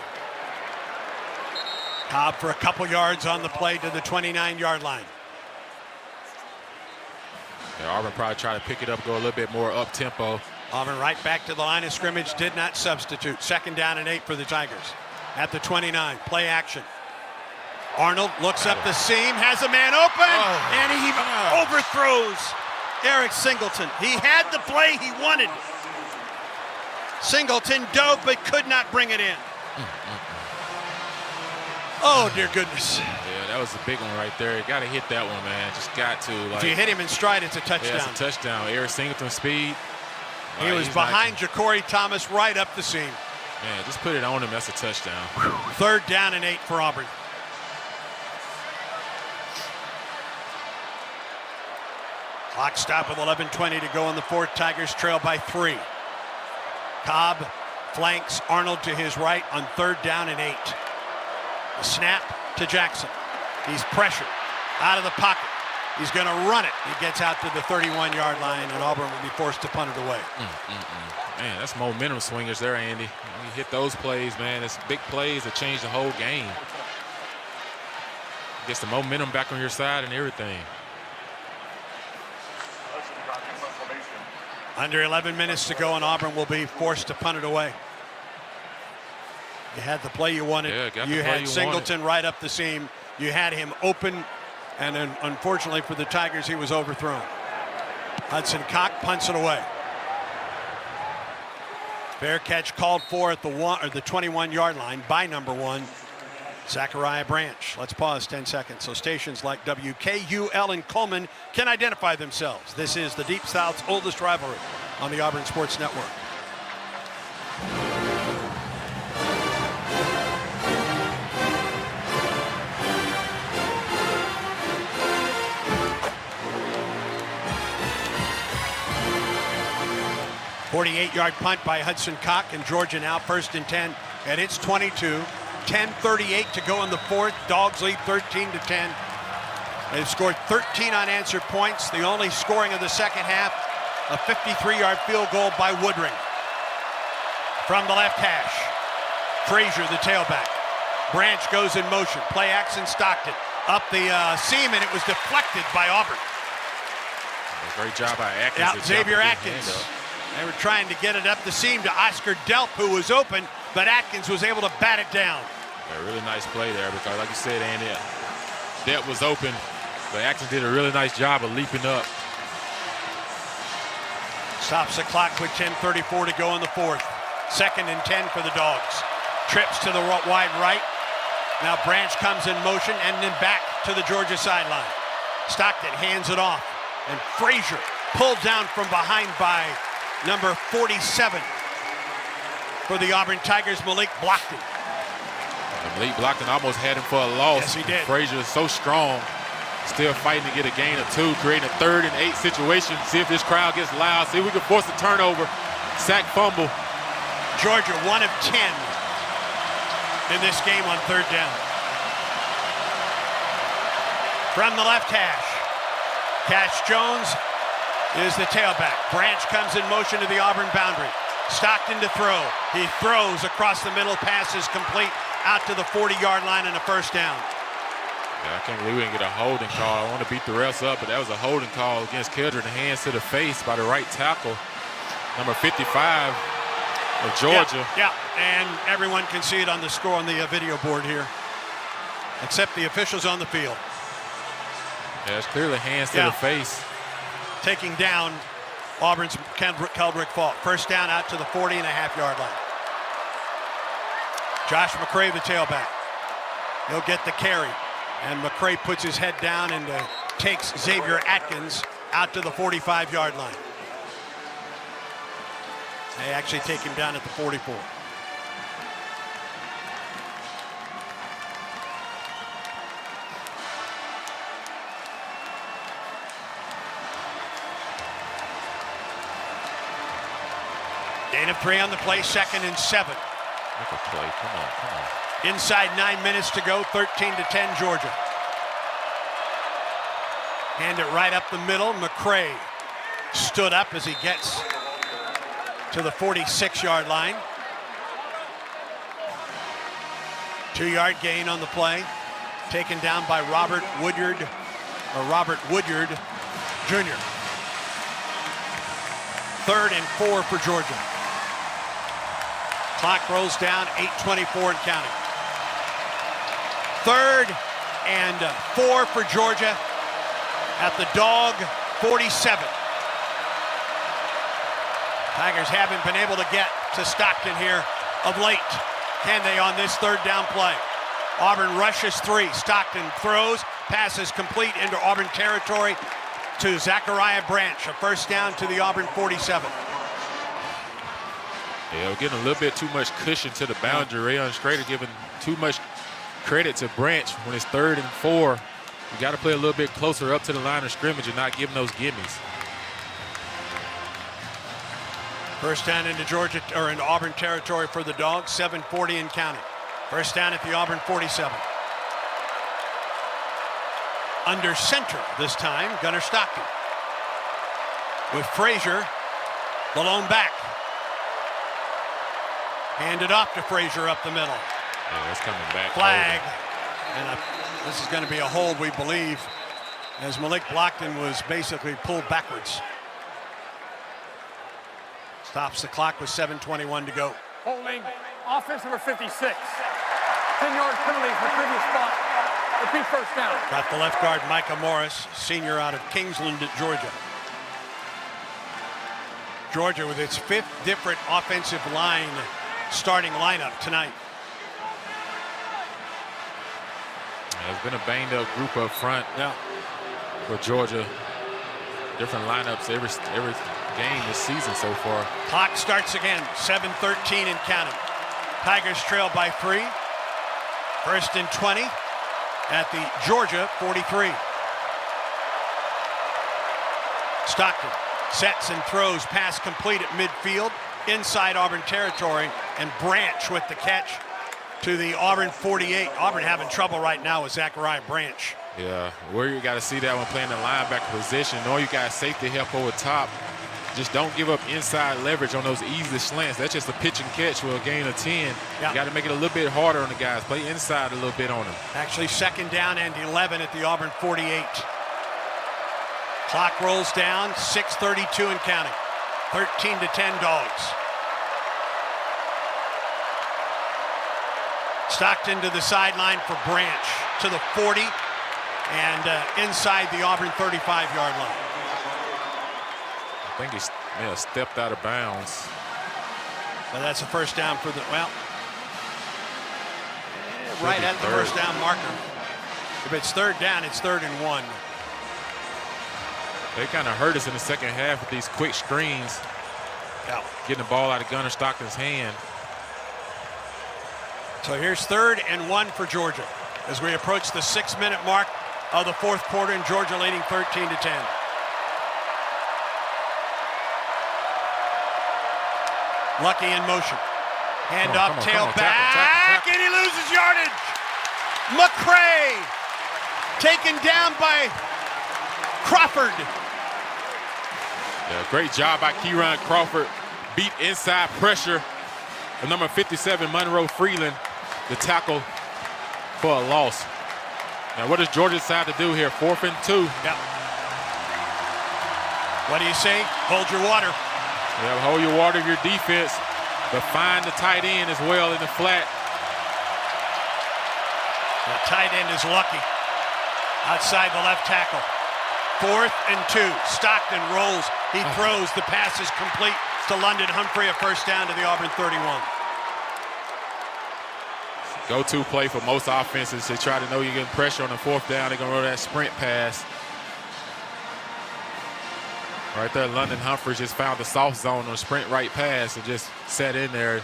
Cobb for a couple yards on the play to the 29-yard line. Yeah, Auburn probably try to pick it up, go a little bit more up-tempo. Auburn right back to the line of scrimmage, did not substitute. Second down and 8 for the Tigers. At the 29, play action. Arnold looks up the seam, has a man open, and he overthrows Eric Singleton. He had the play he wanted. Singleton dove but could not bring it in. Oh, dear goodness. Yeah, that was a big one right there. You got to hit that one, man. Just got to. If you hit him in stride, it's a touchdown. Yeah, it's a touchdown. Eric Singleton speed. He was behind Ja'Cory Thomas right up the seam. Man, just put it on him. That's a touchdown. Third down and 8 for Auburn. Clock stop with 11:20 to go in the fourth. Tigers trail by 3. Cobb flanks Arnold to his right on third down and 8. A snap to Jackson. He's pressured out of the pocket. He's going to run it. He gets out to the 31-yard line, and Auburn will be forced to punt it away. Man, that's momentum swingers there, Andy. When you hit those plays, man, it's big plays that change the whole game. Gets the momentum back on your side and everything. Under 11 minutes to go, and Auburn will be forced to punt it away. You had the play you wanted. Yeah, you had Singleton right up the seam. You had him open, and then unfortunately for the Tigers, he was overthrown. Hudson Cock punts it away. Fair catch called for at the 21-yard line by number 1, Zachariah Branch. Let's pause 10 seconds so stations like WKUL and Coleman can identify themselves. This is the Deep South's oldest rivalry on the Auburn Sports Network. .48-yard punt by Hudson Cock, and Georgia now first and 10 at its 22. 10:38 to go in the fourth. Dogs lead 13-10. They've scored 13 unanswered points. The only scoring of the second half, a 53-yard field goal by Woodring. From the left hash, Frazier, the tailback. Branch goes in motion. Play action, Stockton. Up the seam, and it was deflected by Auburn. Great job by Atkins. Yeah, Xavier Atkins. They were trying to get it up the seam to Oscar Delp, who was open, but Atkins was able to bat it down. A really nice play there because, like you said, Andy, Delp was open, but Atkins did a really nice job of leaping up. Stops the clock with 10:34 to go in the fourth. 2nd and 10 for the Dogs. Trips to the wide right. Now Branch comes in motion and then back to the Georgia sideline. Stockton hands it off, and Frazier pulled down from behind by number 47 for the Auburn Tigers. Malik blocked him. Malik blocked and almost had him for a loss. Yes, he did. Frazier is so strong, still fighting to get a gain of 2, creating a 3rd and 8 situation. See if this crowd gets loud. See if we can force a turnover. Sack fumble. Georgia 1 of 10 in this game on 3rd down. From the left hash, Cash Jones is the tailback. Branch comes in motion to the Auburn boundary. Stockton to throw. He throws across the middle. Pass is complete out to the 40-yard line and a 1st down. Yeah, I can't believe we didn't get a holding call. I want to beat the refs up, but that was a holding call against Keldron. Hands to the face by the right tackle, number 55 of Georgia. Yeah, and everyone can see it on the score on the video board here, except the officials on the field. Yeah, it's clearly hands to the face. Taking down Auburn's Keldrick Faulk. 1st down out to the 40.5-yard line. Josh McCray, the tailback. He'll get the carry. And McCray puts his head down and takes Xavier Atkins out to the 45-yard line. They actually take him down at the 44. Gain of 3 on the play, 2nd and 7. Make a play, come on. Inside 9 minutes to go, 13-10 Georgia. Hand it right up the middle. McCray stood up as he gets to the 46-yard line. 2-yard gain on the play. Taken down by Robert Woodyard Jr. 3rd and 4 for Georgia. Clock rolls down, 8:24 and counting. 3rd and 4 for Georgia at the Dog 47. Tigers haven't been able to get to Stockton here of late. Can they on this 3rd down play? Auburn rushes 3. Stockton throws. Passes complete into Auburn territory to Zachariah Branch. A 1st down to the Auburn 47. Yeah, we're getting a little bit too much cushion to the boundary. Rayon Schrader giving too much credit to Branch when it's 3rd and 4. You got to play a little bit closer up to the line of scrimmage and not giving those gimmies. 1st down into Georgia or into Auburn territory for the Dogs. 7:40 and counting. 1st down at the Auburn 47. Under center this time, Gunnar Stockton. With Frazier, the lone back. Handed off to Frazier up the middle. Yeah, that's coming back. Flag. And this is going to be a hold, we believe, as Malik Blockton was basically pulled backwards. Stops the clock with 7:21 to go. Holding offense number 56. 10-yard penalty for previous spot. Repeat 1st down. Got the left guard, Micah Morris, senior out of Kingsland, Georgia. Georgia with its 5th different offensive line starting lineup tonight. It's been a banged up group up front for Georgia. Different lineups every game this season so far. Clock starts again, 7:13 and counting. Tigers trail by 3. 1st and 20 at the Georgia 43. Stockton sets and throws, pass complete at midfield, inside Auburn territory, and Branch with the catch to the Auburn 48. Auburn having trouble right now with Zachariah Branch. Yeah, where you got to see that one playing the linebacker position. Know you got safety help over top. Just don't give up inside leverage on those easy slants. That's just a pitch and catch with a gain of 10. You got to make it a little bit harder on the guys. Play inside a little bit on them. Actually, 2nd down and 11 at the Auburn 48. Clock rolls down, 6:32 and counting. 13-10 Dogs. Stockton to the sideline for Branch to the 40 and inside the Auburn 35-yard line. I think he may have stepped out of bounds. But that's a first down for the, right at the first down marker. If it's 3rd down, it's 3rd and 1. They kind of hurt us in the second half with these quick screens. Getting the ball out of Gunnar Stockton's hand. So here's 3rd and 1 for Georgia as we approach the 6-minute mark of the 4th quarter, and Georgia leading 13-10. Lucky in motion. Hand up, tail back, and he loses yardage. McCray taken down by Crawford. Yeah, great job by Kieran Crawford. Beat inside pressure. The number 57, Monroe Freeland, the tackle for a loss. Now, what does Georgia decide to do here? 4th and 2. Yep. What do you say? Hold your water. Yeah, hold your water of your defense, but find the tight end as well in the flat. The tight end is lucky. Outside the left tackle. 4th and 2. Stockton rolls. He throws. The pass is complete to London Humphrey, a first down to the Auburn 31. Go-to play for most offenses. They try to know you're getting pressure on the 4th down. They're going to roll that sprint pass. Right there, London Humphrey just found the soft zone on a sprint right pass and just sat in there,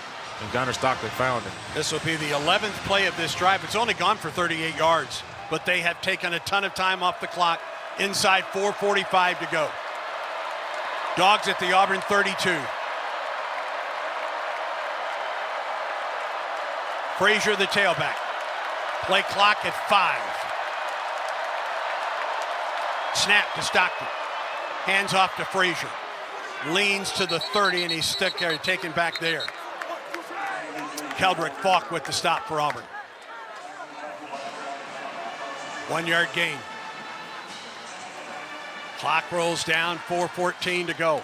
and Gunnar Stockton found it. This will be the 11th play of this drive. It's only gone for 38 yards, but they have taken a ton of time off the clock. Inside 4:45 to go. Dogs at the Auburn 32. Frazier, the tailback. Play clock at 5. Snap to Stockton. Hands off to Frazier. Leans to the 30, and he's stuck there, taken back there. Keldrick Falk with the stop for Auburn. 1-yard gain. Clock rolls down, 4:14 to go.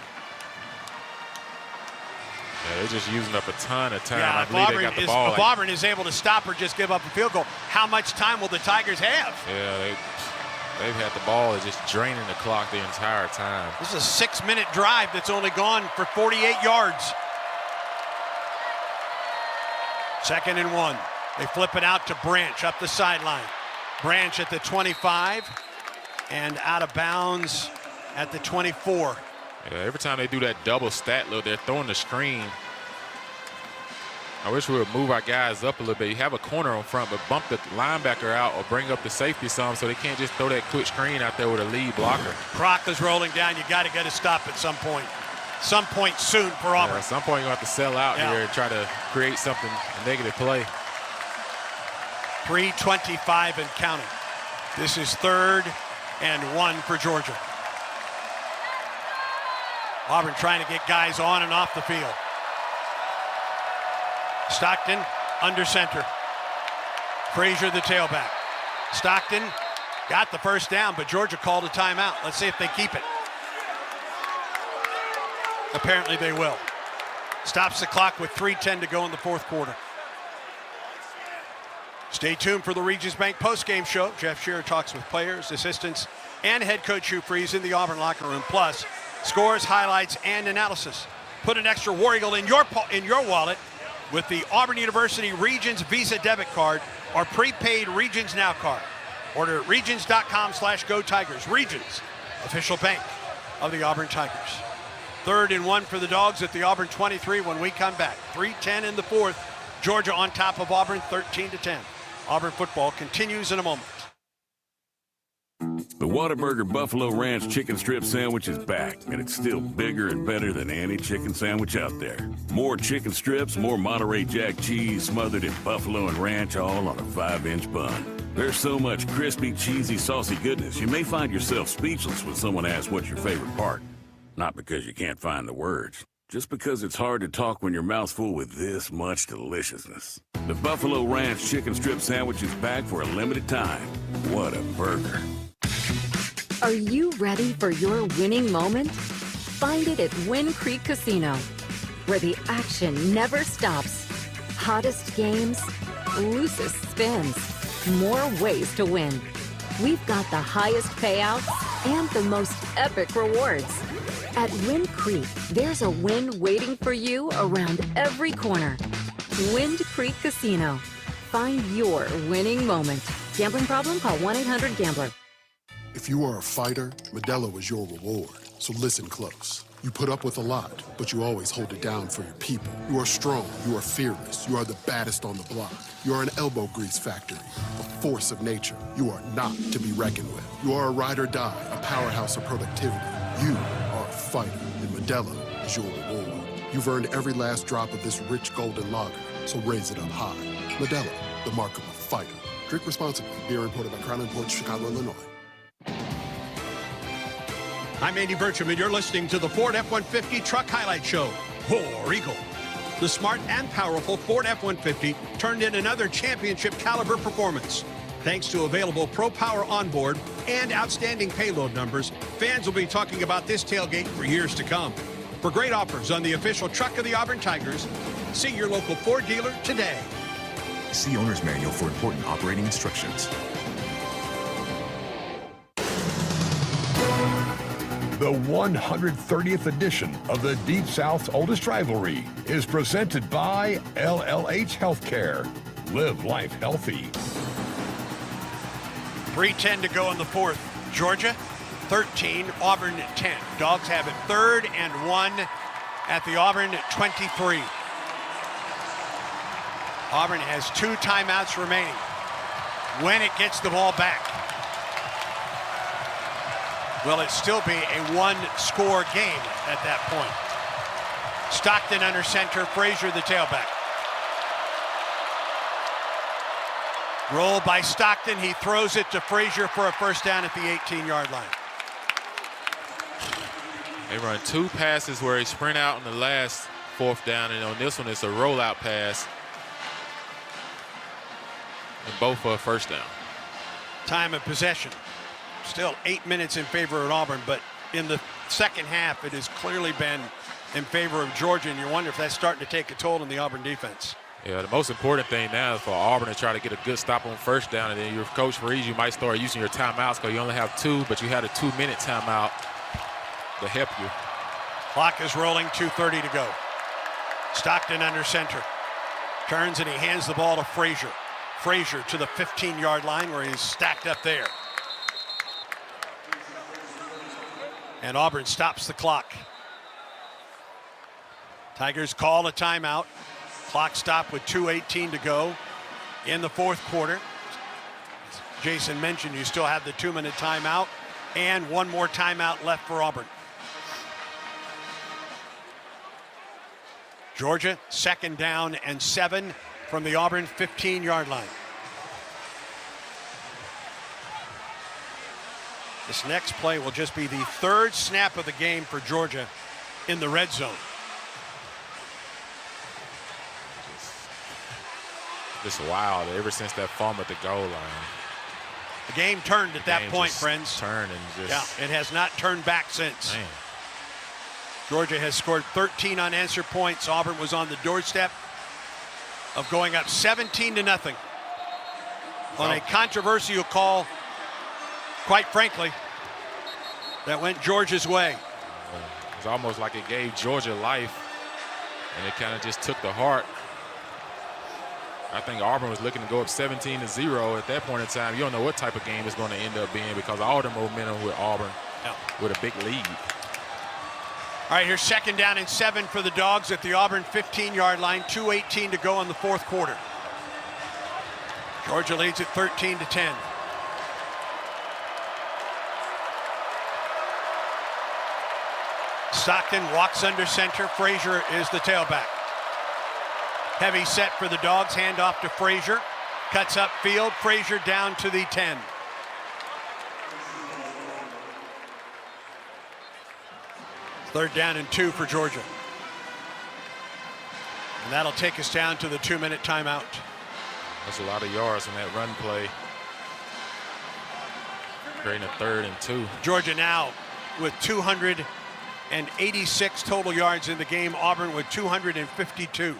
Yeah, they're just using up a ton of time. Yeah, I believe they got the ball. If Auburn is able to stop or just give up a field goal, how much time will the Tigers have? Yeah, they've had the ball. They're just draining the clock the entire time. This is a 6-minute drive that's only gone for 48 yards. 2nd and 1. They flip it out to Branch up the sideline. Branch at the 25 and out of bounds at the 24. Yeah, every time they do that double stat look, they're throwing the screen. I wish we would move our guys up a little bit. You have a corner on front, but bump the linebacker out or bring up the safety some so they can't just throw that quick screen out there with a lead blocker. Croc is rolling down. You got to get a stop at some point. Some point soon for Auburn. Yeah, at some point you're going to have to sell out here and try to create something, a negative play. 3:25 and counting. This is 3rd and 1 for Georgia. Auburn trying to get guys on and off the field. Stockton under center. Frazier the tailback. Stockton got the first down, but Georgia called a timeout. Let's see if they keep it. Apparently they will. Stops the clock with 3:10 to go in the 4th quarter. Stay tuned for the Regions Bank postgame show. Jeff Shearer talks with players, assistants, and head coach Hugh Freeze in the Auburn locker room. Plus, scores, highlights, and analysis. Put an extra War Eagle in your wallet with the Auburn University Regions Visa debit card or prepaid Regions Now card. Order at regions.com/Go Tigers. Regions, official bank of the Auburn Tigers. 3rd and 1 for the Dogs at the Auburn 23 when we come back. 3:10 in the 4th. Georgia on top of Auburn 13-10. Auburn football continues in a moment. The Whataburger Buffalo Ranch Chicken Strip Sandwich is back, and it's still bigger and better than any chicken sandwich out there. More chicken strips, more Monterey Jack cheese smothered in buffalo and ranch, all on a 5-inch bun. There's so much crispy, cheesy, saucy goodness, you may find yourself speechless when someone asks what's your favorite part. Not because you can't find the words, just because it's hard to talk when your mouth's full with this much deliciousness. The Buffalo Ranch Chicken Strip Sandwich is back for a limited time. What a burger. Are you ready for your winning moment? Find it at Wind Creek Casino, where the action never stops. Hottest games, loosest spins, more ways to win. We've got the highest payouts and the most epic rewards. At Wind Creek, there's a win waiting for you around every corner. Wind Creek Casino. Find your winning moment. Gambling problem? Call 1-800-GAMBLER. If you are a fighter, Modelo is your reward. So listen close. You put up with a lot, but you always hold it down for your people. You are strong, you are fearless, you are the baddest on the block. You are an elbow grease factory, a force of nature. You are not to be reckoned with. You are a ride or die, a powerhouse of productivity. You are a fighter, and Modelo is your reward. You've earned every last drop of this rich golden lager, so raise it up high. Modelo, the mark of a fighter. Drink responsibly. Beer imported by Crown Imports, Chicago, Illinois. I'm Andy Burcham, and you're listening to the Ford F-150 Truck Highlight Show. War Eagle. The smart and powerful Ford F-150 turned in another championship-caliber performance. Thanks to available Pro Power onboard and outstanding payload numbers, fans will be talking about this tailgate for years to come. For great offers on the official truck of the Auburn Tigers, see your local Ford dealer today. See owner's manual for important operating instructions. The 130th edition of the Deep South's oldest rivalry is presented by LLH Healthcare. Live life healthy. 3:10 to go in the fourth. Georgia 13, Auburn 10. Dogs have it 3rd and 1 at the Auburn 23. Auburn has 2 timeouts remaining when it gets the ball back. Will it still be a 1-score game at that point? Stockton under center, Frazier the tailback. Roll by Stockton, he throws it to Frazier for a first down at the 18-yard line. They run 2 passes where he sprint out on the last 4th down, and on this one it's a rollout pass. And both for a first down. Time of possession. Still 8 minutes in favor of Auburn, but in the second half, it has clearly been in favor of Georgia, and you wonder if that's starting to take a toll on the Auburn defense. Yeah, the most important thing now is for Auburn to try to get a good stop on first down, and then your Coach Freeze, you might start using your timeouts because you only have 2, but you had a 2-minute timeout to help you. Clock is rolling, 2:30 to go. Stockton under center. Turns and he hands the ball to Frazier. Frazier to the 15-yard line where he's stacked up there. And Auburn stops the clock. Tigers call a timeout. Clock stopped with 2:18 to go in the fourth quarter. Jason mentioned you still have the 2-minute timeout and 1 more timeout left for Auburn. Georgia 2nd down and 7 from the Auburn 15-yard line. This next play will just be the 3rd snap of the game for Georgia in the red zone. Just wild ever since that fumble at the goal line. The game turned at that point, friends. Turned and just. Yeah, it has not turned back since. Man. Georgia has scored 13 unanswered points. Auburn was on the doorstep of going up 17-0 on a controversial call, quite frankly, that went Georgia's way. It's almost like it gave Georgia life, and it kind of just took the heart. I think Auburn was looking to go up 17-0 at that point in time. You don't know what type of game it's going to end up being because all the momentum with Auburn with a big lead. All right, here's 2nd down and 7 for the Dogs at the Auburn 15-yard line. 2:18 to go in the fourth quarter. Georgia leads at 13-10. Stockton walks under center. Frazier is the tailback. Heavy set for the Dogs. Handoff to Frazier. Cuts up field. Frazier down to the 10. 3rd down and 2 for Georgia. And that'll take us down to the 2-minute timeout. That's a lot of yards on that run play. Creating a 3rd and 2. Georgia now with 286 total yards in the game. Auburn with 252.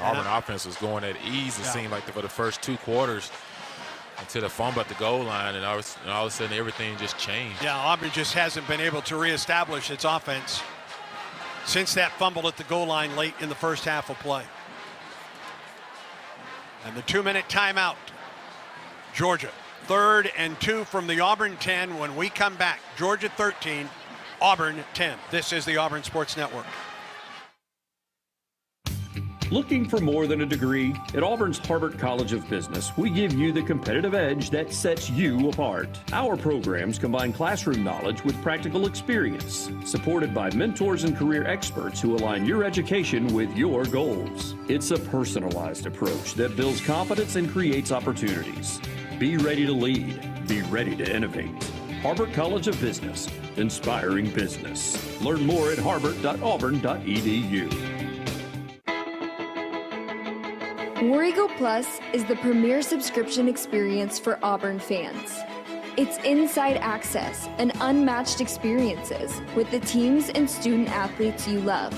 Auburn offense was going at ease, it seemed like, for the first 2 quarters until the fumble at the goal line, and all of a sudden everything just changed. Yeah, Auburn just hasn't been able to reestablish its offense since that fumble at the goal line late in the first half of play. And the 2-minute timeout. Georgia, 3rd and 2 from the Auburn 10. When we come back, Georgia 13, Auburn 10. This is the Auburn Sports Network. Looking for more than a degree? At Auburn's Harvard College of Business, we give you the competitive edge that sets you apart. Our programs combine classroom knowledge with practical experience, supported by mentors and career experts who align your education with your goals. It's a personalized approach that builds confidence and creates opportunities. Be ready to lead. Be ready to innovate. Harvard College of Business, inspiring business. Learn more at harvard.auburn.edu. War Eagle Plus is the premier subscription experience for Auburn fans. It's inside access and unmatched experiences with the teams and student athletes you love.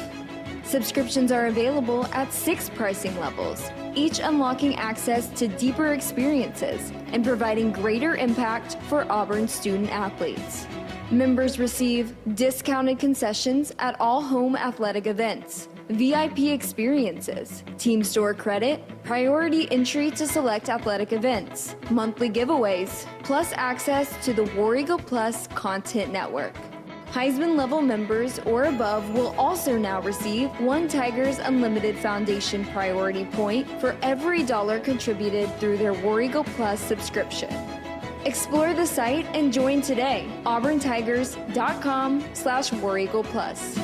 Subscriptions are available at 6 pricing levels, each unlocking access to deeper experiences and providing greater impact for Auburn student athletes. Members receive discounted concessions at all home athletic events, VIP experiences, team store credit, priority entry to select athletic events, monthly giveaways, plus access to the War Eagle Plus content network. Heisman level members or above will also now receive 1 Tigers Unlimited Foundation priority point for every dollar contributed through their War Eagle Plus subscription. Explore the site and join today. auburntigers.com/War Eagle Plus.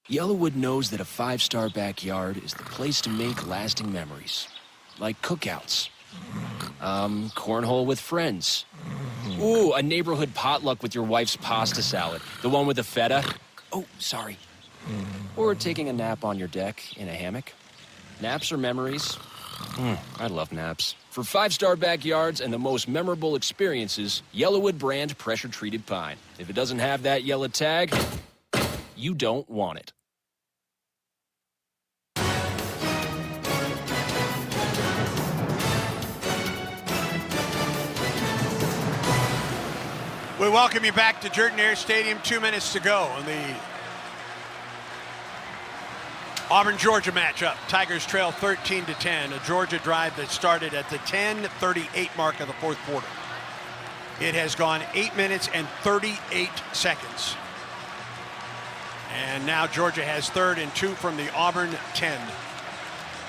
Yellowwood knows that a 5-star backyard is the place to make lasting memories. Like cookouts. Cornhole with friends. Ooh, a neighborhood potluck with your wife's pasta salad. The one with the feta. Oh, sorry. Or taking a nap on your deck in a hammock. Naps are memories. I love naps. For 5-star backyards and the most memorable experiences, Yellowwood brand pressure-treated pine. If it doesn't have that yellow tag, you don't want it. We welcome you back to Jordan-Hare Stadium. 2 minutes to go in the Auburn-Georgia matchup. Tigers trail 13-10. A Georgia drive that started at the 10:38 mark of the 4th quarter. It has gone 8 minutes and 38 seconds. And now Georgia has 3rd and 2 from the Auburn 10.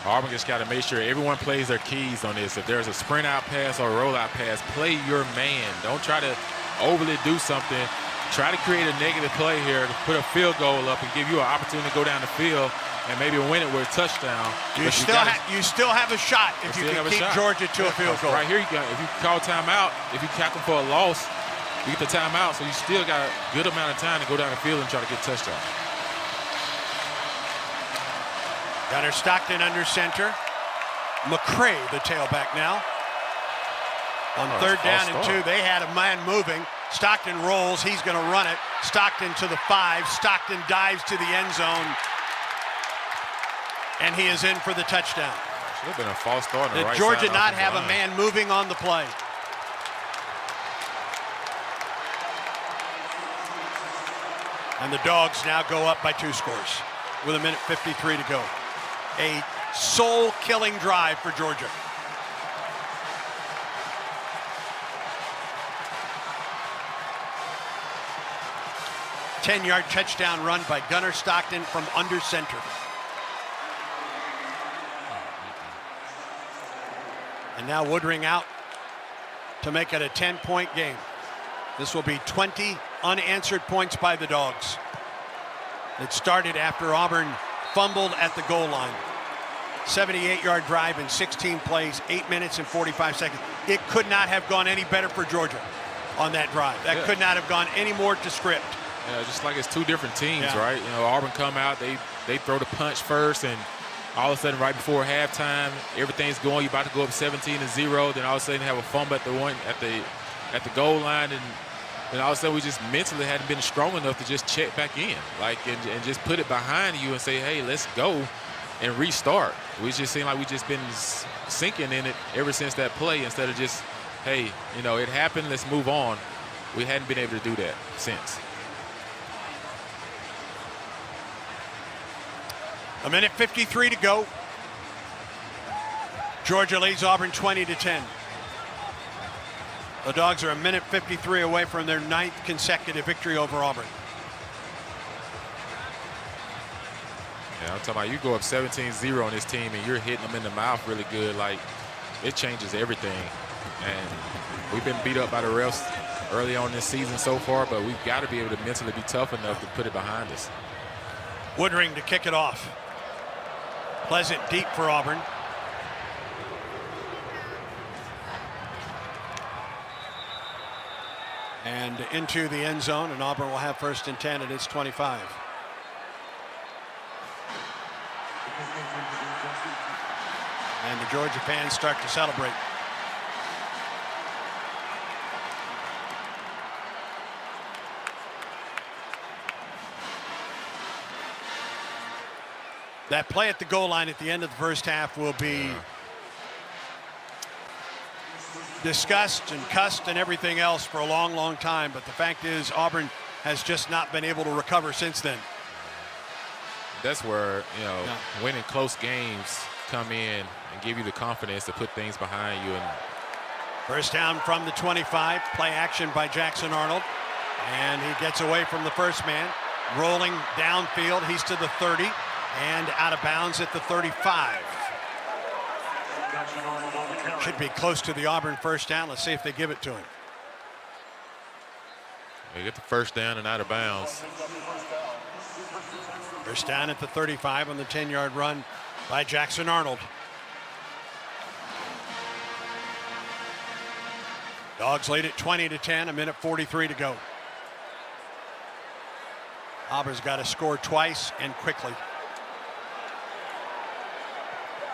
Auburn just got to make sure everyone plays their keys on this. If there's a sprint out pass or a rollout pass, play your man. Don't try to overly do something. Try to create a negative play here to put a field goal up and give you an opportunity to go down the field and maybe win it with a touchdown. You still have a shot if you can keep Georgia to a field goal. Right here, if you call timeout, if you cap them for a loss, you get the timeout, so you still got a good amount of time to go down the field and try to get a touchdown. Gunnar Stockton under center. McCray, the tailback now. On 3rd down and 2, they had a man moving. Stockton rolls, he's going to run it. Stockton to the 5, Stockton dives to the end zone. And he is in for the touchdown. Should have been a false start on the right Georgia side not of the have line. a man moving on the play. And the Dogs now go up by 2 scores with 1:53 to go. A soul-killing drive for Georgia. A 10-yard touchdown run by Gunnar Stockton from under center. And now Woodring out to make it a 10-point game. This will be 20 unanswered points by the Dogs. It started after Auburn fumbled at the goal line. 78-yard drive in 16 plays, 8 minutes and 45 seconds. It could not have gone any better for Georgia. on that drive. That could not have gone any more to script. Yeah, just like it's two different teams, Yeah. right? You know, Auburn come out, they throw the punch first, and all of a sudden, right before halftime, everything's going. You're about to go up 17-0. Then all of a sudden, have a fumble at the goal line, and all of a sudden, we just mentally hadn't been strong enough to just check back in, and just put it behind you and say, hey, let's go and restart. We just seem like we just been sinking in it ever since that play instead of just, hey, you know, it happened. Let's move on. We hadn't been able to do that since. A minute 53 to go. Georgia leads Auburn 20-10. The Dogs are a minute 53 away from their 9th consecutive victory over Auburn. Yeah, I'm talking about you go up 17-0 on this team and you're hitting them in the mouth really good. Like, it changes everything. And we've been beat up by the refs early on this season so far, but we've got to be able to mentally be tough enough to put it behind us. Woodring to kick it off. Pleasant deep for Auburn. And into the end zone, and Auburn will have 1st and 10 at its 25. And the Georgia fans start to celebrate. That play at the goal line at the end of the first half will be discussed and cussed and everything else for a long, long time. But the fact is, Auburn has just not been able to recover since then. That's where, you know, winning close games come in and give you the confidence to put things behind you. And first down from the 25, play action by Jackson Arnold. And he gets away from the first man, rolling downfield. He's to the 30 and out of bounds at the 35. Should be close to the Auburn first down. Let's see if they give it to him. they get the first down and out of bounds. First down at the 35 on the 10-yard run by Jackson Arnold. Dogs lead at 20-10, a minute 43 to go. Auburn's got to score twice and quickly.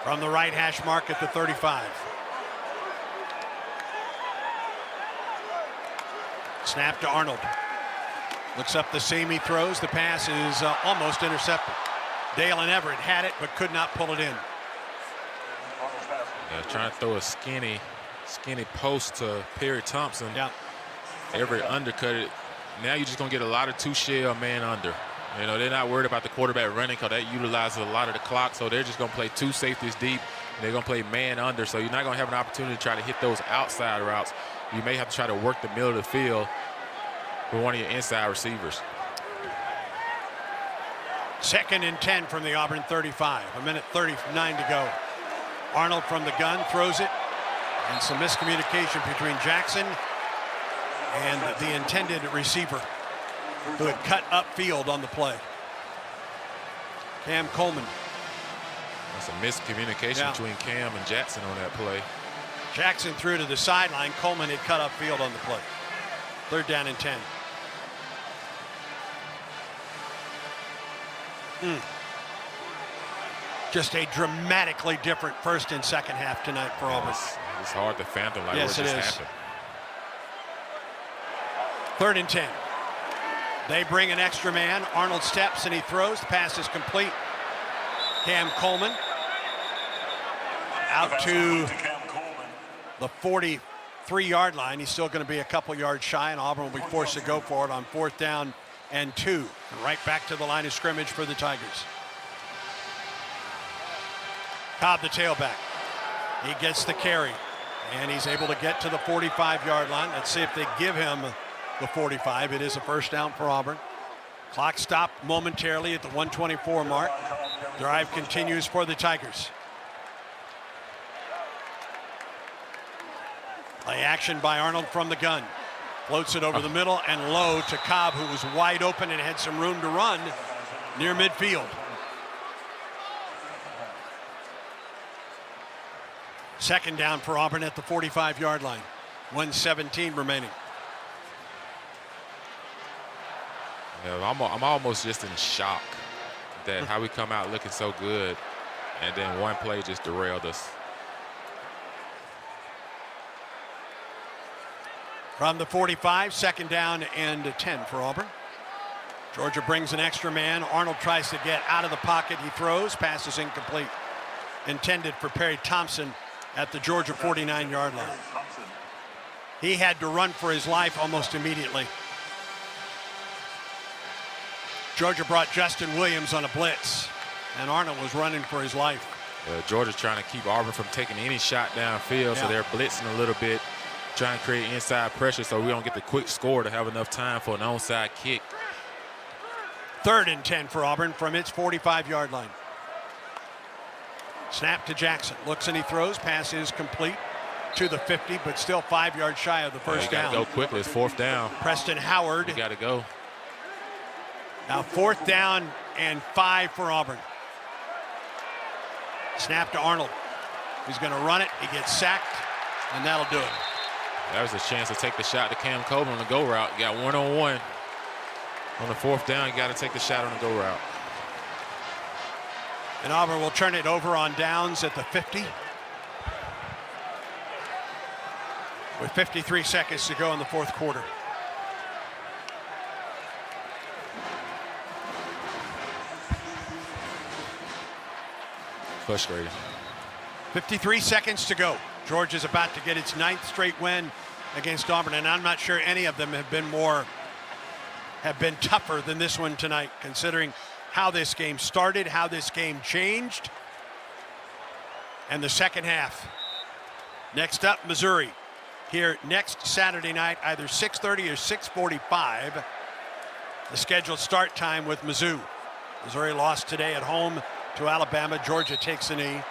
From the right hash mark at the 35. Snap to Arnold. Looks up the seam, he throws. The pass is almost intercepted. Dalen Everett had it but could not pull it in. Yeah, trying to throw a skinny post to Perry Thompson. Yeah. Everett undercut it. Now you're just going to get a lot of two-shell man under. You know, they're not worried about the quarterback running because that utilizes a lot of the clock, so they're just going to play two safeties deep, and they're going to play man under, so you're not going to have an opportunity to try to hit those outside routes. You may have to try to work the middle of the field for one of your inside receivers. 2nd and 10 from the Auburn 35. A minute 39 to go. Arnold from the gun throws it, and some miscommunication between Jackson and the intended receiver, who had cut upfield on the play. Cam Coleman. That's a miscommunication between Cam and Jackson on that play. Jackson threw to the sideline. Coleman had cut upfield on the play. 3rd down and 10. Just a dramatically different first and second half tonight for Auburn. It's hard to fathom like what just happened. 3rd and 10. They bring an extra man. Arnold steps and he throws. The pass is complete. Cam Coleman out to the 43-yard line. He's still going to be a couple yards shy, and Auburn will be forced to go for it on 4th down and 2. Right back to the line of scrimmage for the Tigers. Cobb, the tailback. He gets the carry, and he's able to get to the 45-yard line. Let's see if they give him the 45. It is a first down for Auburn. Clock stopped momentarily at the 124 mark. Drive continues for the Tigers. Play action by Arnold from the gun. Floats it over the middle and low to Cobb, who was wide open and had some room to run near midfield. Second down for Auburn at the 45-yard line. 1:17 remaining. Yeah, I'm almost just in shock that how we come out looking so good, and then one play just derailed us. From the 45, second down and 10 for Auburn. Georgia brings an extra man. Arnold tries to get out of the pocket. He throws. Pass is incomplete. Intended for Perry Thompson at the Georgia 49-yard line. He had to run for his life almost immediately. Georgia brought Justin Williams on a blitz, and Arnold was running for his life. Georgia's trying to keep Auburn from taking any shot downfield, so they're blitzing a little bit, trying to create inside pressure so we don't get the quick score to have enough time for an onside kick. 3rd and 10 for Auburn from its 45-yard line. Snap to Jackson. Looks and he throws. Pass is complete to the 50, but still 5 yards shy of the first down. Go quickly. It's 4th down. Preston Howard. You got to go. Now 4th down and 5 for Auburn. Snap to Arnold. He's going to run it. He gets sacked, and that'll do it. That was a chance to take the shot to Cam Coleman on the go route. You got one-on-one. On the 4th down, you got to take the shot on the go route. And Auburn will turn it over on downs at the 50. With 53 seconds to go in the 4th quarter. Frustrating. 53 seconds to go. Georgia's about to get its 9th straight win against Auburn, and I'm not sure any of them have been tougher than this one tonight, considering how this game started, how this game changed, and the second half. Next up, Missouri. Here next Saturday night, either 6:30 or 6:45. The scheduled start time with Mizzou. Missouri lost today at home to Alabama. Georgia takes a knee.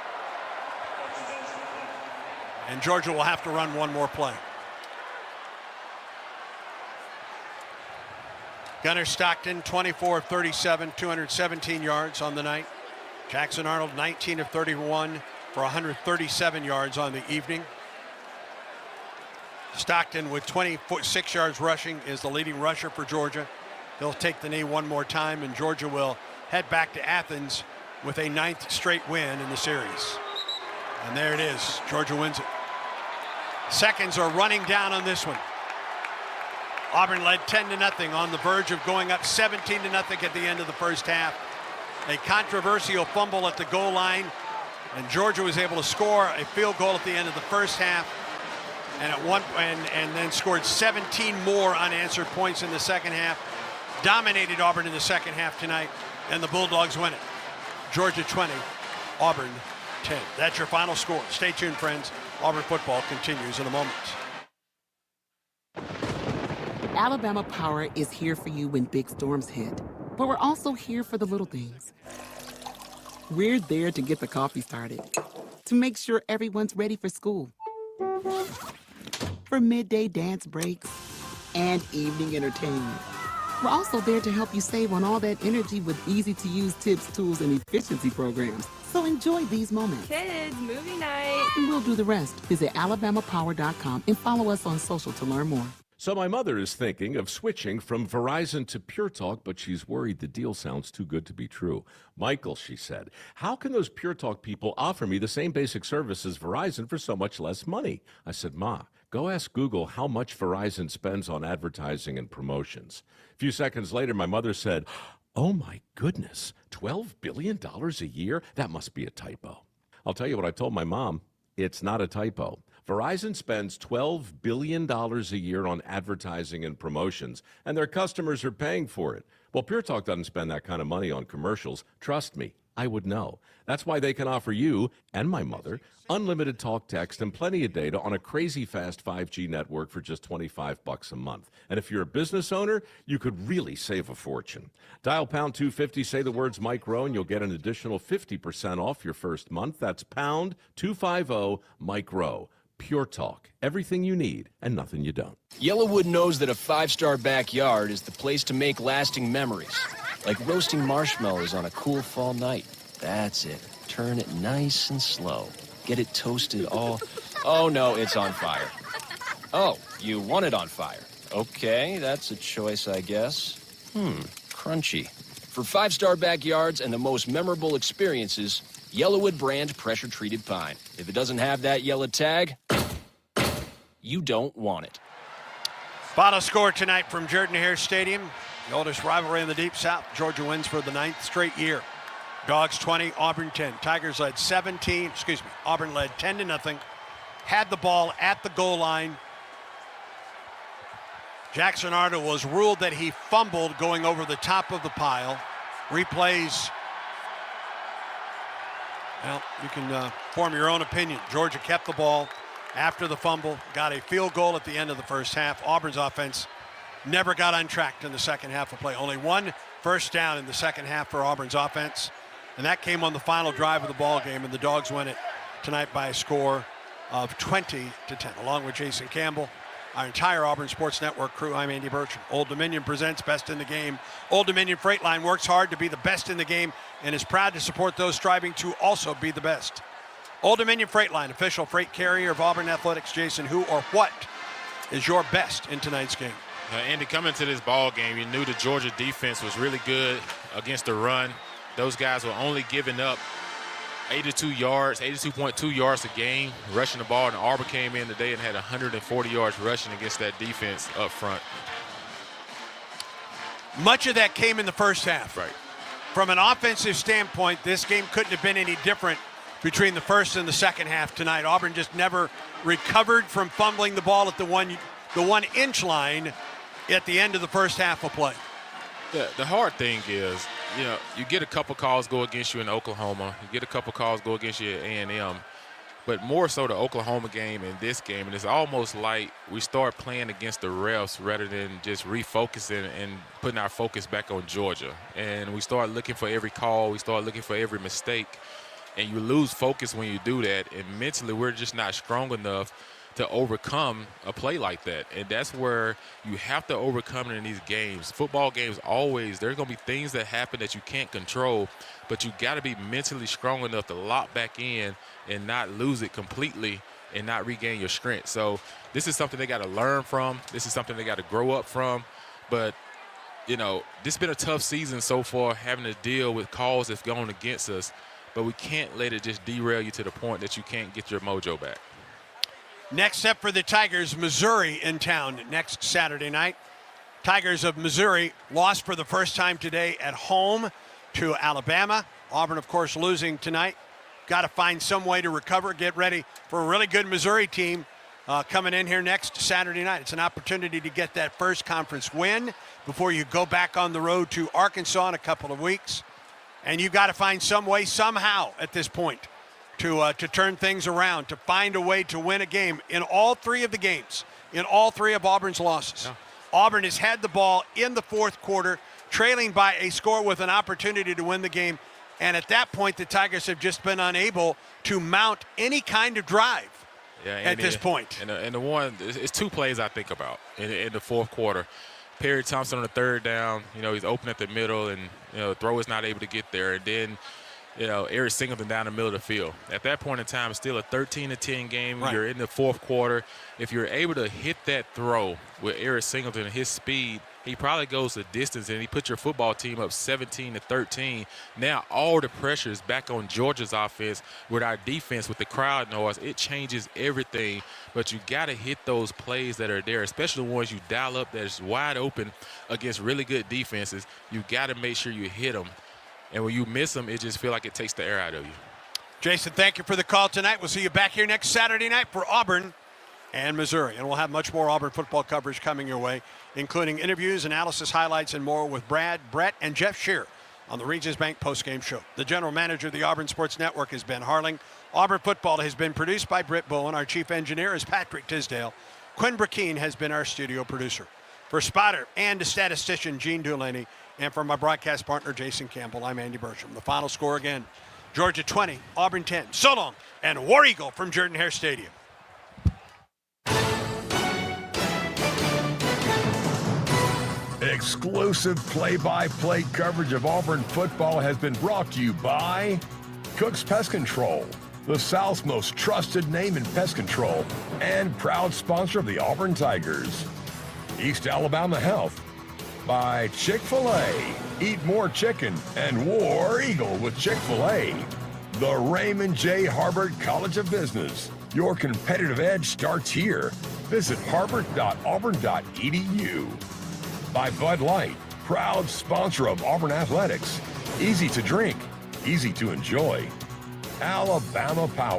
And Georgia will have to run one more play. Gunnar Stockton, 24 of 37, 217 yards on the night. Jackson Arnold, 19 of 31 for 137 yards on the evening. Stockton with 26 yards rushing is the leading rusher for Georgia. They'll take the knee one more time, and Georgia will head back to Athens with a 9th straight win in the series. And there it is. Georgia wins it. Seconds are running down on this one. Auburn led 10-0 on the verge of going up 17-0 at the end of the first half. A controversial fumble at the goal line, and Georgia was able to score a field goal at the end of the first half, and then scored 17 more unanswered points in the second half. Dominated Auburn in the second half tonight, and the Bulldogs win it. Georgia 20, Auburn 10. That's your final score. Stay tuned, friends. Auburn football continues in a moment. Alabama Power is here for you when big storms hit, but we're also here for the little things. We're there to get the coffee started, to make sure everyone's ready for school, for midday dance breaks, and evening entertainment. We're also there to help you save on all that energy with easy-to-use tips, tools, and efficiency programs. So enjoy these moments. Kids, movie night. And we'll do the rest. Visit alabamapower.com and follow us on social to learn more. So my mother is thinking of switching from Verizon to Pure Talk, but she's worried the deal sounds too good to be true. Michael, she said, how can those Pure Talk people offer me the same basic service as Verizon for so much less money? I said, Ma, go ask Google how much Verizon spends on advertising and promotions. A few seconds later, my mother said, oh my goodness, $12 billion a year? That must be a typo. I'll tell you what I told my mom. It's not a typo. Verizon spends $12 billion a year on advertising and promotions, and their customers are paying for it. Well, Pure Talk doesn't spend that kind of money on commercials. Trust me, I would know. That's why they can offer you and my mother unlimited talk, text, and plenty of data on a crazy fast 5G network for just $25 a month. And if you're a business owner, you could really save a fortune. Dial pound 250, say the words Mike Rowe, and you'll get an additional 50% off your first month. That's pound 250 Mike Rowe. Pure Talk. Everything you need and nothing you don't. Yellowwood knows that a 5-star backyard is the place to make lasting memories. Like roasting marshmallows on a cool fall night. That's it. Turn it nice and slow. Get it toasted all... Oh, no, it's on fire. Oh, you want it on fire. Okay, that's a choice, I guess. crunchy. For 5-star backyards and the most memorable experiences, Yellowwood brand pressure-treated pine. If it doesn't have that yellow tag, you don't want it. Final score tonight from Jordan-Hare Stadium. The oldest rivalry in the Deep South. Georgia wins for the 9th straight year. Dogs 20, Auburn 10. Tigers led Auburn led 10-0. Had the ball at the goal line. Jackson Arnold was ruled that he fumbled going over the top of the pile. Replays, well, you can form your own opinion. Georgia kept the ball after the fumble, got a field goal at the end of the first half. Auburn's offense never got untracked in the second half of play. Only one first down in the second half for Auburn's offense, and that came on the final drive of the ball game, and the Dogs win it tonight by a score of 20-10. Along with Jason Campbell, our entire Auburn Sports Network crew, I'm Andy Burcham. Old Dominion presents Best in the Game. Old Dominion Freight Line works hard to be the best in the game and is proud to support those striving to also be the best. Old Dominion Freight Line, official freight carrier of Auburn Athletics. Jason, who or what is your best in tonight's game? Andy, coming to this ball game, you knew the Georgia defense was really good against the run. Those guys were only giving up 82 yards, 82.2 yards a game rushing the ball, and Auburn came in today and had 140 yards rushing against that defense up front. Much of that came in the first half. Right. From an offensive standpoint, this game couldn't have been any different between the first and the second half tonight. Auburn just never recovered from fumbling the ball at the 1 inch line at the end of the first half of play. The hard thing is, you get a couple calls go against you in Oklahoma. You get a couple calls go against you at A&M. But more so the Oklahoma game and this game, and it's almost like we start playing against the refs rather than just refocusing and putting our focus back on Georgia. And we start looking for every call. We start looking for every mistake. And you lose focus when you do that. And mentally, we're just not strong enough to overcome a play like that. And that's where you have to overcome it in these games. Football games, always, there's going to be things that happen that you can't control, but you got to be mentally strong enough to lock back in and not lose it completely and not regain your strength. So this is something they got to learn from. This is something they got to grow up from. But, this has been a tough season so far, having to deal with calls that's going against us. But we can't let it just derail you to the point that you can't get your mojo back. Next up for the Tigers, Missouri in town next Saturday night. Tigers of Missouri lost for the first time today at home to Alabama. Auburn, of course, losing tonight. Got to find some way to recover, get ready for a really good Missouri team coming in here next Saturday night. It's an opportunity to get that first conference win before you go back on the road to Arkansas in a couple of weeks. And you've got to find some way, somehow, at this point, to turn things around, to find a way to win a game in all three of the games, in all three of Auburn's losses. Yeah. Auburn has had the ball in the fourth quarter, trailing by a score with an opportunity to win the game. And at that point, the Tigers have just been unable to mount any kind of drive at this point. And the one, it's two plays I think about in the fourth quarter. Perry Thompson on the third down, he's open at the middle, and, the throw is not able to get there. And then, Eric Singleton down the middle of the field. At that point in time, it's still a 13-10 game. Right. You're in the fourth quarter. If you're able to hit that throw with Eric Singleton and his speed, he probably goes the distance, and he puts your football team up 17-13. Now all the pressure is back on Georgia's offense with our defense, with the crowd noise. It changes everything. But you got to hit those plays that are there, especially the ones you dial up that's wide open against really good defenses. You got to make sure you hit them. And when you miss them, it just feels like it takes the air out of you. Jason, thank you for the call tonight. We'll see you back here next Saturday night for Auburn and Missouri. And we'll have much more Auburn football coverage coming your way, including interviews, analysis, highlights, and more with Brad, Brett, and Jeff Shear on the Regions Bank postgame show. The general manager of the Auburn Sports Network is Ben Harling. Auburn football has been produced by Britt Bowen. Our chief engineer is Patrick Tisdale. Quinn Burkeen has been our studio producer. For spotter and statistician Gene Dulaney, and for my broadcast partner Jason Campbell, I'm Andy Burcham. The final score again, Georgia 20, Auburn 10. So long, and War Eagle from Jordan-Hare Stadium. Exclusive play-by-play coverage of Auburn football has been brought to you by Cook's Pest Control, the South's most trusted name in pest control, and proud sponsor of the Auburn Tigers. East Alabama Health, By Chick-fil-A. Eat more chicken and War Eagle with Chick-fil-A. The Raymond J. Harbert College of Business. Your competitive edge starts here. Visit harbert.auburn.edu. By Bud Light, proud sponsor of Auburn Athletics. Easy to drink, easy to enjoy. Alabama Power.